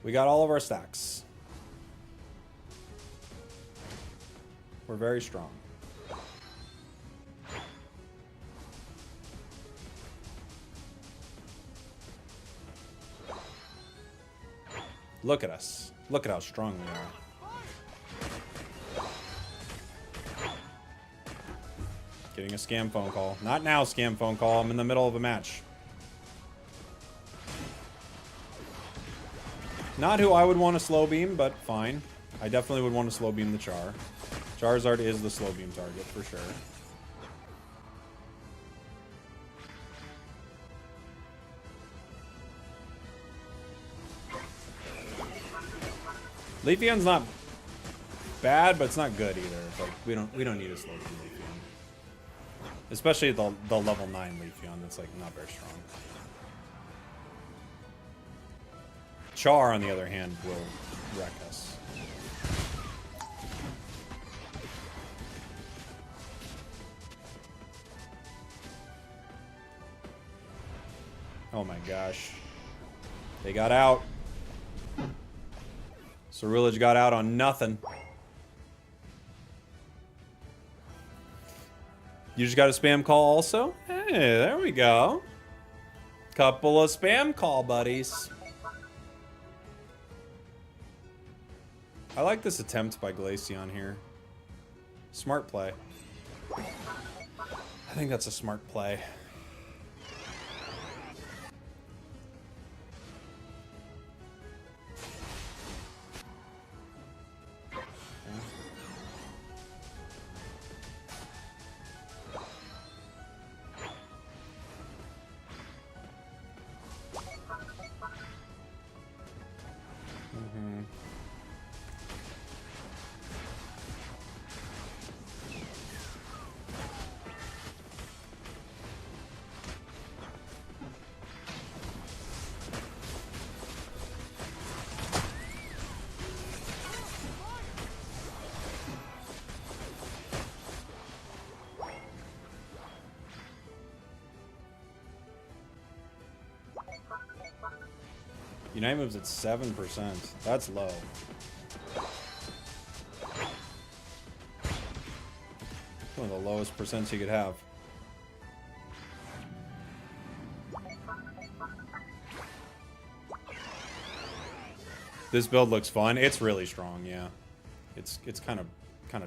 S1: We got all of our stacks. We're very strong. Look at us. Look at how strong we are. Getting a scam phone call. Not now, scam phone call. I'm in the middle of a match. Not who I would want to slow beam, but fine. I definitely would want to slow beam the Char. Charizard is the slow beam target for sure. Leafeon's not bad, but it's not good either. It's like we don't need a slow beam Leafeon. Especially the level 9 Leafeon that's like not very strong. Char, on the other hand, will wreck us. Oh my gosh. They got out. Cerulege got out on nothing. You just got a spam call also? Hey, there we go. Couple of spam call buddies. I like this attempt by Glaceon here. Smart play. I think that's a smart play. Unite moves at 7%. That's low. One of the lowest percents you could have. This build looks fun. It's really strong, yeah. It's kind of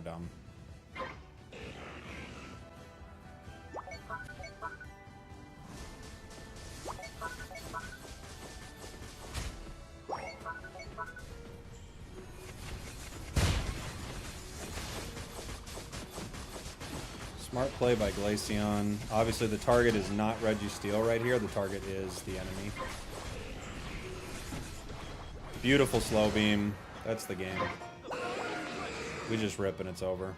S1: dumb. Smart play by Glaceon. Obviously the target is not Registeel right here. The target is the enemy. Beautiful slow beam. That's the game. We just rip and it's over.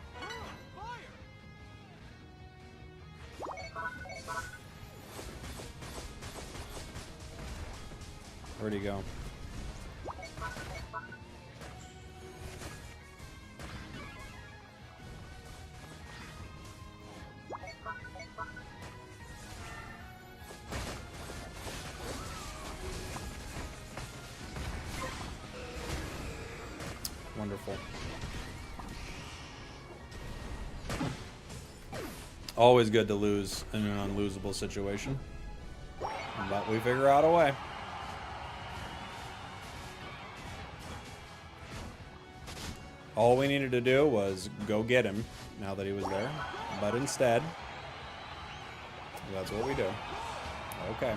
S1: Where'd he go? Wonderful. Always good to lose in an unlosable situation. But we figure out a way. All we needed to do was go get him now that he was there. But instead, that's what we do. Okay.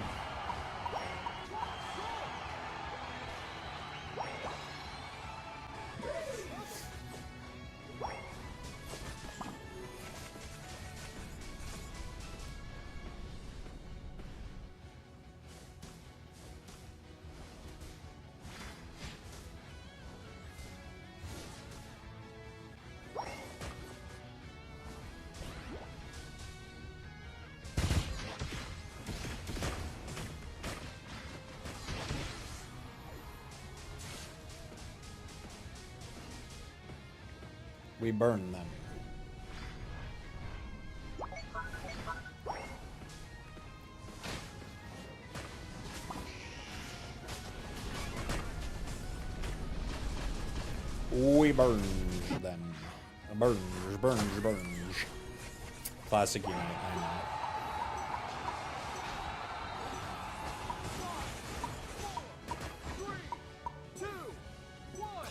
S1: We burn them. We burn them. Burns. Classic unit, I know.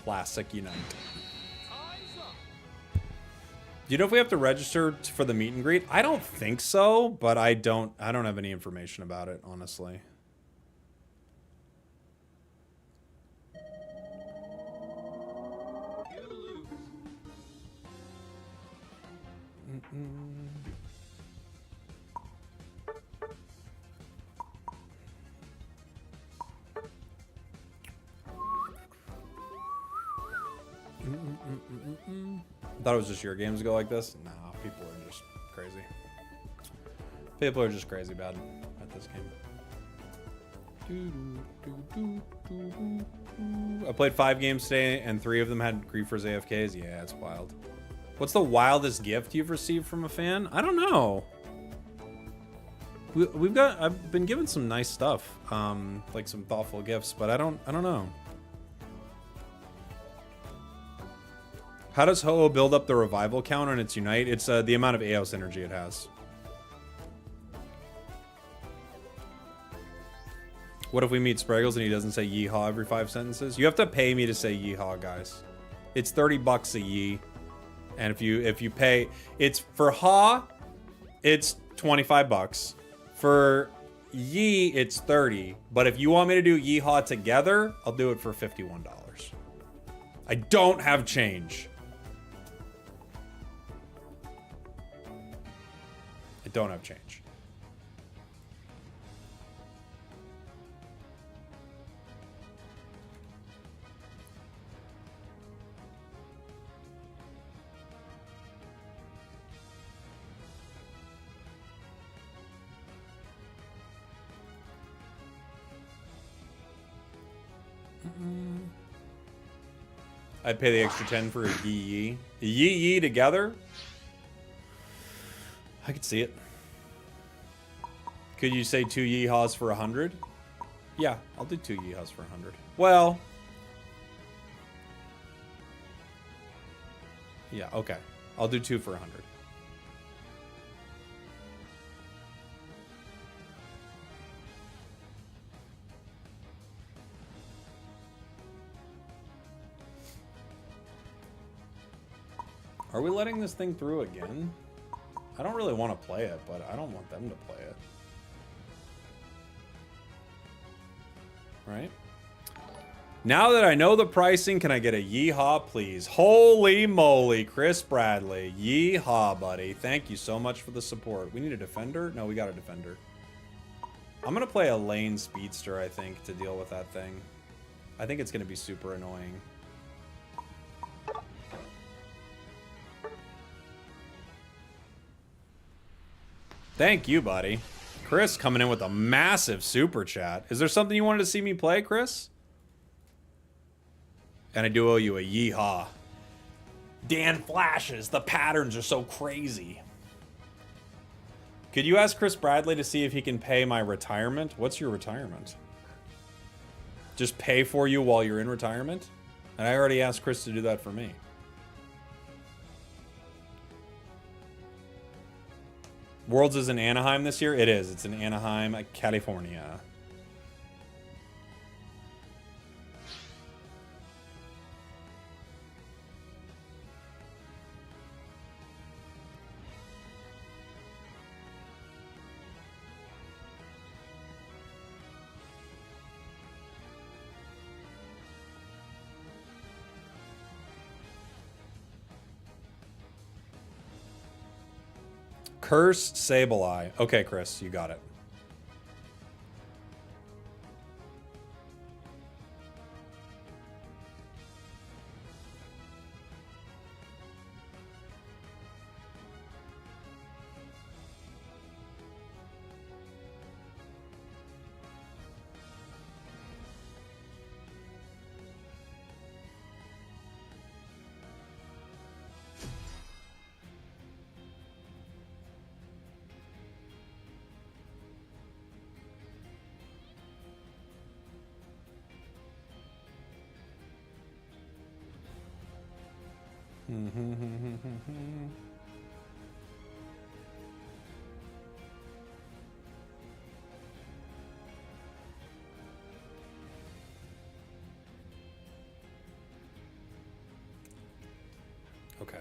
S1: Classic unite. Do you know if we have to register for the meet and greet? I don't think so, but I don't have any information about it, honestly. I thought it was just your games go like this. Nah, people are just crazy. People are just crazy bad at this game. I played 5 games today, and 3 of them had Griefers AFKs. Yeah, it's wild. What's the wildest gift you've received from a fan? I don't know. I've been given some nice stuff, like some thoughtful gifts, but I don't know. How does Ho-Oh build up the revival count on its Unite? It's the amount of Eos energy it has. What if we meet Spragels and he doesn't say Yeehaw every 5 sentences? You have to pay me to say Yeehaw, guys. It's 30 bucks a yee. And if you pay, it's for Ha, it's 25 bucks. For Yee, it's 30. But if you want me to do Yeehaw together, I'll do it for $51. I don't have change. Don't have change. I'd pay the extra 10 for a Yee. Yee together? I could see it. Could you say 2 Yeehaws for 100? Yeah, I'll do 2 Yeehaws for 100. Well. Yeah, okay. I'll do 2 for 100. Are we letting this thing through again? I don't really want to play it, but I don't want them to play it. Right? Now that I know the pricing, can I get a Yeehaw, please? Holy moly, Chris Bradley. Yeehaw, buddy. Thank you so much for the support. We need a defender? No, we got a defender. I'm going to play a lane speedster, I think, to deal with that thing. I think it's going to be super annoying. Thank you, buddy. Chris coming in with a massive super chat. Is there something you wanted to see me play, Chris? And I do owe you a Yeehaw. Dan flashes. The patterns are so crazy. Could you ask Chris Bradley to see if he can pay my retirement? What's your retirement? Just pay for you while you're in retirement? And I already asked Chris to do that for me. Worlds is in Anaheim this year? It is. It's in Anaheim, California. Curse Sableye. Okay, Chris, you got it. Okay.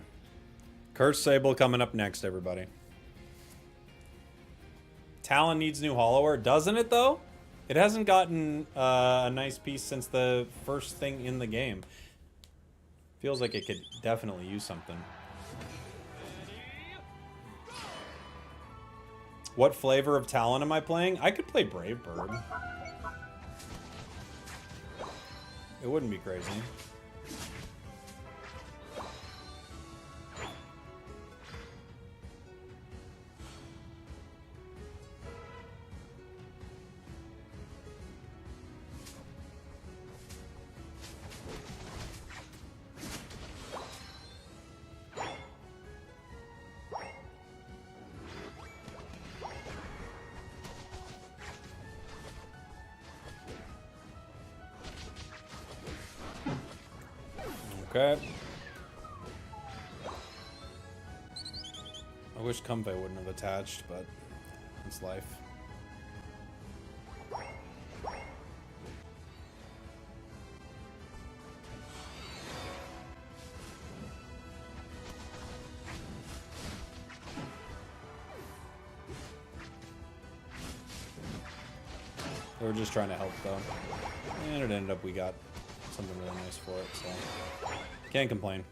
S1: Curse Sable coming up next, everybody. Talon needs new hollowware, doesn't it, though? It hasn't gotten a nice piece since the first thing in the game. Feels like it could definitely use something. What flavor of Talon am I playing? I could play Brave Bird. It wouldn't be crazy. Okay. I wish Comfey wouldn't have attached, but it's life. We were just trying to help, though. And it ended up we got something really nice for it, so can't complain.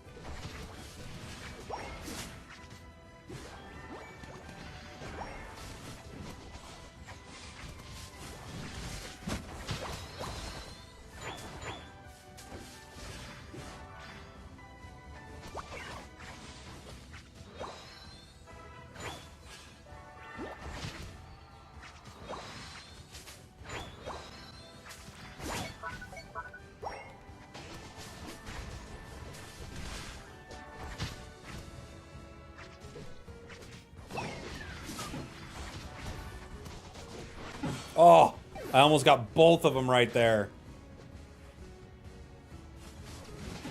S1: Oh, I almost got both of them right there.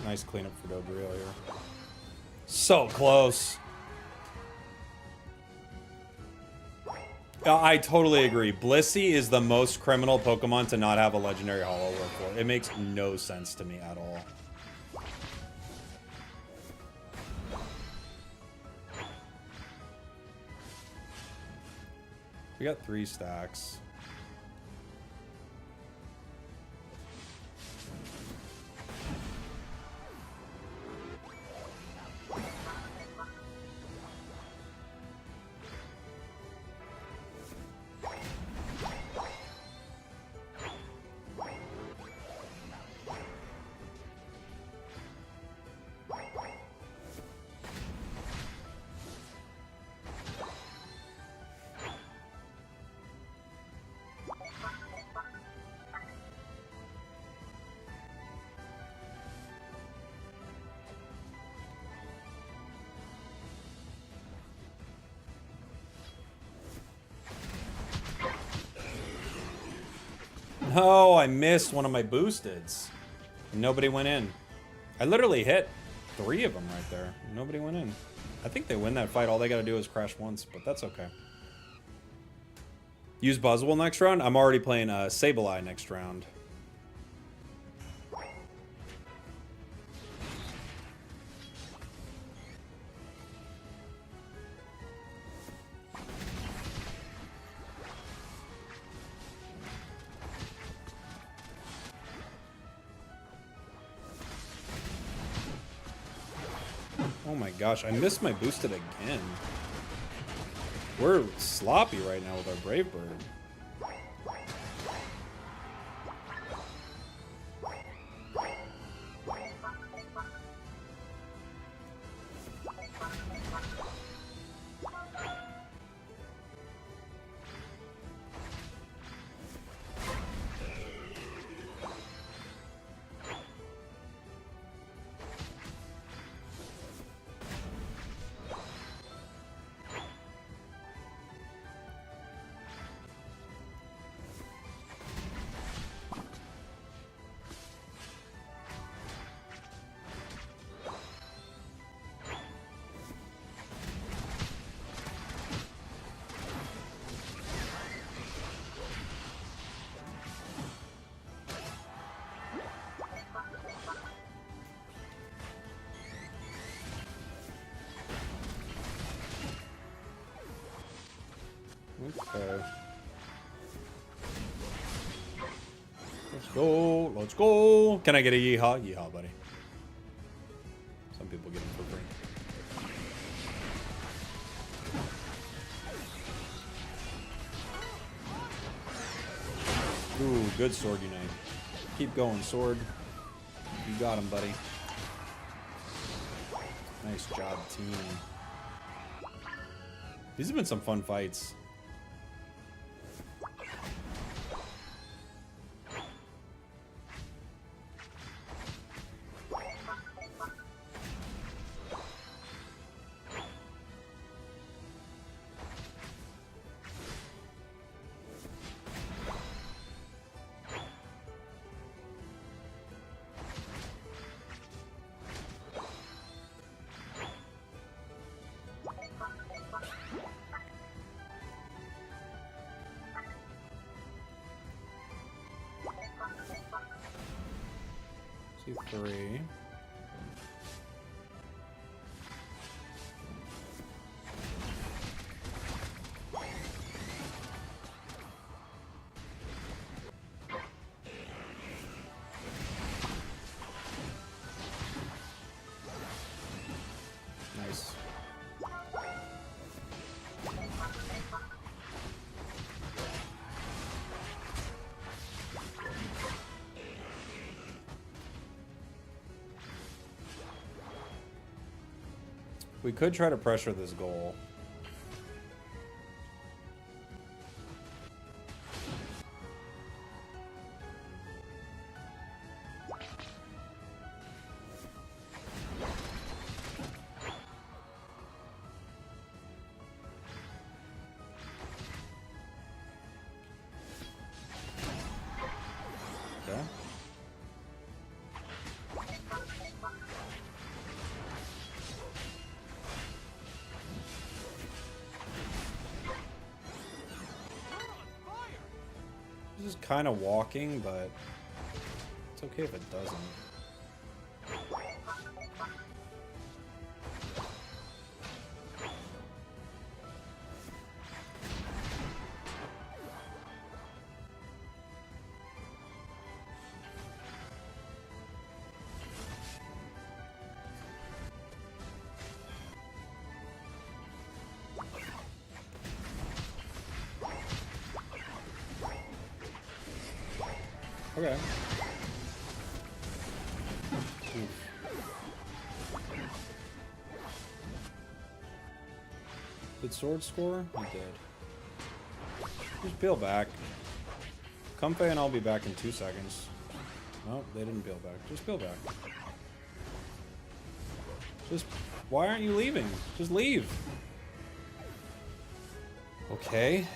S1: Nice cleanup for Dodrio here. So close. I totally agree. Blissey is the most criminal Pokemon to not have a legendary Hollow work for. It makes no sense to me at all. We got 3 stacks. Oh, I missed one of my boosteds. Nobody went in. I literally hit 3 of them right there. Nobody went in. I think they win that fight. All they got to do is crash once, but that's okay. Use Buzzwole next round. I'm already playing Sableye next round. Oh my gosh, I missed my boosted again. We're sloppy right now with our Brave Bird. Okay. Let's go. Let's go. Can I get a yeehaw? Yeehaw, buddy. Some people get them for free. Ooh, good sword unite. Keep going, sword. You got him, buddy. Nice job, team. These have been some fun fights. C3. Nice. We could try to pressure this goal. Okay. This is kind of walking, but it's okay if it doesn't. Okay. Oof. Did sword score? He did. Just peel back. Comfey and I'll be back in 2 seconds. No, they didn't peel back. Just peel back. Just, why aren't you leaving? Just leave. Okay.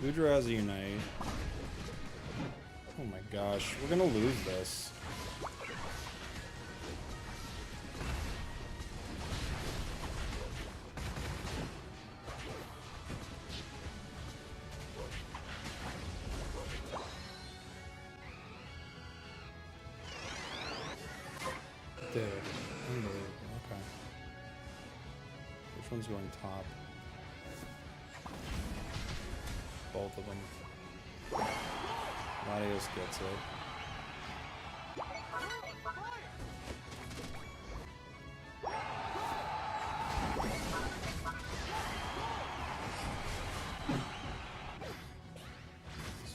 S1: Udra has a Unite. Oh my gosh, we're gonna lose this. Dude, unbelievable. Okay. Which one's going top? Both of them. Latios gets it.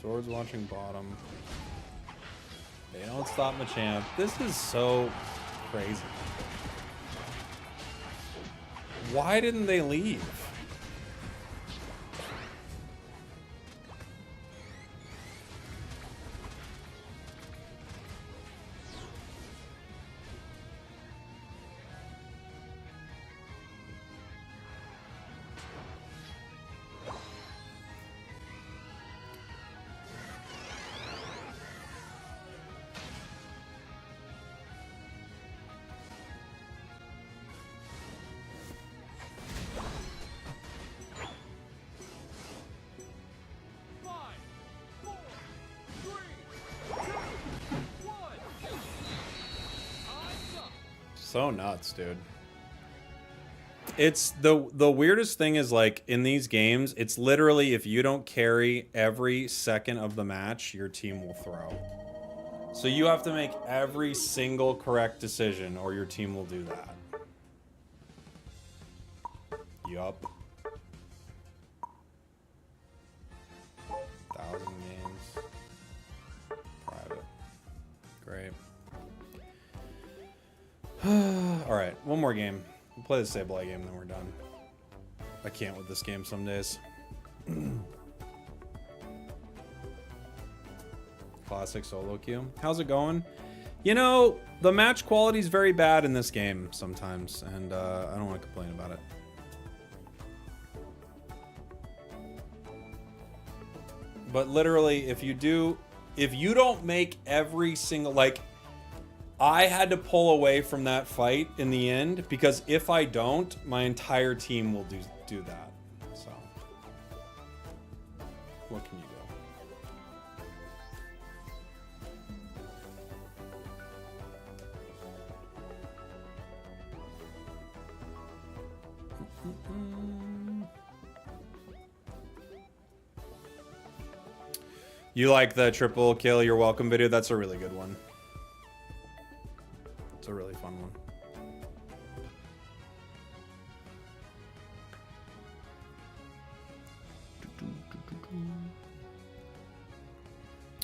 S1: Swords watching bottom. They don't stop Machamp. This is so crazy. Why didn't they leave? So nuts, dude. It's the weirdest thing is, like, in these games, it's literally if you don't carry every second of the match, your team will throw. So you have to make every single correct decision or your team will do that. Yup. 1,000 games. Private. Great. Alright, one more game. We'll play the Sableye game, then we're done. I can't with this game some days. Classic solo queue. How's it going? You know, the match quality is very bad in this game sometimes, and I don't want to complain about it. But literally, if you don't make every single, like, I had to pull away from that fight in the end because if I don't, my entire team will do that. So, what can you do? You like the triple kill, you're welcome video? That's a really good one. It's a really fun one.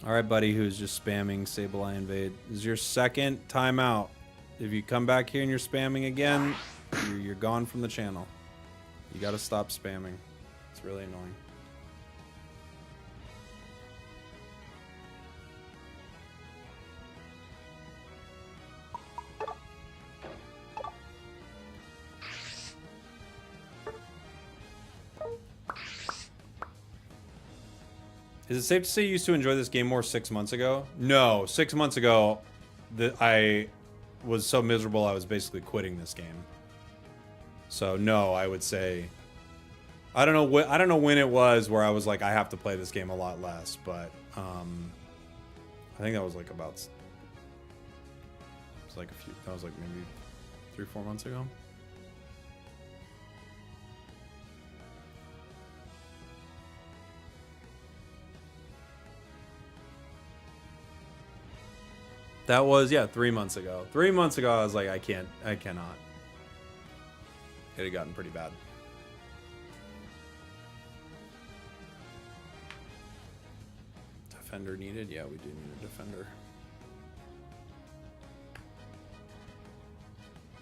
S1: All right, buddy, who's just spamming Sableye Invade. This is your second timeout. If you come back here and you're spamming again, you're gone from the channel. You got to stop spamming. It's really annoying. Is it safe to say you used to enjoy this game more 6 months ago? No, 6 months ago, I was so miserable I was basically quitting this game. So no, I would say I don't know when it was where I was like I have to play this game a lot less, but I think that was like about that was like maybe 3-4 months ago. That was, yeah, 3 months ago. 3 months ago, I was like, I cannot. It had gotten pretty bad. Defender needed? Yeah, we do need a defender.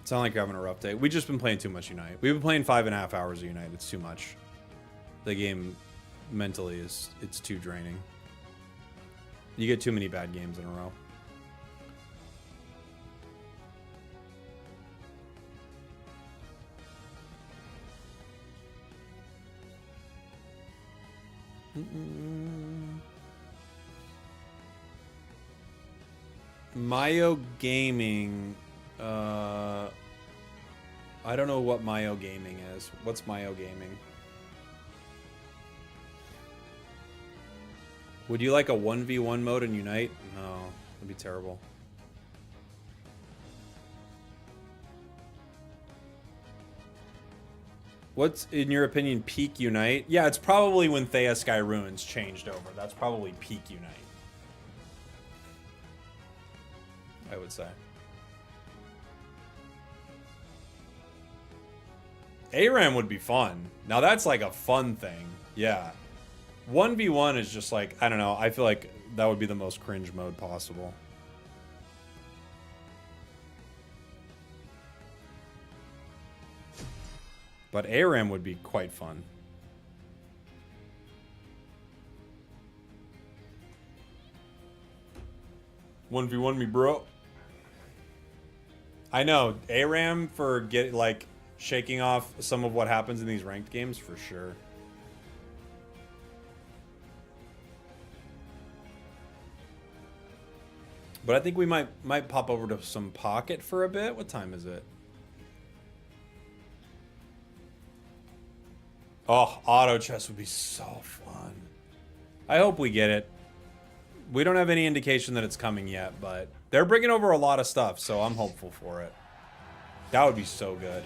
S1: It's not like you're having a rough day. We've just been playing too much Unite. We've been playing 5.5 hours of Unite. It's too much. The game mentally it's too draining. You get too many bad games in a row. Mayo Gaming. I don't know what Mayo Gaming is. What's Mayo Gaming? Would you like a 1v1 mode in Unite? No, that'd be terrible. What's, in your opinion, peak Unite? Yeah, it's probably when Thea Sky Ruins changed over. That's probably peak Unite, I would say. ARAM would be fun. Now that's like a fun thing. Yeah. 1v1 is just like, I don't know. I feel like that would be the most cringe mode possible. But ARAM would be quite fun. One v1 me, bro. I know ARAM for shaking off some of what happens in these ranked games for sure. But I think we might pop over to some Pocket for a bit. What time is it? Oh, auto chess would be so fun. I hope we get it. We don't have any indication that it's coming yet, but they're bringing over a lot of stuff, so I'm hopeful for it. That would be so good.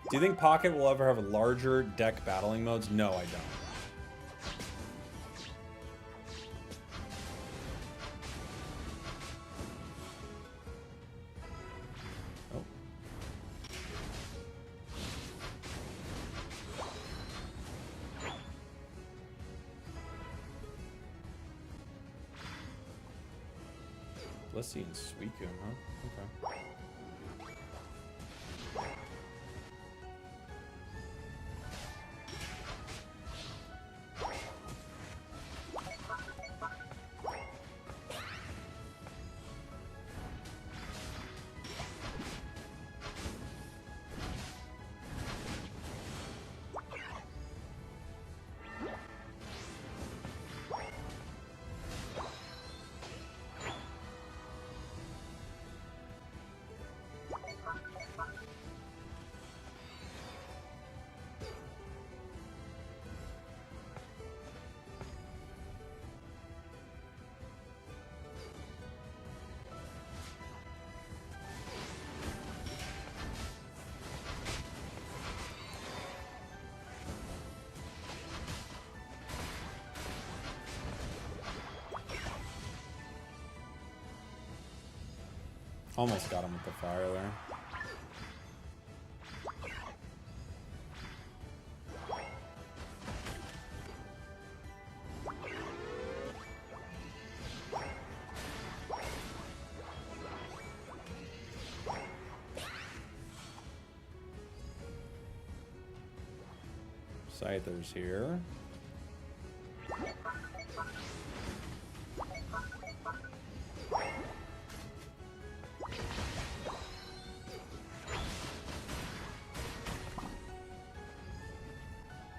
S1: Do you think Pocket will ever have larger deck battling modes? No, I don't. Blissey and Suicune, huh? Okay. Almost got him with the fire there. Scyther's here.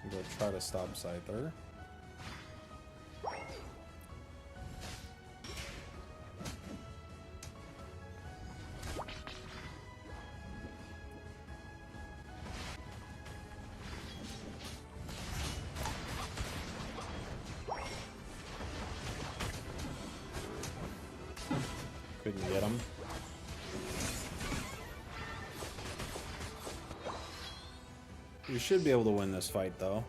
S1: Go try to stop Scyther. Couldn't get him. We should be able to win this fight, though.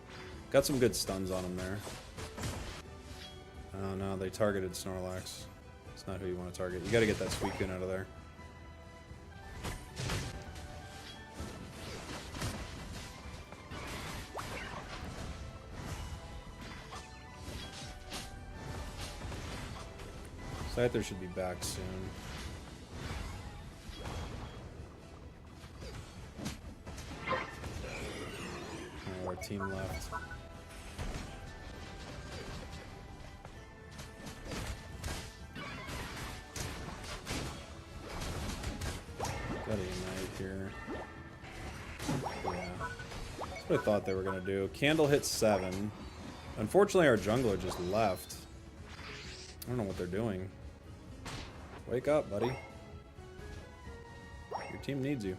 S1: Got some good stuns on him there. Oh no, they targeted Snorlax. It's not who you want to target. You gotta get that Suicune out of there. Scyther should be back soon. Oh, our team left. Gotta unite here. Yeah. That's what I thought they were gonna do. Candle hit 7. Unfortunately, our jungler just left. I don't know what they're doing. Wake up, buddy. Your team needs you.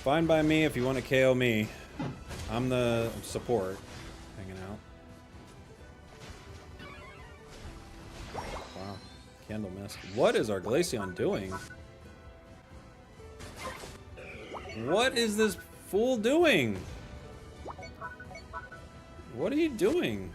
S1: Fine by me if you want to KO me. I'm the support hanging out. Wow. Candle missed. What is our Glaceon doing? What is this fool doing? What are you doing?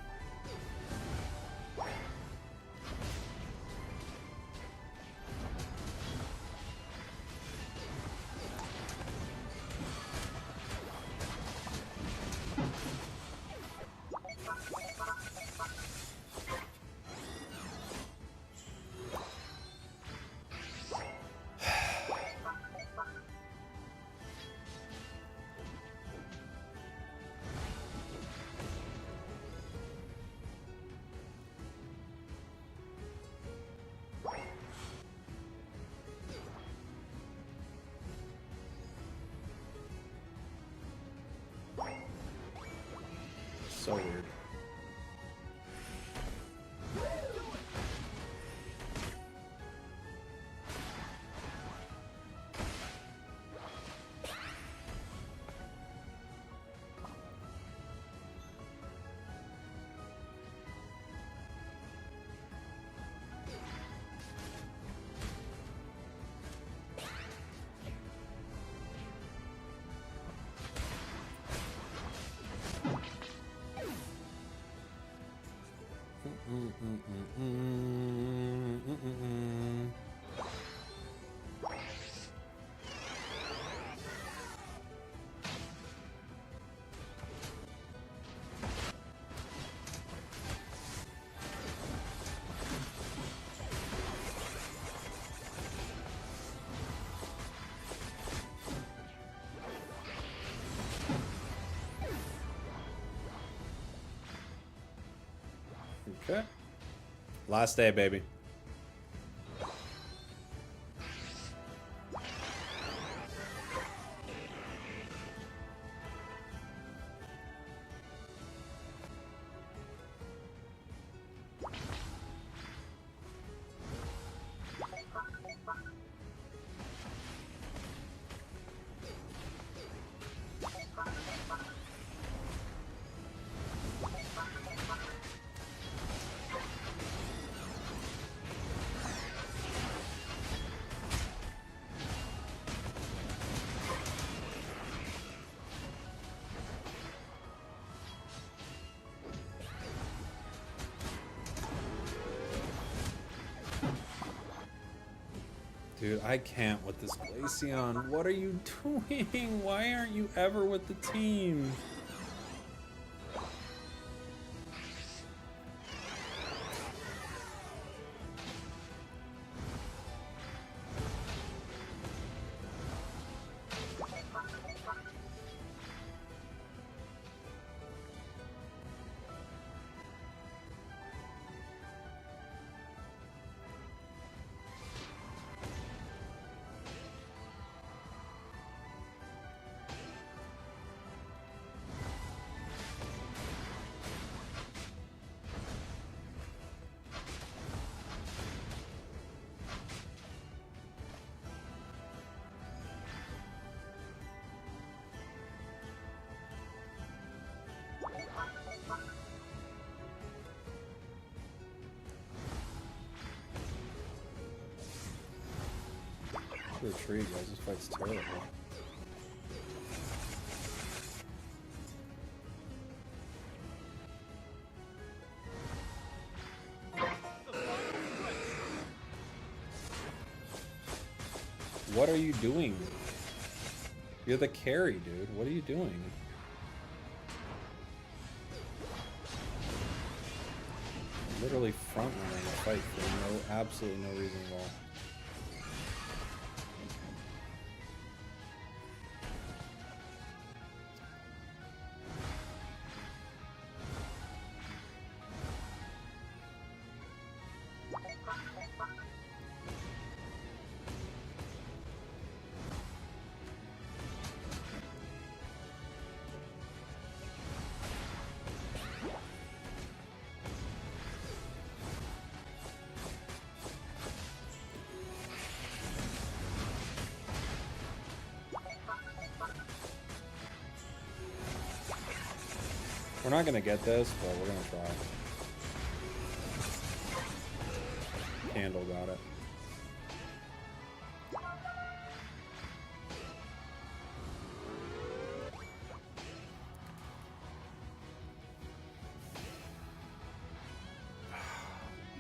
S1: So weird. Okay. Last day, baby. Dude, I can't with this Glaceon. What are you doing? Why aren't you ever with the team? The tree, guys. This fight's terrible. What are you doing? You're the carry, dude. What are you doing? literally front running the fight for absolutely no reason at all. We're not gonna get this, but we're gonna try. Candle got it.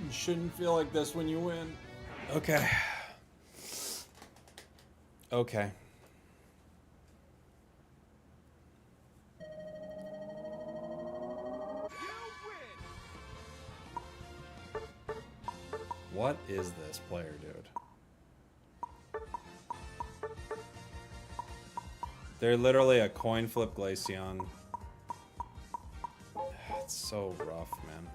S1: You shouldn't feel like this when you win. Okay. Okay. What is this player, dude? They're literally a coin flip Glaceon. It's so rough, man.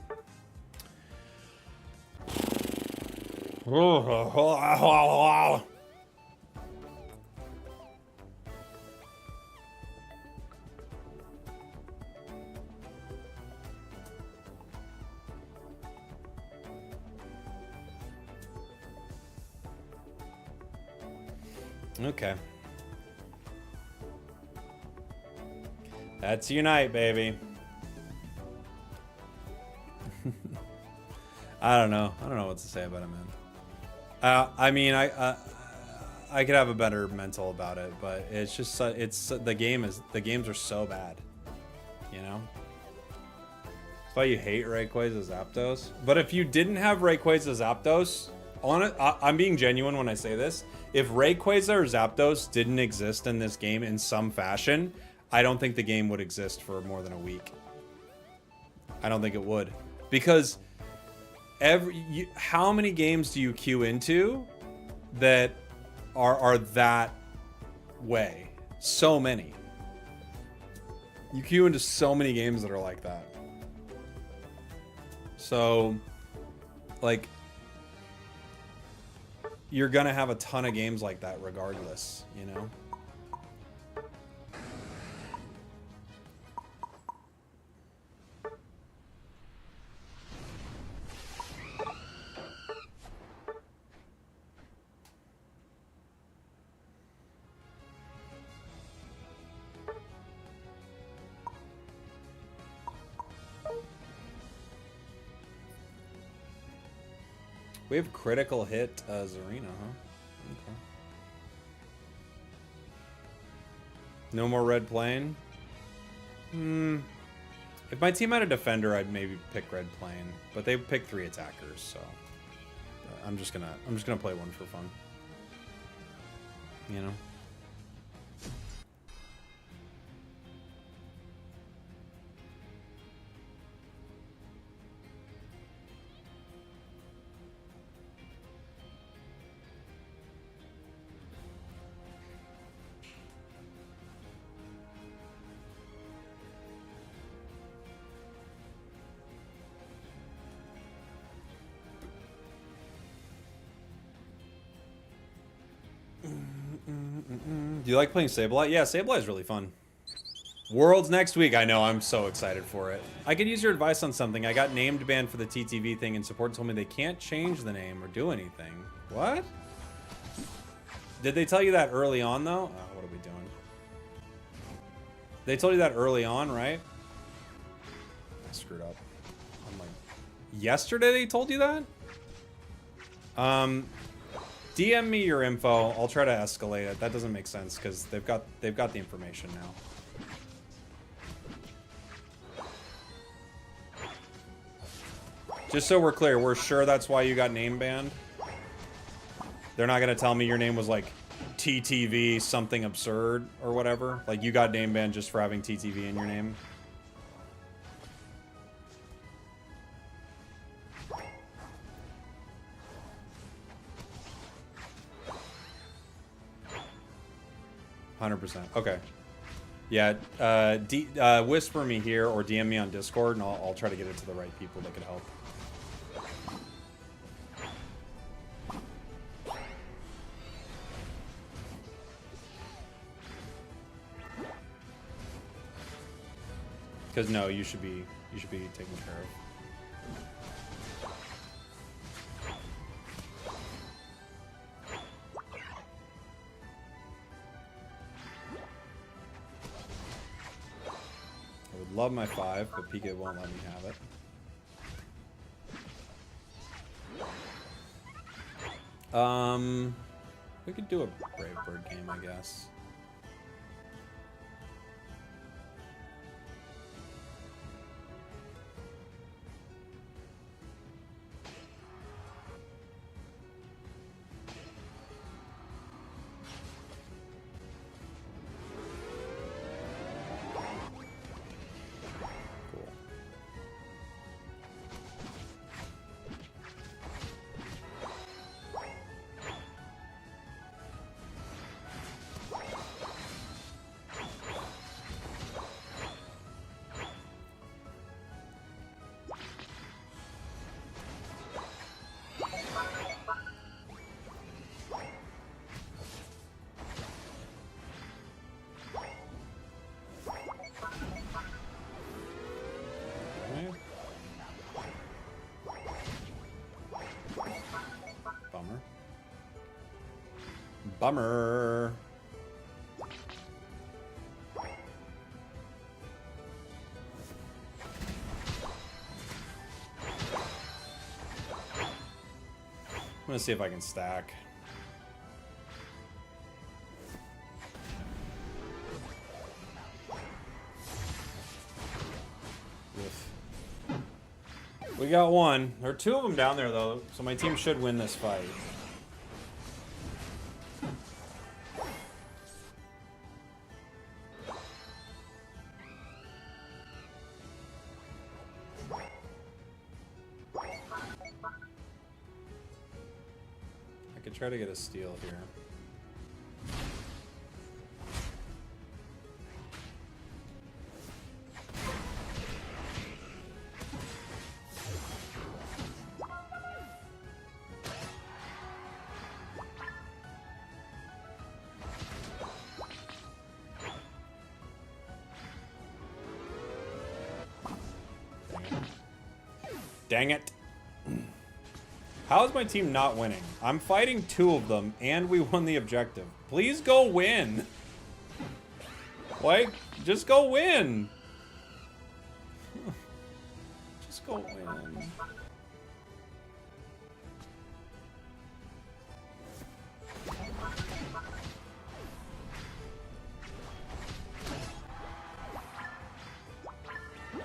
S1: Okay. That's Unite, baby. I don't know. I don't know what to say about it, man. I mean, I could have a better mental about it, but it's just the games are so bad, you know. That's why you hate Rayquaza Zapdos. But if you didn't have Rayquaza Zapdos, I'm being genuine when I say this. If Rayquaza or Zapdos didn't exist in this game in some fashion, I don't think the game would exist for more than a week. I don't think it would. Because how many games do you queue into that are that way? So many. You queue into so many games that are like that. So, like, you're gonna have a ton of games like that regardless, you know? We have critical hit Zarina, huh? Okay. No more red plane? If my team had a defender, I'd maybe pick red plane, but they picked 3 attackers, so I'm just gonna play one for fun. You know? Do you like playing Sableye? Yeah, Sableye is really fun. Worlds next week. I know, I'm so excited for it. I could use your advice on something. I got named banned for the TTV thing and support told me they can't change the name or do anything. What? Did they tell you that early on, though? Oh, what are we doing? They told you that early on, right? I screwed up. I'm like, yesterday they told you that? DM me your info. I'll try to escalate it. That doesn't make sense because they've got the information now. Just so we're clear, we're sure that's why you got name banned? They're not gonna tell me your name was like TTV something absurd or whatever? Like you got name banned just for having TTV in your name? 100%. Okay. Yeah, whisper me here or DM me on Discord, and I'll try to get it to the right people that could help. Because no, you should be taken care of. I would love my 5, but Pika won't let me have it. We could do a Brave Bird game, I guess. Bummer. I'm gonna see if I can stack. We got one. There are 2 of them down there though, so my team should win this fight. Try to get a steal here. Dang it. How is my team not winning? I'm fighting 2 of them, and we won the objective. Please go win. Like, just go win. Just go win.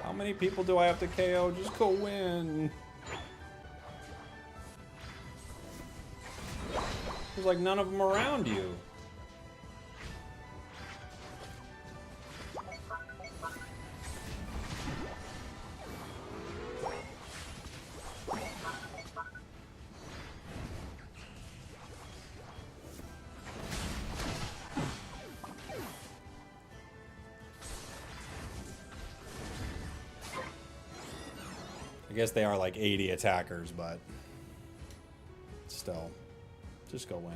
S1: How many people do I have to KO? Just go win. There's like none of them around you. I guess they are like 80 attackers, but still. Just go win.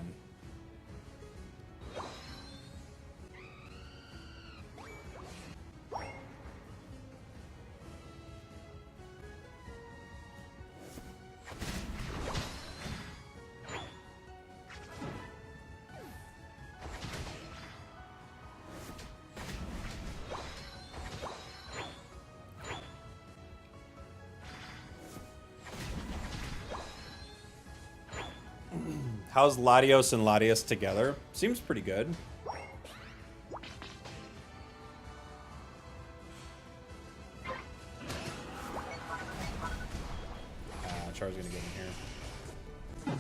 S1: How's Latios and Latias together? Seems pretty good. Char's gonna get in here.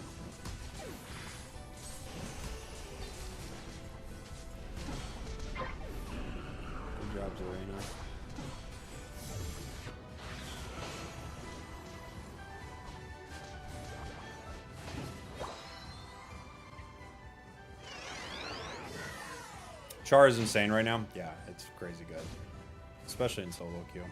S1: Good job, Zarina. Char is insane right now. Yeah, it's crazy good. Especially in solo queue.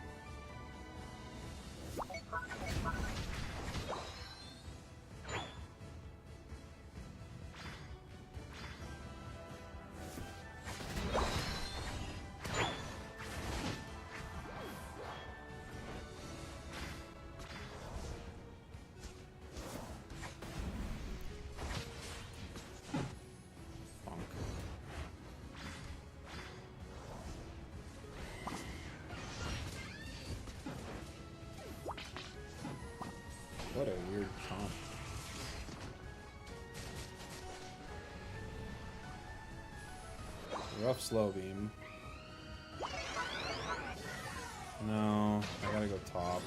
S1: What a weird comp. Rough slow beam. No, I gotta go top.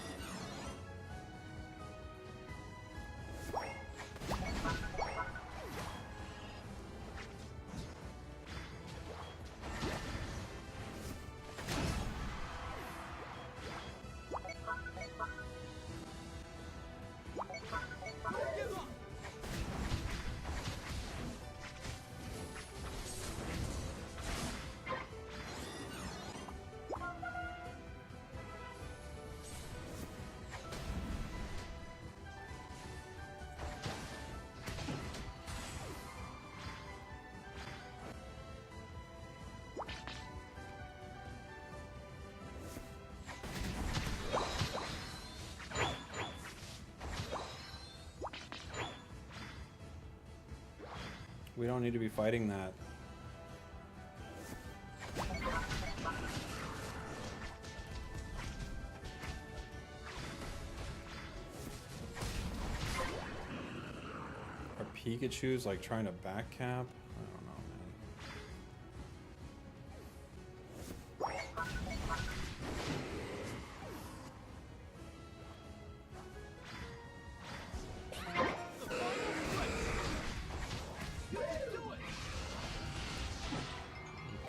S1: We don't need to be fighting that. Are Pikachu's like trying to back cap? I don't know, man.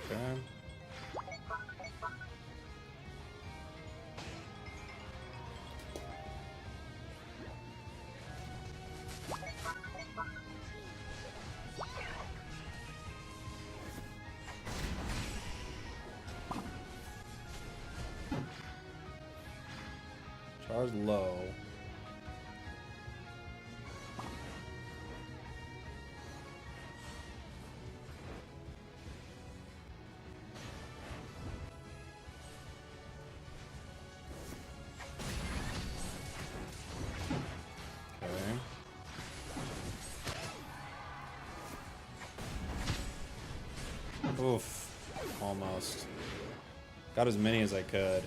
S1: Okay. Char's low. Okay. Oof. Almost. Got as many as I could.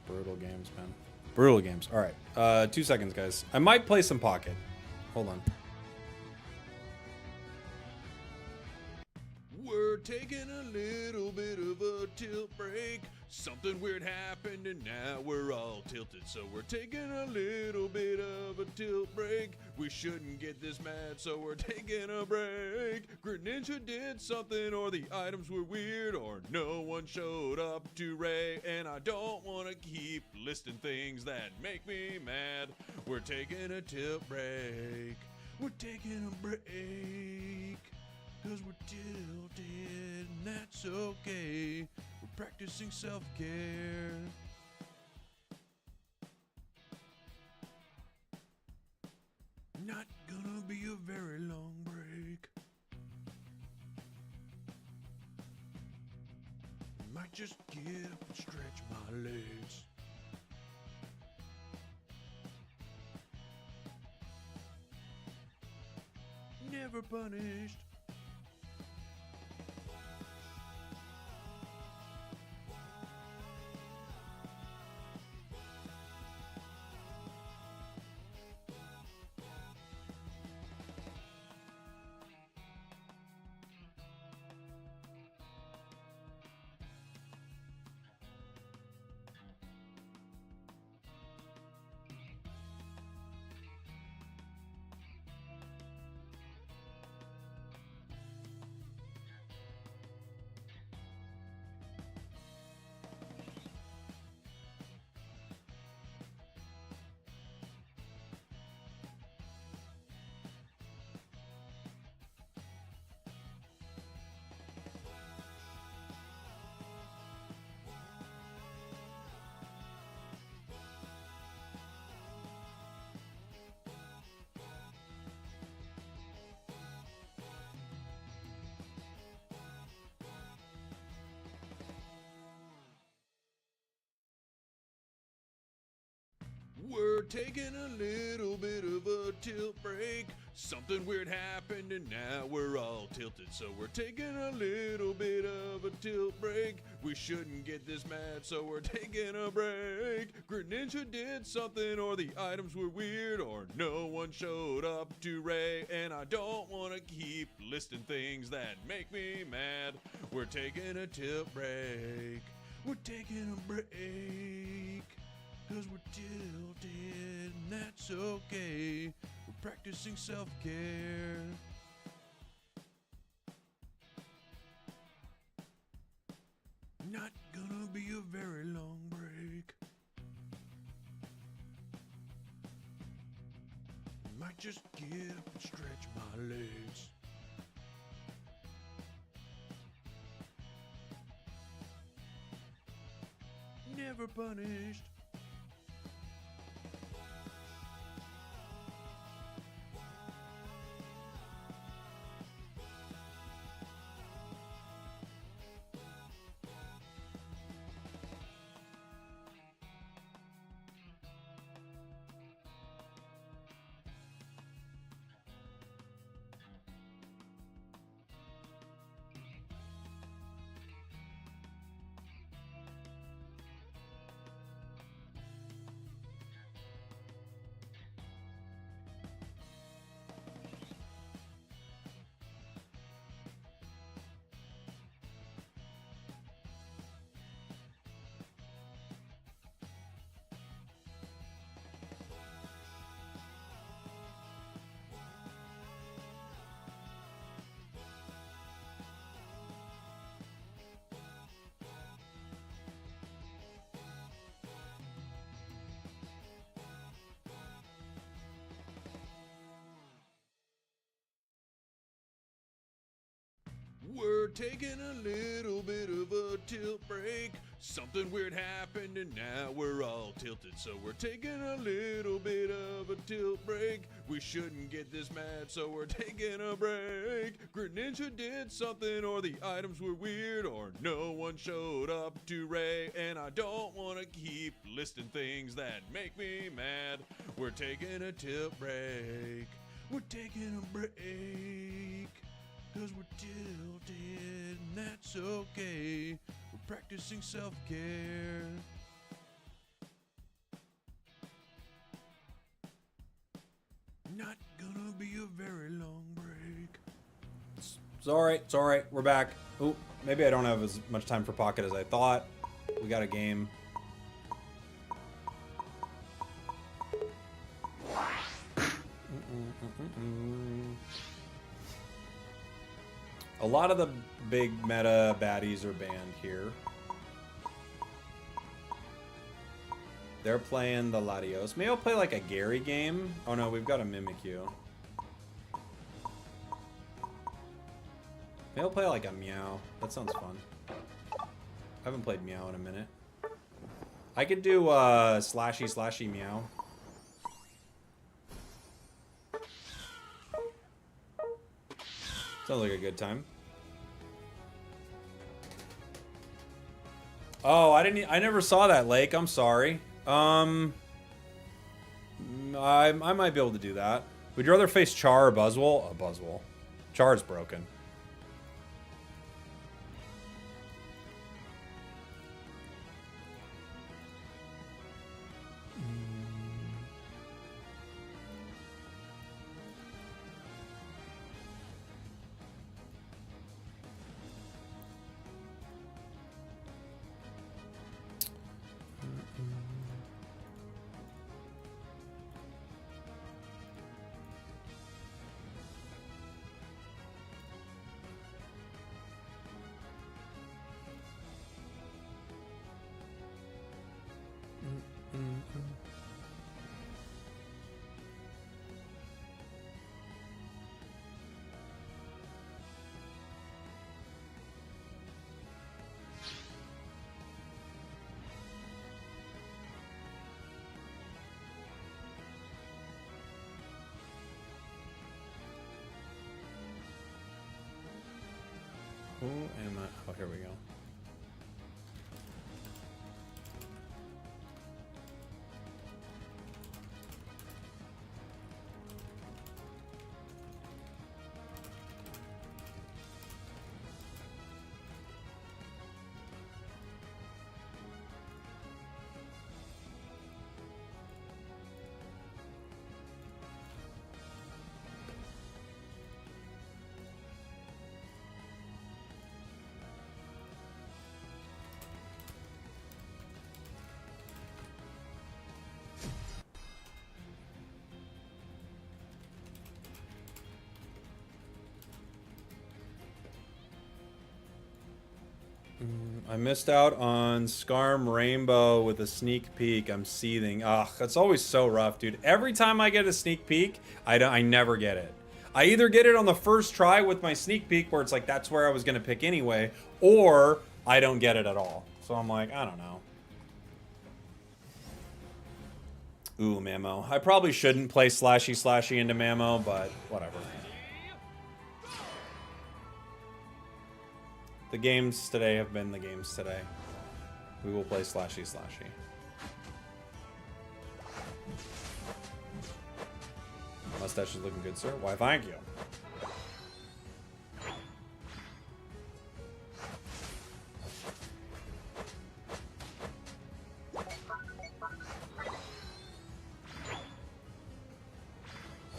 S1: Brutal games, man. Brutal games. All right. 2 seconds, guys. I might play some Pocket. Hold on.
S2: We're taking a little bit of a tilt break. Something weird happened and now we're all tilted. So we're taking a little bit of a tilt break. We shouldn't get this mad, so we're taking a break. Greninja did something, or the items were weird, or no one showed up to Ray. And I don't want to keep listing things that make me mad. We're taking a tilt break. We're taking a break. Cause we're tilted, and that's okay. We're practicing self-care. Not gonna be a very long break. Might just get up and stretch my legs. Never punished. We're taking a little bit of a tilt break. Something weird happened and now we're all tilted. So we're taking a little bit of a tilt break. We shouldn't get this mad, so we're taking a break. Greninja did something, or the items were weird, or no one showed up to Ray. And I don't want to keep listing things that make me mad. We're taking a tilt break. We're taking a break. Cause we're tilted, and that's okay. We're practicing self-care. Not gonna be a very long break. Might just get up and stretch my legs. Never punished. We're taking a little bit of a tilt break. Something weird happened and now we're all tilted. So we're taking a little bit of a tilt break. We shouldn't get this mad, so we're taking a break. Greninja did something, or the items were weird, or no one showed up to Ray. And I don't want to keep listing things that make me mad. We're taking a tilt break. We're taking a break. Cause we're tilted, and that's okay. We're practicing self-care. Not gonna be a very long break.
S1: It's alright, we're back. Oh, maybe I don't have as much time for Pocket as I thought. We got a game. A lot of the big meta baddies are banned here. They're playing the Latios. Maybe I'll play like a Gary game. Oh no, we've got a Mimikyu. Maybe I'll play like a Meow. That sounds fun. I haven't played Meow in a minute. I could do slashy Meow. Sounds like a good time. Oh, I never saw that, Lake. I'm sorry. I might be able to do that. Would you rather face Char or Buzzwole? A Buzzwole. Char's broken. Who am I? Oh, here we go. I missed out on Scarm Rainbow with a sneak peek. I'm seething. Ugh, that's always so rough, dude. Every time I get a sneak peek, I never get it. I either get it on the first try with my sneak peek, where it's like that's where I was gonna pick anyway, or I don't get it at all. So I'm like, I don't know. Ooh, Mamo. I probably shouldn't play slashy into Mamo, but whatever. The games today have been the games today. We will play slashy. Mustache is looking good, sir. Why, thank you.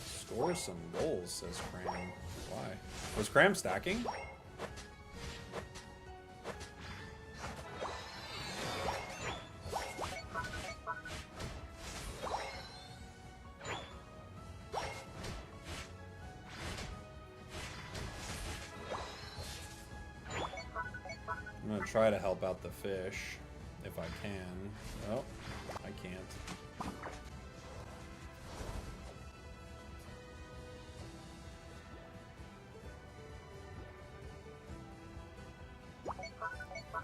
S1: Score some goals, says Cram. Why? Was Cram stacking? I'm gonna try to help out the fish if I can. Oh, I can't.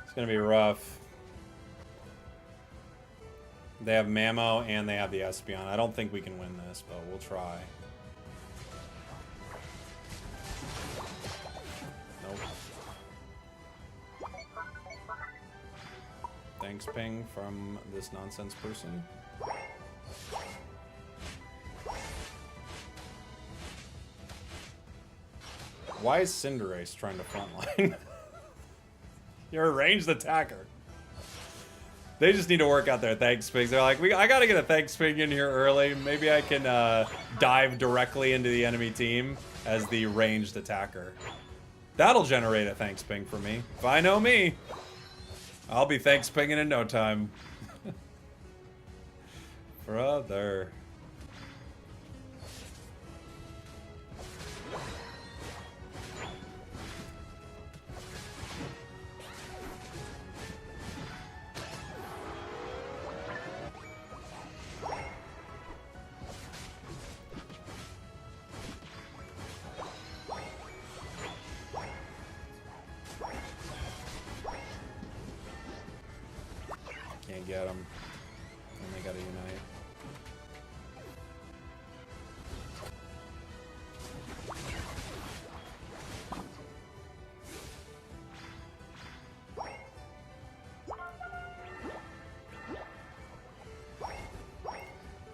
S1: It's gonna be rough. They have Mamo and they have the Espeon. I don't think we can win this, but we'll try. Nope. Thanks, Ping, from this nonsense person. Why is Cinderace trying to frontline? You're a ranged attacker. They just need to work out their thanks pigs. They're like, I gotta get a thanks pig in here early. Maybe I can dive directly into the enemy team as the ranged attacker. That'll generate a thanks ping for me. If I know me, I'll be thanks pinging in no time. Brother. Can't get them. And they gotta unite.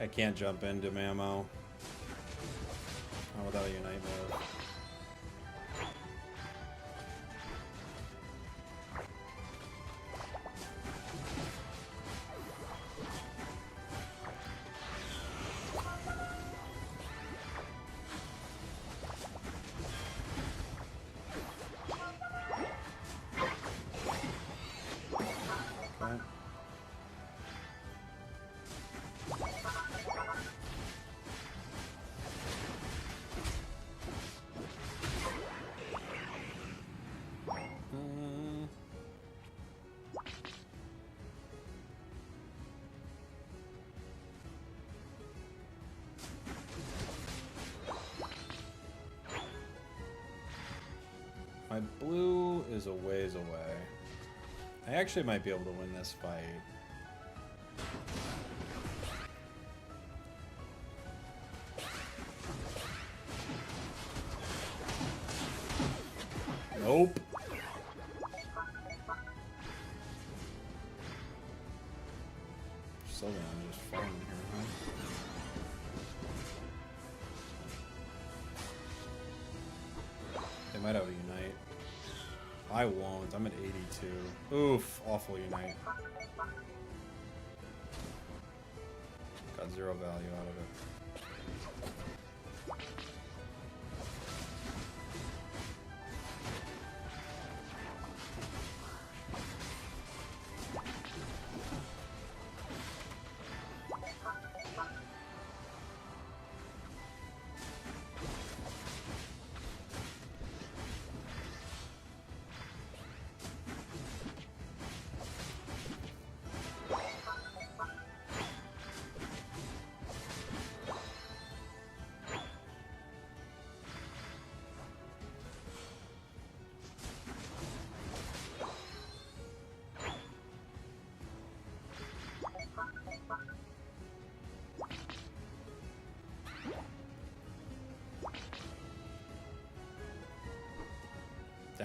S1: I can't jump into Mamo. Not without a unite move. My blue is a ways away. I actually might be able to win this fight. Nope. Still gonna just farm in here, huh? They might have a unite. I won't. I'm at 82. Oof. Awful unite. Got zero value out of it.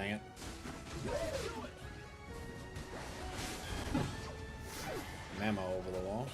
S1: Dang it. Mamo over the wall.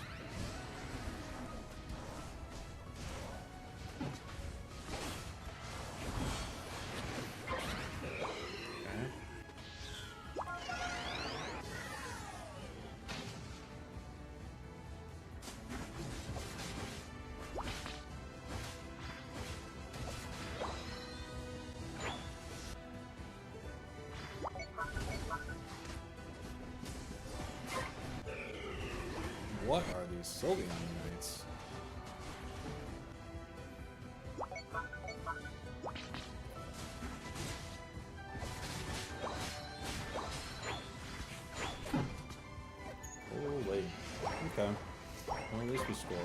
S1: What are these Sylveon Unites? Holy. Okay. Well, at least we scored.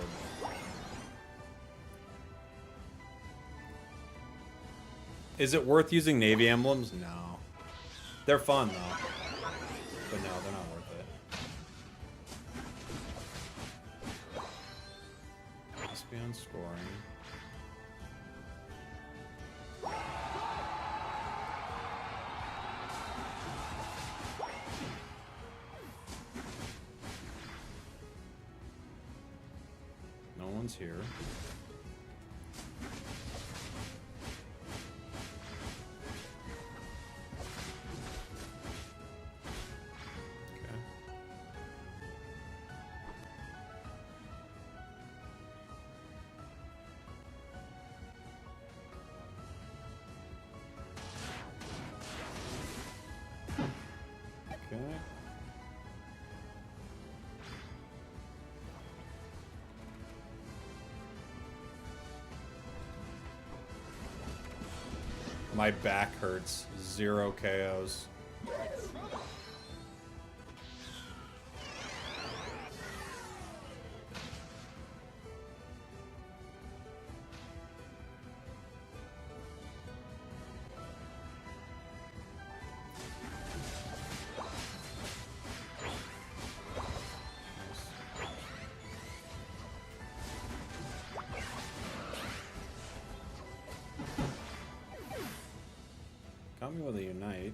S1: Is it worth using Navy emblems? No. They're fun, though. But no, they're not worth it. Must be on scoring. No one's here. Okay. My back hurts. 0 KOs. Got me with a Unite.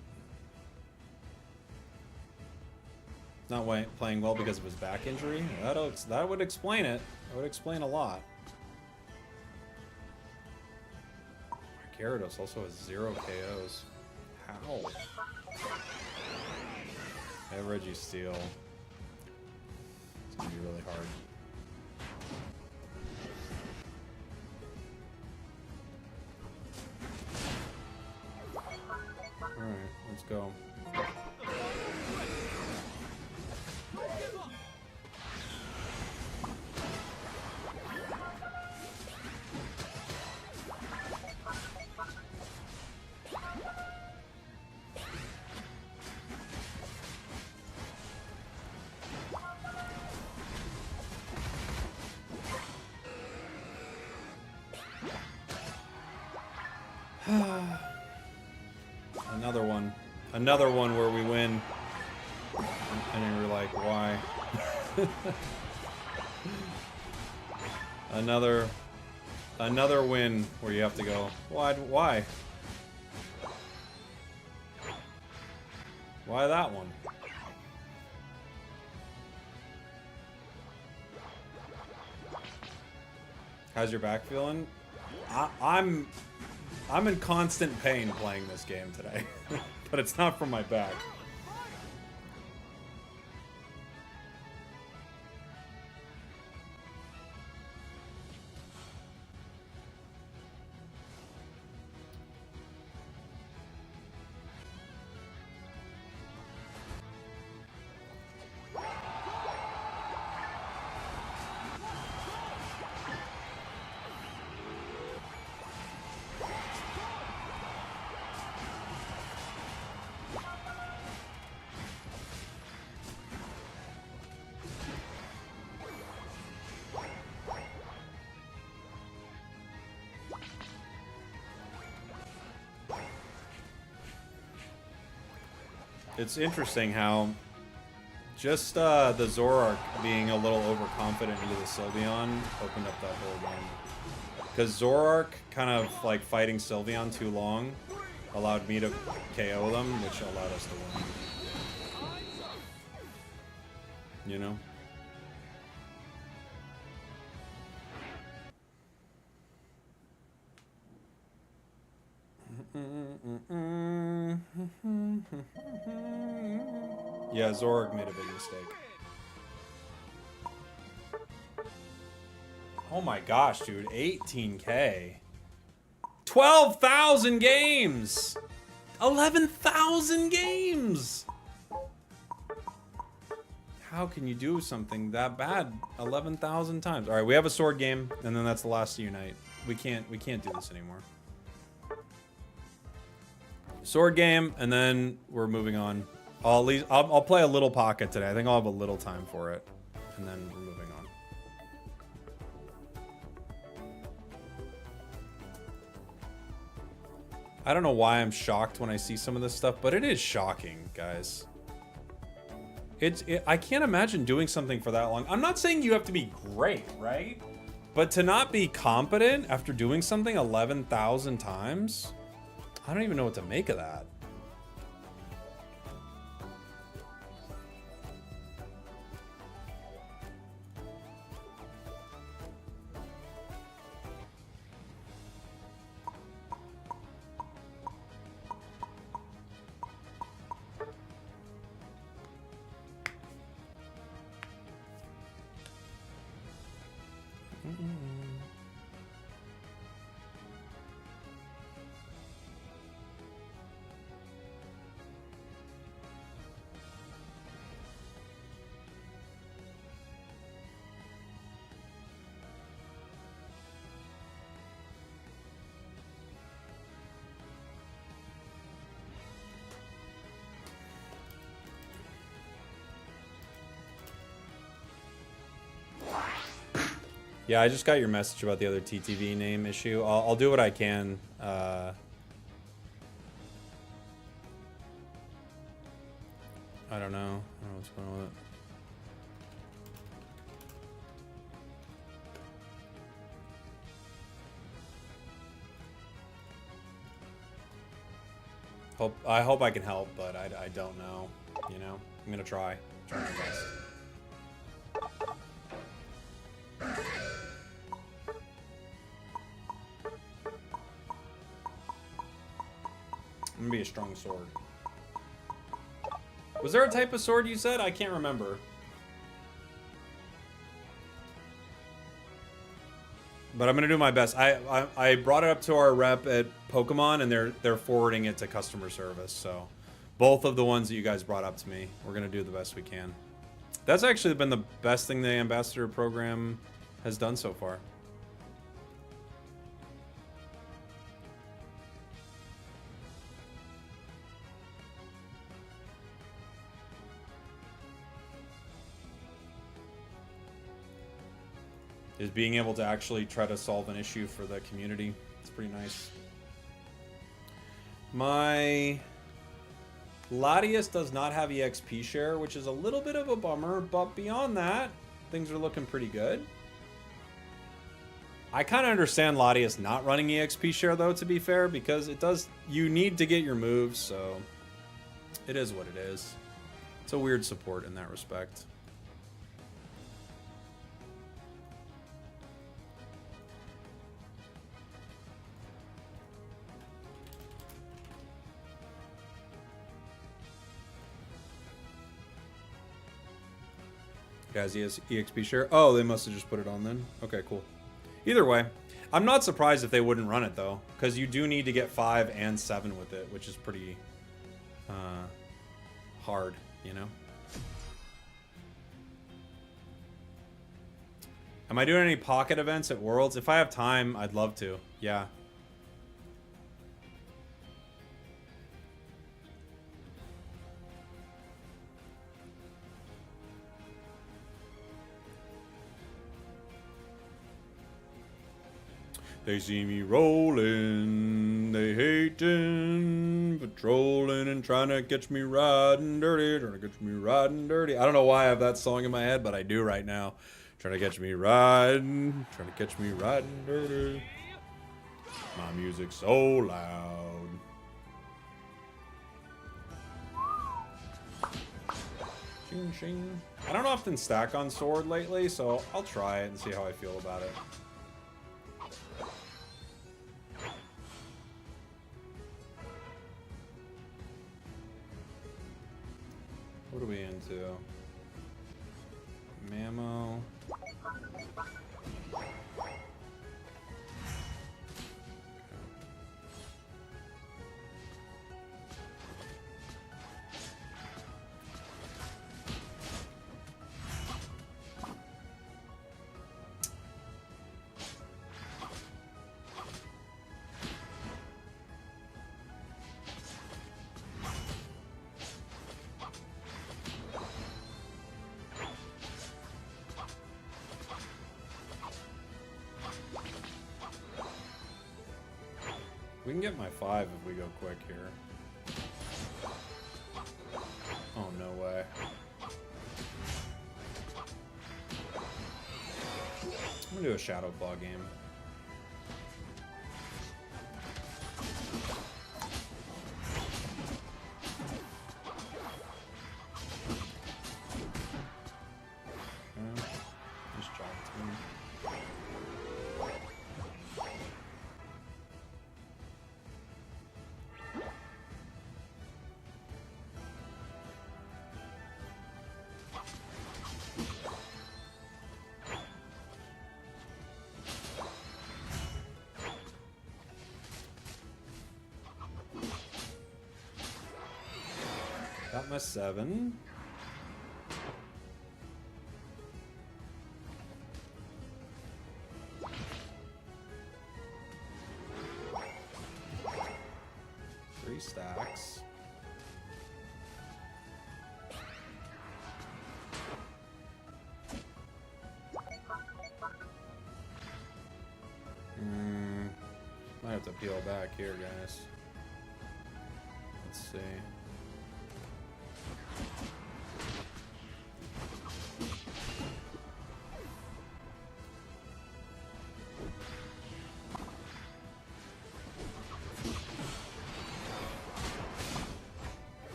S1: Not playing well because of his back injury? That would explain it. That would explain a lot. Gyarados also has 0 KOs. How? I have Registeel. It's gonna be really hard. Alright, let's go. Another one where we win. And you're like, why? Another win where you have to go, why? Why that one? How's your back feeling? I'm in constant pain playing this game today. But it's not from my back. It's interesting how just the Zoroark being a little overconfident into the Sylveon opened up that whole game. Because Zoroark kind of like fighting Sylveon too long allowed me to KO them, which allowed us to win. You know? Yeah, Zorg made a big mistake. Oh my gosh, dude. 18K. 12,000 games! 11,000 games! How can you do something that bad 11,000 times? All right, we have a sword game, and then that's the last unite. We can't do this anymore. Sword game, and then we're moving on. I'll play a little pocket today. I think I'll have a little time for it, and then we're moving on. I don't know why I'm shocked when I see some of this stuff, but it is shocking, guys. I can't imagine doing something for that long. I'm not saying you have to be great, right? But to not be competent after doing something 11,000 times, I don't even know what to make of that. Yeah, I just got your message about the other TTV name issue. I'll do what I can. I don't know. What's going on with it. I hope I can help, but I don't know. You know, I'm gonna try my best. I'm gonna be a strong sword. Was there a type of sword you said? I can't remember. But I'm gonna do my best. I brought it up to our rep at Pokemon, and they're forwarding it to customer service. So both of the ones that you guys brought up to me, we're gonna do the best we can. That's actually been the best thing the ambassador program has done so far. Is being able to actually try to solve an issue for the community. It's pretty nice. My Latias does not have EXP share, which is a little bit of a bummer, but beyond that, things are looking pretty good. I kind of understand Latias not running EXP share, though, to be fair, because you need to get your moves, so it is what it is. It's a weird support in that respect. Guys, EXP share. Oh, they must have just put it on then. Okay, cool. Either way, I'm not surprised if they wouldn't run it though, because you do need to get 5 and 7 with it, which is pretty hard, you know. Am I doing any pocket events at Worlds? If I have time, I'd love to. Yeah. They see me rolling, they hating, patrolling and trying to catch me riding dirty, trying to catch me riding dirty. I don't know why I have that song in my head, but I do right now. Trying to catch me riding, trying to catch me riding dirty. My music's so loud. Shing, shing. I don't often stack on sword lately, so I'll try it and see how I feel about it. What are we into? Mammo. We can get my 5 if we go quick here. Oh, no way. I'm gonna do a Shadow Claw game. Okay. Nice job, team. Got my 7. Three stacks. Might have to peel back here, guys. Let's see.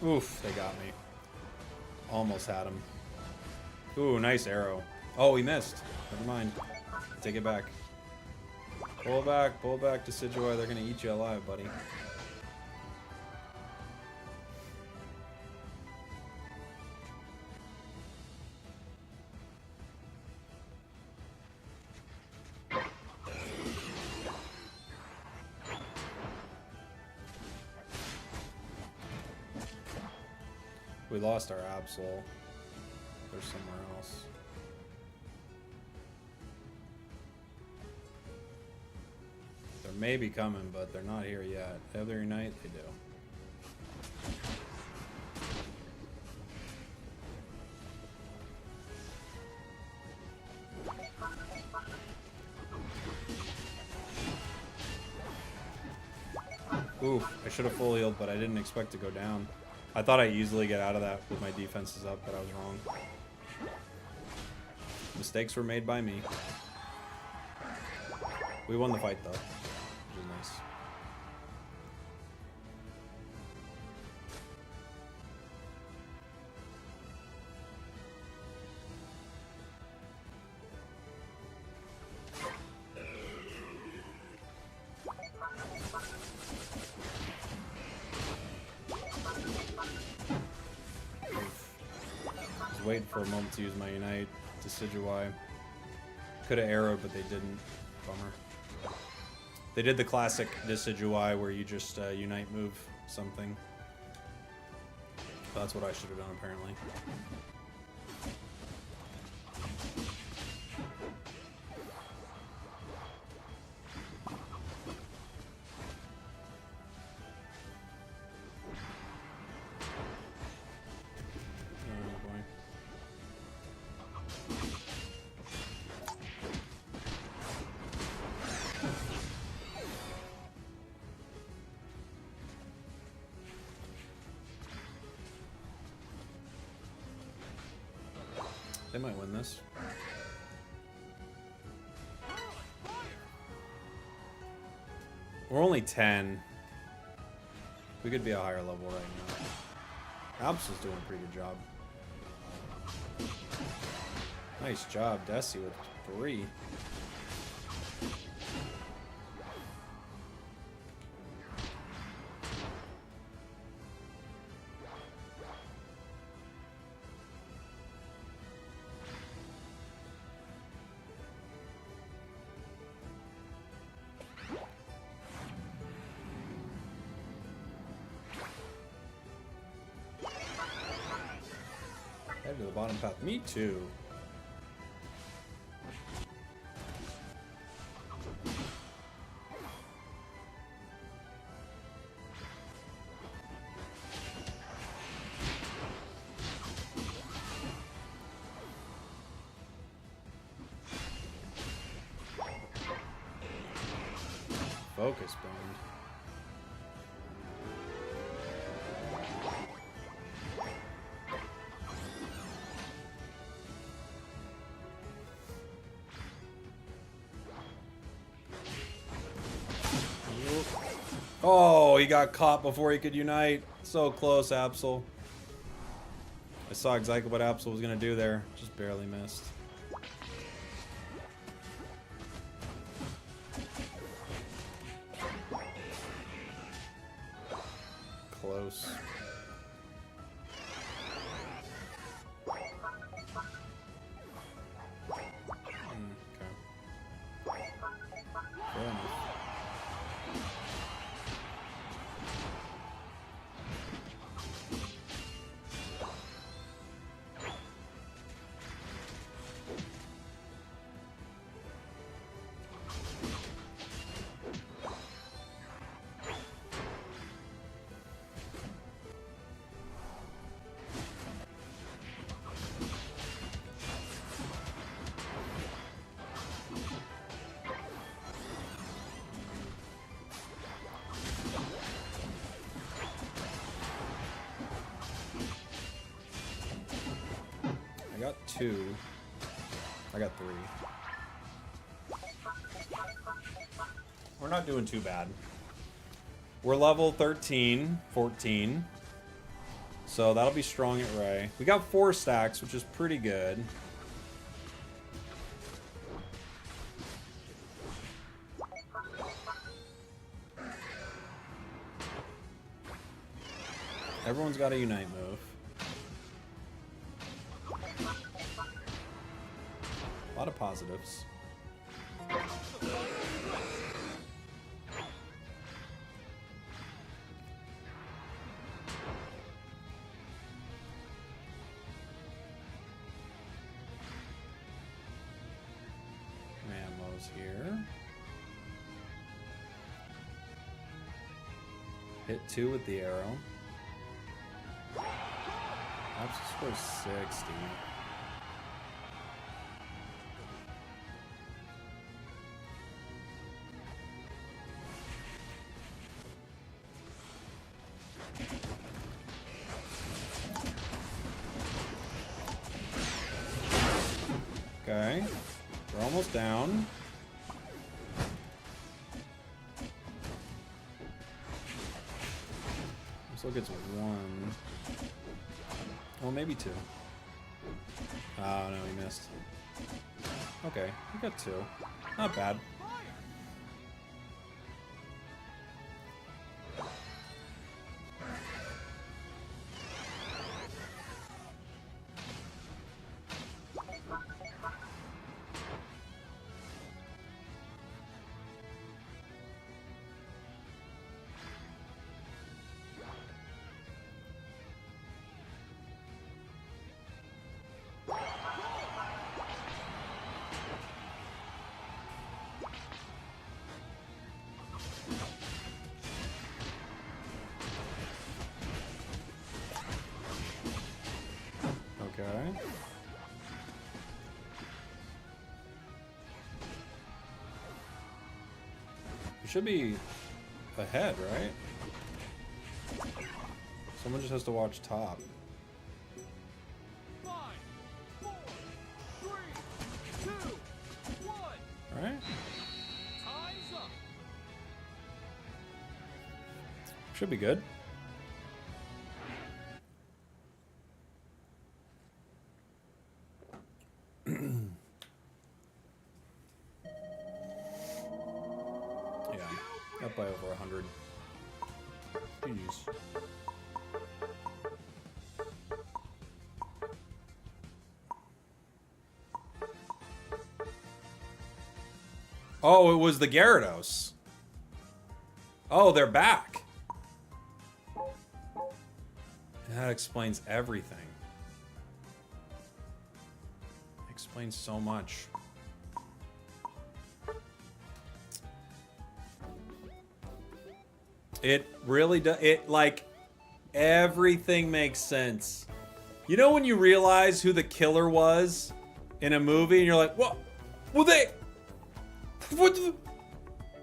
S1: Oof, they got me. Almost had him. Ooh, nice arrow. Oh, he missed. Never mind. Take it back. Pull back, Decidueye. They're gonna eat you alive, buddy. We lost our Absol. They're somewhere else. They may be coming, but they're not here yet. Every night they do. Oof, I should have full healed, but I didn't expect to go down. I thought I'd easily get out of that with my defenses up, but I was wrong. Mistakes were made by me. We won the fight, though, which is nice. Waiting for a moment to use my Unite. Decidueye. Could have arrowed, but they didn't. Bummer. They did the classic Decidueye where you just Unite move something. That's what I should have done, apparently. They might win this. We're only 10. We could be a higher level right now. Alps is doing a pretty good job. Nice job, Desi with 3. Head to the bottom path. Me too. Focus band. Oh, he got caught before he could unite. So close, Absol. I saw exactly what Absol was going to do there. Just barely missed. Close. Okay. Fair enough. I got 2. I got 3. We're not doing too bad. We're level 13, 14. So that'll be strong at Ray. We got 4 stacks, which is pretty good. Everyone's got a unite move. A lot of positives. Mammo's here. Hit 2 with the arrow. Absolute score 60. Okay, we're almost down. Still gets 1. Well, maybe 2. Oh no, he missed. Okay, we got 2. Not bad. Okay. We should be ahead, right? Someone just has to watch top.
S2: 5, 4, 3, 2, 1.
S1: All right.
S2: Time's up.
S1: Should be good. Up by over 100. Jeez. Oh, it was the Gyarados. Oh, they're back. That explains everything. Explains so much. It really does. It, like, everything makes sense. You know when you realize who the killer was in a movie and you're like, what? Well, they... What the...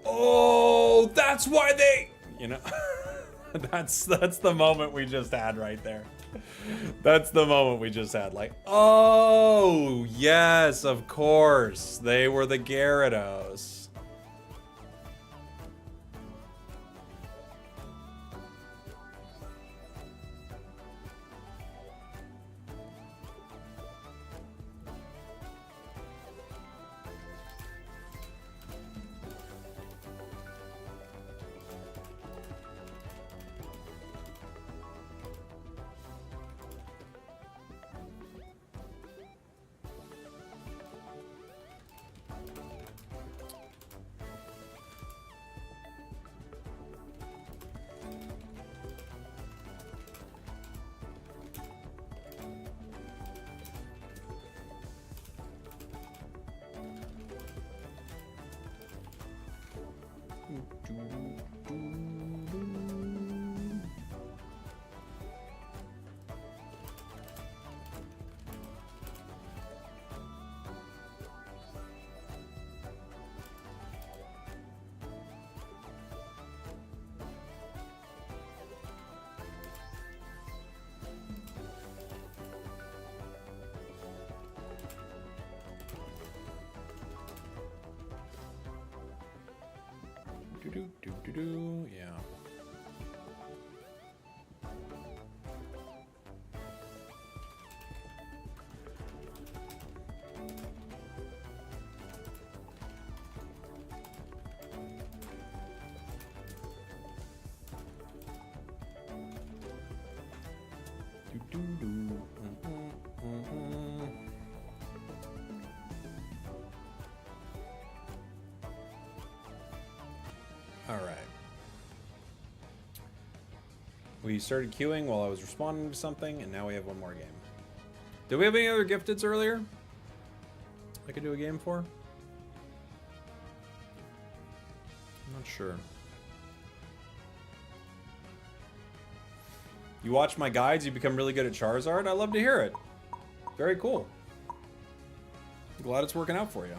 S1: Oh, that's why they... You know? That's the moment we just had right there. That's the moment we just had. Like, oh, yes, of course. They were the Gyarados. Yeah. All right. We started queuing while I was responding to something, and now we have one more game. Did we have any other gifteds earlier I could do a game for? I'm not sure. You watch my guides, you become really good at Charizard? I love to hear it. Very cool. Glad it's working out for you.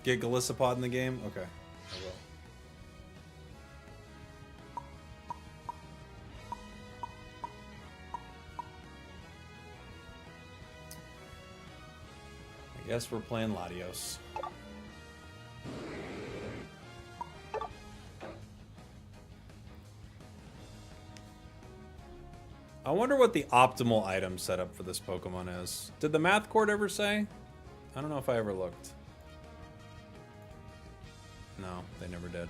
S1: Get Galissapod in the game? Okay, I will. I guess we're playing Latios. I wonder what the optimal item setup for this Pokemon is. Did the math court ever say? I don't know if I ever looked. No, they never did.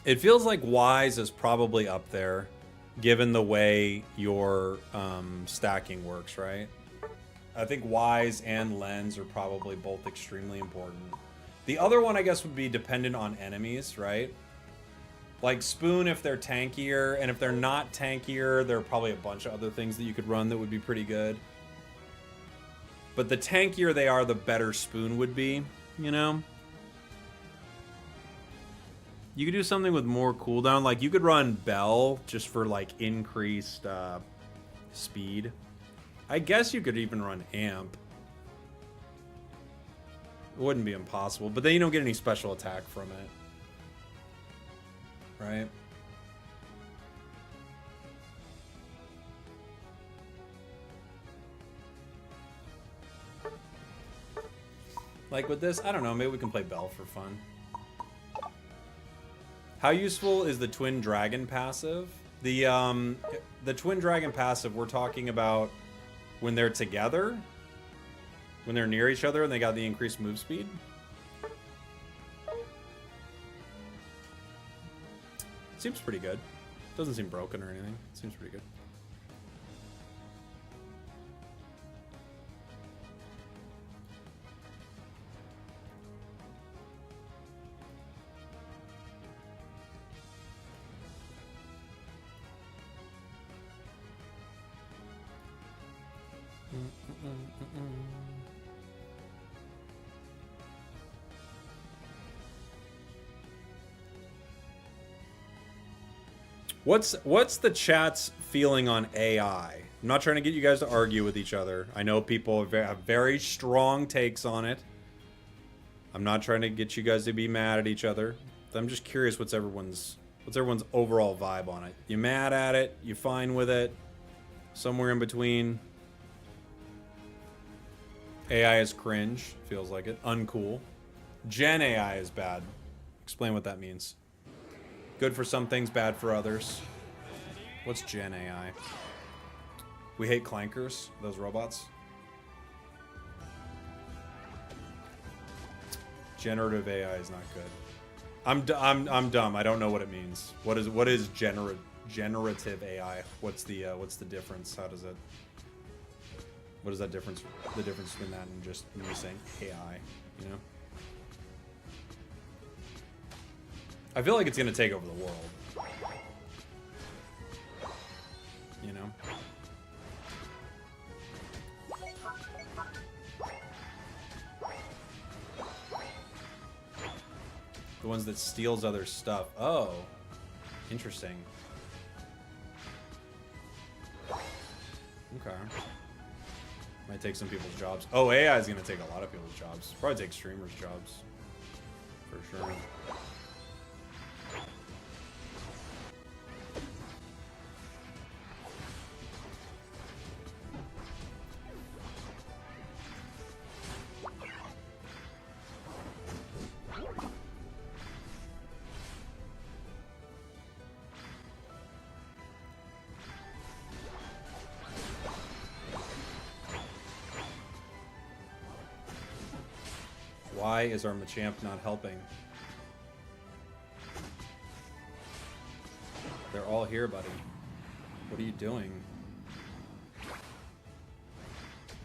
S1: It feels like Wise is probably up there, given the way your stacking works, right? I think Wise and Lens are probably both extremely important. The other one, I guess, would be dependent on enemies, right? Like Spoon if they're tankier, and if they're not tankier, there are probably a bunch of other things that you could run that would be pretty good. But the tankier they are, the better Spoon would be, you know? You could do something with more cooldown. Like, you could run Bell just for, like, increased speed. I guess you could even run Amp. It wouldn't be impossible. But then you don't get any special attack from it. Right? Like with this, I don't know, maybe we can play Bell for fun. How useful is the Twin Dragon passive? The Twin Dragon passive, we're talking about when they're together? When they're near each other and they got the increased move speed? Seems pretty good. Doesn't seem broken or anything. Seems pretty good. What's the chat's feeling on AI? I'm not trying to get you guys to argue with each other. I know people have very strong takes on it. I'm not trying to get you guys to be mad at each other. I'm just curious what's everyone's overall vibe on it. You mad at it? You fine with it? Somewhere in between. AI is cringe. Feels like it. Uncool. Gen AI is bad. Explain what that means. Good for some things, bad for others. What's Gen AI? We hate clankers, those robots. Generative AI is not good. I'm dumb. I don't know what it means. What is generative AI? What's the difference? How does it? What is that difference? The difference between that and just me saying AI, you know? I feel like it's gonna take over the world. You know? The ones that steals other stuff. Oh. Interesting. Okay. Might take some people's jobs. Oh, AI is gonna take a lot of people's jobs. Probably take streamers' jobs. For sure. Why is our Machamp not helping? They're all here, buddy. What are you doing?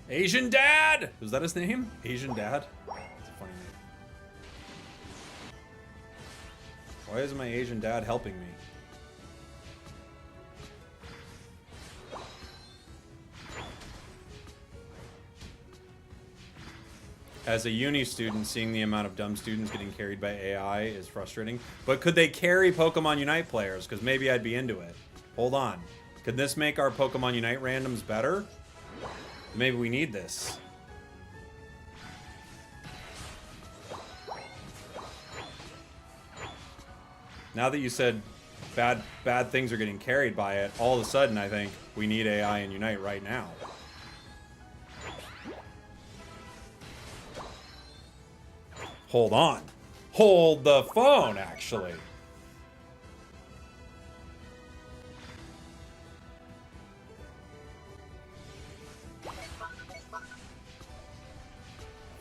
S1: Asian Dad! Was that his name? Asian Dad? That's a funny name. Why isn't my Asian dad helping me? As a uni student, seeing the amount of dumb students getting carried by AI is frustrating. But could they carry Pokemon Unite players? Because maybe I'd be into it. Hold on. Could this make our Pokemon Unite randoms better? Maybe we need this. Now that you said bad things are getting carried by it, all of a sudden I think we need AI in Unite right now. Hold on. Hold the phone, actually.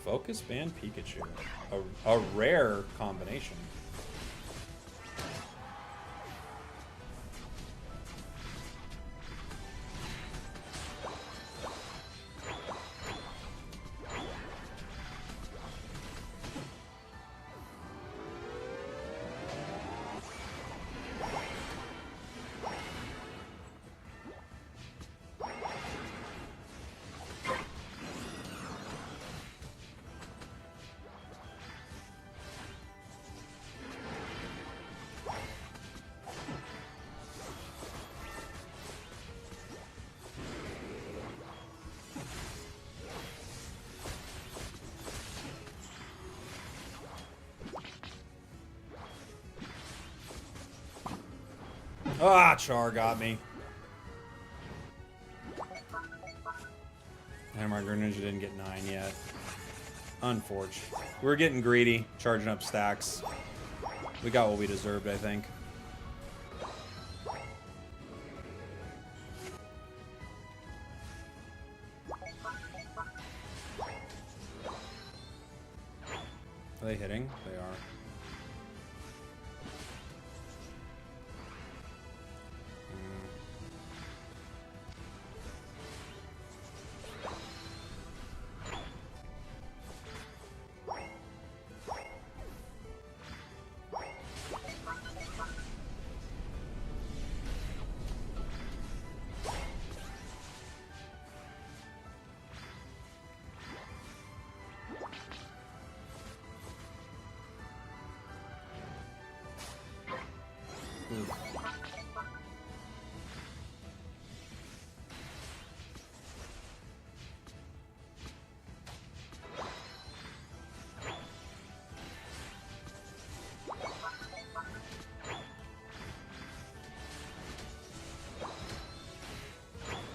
S1: Focus Band Pikachu. A rare combination. Ah, Char got me. And my Greninja didn't get 9 yet. Unfortunate. We were getting greedy, charging up stacks. We got what we deserved, I think. Are they hitting? They are.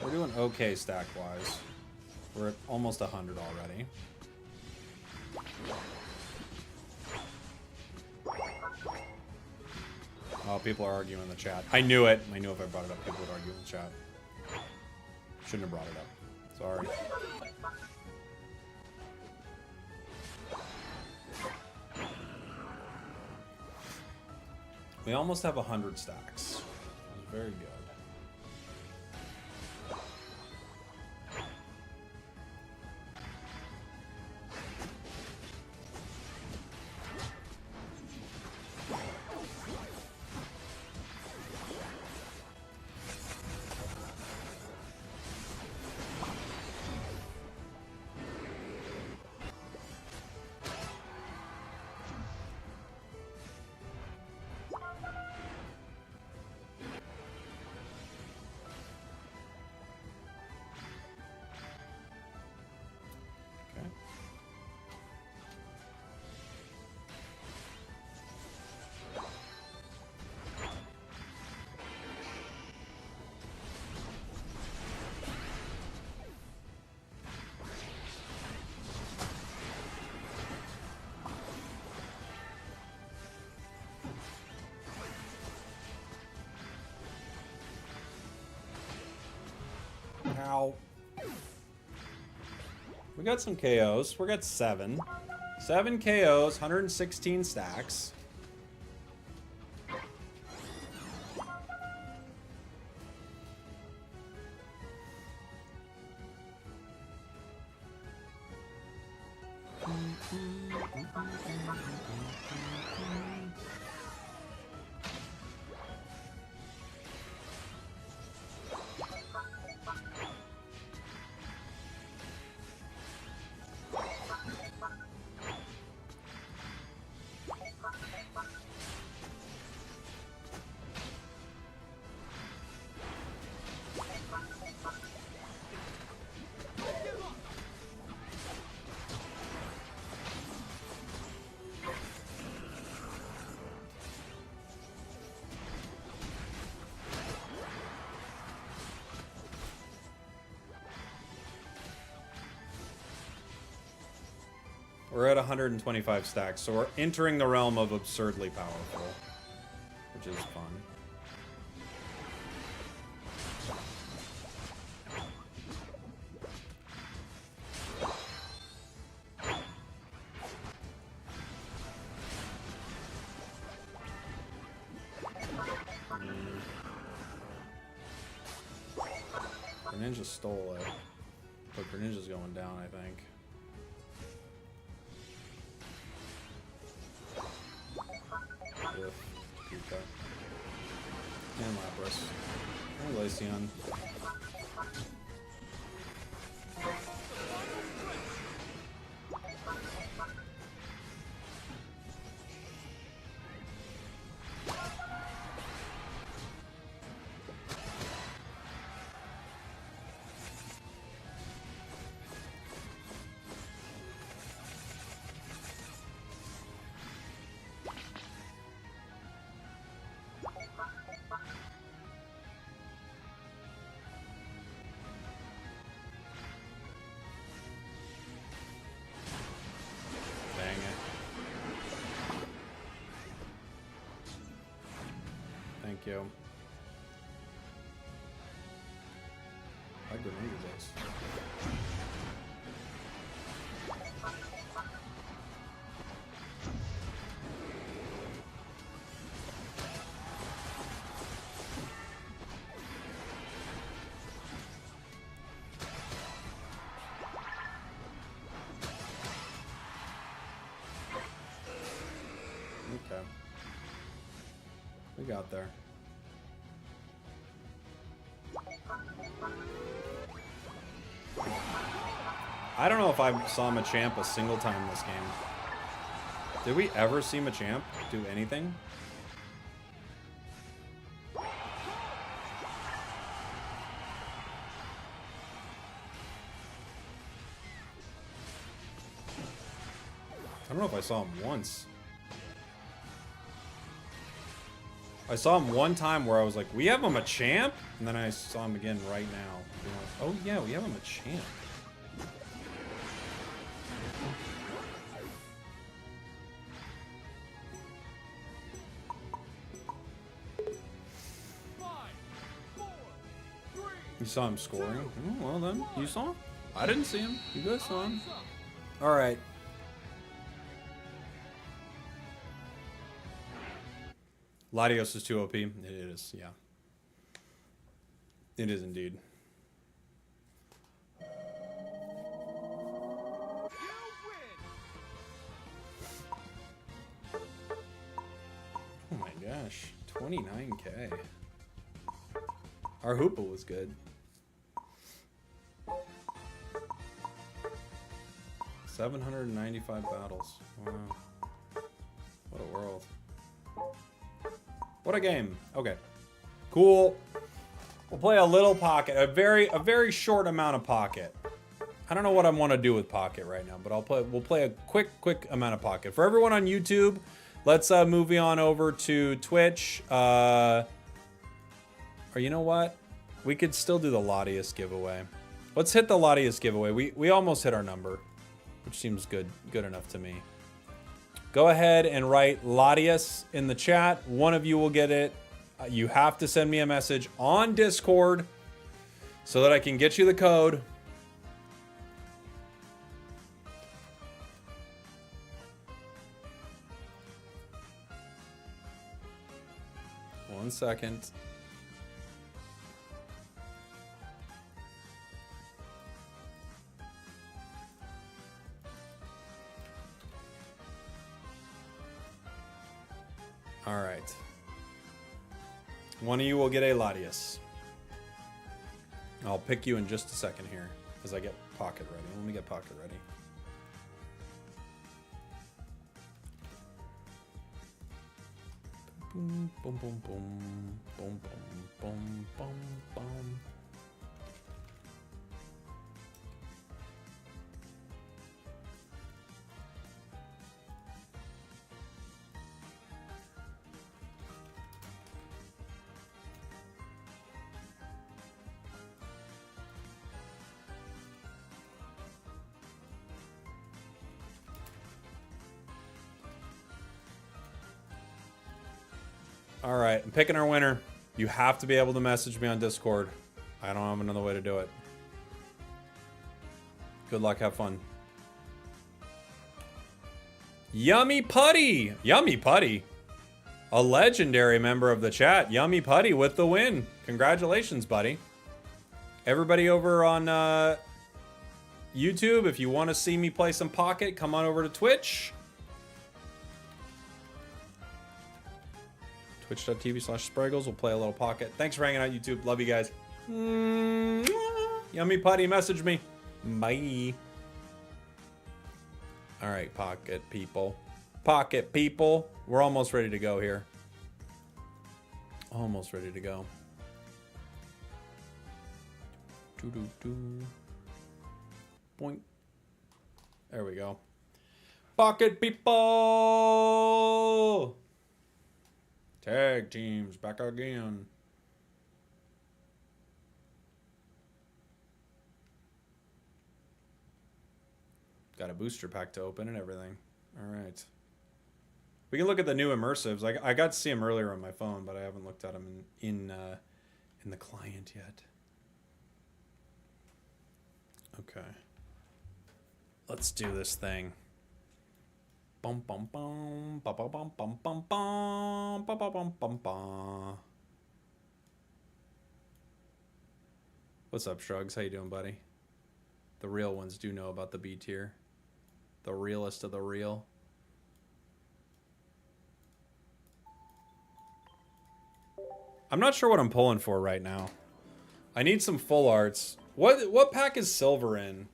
S1: We're doing okay stack-wise. We're at almost 100 already. Oh, people are arguing in the chat. I knew it. I knew if I brought it up, people would argue in the chat. Shouldn't have brought it up. Sorry. We almost have 100 stacks. That was very good. Ow. We got some KOs. We got 7. 7 KOs, 116 stacks. We're at 125 stacks, so we're entering the realm of absurdly powerful, which is fun. Greninja stole it, but Greninja's going down, I think. Pika. And Lapras. And Glaceon. Thank you. I could use this. We got there. I don't know if I saw Machamp a single time this game. Did we ever see Machamp do anything? I don't know if I saw him once. I saw him one time where I was like, we have a Machamp? And then I saw him again right now. Being like, oh yeah, we have a Machamp. You saw him scoring? Oh, well then, you saw him? I didn't see him. You guys saw him. Alright. Latios is too OP. It is, yeah. It is indeed. Oh my gosh. 29K. Our Hoopa was good. 795 battles. Wow. What a world. What a game. Okay. Cool. We'll play a little pocket. A very short amount of pocket. I don't know what I want to do with pocket right now, but we'll play a quick amount of pocket. For everyone on YouTube, let's move on over to Twitch. Or you know what? We could still do the Latias giveaway. Let's hit the Latias giveaway. We almost hit our number, which seems good enough to me. Go ahead and write Latias in the chat. One of you will get it. You have to send me a message on Discord so that I can get you the code. One second. All right. One of you will get a Latias. I'll pick you in just a second here as I get pocket ready. Let me get pocket ready. Boom, boom, boom, boom, boom, boom, boom, boom, boom. All right, I'm picking our winner. You have to be able to message me on Discord. I don't have another way to do it. Good luck, have fun. Yummy Putty! Yummy Putty. A legendary member of the chat. Yummy Putty with the win. Congratulations, buddy. Everybody over on YouTube, if you want to see me play some Pocket, come on over to Twitch. Twitch.tv/spragels. We'll play a little Pocket. Thanks for hanging out, YouTube. Love you guys. Yummy Putty, message me. Bye. All right, Pocket people. Pocket people. We're almost ready to go here. Almost ready to go. Boink. There we go. Pocket people. Tag teams back again. Got a booster pack to open and everything. All right. We can look at the new immersives. I got to see them earlier on my phone, but I haven't looked at them in the client yet. Okay. Let's do this thing. Bum bum bum bum bum bum bum bum bum bum bum bum bum. What's up, Shrugs? How you doing, buddy? The real ones do know about the B tier. The realest of the real. I'm not sure what I'm pulling for right now. I need some full arts. What pack is silver in?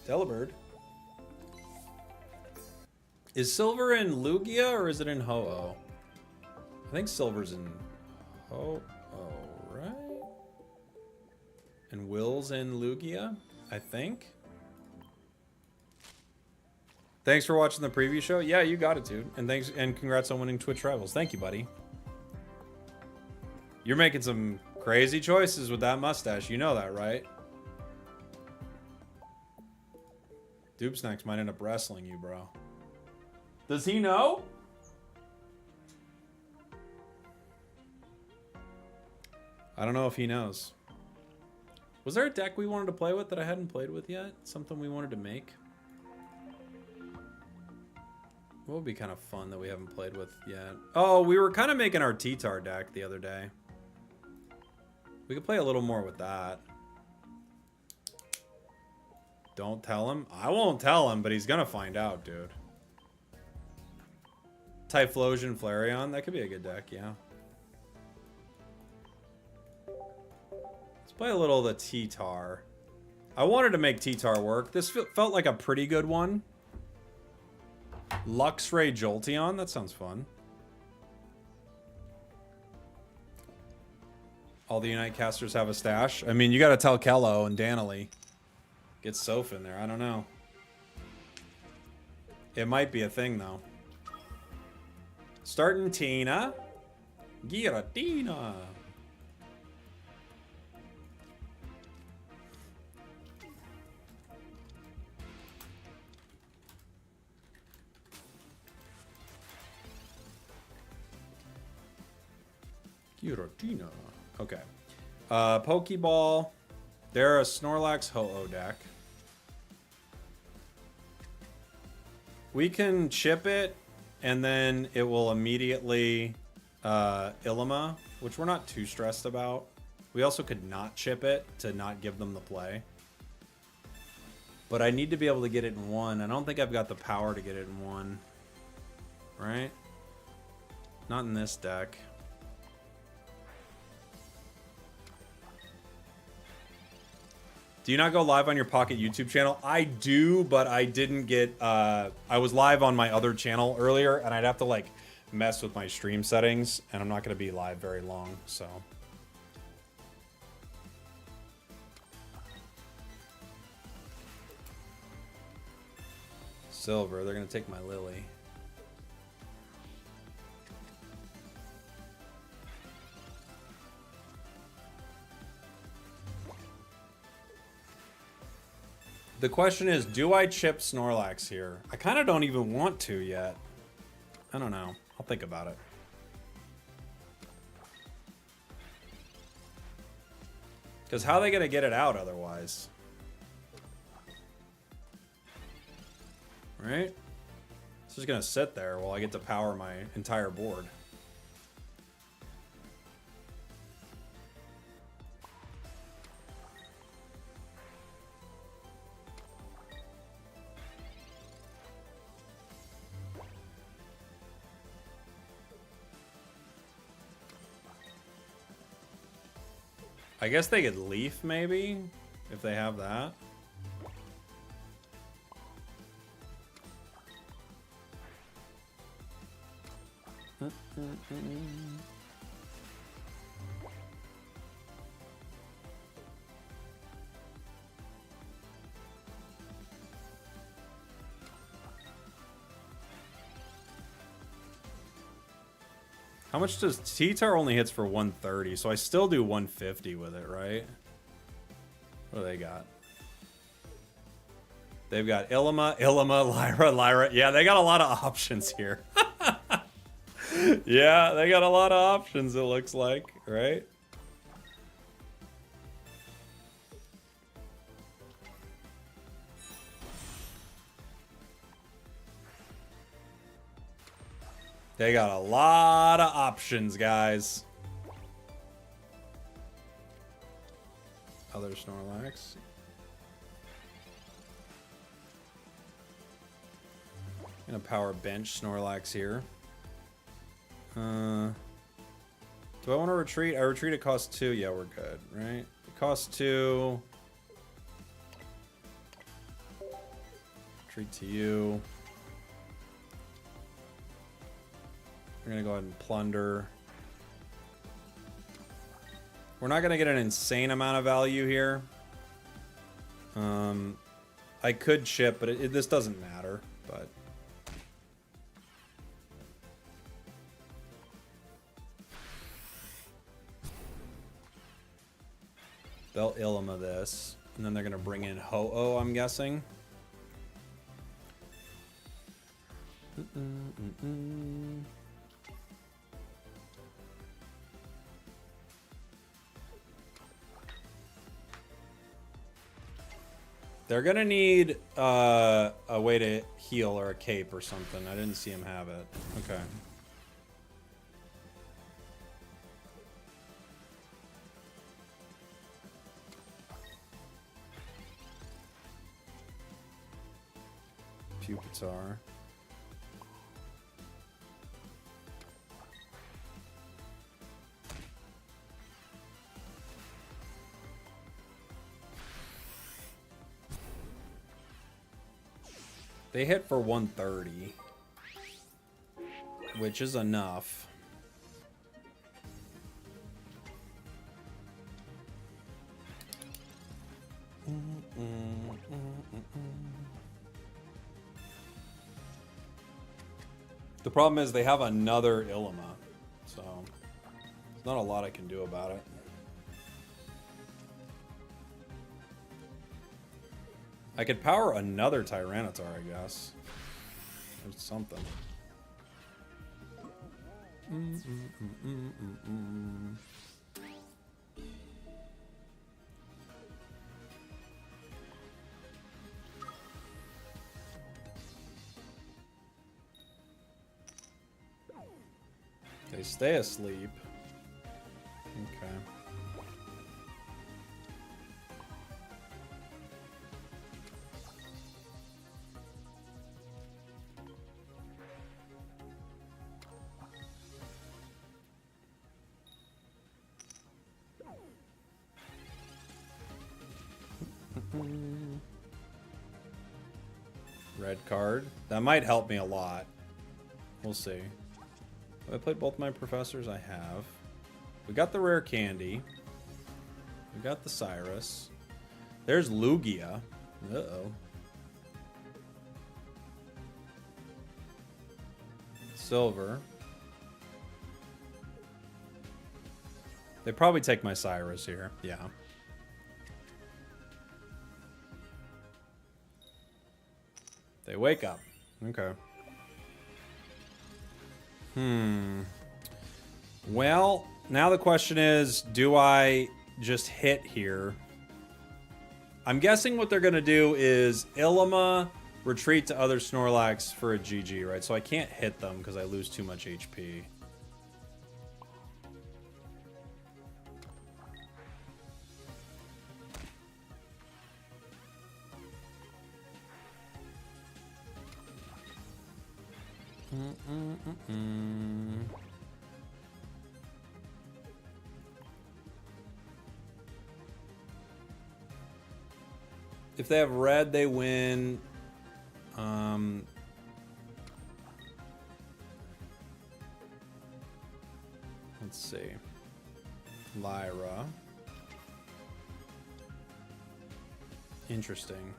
S1: Delibird. Is silver in Lugia or is it in Ho-Oh? I think silver's in Ho-Oh, right? And Will's in Lugia, I think. Thanks for watching the preview show. Yeah, you got it, dude. And thanks and congrats on winning Twitch Rivals. Thank you, buddy. You're making some crazy choices with that mustache. You know that, right? Dupe Snacks might end up wrestling you, bro. Does he know? I don't know if he knows. Was there a deck we wanted to play with that I hadn't played with yet? Something we wanted to make? What would be kind of fun that we haven't played with yet? Oh, we were kind of making our T-Tar deck the other day. We could play a little more with that. Don't tell him. I won't tell him, but he's gonna find out, dude. Typhlosion, Flareon. That could be a good deck, yeah. Let's play a little of the T-Tar. I wanted to make T-Tar work. This felt like a pretty good one. Luxray Jolteon, that sounds fun. All the Unite casters have a stash. I mean, you gotta tell Kello and Danily. Get Soph in there, I don't know. It might be a thing, though. Starting Tina. Giratina. Giratina. Okay. Pokeball. They're a Snorlax Ho-Oh deck. We can chip it, and then it will immediately Illima, which we're not too stressed about. We also could not chip it to not give them the play. But I need to be able to get it in one. I don't think I've got the power to get it in one. Right? Not in this deck. Do you not go live on your Pocket YouTube channel? I do, but I didn't get... I was live on my other channel earlier, and I'd have to, like, mess with my stream settings, and I'm not going to be live very long, so... Silver, they're going to take my Lily. The question is, do I chip Snorlax here? I kind of don't even want to yet. I don't know. I'll think about it. Because how are they going to get it out otherwise? Right? It's just going to sit there while I get to power my entire board. I guess they could Leaf, maybe, if they have that. How much does T-Tar only hits for 130, so I still do 150 with it, right? What do they got? They've got Illima, Lyra. Yeah, they got a lot of options here. Yeah, they got a lot of options, it looks like, right? They got a lot of options, guys. Other Snorlax. Gonna power bench Snorlax here. Do I want to retreat? I retreat at cost 2. Yeah, we're good, right? It costs 2. Retreat to you. We're gonna go ahead and plunder. We're not gonna get an insane amount of value here. I could chip, but this doesn't matter. But they'll Illima this, and then they're gonna bring in Ho-Oh, I'm guessing. They're gonna need a way to heal or a cape or something. I didn't see him have it. Okay. Pupitar. They hit for 130, which is enough. The problem is they have another Illima, so there's not a lot I can do about it. I could power another Tyranitar, I guess. Or something. They stay asleep. Okay. Red card. That might help me a lot. We'll see. Have I played both my professors? I have. We got the rare candy. We got the Cyrus. There's Lugia. Uh-oh. Silver. They probably take my Cyrus here. Yeah. They wake up. Okay. Well, now the question is, do I just hit here? I'm guessing what they're going to do is Illima, retreat to other Snorlax for a GG, right? So I can't hit them because I lose too much HP. If they have red, they win. Let's see. Lyra. Interesting.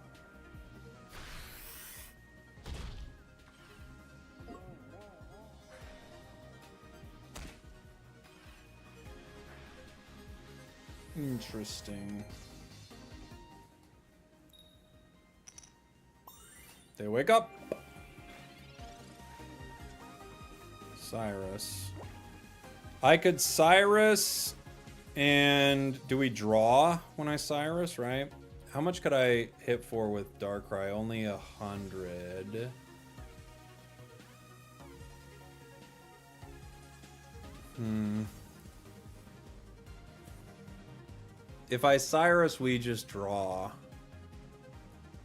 S1: Interesting. They wake up. Cyrus. I could Cyrus, and do we draw when I Cyrus, right? How much could I hit for with Darkrai? Only 100. If I Cyrus, we just draw.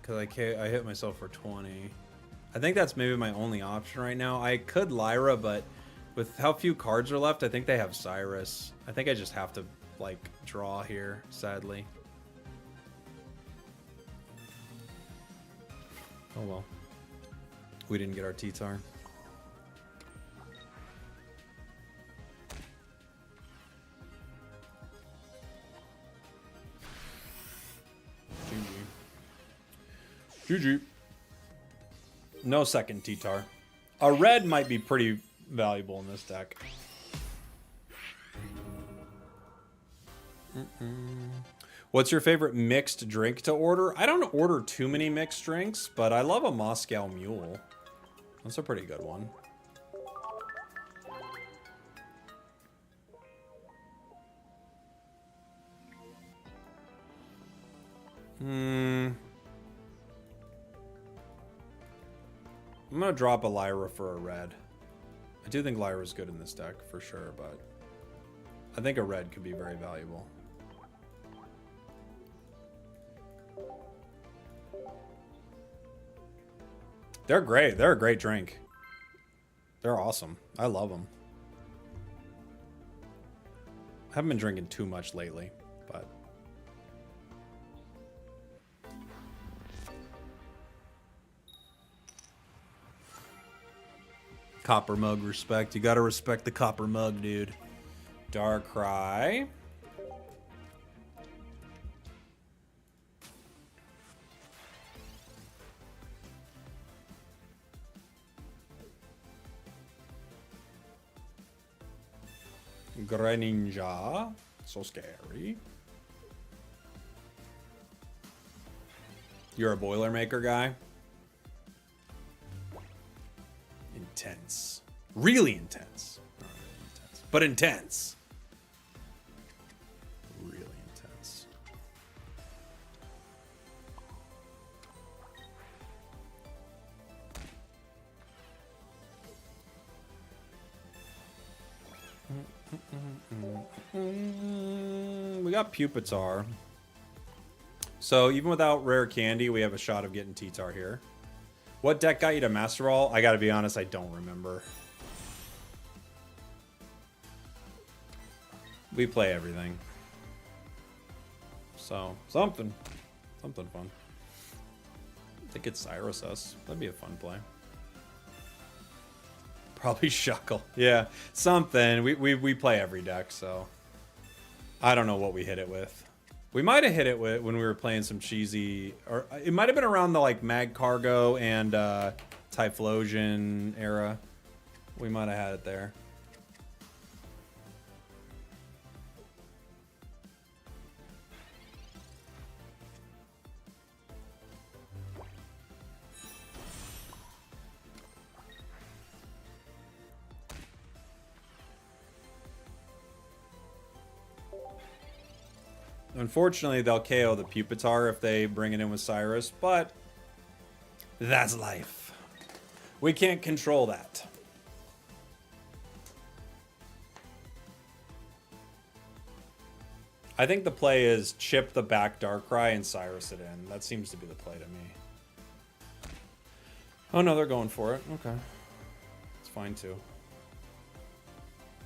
S1: Because I hit myself for 20. I think that's maybe my only option right now. I could Lyra, but With how few cards are left, I think they have Cyrus. I think I just have to, like, draw here, sadly. Oh well. We didn't get our T-Tar. GG. No second T-Tar. A red might be pretty valuable in this deck. What's your favorite mixed drink to order? I don't order too many mixed drinks, but I love a Moscow Mule. That's a pretty good one. I'm gonna drop a Lyra for a red. I do think Lyra's good in this deck for sure, but I think a red could be very valuable. They're great. They're a great drink. They're awesome. I love them. I haven't been drinking too much lately, but copper mug respect. You gotta respect the copper mug, dude. Darkrai. Greninja. So scary. You're a Boilermaker guy? Intense. Really intense. Not really intense, but intense. Really intense. We got Pupitar. So even without rare candy, we have a shot of getting T-Tar here. What deck got you to Master Ball? I gotta be honest, I don't remember. We play everything. So, something fun. They could Cyrus us. That'd be a fun play. Probably Shuckle. Yeah, something. We play every deck, so I don't know what we hit it with. We might have hit it with when we were playing some cheesy, or it might have been around the like Mag Cargo and Typhlosion era. We might have had it there. Unfortunately, they'll KO the Pupitar if they bring it in with Cyrus, but that's life. We can't control that. I think the play is chip the back Darkrai and Cyrus it in. That seems to be the play to me. Oh no, they're going for it. Okay. It's fine too.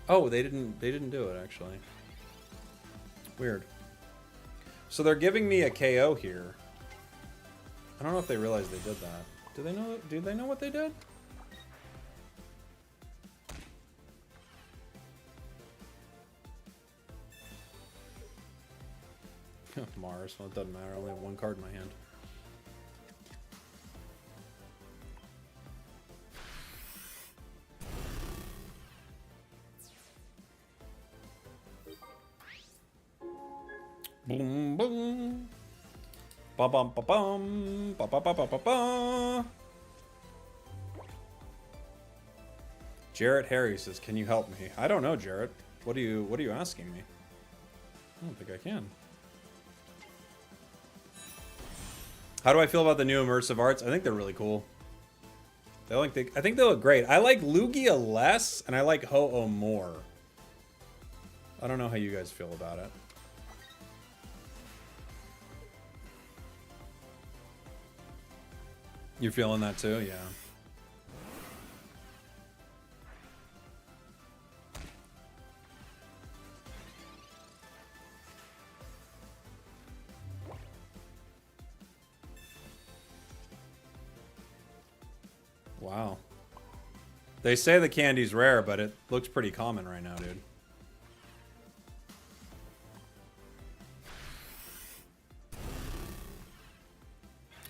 S1: Oh, they didn't do it actually. Weird. So they're giving me a KO here. I don't know if they realize they did that. Do they know what they did? Mars. Well, it doesn't matter. I only have one card in my hand. Boom, boom. Ba bum ba bum. Ba ba ba ba ba ba. Jarrett Harry says, "Can you help me?" I don't know, Jarrett. What are you asking me? I don't think I can. How do I feel about the new immersive arts? I think they're really cool. I think they look great. I like Lugia less, and I like Ho-Oh more. I don't know how you guys feel about it. You're feeling that too? Yeah. Wow. They say the candy's rare, but it looks pretty common right now, dude.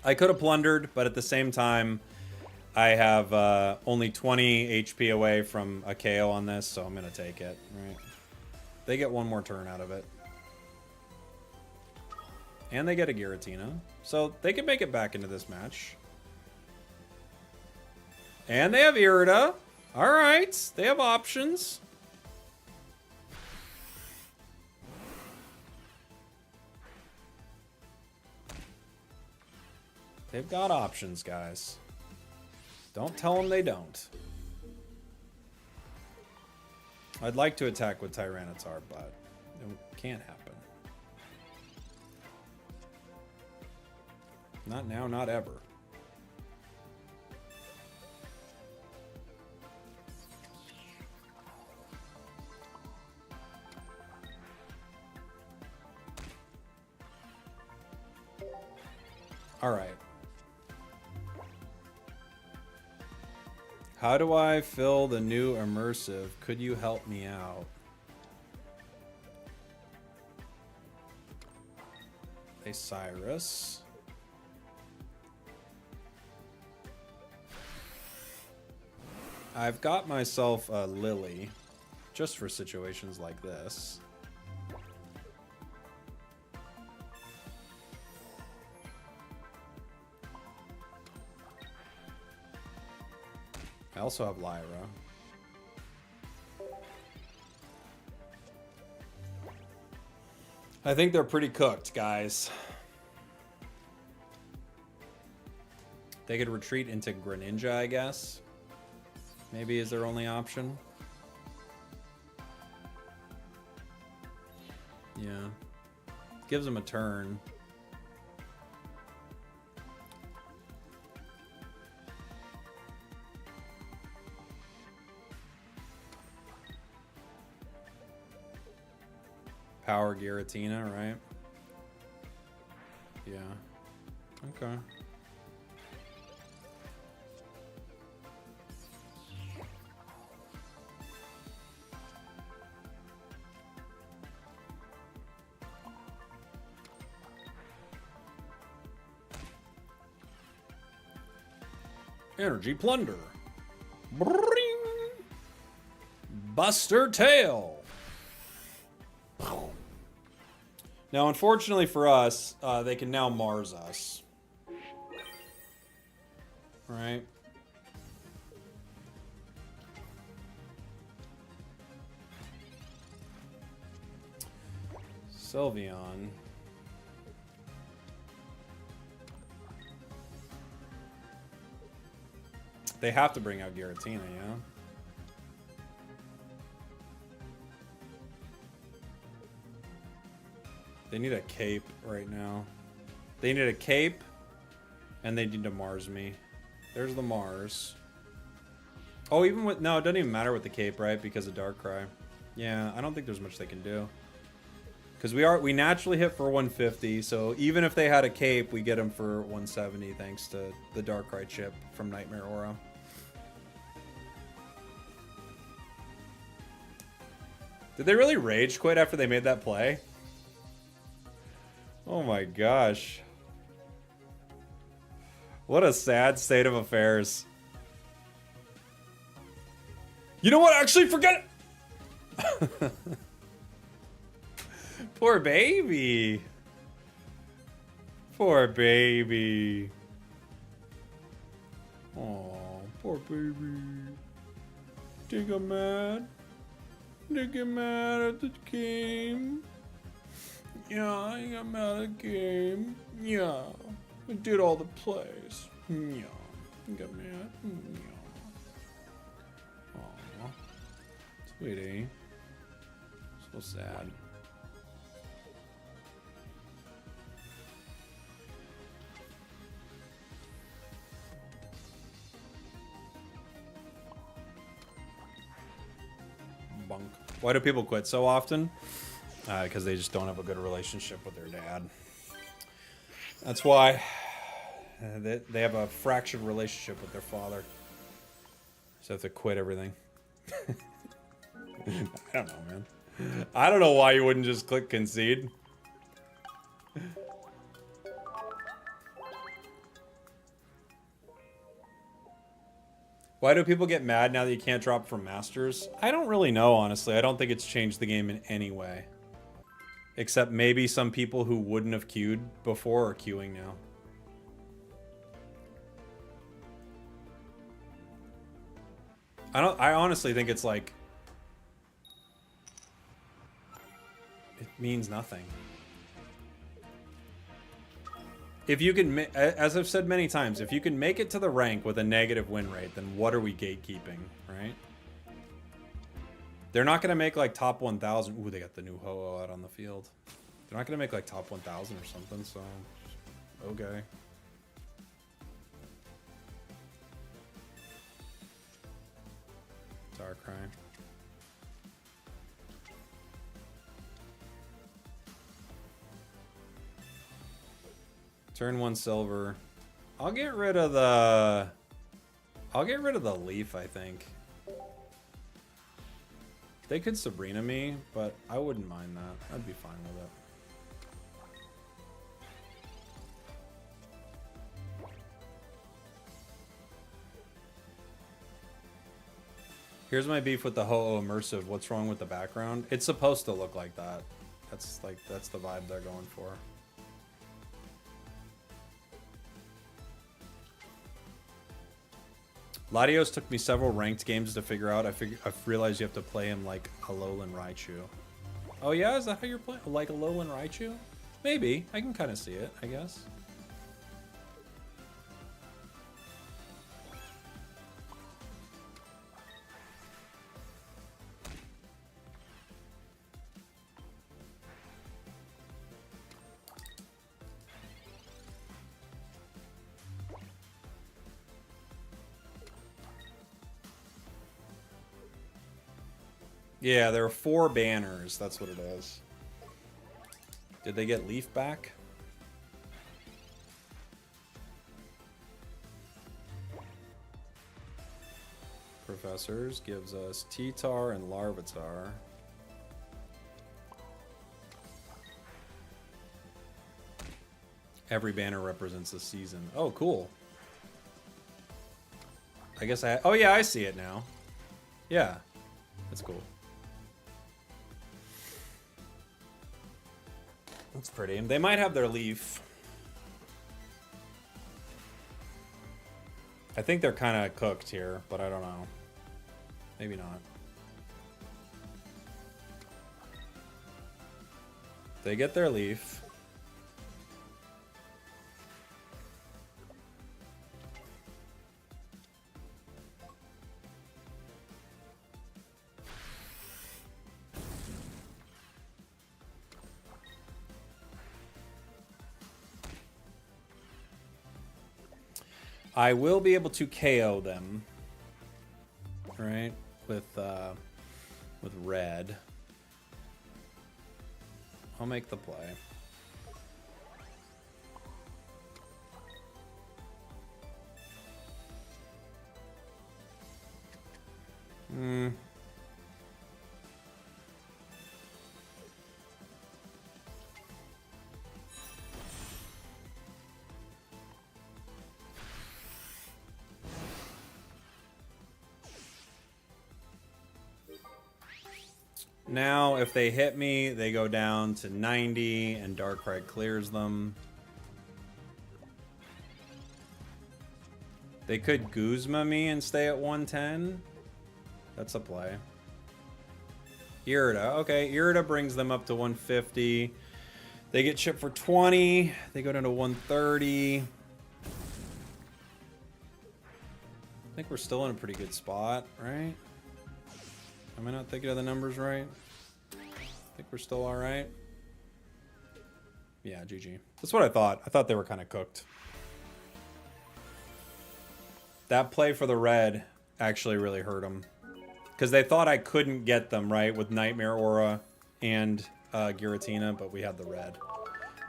S1: I could have plundered, but at the same time, I have only 20 HP away from a KO on this, so I'm going to take it. Right? They get one more turn out of it. And they get a Giratina. So they can make it back into this match. And they have Irida. Alright, they have options. They've got options, guys. Don't tell them they don't. I'd like to attack with Tyranitar, but it can't happen. Not now, not ever. All right. How do I fill the new immersive? Could you help me out? A Cyrus. I've got myself a Lily, just for situations like this. I also have Lyra. I think they're pretty cooked, guys. They could retreat into Greninja, I guess. Maybe is their only option. Yeah. Gives them a turn. Power Giratina, right? Yeah. Okay. Energy Plunder. Bring. Buster Tail. Now, unfortunately for us, they can now Mars us. Right? Sylveon. They have to bring out Giratina, yeah? They need a cape right now. They need a cape, and they need to Mars me. There's the Mars. Oh, even with... No, it doesn't even matter with the cape, right? Because of Darkrai. Yeah, I don't think there's much they can do. Because we naturally hit for 150, so even if they had a cape, we get them for 170 thanks to the Darkrai chip from Nightmare Aura. Did they really rage quit after they made that play? Oh my gosh. What a sad state of affairs. You know what? Actually, forget it! Poor baby. Poor baby. Oh, poor baby. They got mad. They get mad at the game. Yeah, I got mad at the game. Yeah, I did all the plays. Yeah, I got mad. Yeah. Aw, sweetie. So sad. Bunk. Why do people quit so often? Because they just don't have a good relationship with their dad. That's why. They have a fractured relationship with their father. So I have to quit everything. I don't know, man. I don't know why you wouldn't just click concede. Why do people get mad now that you can't drop from Masters? I don't really know, honestly. I don't think it's changed the game in any way. Except maybe some people who wouldn't have queued before are queuing now. I honestly think it's like... It means nothing. If you can, as I've said many times, if you can make it to the rank with a negative win rate, then what are we gatekeeping, right? They're not going to make like top 1,000. Ooh, they got the new Ho-Oh out on the field. They're not going to make like top 1,000 or something, so okay. Darkrai. Turn 1 silver. I'll get rid of the leaf, I think. They could Sabrina me, but I wouldn't mind that. I'd be fine with it. Here's my beef with the Ho-Oh immersive. What's wrong with the background? It's supposed to look like that. That's the vibe they're going for. Latios took me several ranked games to figure out. I've realized you have to play him like a Alolan Raichu. Oh yeah, is that how you're playing? Like a Alolan Raichu? Maybe. I can kind of see it, I guess. Yeah, there are 4 banners. That's what it is. Did they get Leaf back? Professors gives us T-Tar and Larvitar. Every banner represents a season. Oh, cool. I guess oh yeah, I see it now. Yeah, that's cool. That's pretty. They might have their leaf. I think they're kind of cooked here, but I don't know. Maybe not. They get their leaf. I will be able to KO them, right? With red. I'll make the play. Now, if they hit me, they go down to 90, and Darkrai clears them. They could Guzma me and stay at 110. That's a play. Irida. Okay, Irida brings them up to 150. They get chipped for 20. They go down to 130. I think we're still in a pretty good spot, right? Am I not thinking of the numbers right? I think we're still all right. Yeah, GG. That's what I thought. I thought they were kind of cooked. That play for the red actually really hurt them. Because they thought I couldn't get them, right, with Nightmare Aura and Giratina, but we had the red.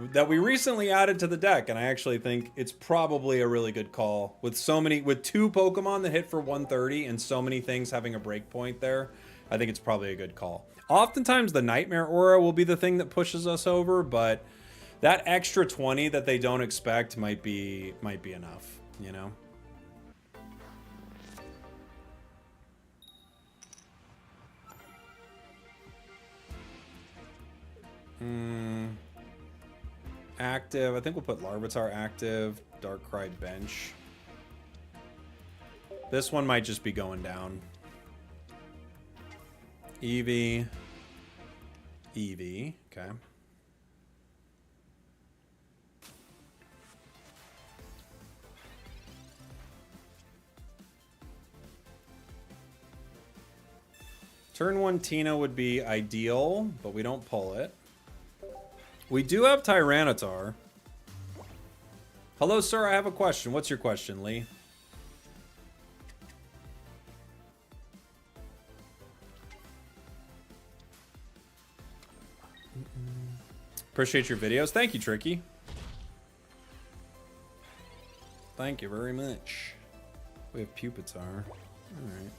S1: that we recently added to the deck, and I actually think it's probably a really good call. With two Pokemon that hit for 130 and so many things having a break point there, I think it's probably a good call. Oftentimes the Nightmare Aura will be the thing that pushes us over, but that extra 20 that they don't expect might be enough, you know? Active. I think we'll put Larvitar active. Darkrai bench. This one might just be going down. Eevee. Eevee. Okay. Turn 1 Tina would be ideal, but we don't pull it. We do have Tyranitar. Hello, sir. I have a question. What's your question, Lee? Appreciate your videos. Thank you, Tricky. Thank you very much. We have Pupitar. Alright.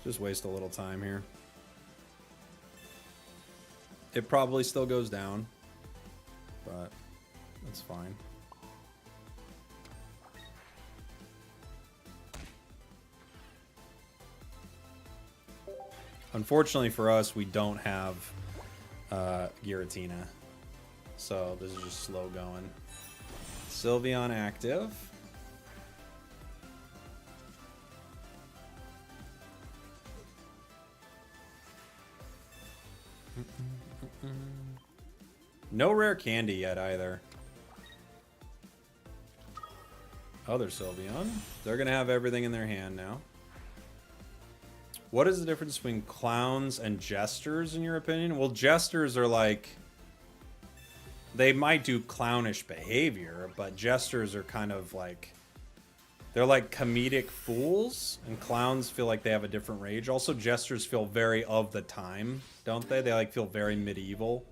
S1: Just waste a little time here. It probably still goes down, but that's fine. Unfortunately for us, we don't have Giratina, so this is just slow going. Sylveon active. No rare candy yet either. Other Sylveon. They're gonna have everything in their hand now. What is the difference between clowns and jesters in your opinion? Well, jesters are like, they might do clownish behavior, but jesters are kind of like, they're like comedic fools, and clowns feel like they have a different rage. Also, jesters feel very of the time, don't they? They like feel very medieval.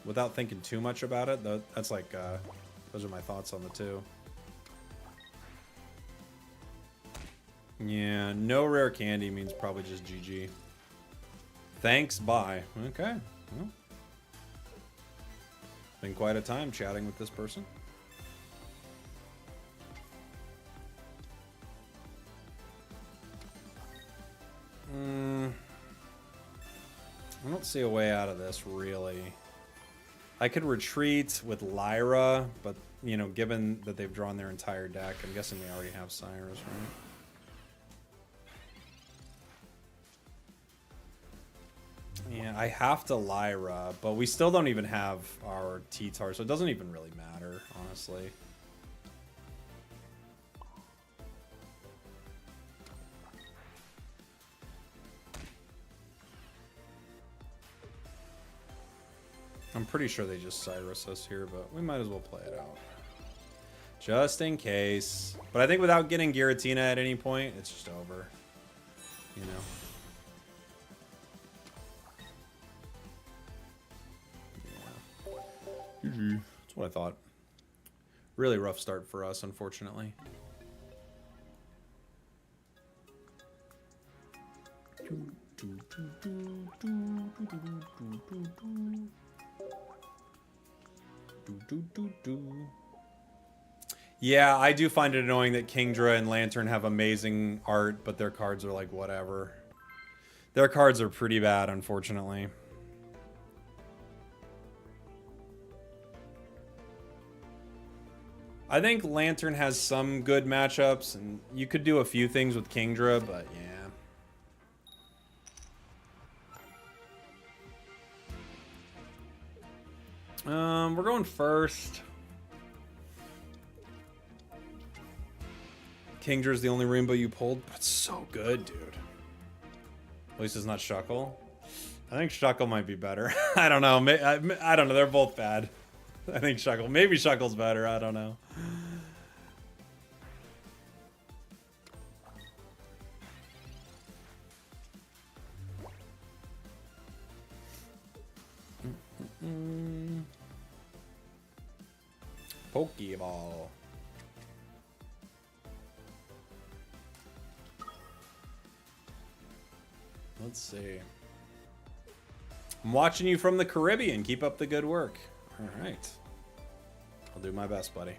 S1: Without thinking too much about it, that's like, those are my thoughts on the two. Yeah, no rare candy means probably just GG. Thanks, bye. Okay. Well, been quite a time chatting with this person. I don't see a way out of this, really. I could retreat with Lyra, but, you know, given that they've drawn their entire deck, I'm guessing they already have Cyrus, right? Yeah, I have to Lyra, but we still don't even have our T-Tar, so it doesn't even really matter, honestly. I'm pretty sure they just Cyrus us here, but we might as well play it out. Just in case. But I think without getting Giratina at any point, it's just over. You know? Yeah. That's what I thought. Really rough start for us, unfortunately. Yeah, I do find it annoying that Kingdra and Lantern have amazing art, but their cards are like whatever. Their cards are pretty bad, unfortunately. I think Lantern has some good matchups, and you could do a few things with Kingdra, but yeah. We're going first. Kingdra's the only rainbow you pulled, but it's so good, dude. At least it's not Shuckle. I think Shuckle might be better. I don't know. I don't know. They're both bad. I think Shuckle. Maybe Shuckle's better. I don't know. Pokeball. Let's see. I'm watching you from the Caribbean. Keep up the good work. All right. I'll do my best, buddy.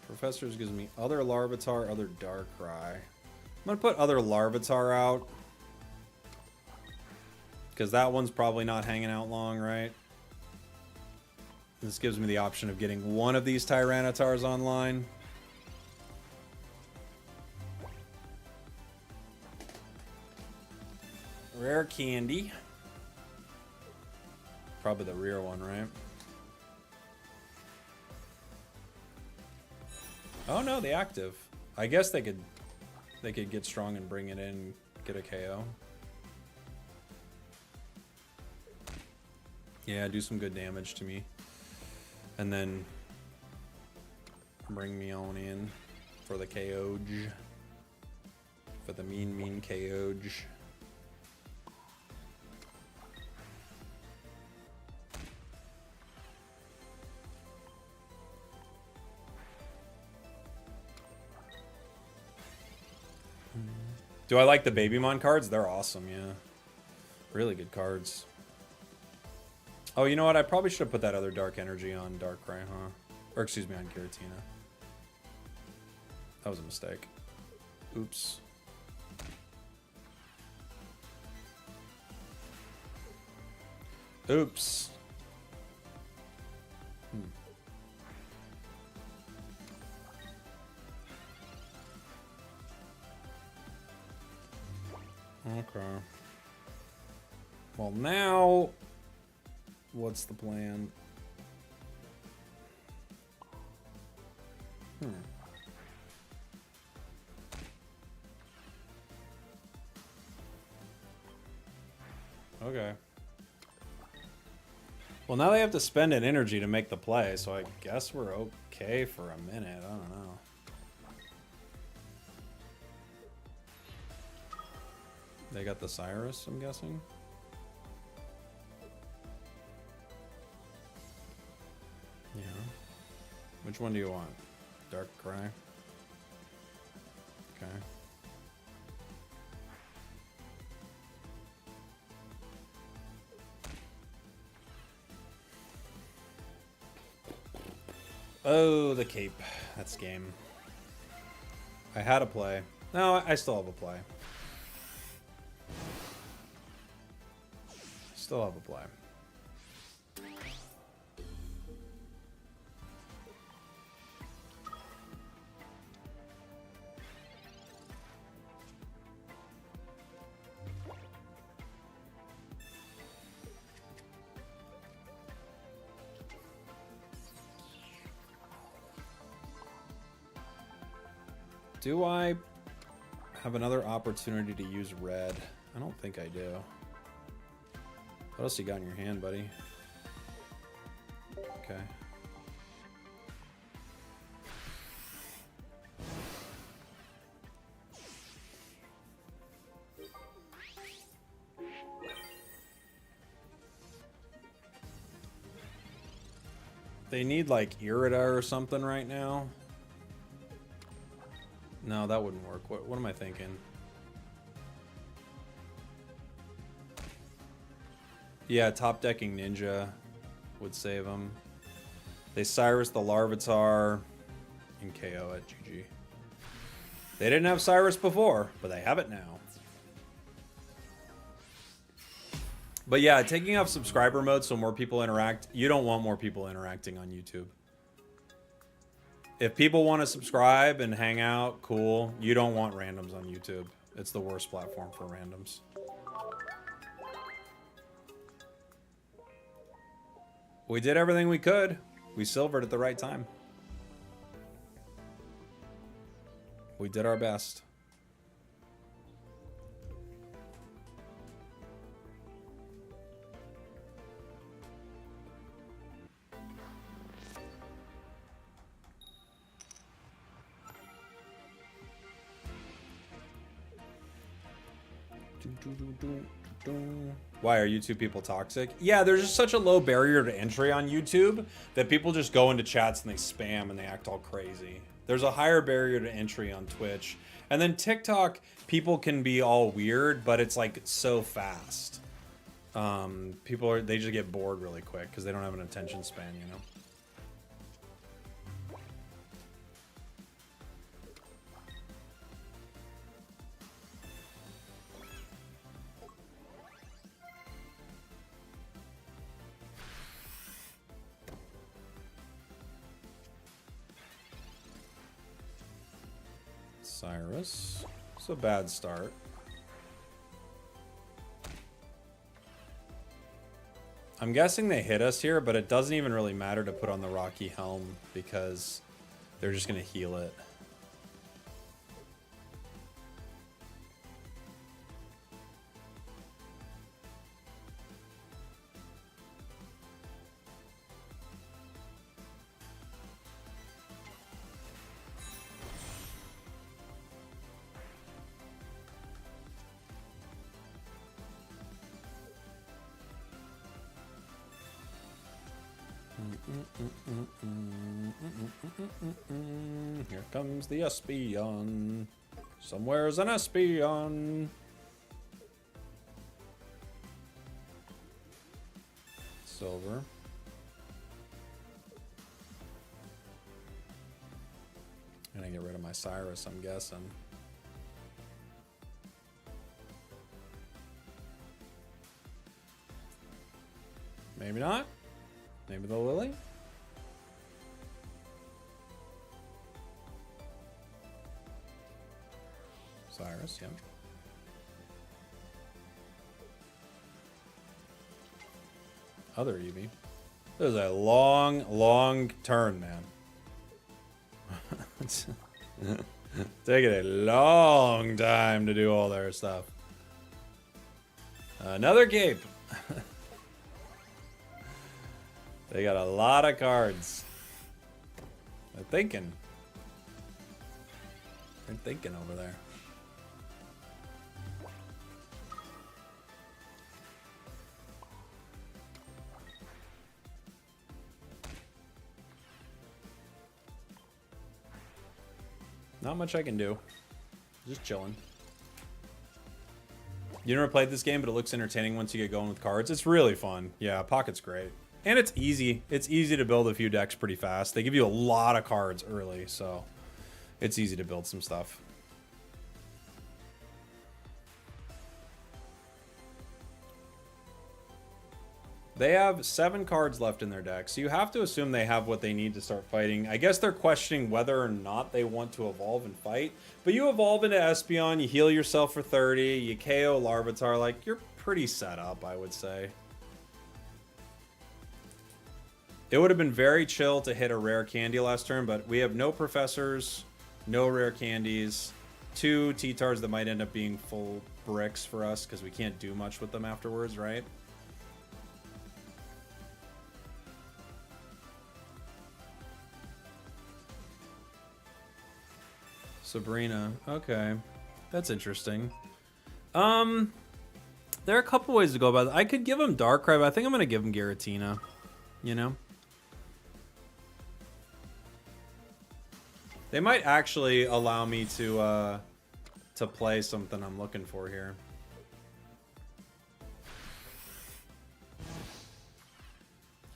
S1: Professors gives me other Larvitar, other Darkrai. I'm going to put other Larvitar out. Because that one's probably not hanging out long, right? This gives me the option of getting one of these Tyrannotars online. Rare candy. Probably the rear one, right? Oh no, the active. I guess they could get strong and bring it in, get a KO. Yeah, do some good damage to me. And then bring me on in for the KO'j. For the mean KO'j. Do I like the Babymon cards? They're awesome, yeah. Really good cards. Oh, you know what? I probably should have put that other Dark Energy on Darkrai, huh? Or excuse me, on Giratina. That was a mistake. Oops. Oops. Okay. Well, now, what's the plan? Okay. Well, now they have to spend an energy to make the play, so I guess we're okay for a minute. I don't know. They got the Cyrus, I'm guessing. Yeah. Which one do you want? Darkrai? Okay. Oh, the cape. That's game. I had a play. No, I still have a play. Still have a play. Do I have another opportunity to use red? I don't think I do. What else you got in your hand, buddy? Okay. They need like Irida or something right now. No, that wouldn't work. What am I thinking? Yeah, top decking Ninja would save them. They Cyrus the Larvitar and KO at GG. They didn't have Cyrus before, but they have it now. But yeah, taking off subscriber mode so more people interact. You don't want more people interacting on YouTube. If people want to subscribe and hang out, cool. You don't want randoms on YouTube. It's the worst platform for randoms. We did everything we could. We silvered at the right time. We did our best. Why are YouTube people toxic? Yeah, there's just such a low barrier to entry on YouTube that people just go into chats and they spam and they act all crazy. There's a higher barrier to entry on Twitch. And then TikTok, people can be all weird, but it's like so fast. They just get bored really quick because they don't have an attention span, you know? Cyrus. It's a bad start. I'm guessing they hit us here, but it doesn't even really matter to put on the Rocky Helm because they're just going to heal it. Here comes the Espeon. Somewhere's an Espeon. Silver. Gonna get rid of my Cyrus, I'm guessing. Maybe not. Maybe the Lily? Cyrus, yeah. Other Eevee. This is a long, long turn, man. Taking a long time to do all their stuff. Another cape. They got a lot of cards. They're thinking. They're thinking over there. Not much I can do. Just chilling. You never played this game, but it looks entertaining once you get going with cards. It's really fun. Yeah, Pocket's great. And it's easy. It's easy to build a few decks pretty fast. They give you a lot of cards early, so it's easy to build some stuff. They have 7 cards left in their deck, so you have to assume they have what they need to start fighting. I guess they're questioning whether or not they want to evolve and fight. But you evolve into Espeon, you heal yourself for 30, you KO Larvitar, like, you're pretty set up, I would say. It would have been very chill to hit a rare candy last turn, but we have no professors, no rare candies, 2 T-Tars that might end up being full bricks for us because we can't do much with them afterwards, right? Sabrina. Okay. That's interesting. There are a couple ways to go about it. I could give him Darkrai, but I think I'm going to give him Giratina. You know? They might actually allow me to play something I'm looking for here.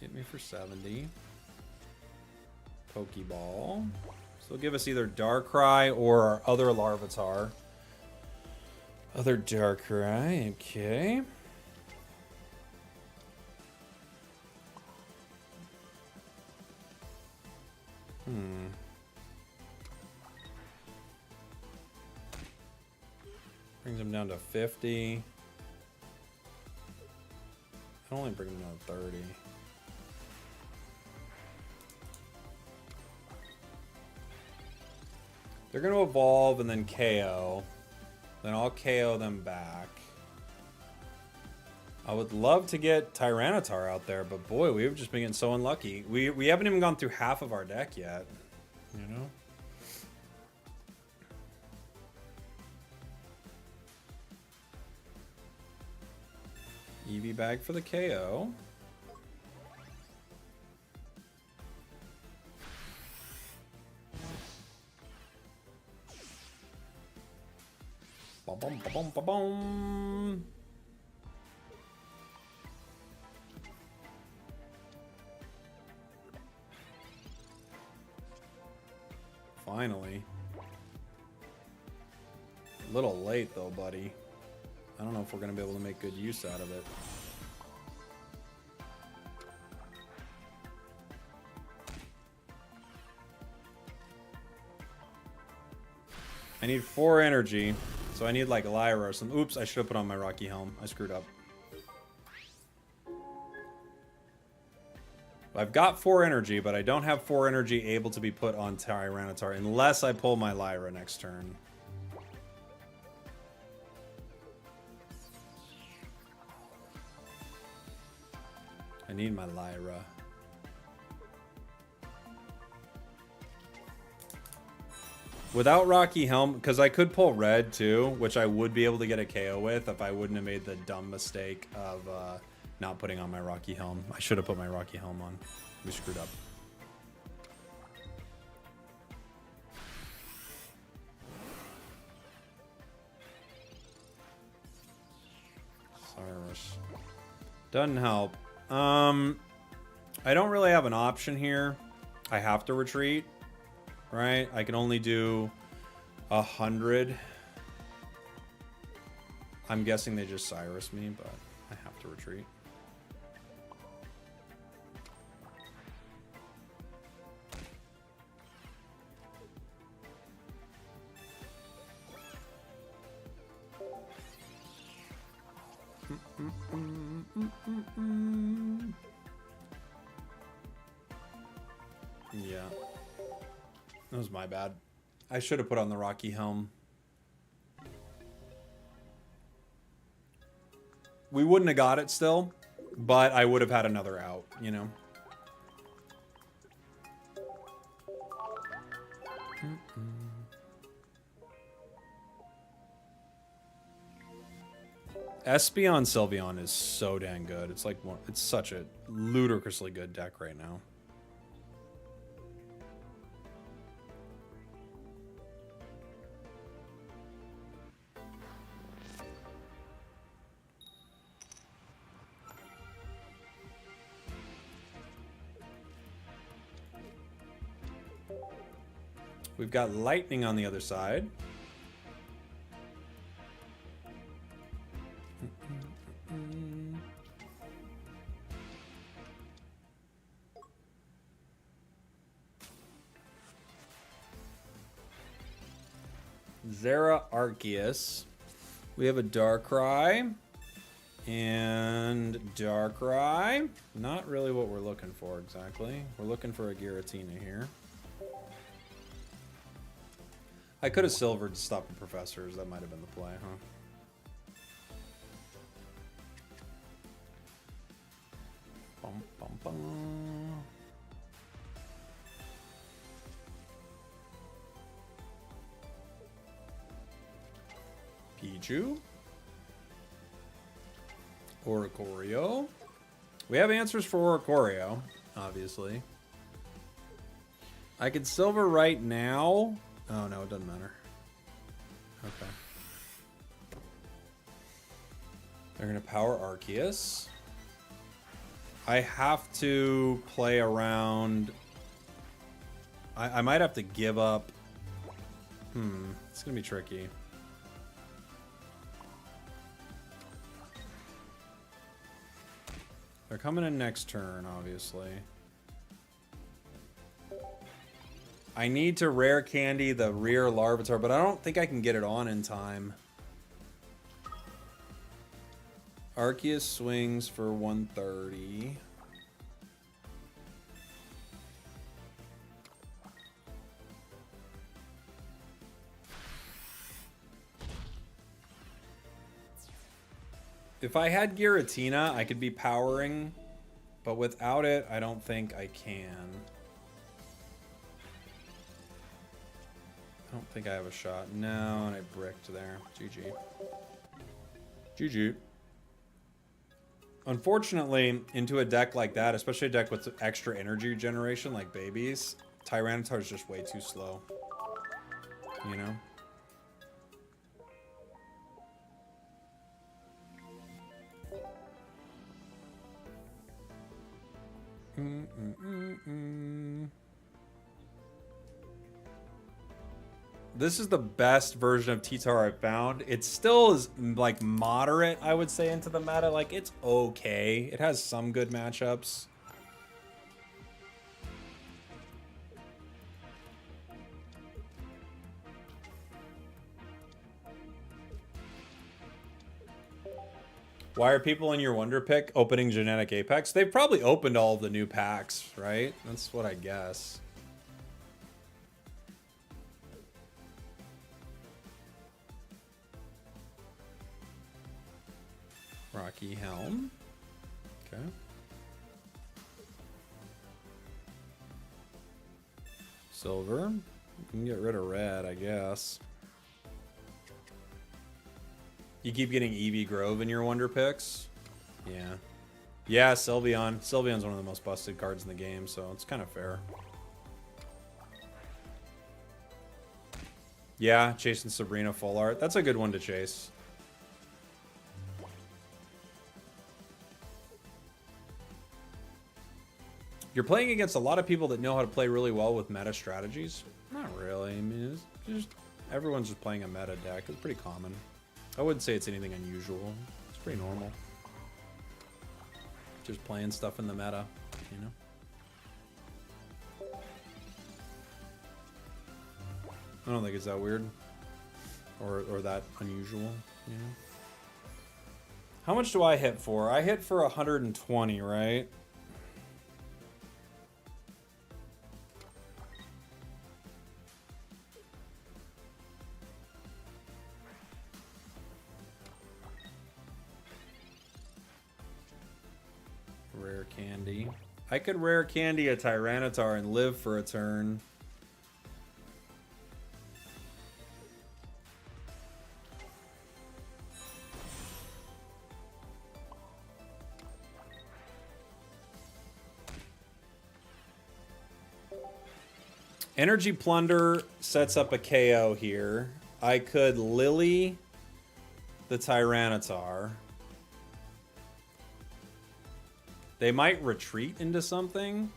S1: Hit me for 70. Pokeball. So they'll give us either Darkrai or our other Larvitar. Other Darkrai, okay. Brings him down to 50. I only bring him down to 30. They're going to evolve and then KO. Then I'll KO them back. I would love to get Tyranitar out there, but boy, we've just been getting so unlucky. We haven't even gone through half of our deck yet, you know? EV bag for the KO. Bum, bum, bum, bum, bum. Finally. A little late though, buddy. I don't know if we're gonna be able to make good use out of it. I need 4 energy, so I need like a Lyra or some. Oops, I should have put on my Rocky Helm. I screwed up. I've got 4 energy, but I don't have 4 energy able to be put on Tyranitar unless I pull my Lyra next turn. I need my Lyra. Without Rocky Helm, because I could pull red too, which I would be able to get a KO with if I wouldn't have made the dumb mistake of not putting on my Rocky Helm. I should have put my Rocky Helm on. We screwed up. Cyrus. Doesn't help. I don't really have an option here. I have to retreat. Right? I can only do 100. I'm guessing they just Cyrus me, but I have to retreat. Yeah. That was my bad. I should have put on the Rocky Helm. We wouldn't have got it still, but I would have had another out, you know? Espeon Sylveon is so dang good. It's like it's such a ludicrously good deck right now. We've got lightning on the other side. Zera Arceus. We have a Darkrai. And Darkrai. Not really what we're looking for exactly. We're looking for a Giratina here. I could have silvered to stop the professors. That might have been the play, huh? Bum, bum, bum. Pichu. Oricorio. We have answers for Oricorio, obviously. I could silver right now. Oh, no, it doesn't matter. Okay. They're going to power Arceus. I have to play around. I might have to give up. It's going to be tricky. They're coming in next turn, obviously. I need to rare candy the rear Larvitar, but I don't think I can get it on in time. Arceus swings for 130. If I had Giratina, I could be powering, but without it, I don't think I can. I don't think I have a shot. No, and I bricked there. GG. GG. Unfortunately, into a deck like that, especially a deck with extra energy generation like babies, Tyranitar is just way too slow. You know? This is the best version of T-Tar I've found. It still is like moderate, I would say, into the meta. Like, it's okay. It has some good matchups. Why are people in your Wonder Pick opening Genetic Apex? They've probably opened all of the new packs, right? That's what I guess. Rocky Helm. Okay. Silver. You can get rid of red, I guess. You keep getting Eevee Grove in your Wonder Picks? Yeah. Yeah, Sylveon. Sylveon's one of the most busted cards in the game, so it's kind of fair. Yeah, chasing Sabrina full art. That's a good one to chase. You're playing against a lot of people that know how to play really well with meta strategies. Not really. I mean, it's just everyone's just playing a meta deck. It's pretty common. I wouldn't say it's anything unusual. It's pretty normal. Just playing stuff in the meta, you know? I don't think it's that weird. Or that unusual, you know? How much do I hit for? I hit for 120, right? Rare candy. I could rare candy a Tyranitar and live for a turn. Energy Plunder sets up a KO here. I could Lily the Tyranitar. They might retreat into something,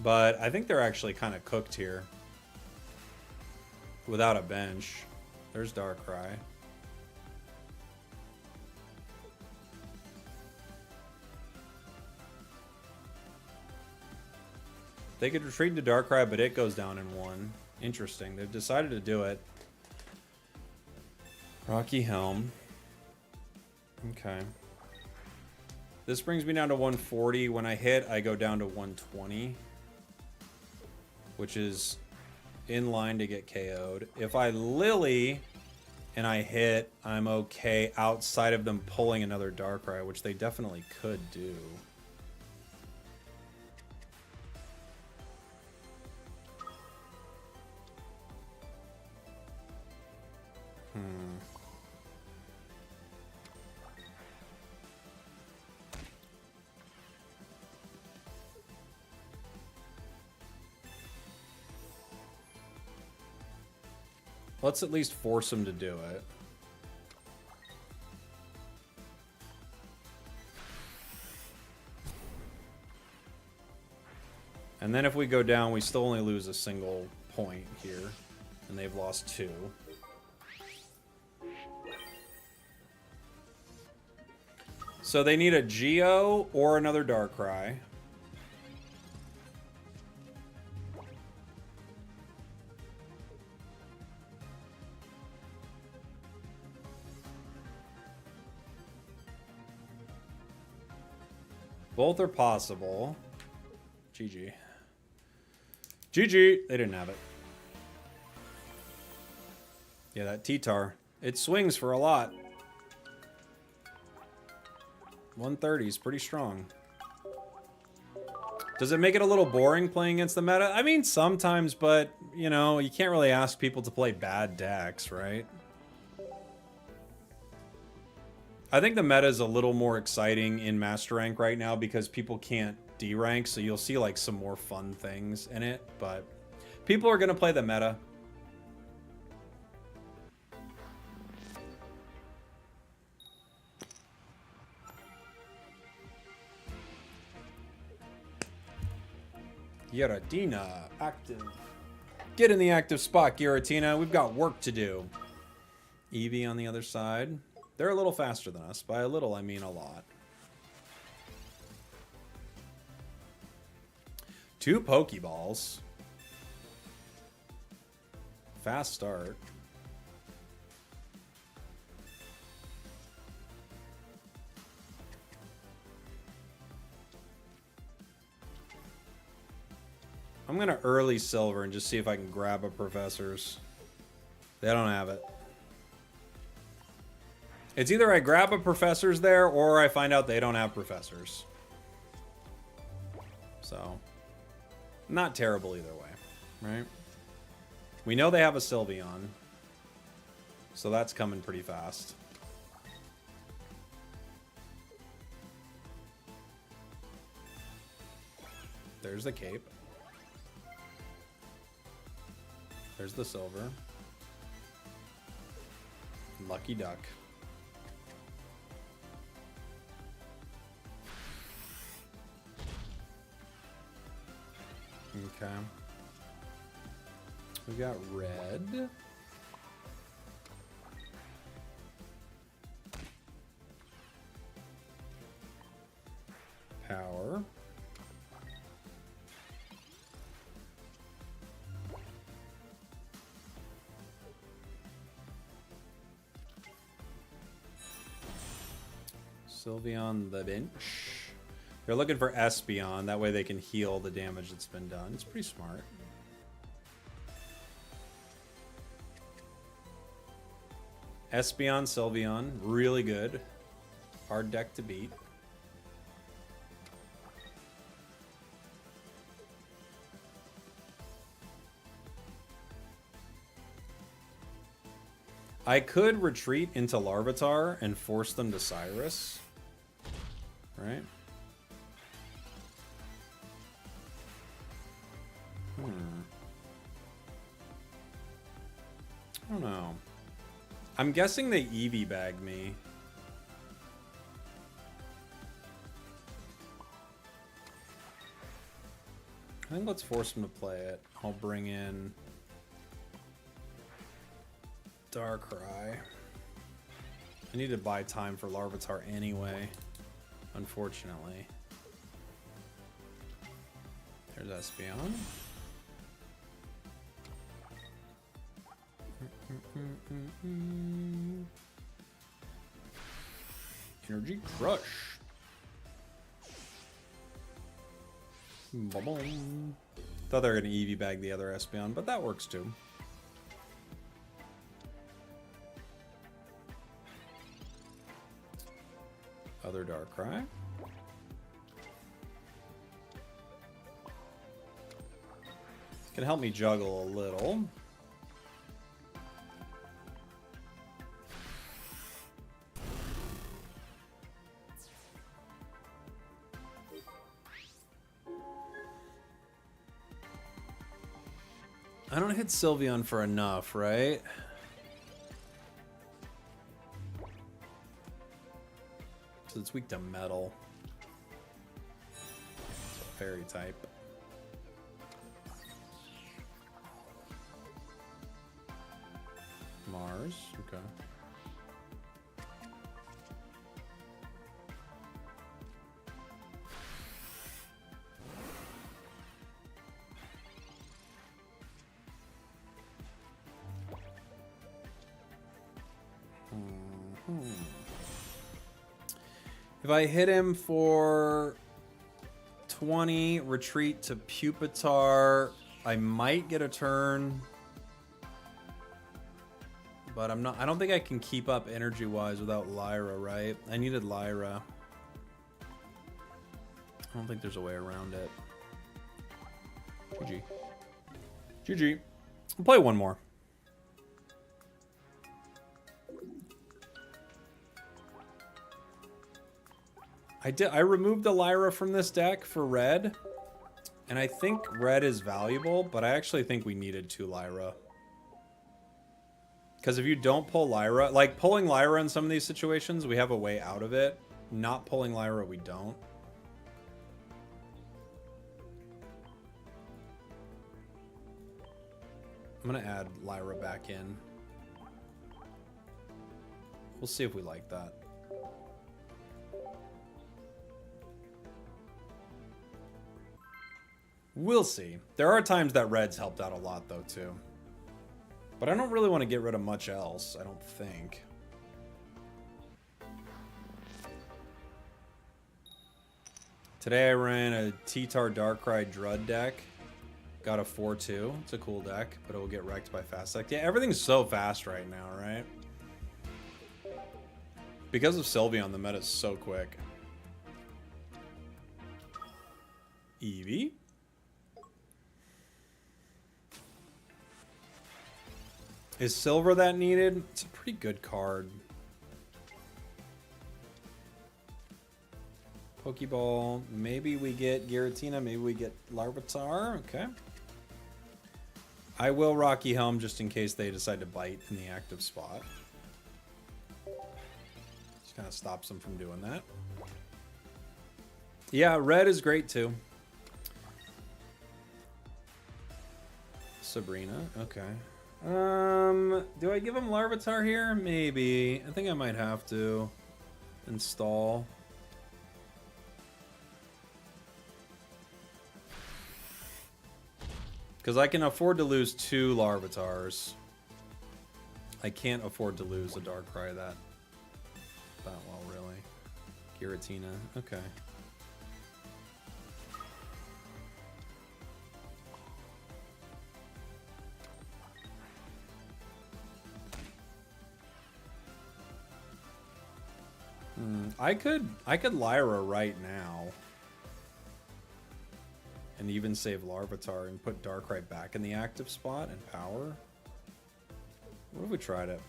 S1: but I think they're actually kind of cooked here. Without a bench. There's Darkrai. They could retreat into Darkrai, but it goes down in one. Interesting. They've decided to do it. Rocky Helm. Okay. This brings me down to 140. When I hit, I go down to 120. Which is in line to get KO'd. If I Lily and I hit, I'm okay outside of them pulling another Darkrai, which they definitely could do. Let's at least force him to do it. And then if we go down, we still only lose a single point here. And they've lost 2. So they need a Geo or another Darkrai. Both are possible. GG. GG. They didn't have it. Yeah, that T-Tar. It swings for a lot. 130 is pretty strong. Does it make it a little boring playing against the meta? I mean, sometimes, but, you know, you can't really ask people to play bad decks, right? I think the meta is a little more exciting in Master Rank right now because people can't D rank, so you'll see like some more fun things in it, but people are gonna play the meta. Giratina, active. Get in the active spot, Giratina. We've got work to do. Eevee on the other side. They're a little faster than us. By a little, I mean a lot. 2 Pokeballs. Fast start. I'm going to early silver and just see if I can grab a Professor's. They don't have it. It's either I grab a Professor's there or I find out they don't have Professors. So, not terrible either way, right? We know they have a Sylveon. So that's coming pretty fast. There's the cape. There's the silver. Lucky duck. Okay. We got red. Power. Sylveon the bench. They're looking for Espeon. That way they can heal the damage that's been done. It's pretty smart. Espeon, Sylveon. Really good. Hard deck to beat. I could retreat into Larvitar and force them to Cyrus. Right? I don't know. I'm guessing they Eevee bag me. I think let's force them to play it. I'll bring in Darkrai. I need to buy time for Larvitar anyway, unfortunately. There's Espeon. Energy Crush. Ba-boom. Thought they were going to Eevee bag the other Espeon, but that works too. Other Darkrai. Can help me juggle a little. I don't hit Sylveon for enough, right? So it's weak to metal. It's a fairy type. Mars, okay. If I hit him for 20, retreat to Pupitar, I might get a turn. But I don't think I can keep up energy-wise without Lyra, right? I needed Lyra. I don't think there's a way around it. GG. GG. I'll play one more. I removed the Lyra from this deck for red. And I think red is valuable, but I actually think we needed 2 Lyra. Because if you don't pull Lyra, like pulling Lyra in some of these situations, we have a way out of it. Not pulling Lyra, we don't. I'm going to add Lyra back in. We'll see if we like that. We'll see. There are times that red's helped out a lot, though, too. But I don't really want to get rid of much else, I don't think. Today I ran a T-Tar Darkrai Drud deck. Got a 4-2. It's a cool deck, but it will get wrecked by fast deck. Yeah, everything's so fast right now, right? Because of Sylveon, the meta's so quick. Eevee. Is silver that needed? It's a pretty good card. Pokeball. Maybe we get Giratina. Maybe we get Larvitar. Okay. I will Rocky Helm just in case they decide to bite in the active spot. Just kind of stops them from doing that. Yeah, red is great too. Sabrina. Okay. Do I give him Larvitar here? Maybe. I think I might have to install. Because I can afford to lose 2 Larvitars. I can't afford to lose a Darkrai that well, really. Giratina. Okay. I could Lyra right now. And even save Larvitar and put Darkrai back in the active spot and power. What if we tried it?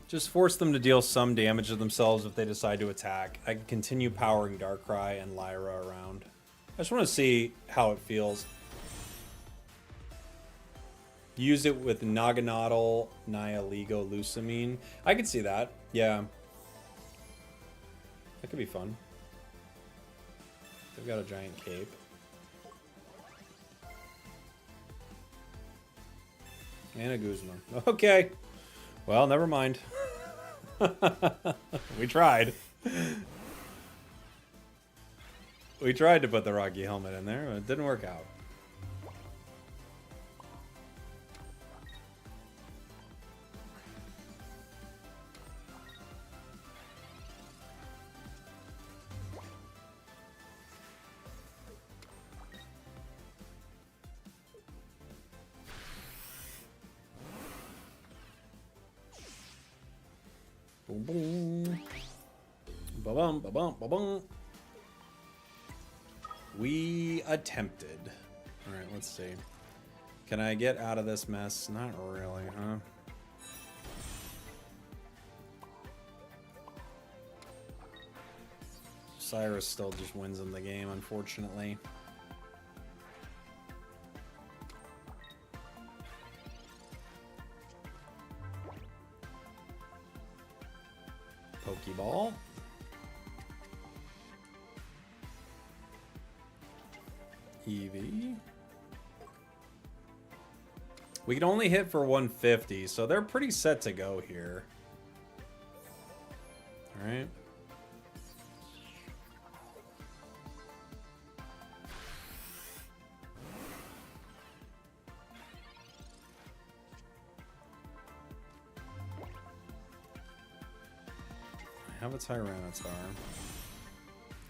S1: Just force them to deal some damage to themselves if they decide to attack. I can continue powering Darkrai and Lyra around. I just want to see how it feels. Use it with Naganadel, Nihilego, Lusamine. I could see that. Yeah. That could be fun. They've got a giant cape. And a Guzma. Okay. Well, never mind. We tried. We tried to put the Rocky Helmet in there, but it didn't work out. Boom, boom. Ba-bum, ba-bum, ba-bum. We attempted. Alright, let's see. Can I get out of this mess? Not really, huh? Cyrus still just wins in the game, unfortunately. Pokeball. Eevee. We can only hit for 150, so they're pretty set to go here. Alright. I have a Tyranitar.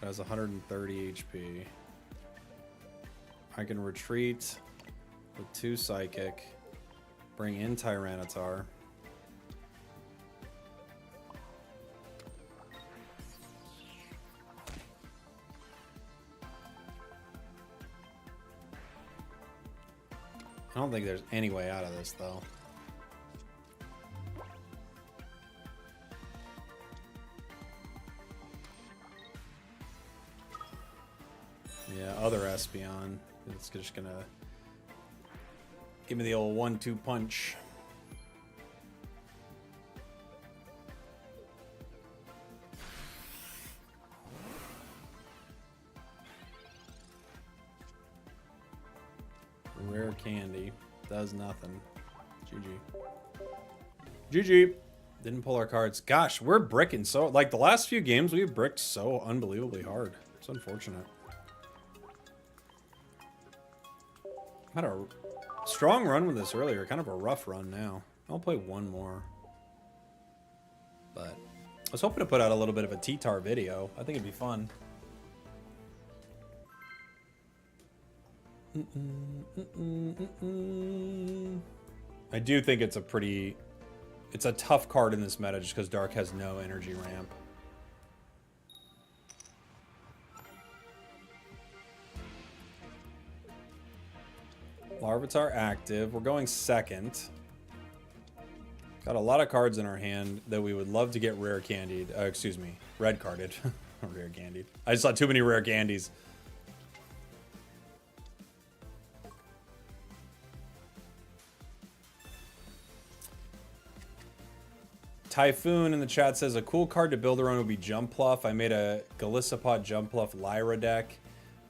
S1: It has 130 HP. I can retreat with 2 Psychic, bring in Tyranitar. I don't think there's any way out of this, though. Yeah, other Espeon. It's just gonna give me the old 1-2 punch. Rare candy. Does nothing. GG. GG. Didn't pull our cards. Gosh, we're bricking so... Like, the last few games, we've bricked so unbelievably hard. It's unfortunate. Had a strong run with this earlier. Kind of a rough run now. I'll play one more. But I was hoping to put out a little bit of a T-Tar video. I think it'd be fun. I do think it's a pretty... It's a tough card in this meta just because Dark has no energy ramp. Larvitar active. We're going second. Got a lot of cards in our hand that we would love to get rare candied. Excuse me, red carded. Rare candied. I just saw too many rare candies. Typhoon in the chat says a cool card to build around would be Jumpluff. I made a Galissapod Jumpluff Lyra deck,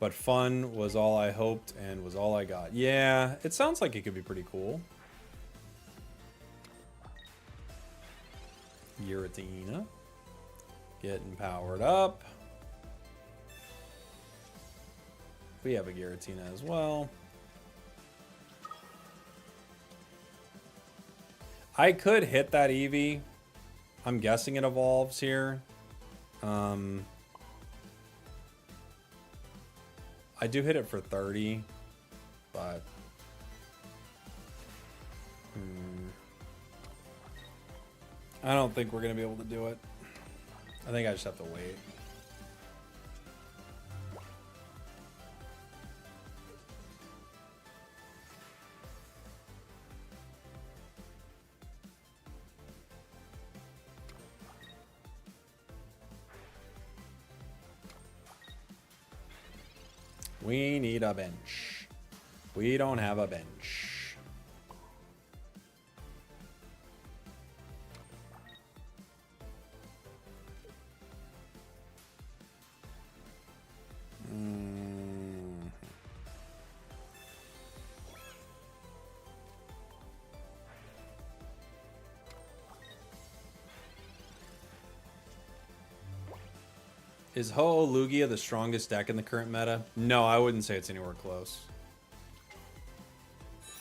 S1: but fun was all I hoped and was all I got. Yeah, it sounds like it could be pretty cool. Giratina. Getting powered up. We have a Giratina as well. I could hit that Eevee. I'm guessing it evolves here. I do hit it for 30, but I don't think we're gonna be able to do it. I think I just have to wait. We need a bench. We don't have a bench. Is Ho-Oh Lugia the strongest deck in the current meta? No, I wouldn't say it's anywhere close.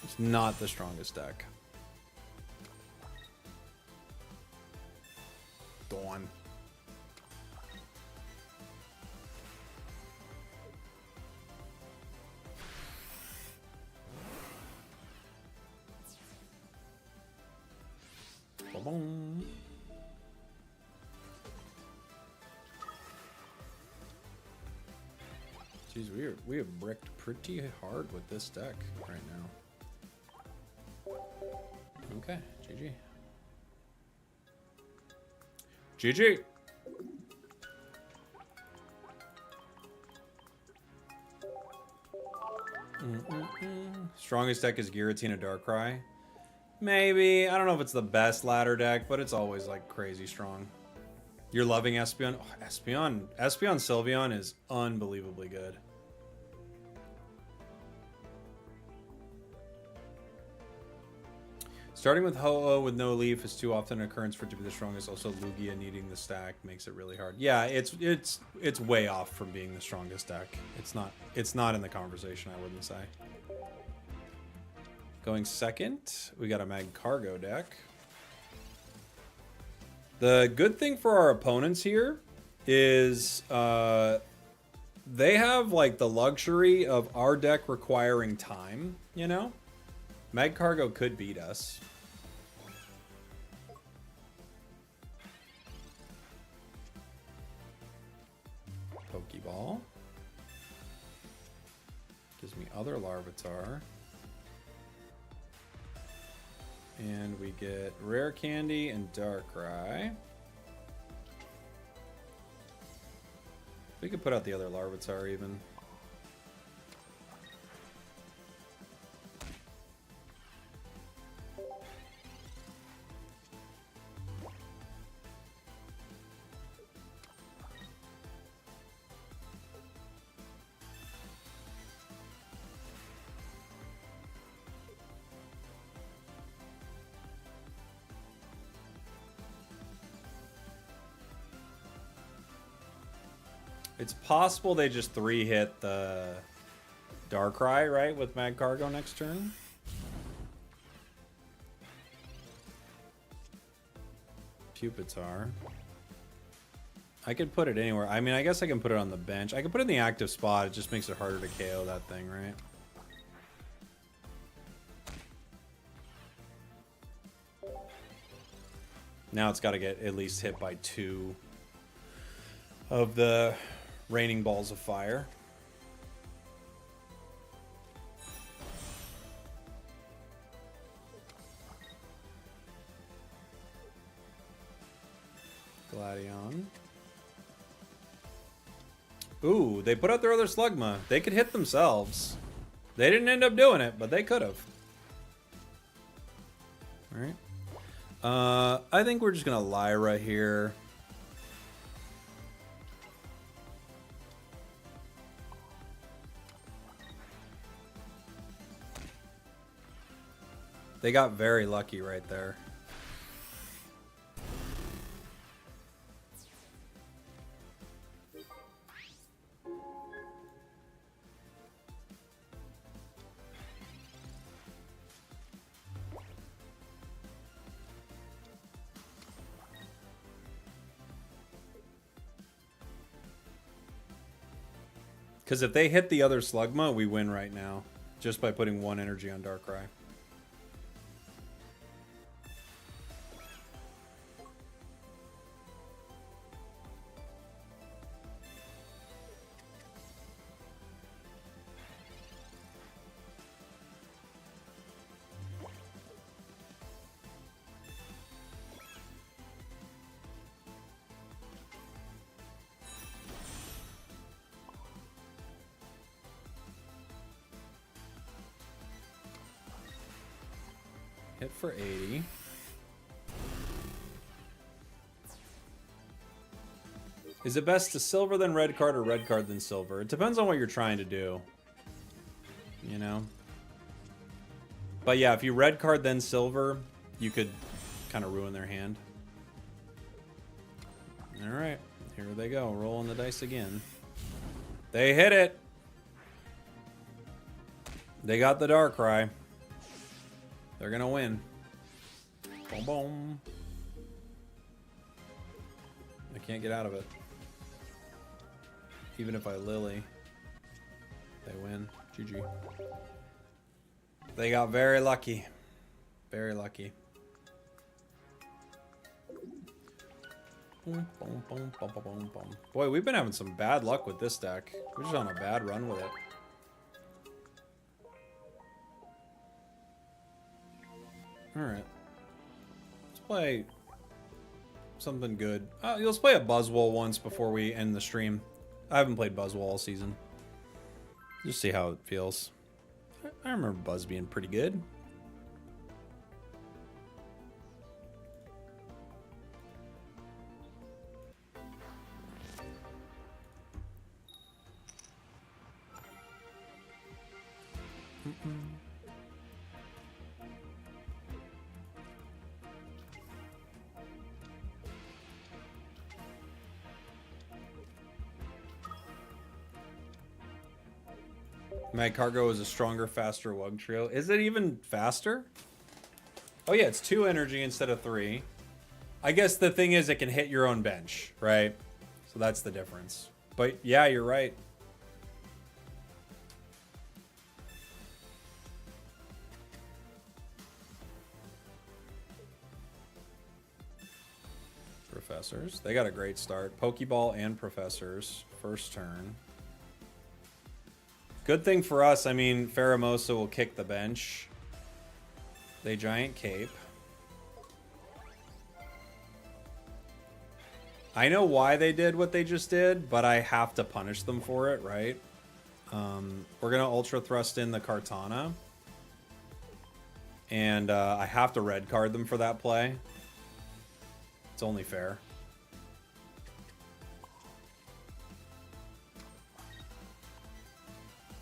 S1: It's not the strongest deck. Dawn. Ba-boom. Jeez, we have bricked pretty hard with this deck right now. Okay, GG. GG. Strongest deck is Giratina Darkrai. Maybe. I don't know if it's the best ladder deck, but it's always like crazy strong. You're loving Espeon? Oh, Espeon Sylveon is unbelievably good. Starting with Ho-Oh with no leaf is too often an occurrence for it to be the strongest. Also, Lugia needing the stack makes it really hard. Yeah, it's way off from being the strongest deck. It's not in the conversation, I wouldn't say. Going second, we got a Magcargo deck. The good thing for our opponents here is they have like the luxury of our deck requiring time, you know? Magcargo could beat us. Pokeball. Gives me other Larvitar. And we get Rare Candy and Darkrai. We could put out the other Larvitar even. It's possible they just 3-hit the Darkrai, right, with Mag Cargo next turn. Pupitar. I could put it anywhere. I mean, I guess I can put it on the bench. I can put it in the active spot. It just makes it harder to KO that thing, right? Now it's got to get at least hit by 2 of the Raining Balls of Fire. Gladion. Ooh, they put out their other Slugma. They could hit themselves. They didn't end up doing it, but they could have. Alright. I think we're just gonna Lyra here. They got very lucky right there. Because if they hit the other Slugma, we win right now. Just by putting 1 energy on Darkrai. Hit for 80. Is it best to silver then red card or red card then silver? It depends on what you're trying to do. You know? But yeah, if you red card then silver, you could kind of ruin their hand. Alright, here they go. Rolling the dice again. They hit it! They got the Darkrai. They're gonna win. Boom, boom. I can't get out of it. Even if I Lily, they win. GG. They got very lucky. Very lucky. Boom, boom, boom, boom, boom, boom, boom. Boy, we've been having some bad luck with this deck. We're just on a bad run with it. Alright. Let's play something good. Let's play a Buzzwole once before we end the stream. I haven't played Buzzwole all season. Just see how it feels. I remember Buzz being pretty good. Mag Cargo is a stronger, faster Wug Trio. Is it even faster? Oh yeah, it's 2 energy instead of 3. I guess the thing is it can hit your own bench, right? So that's the difference. But yeah, you're right. Professors. They got a great start. Pokeball and Professors. First turn. Good thing for us, I mean, Pheromosa will kick the bench. They Giant Cape. I know why they did what they just did, but I have to punish them for it, right? We're going to Ultra Thrust in the Kartana. And I have to red card them for that play. It's only fair.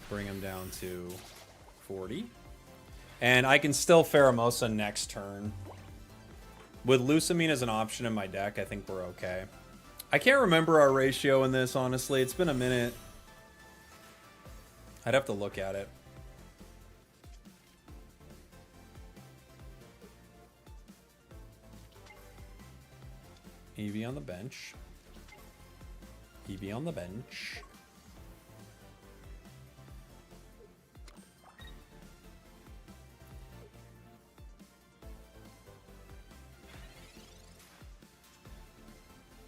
S1: Bring him down to 40. And I can still Pheromosa next turn. With Lusamine as an option in my deck, I think we're okay. I can't remember our ratio in this, honestly. It's been a minute. I'd have to look at it. Eevee on the bench. Eevee on the bench.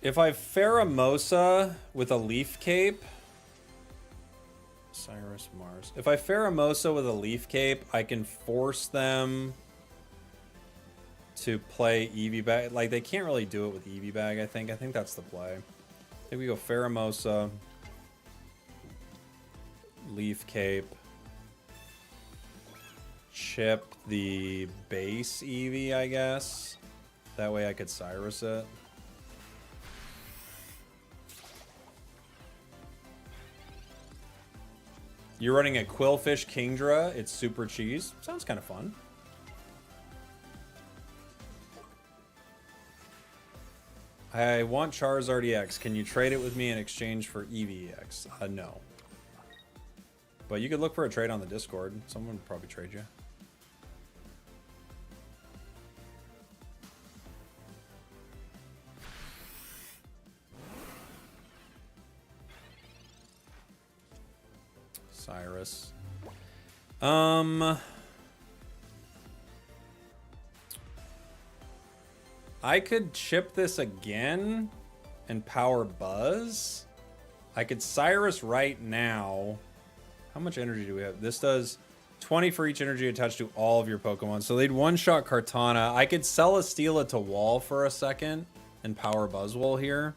S1: If I Pheromosa with a Leaf Cape... Cyrus, Mars. If I Pheromosa with a Leaf Cape, I can force them to play Eevee Bag. Like, they can't really do it with Eevee Bag, I think. I think that's the play. I think we go Pheromosa, Leaf Cape, chip the base Eevee, I guess. That way I could Cyrus it. You're running a Quillfish Kingdra. It's super cheese. Sounds kind of fun. I want Charizard EX. Can you trade it with me in exchange for Eevee EX? No. But you could look for a trade on the Discord. Someone would probably trade you. Cyrus. I could chip this again and power Buzz. I could Cyrus right now. How much energy do we have? This does 20 for each energy attached to all of your Pokemon. So they'd one-shot Kartana. I could sell a Steela to Wall for a second and power Buzzwole here.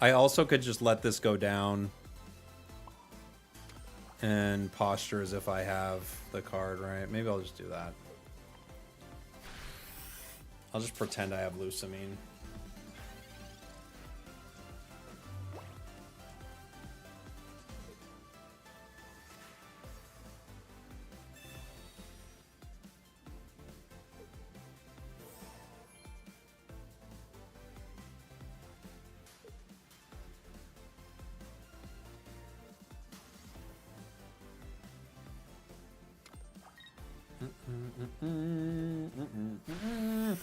S1: I also could just let this go down and posture as if I have the card, right? Maybe I'll just do that. I'll just pretend I have Lusamine.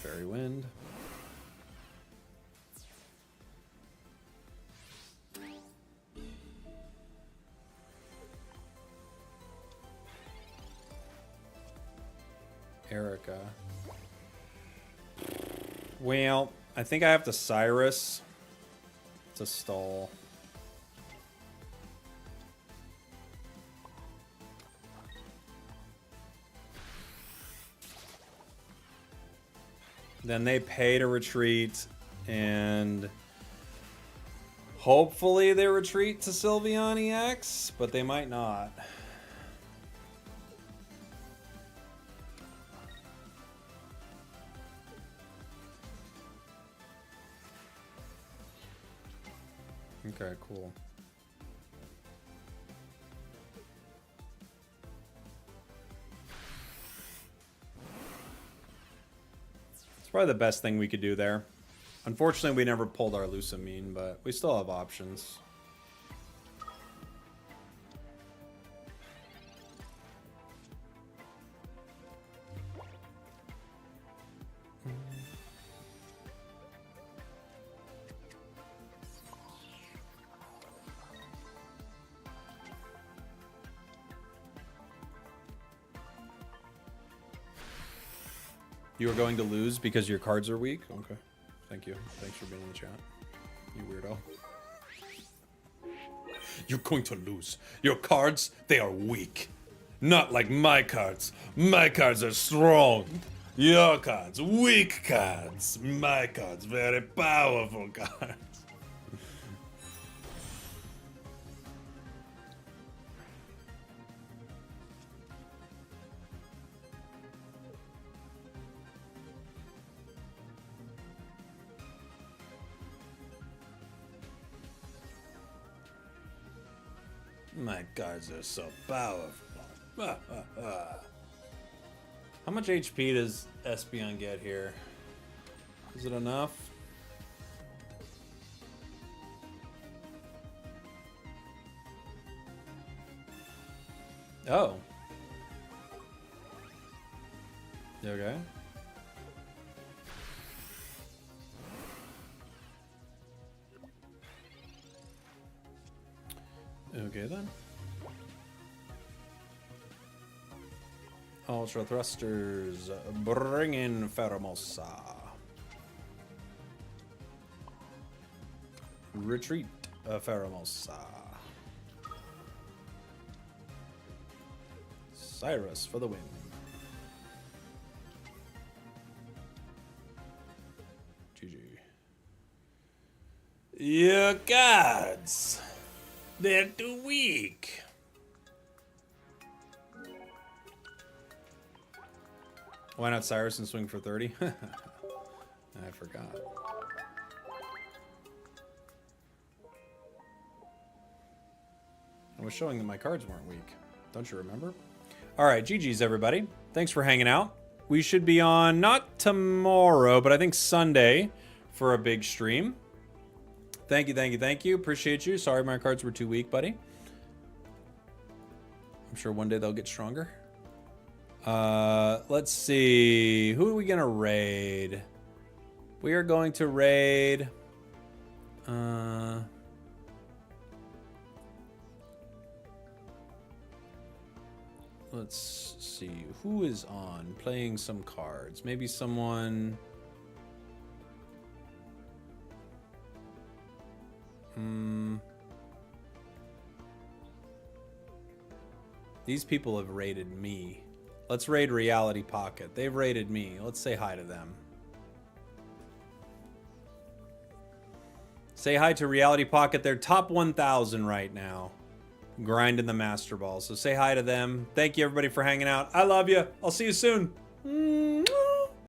S1: Fairy Wind. Erica. Well, I think I have to Cyrus. It's a stall. Then they pay to retreat, and hopefully they retreat to Sylveon EX, but they might not. Okay, cool. It's probably the best thing we could do there. Unfortunately, we never pulled our Lusamine, but we still have options. You are going to lose because your cards are weak? Okay. Thank you. Thanks for being in the chat. You weirdo.
S2: You're going to lose. Your cards, they are weak. Not like my cards. My cards are strong.
S1: Your cards, weak cards. My cards, very powerful cards. My cards are so powerful. How much HP does Espeon get here? Is it enough? Oh. Okay. Okay then. Ultra thrusters, bring in Pheromosa. Retreat, Pheromosa. Cyrus for the win. GG. Your gods, they're too weak. Why not Cyrus and swing for 30? I forgot. I was showing that my cards weren't weak. Don't you remember? All right, GG's everybody. Thanks for hanging out. We should be on not tomorrow, but I think Sunday for a big stream. Thank you, thank you, thank you. Appreciate you. Sorry my cards were too weak, buddy. I'm sure one day they'll get stronger. Let's see. Who are we gonna raid? We are going to raid. Let's see. Who is on playing some cards? Maybe someone. These people have raided me. Let's raid Reality Pocket. They've raided me. Let's say hi to them. Say hi to Reality Pocket. They're top 1,000 right now. Grinding the Master Ball. So say hi to them. Thank you everybody for hanging out. I love you. I'll see you soon.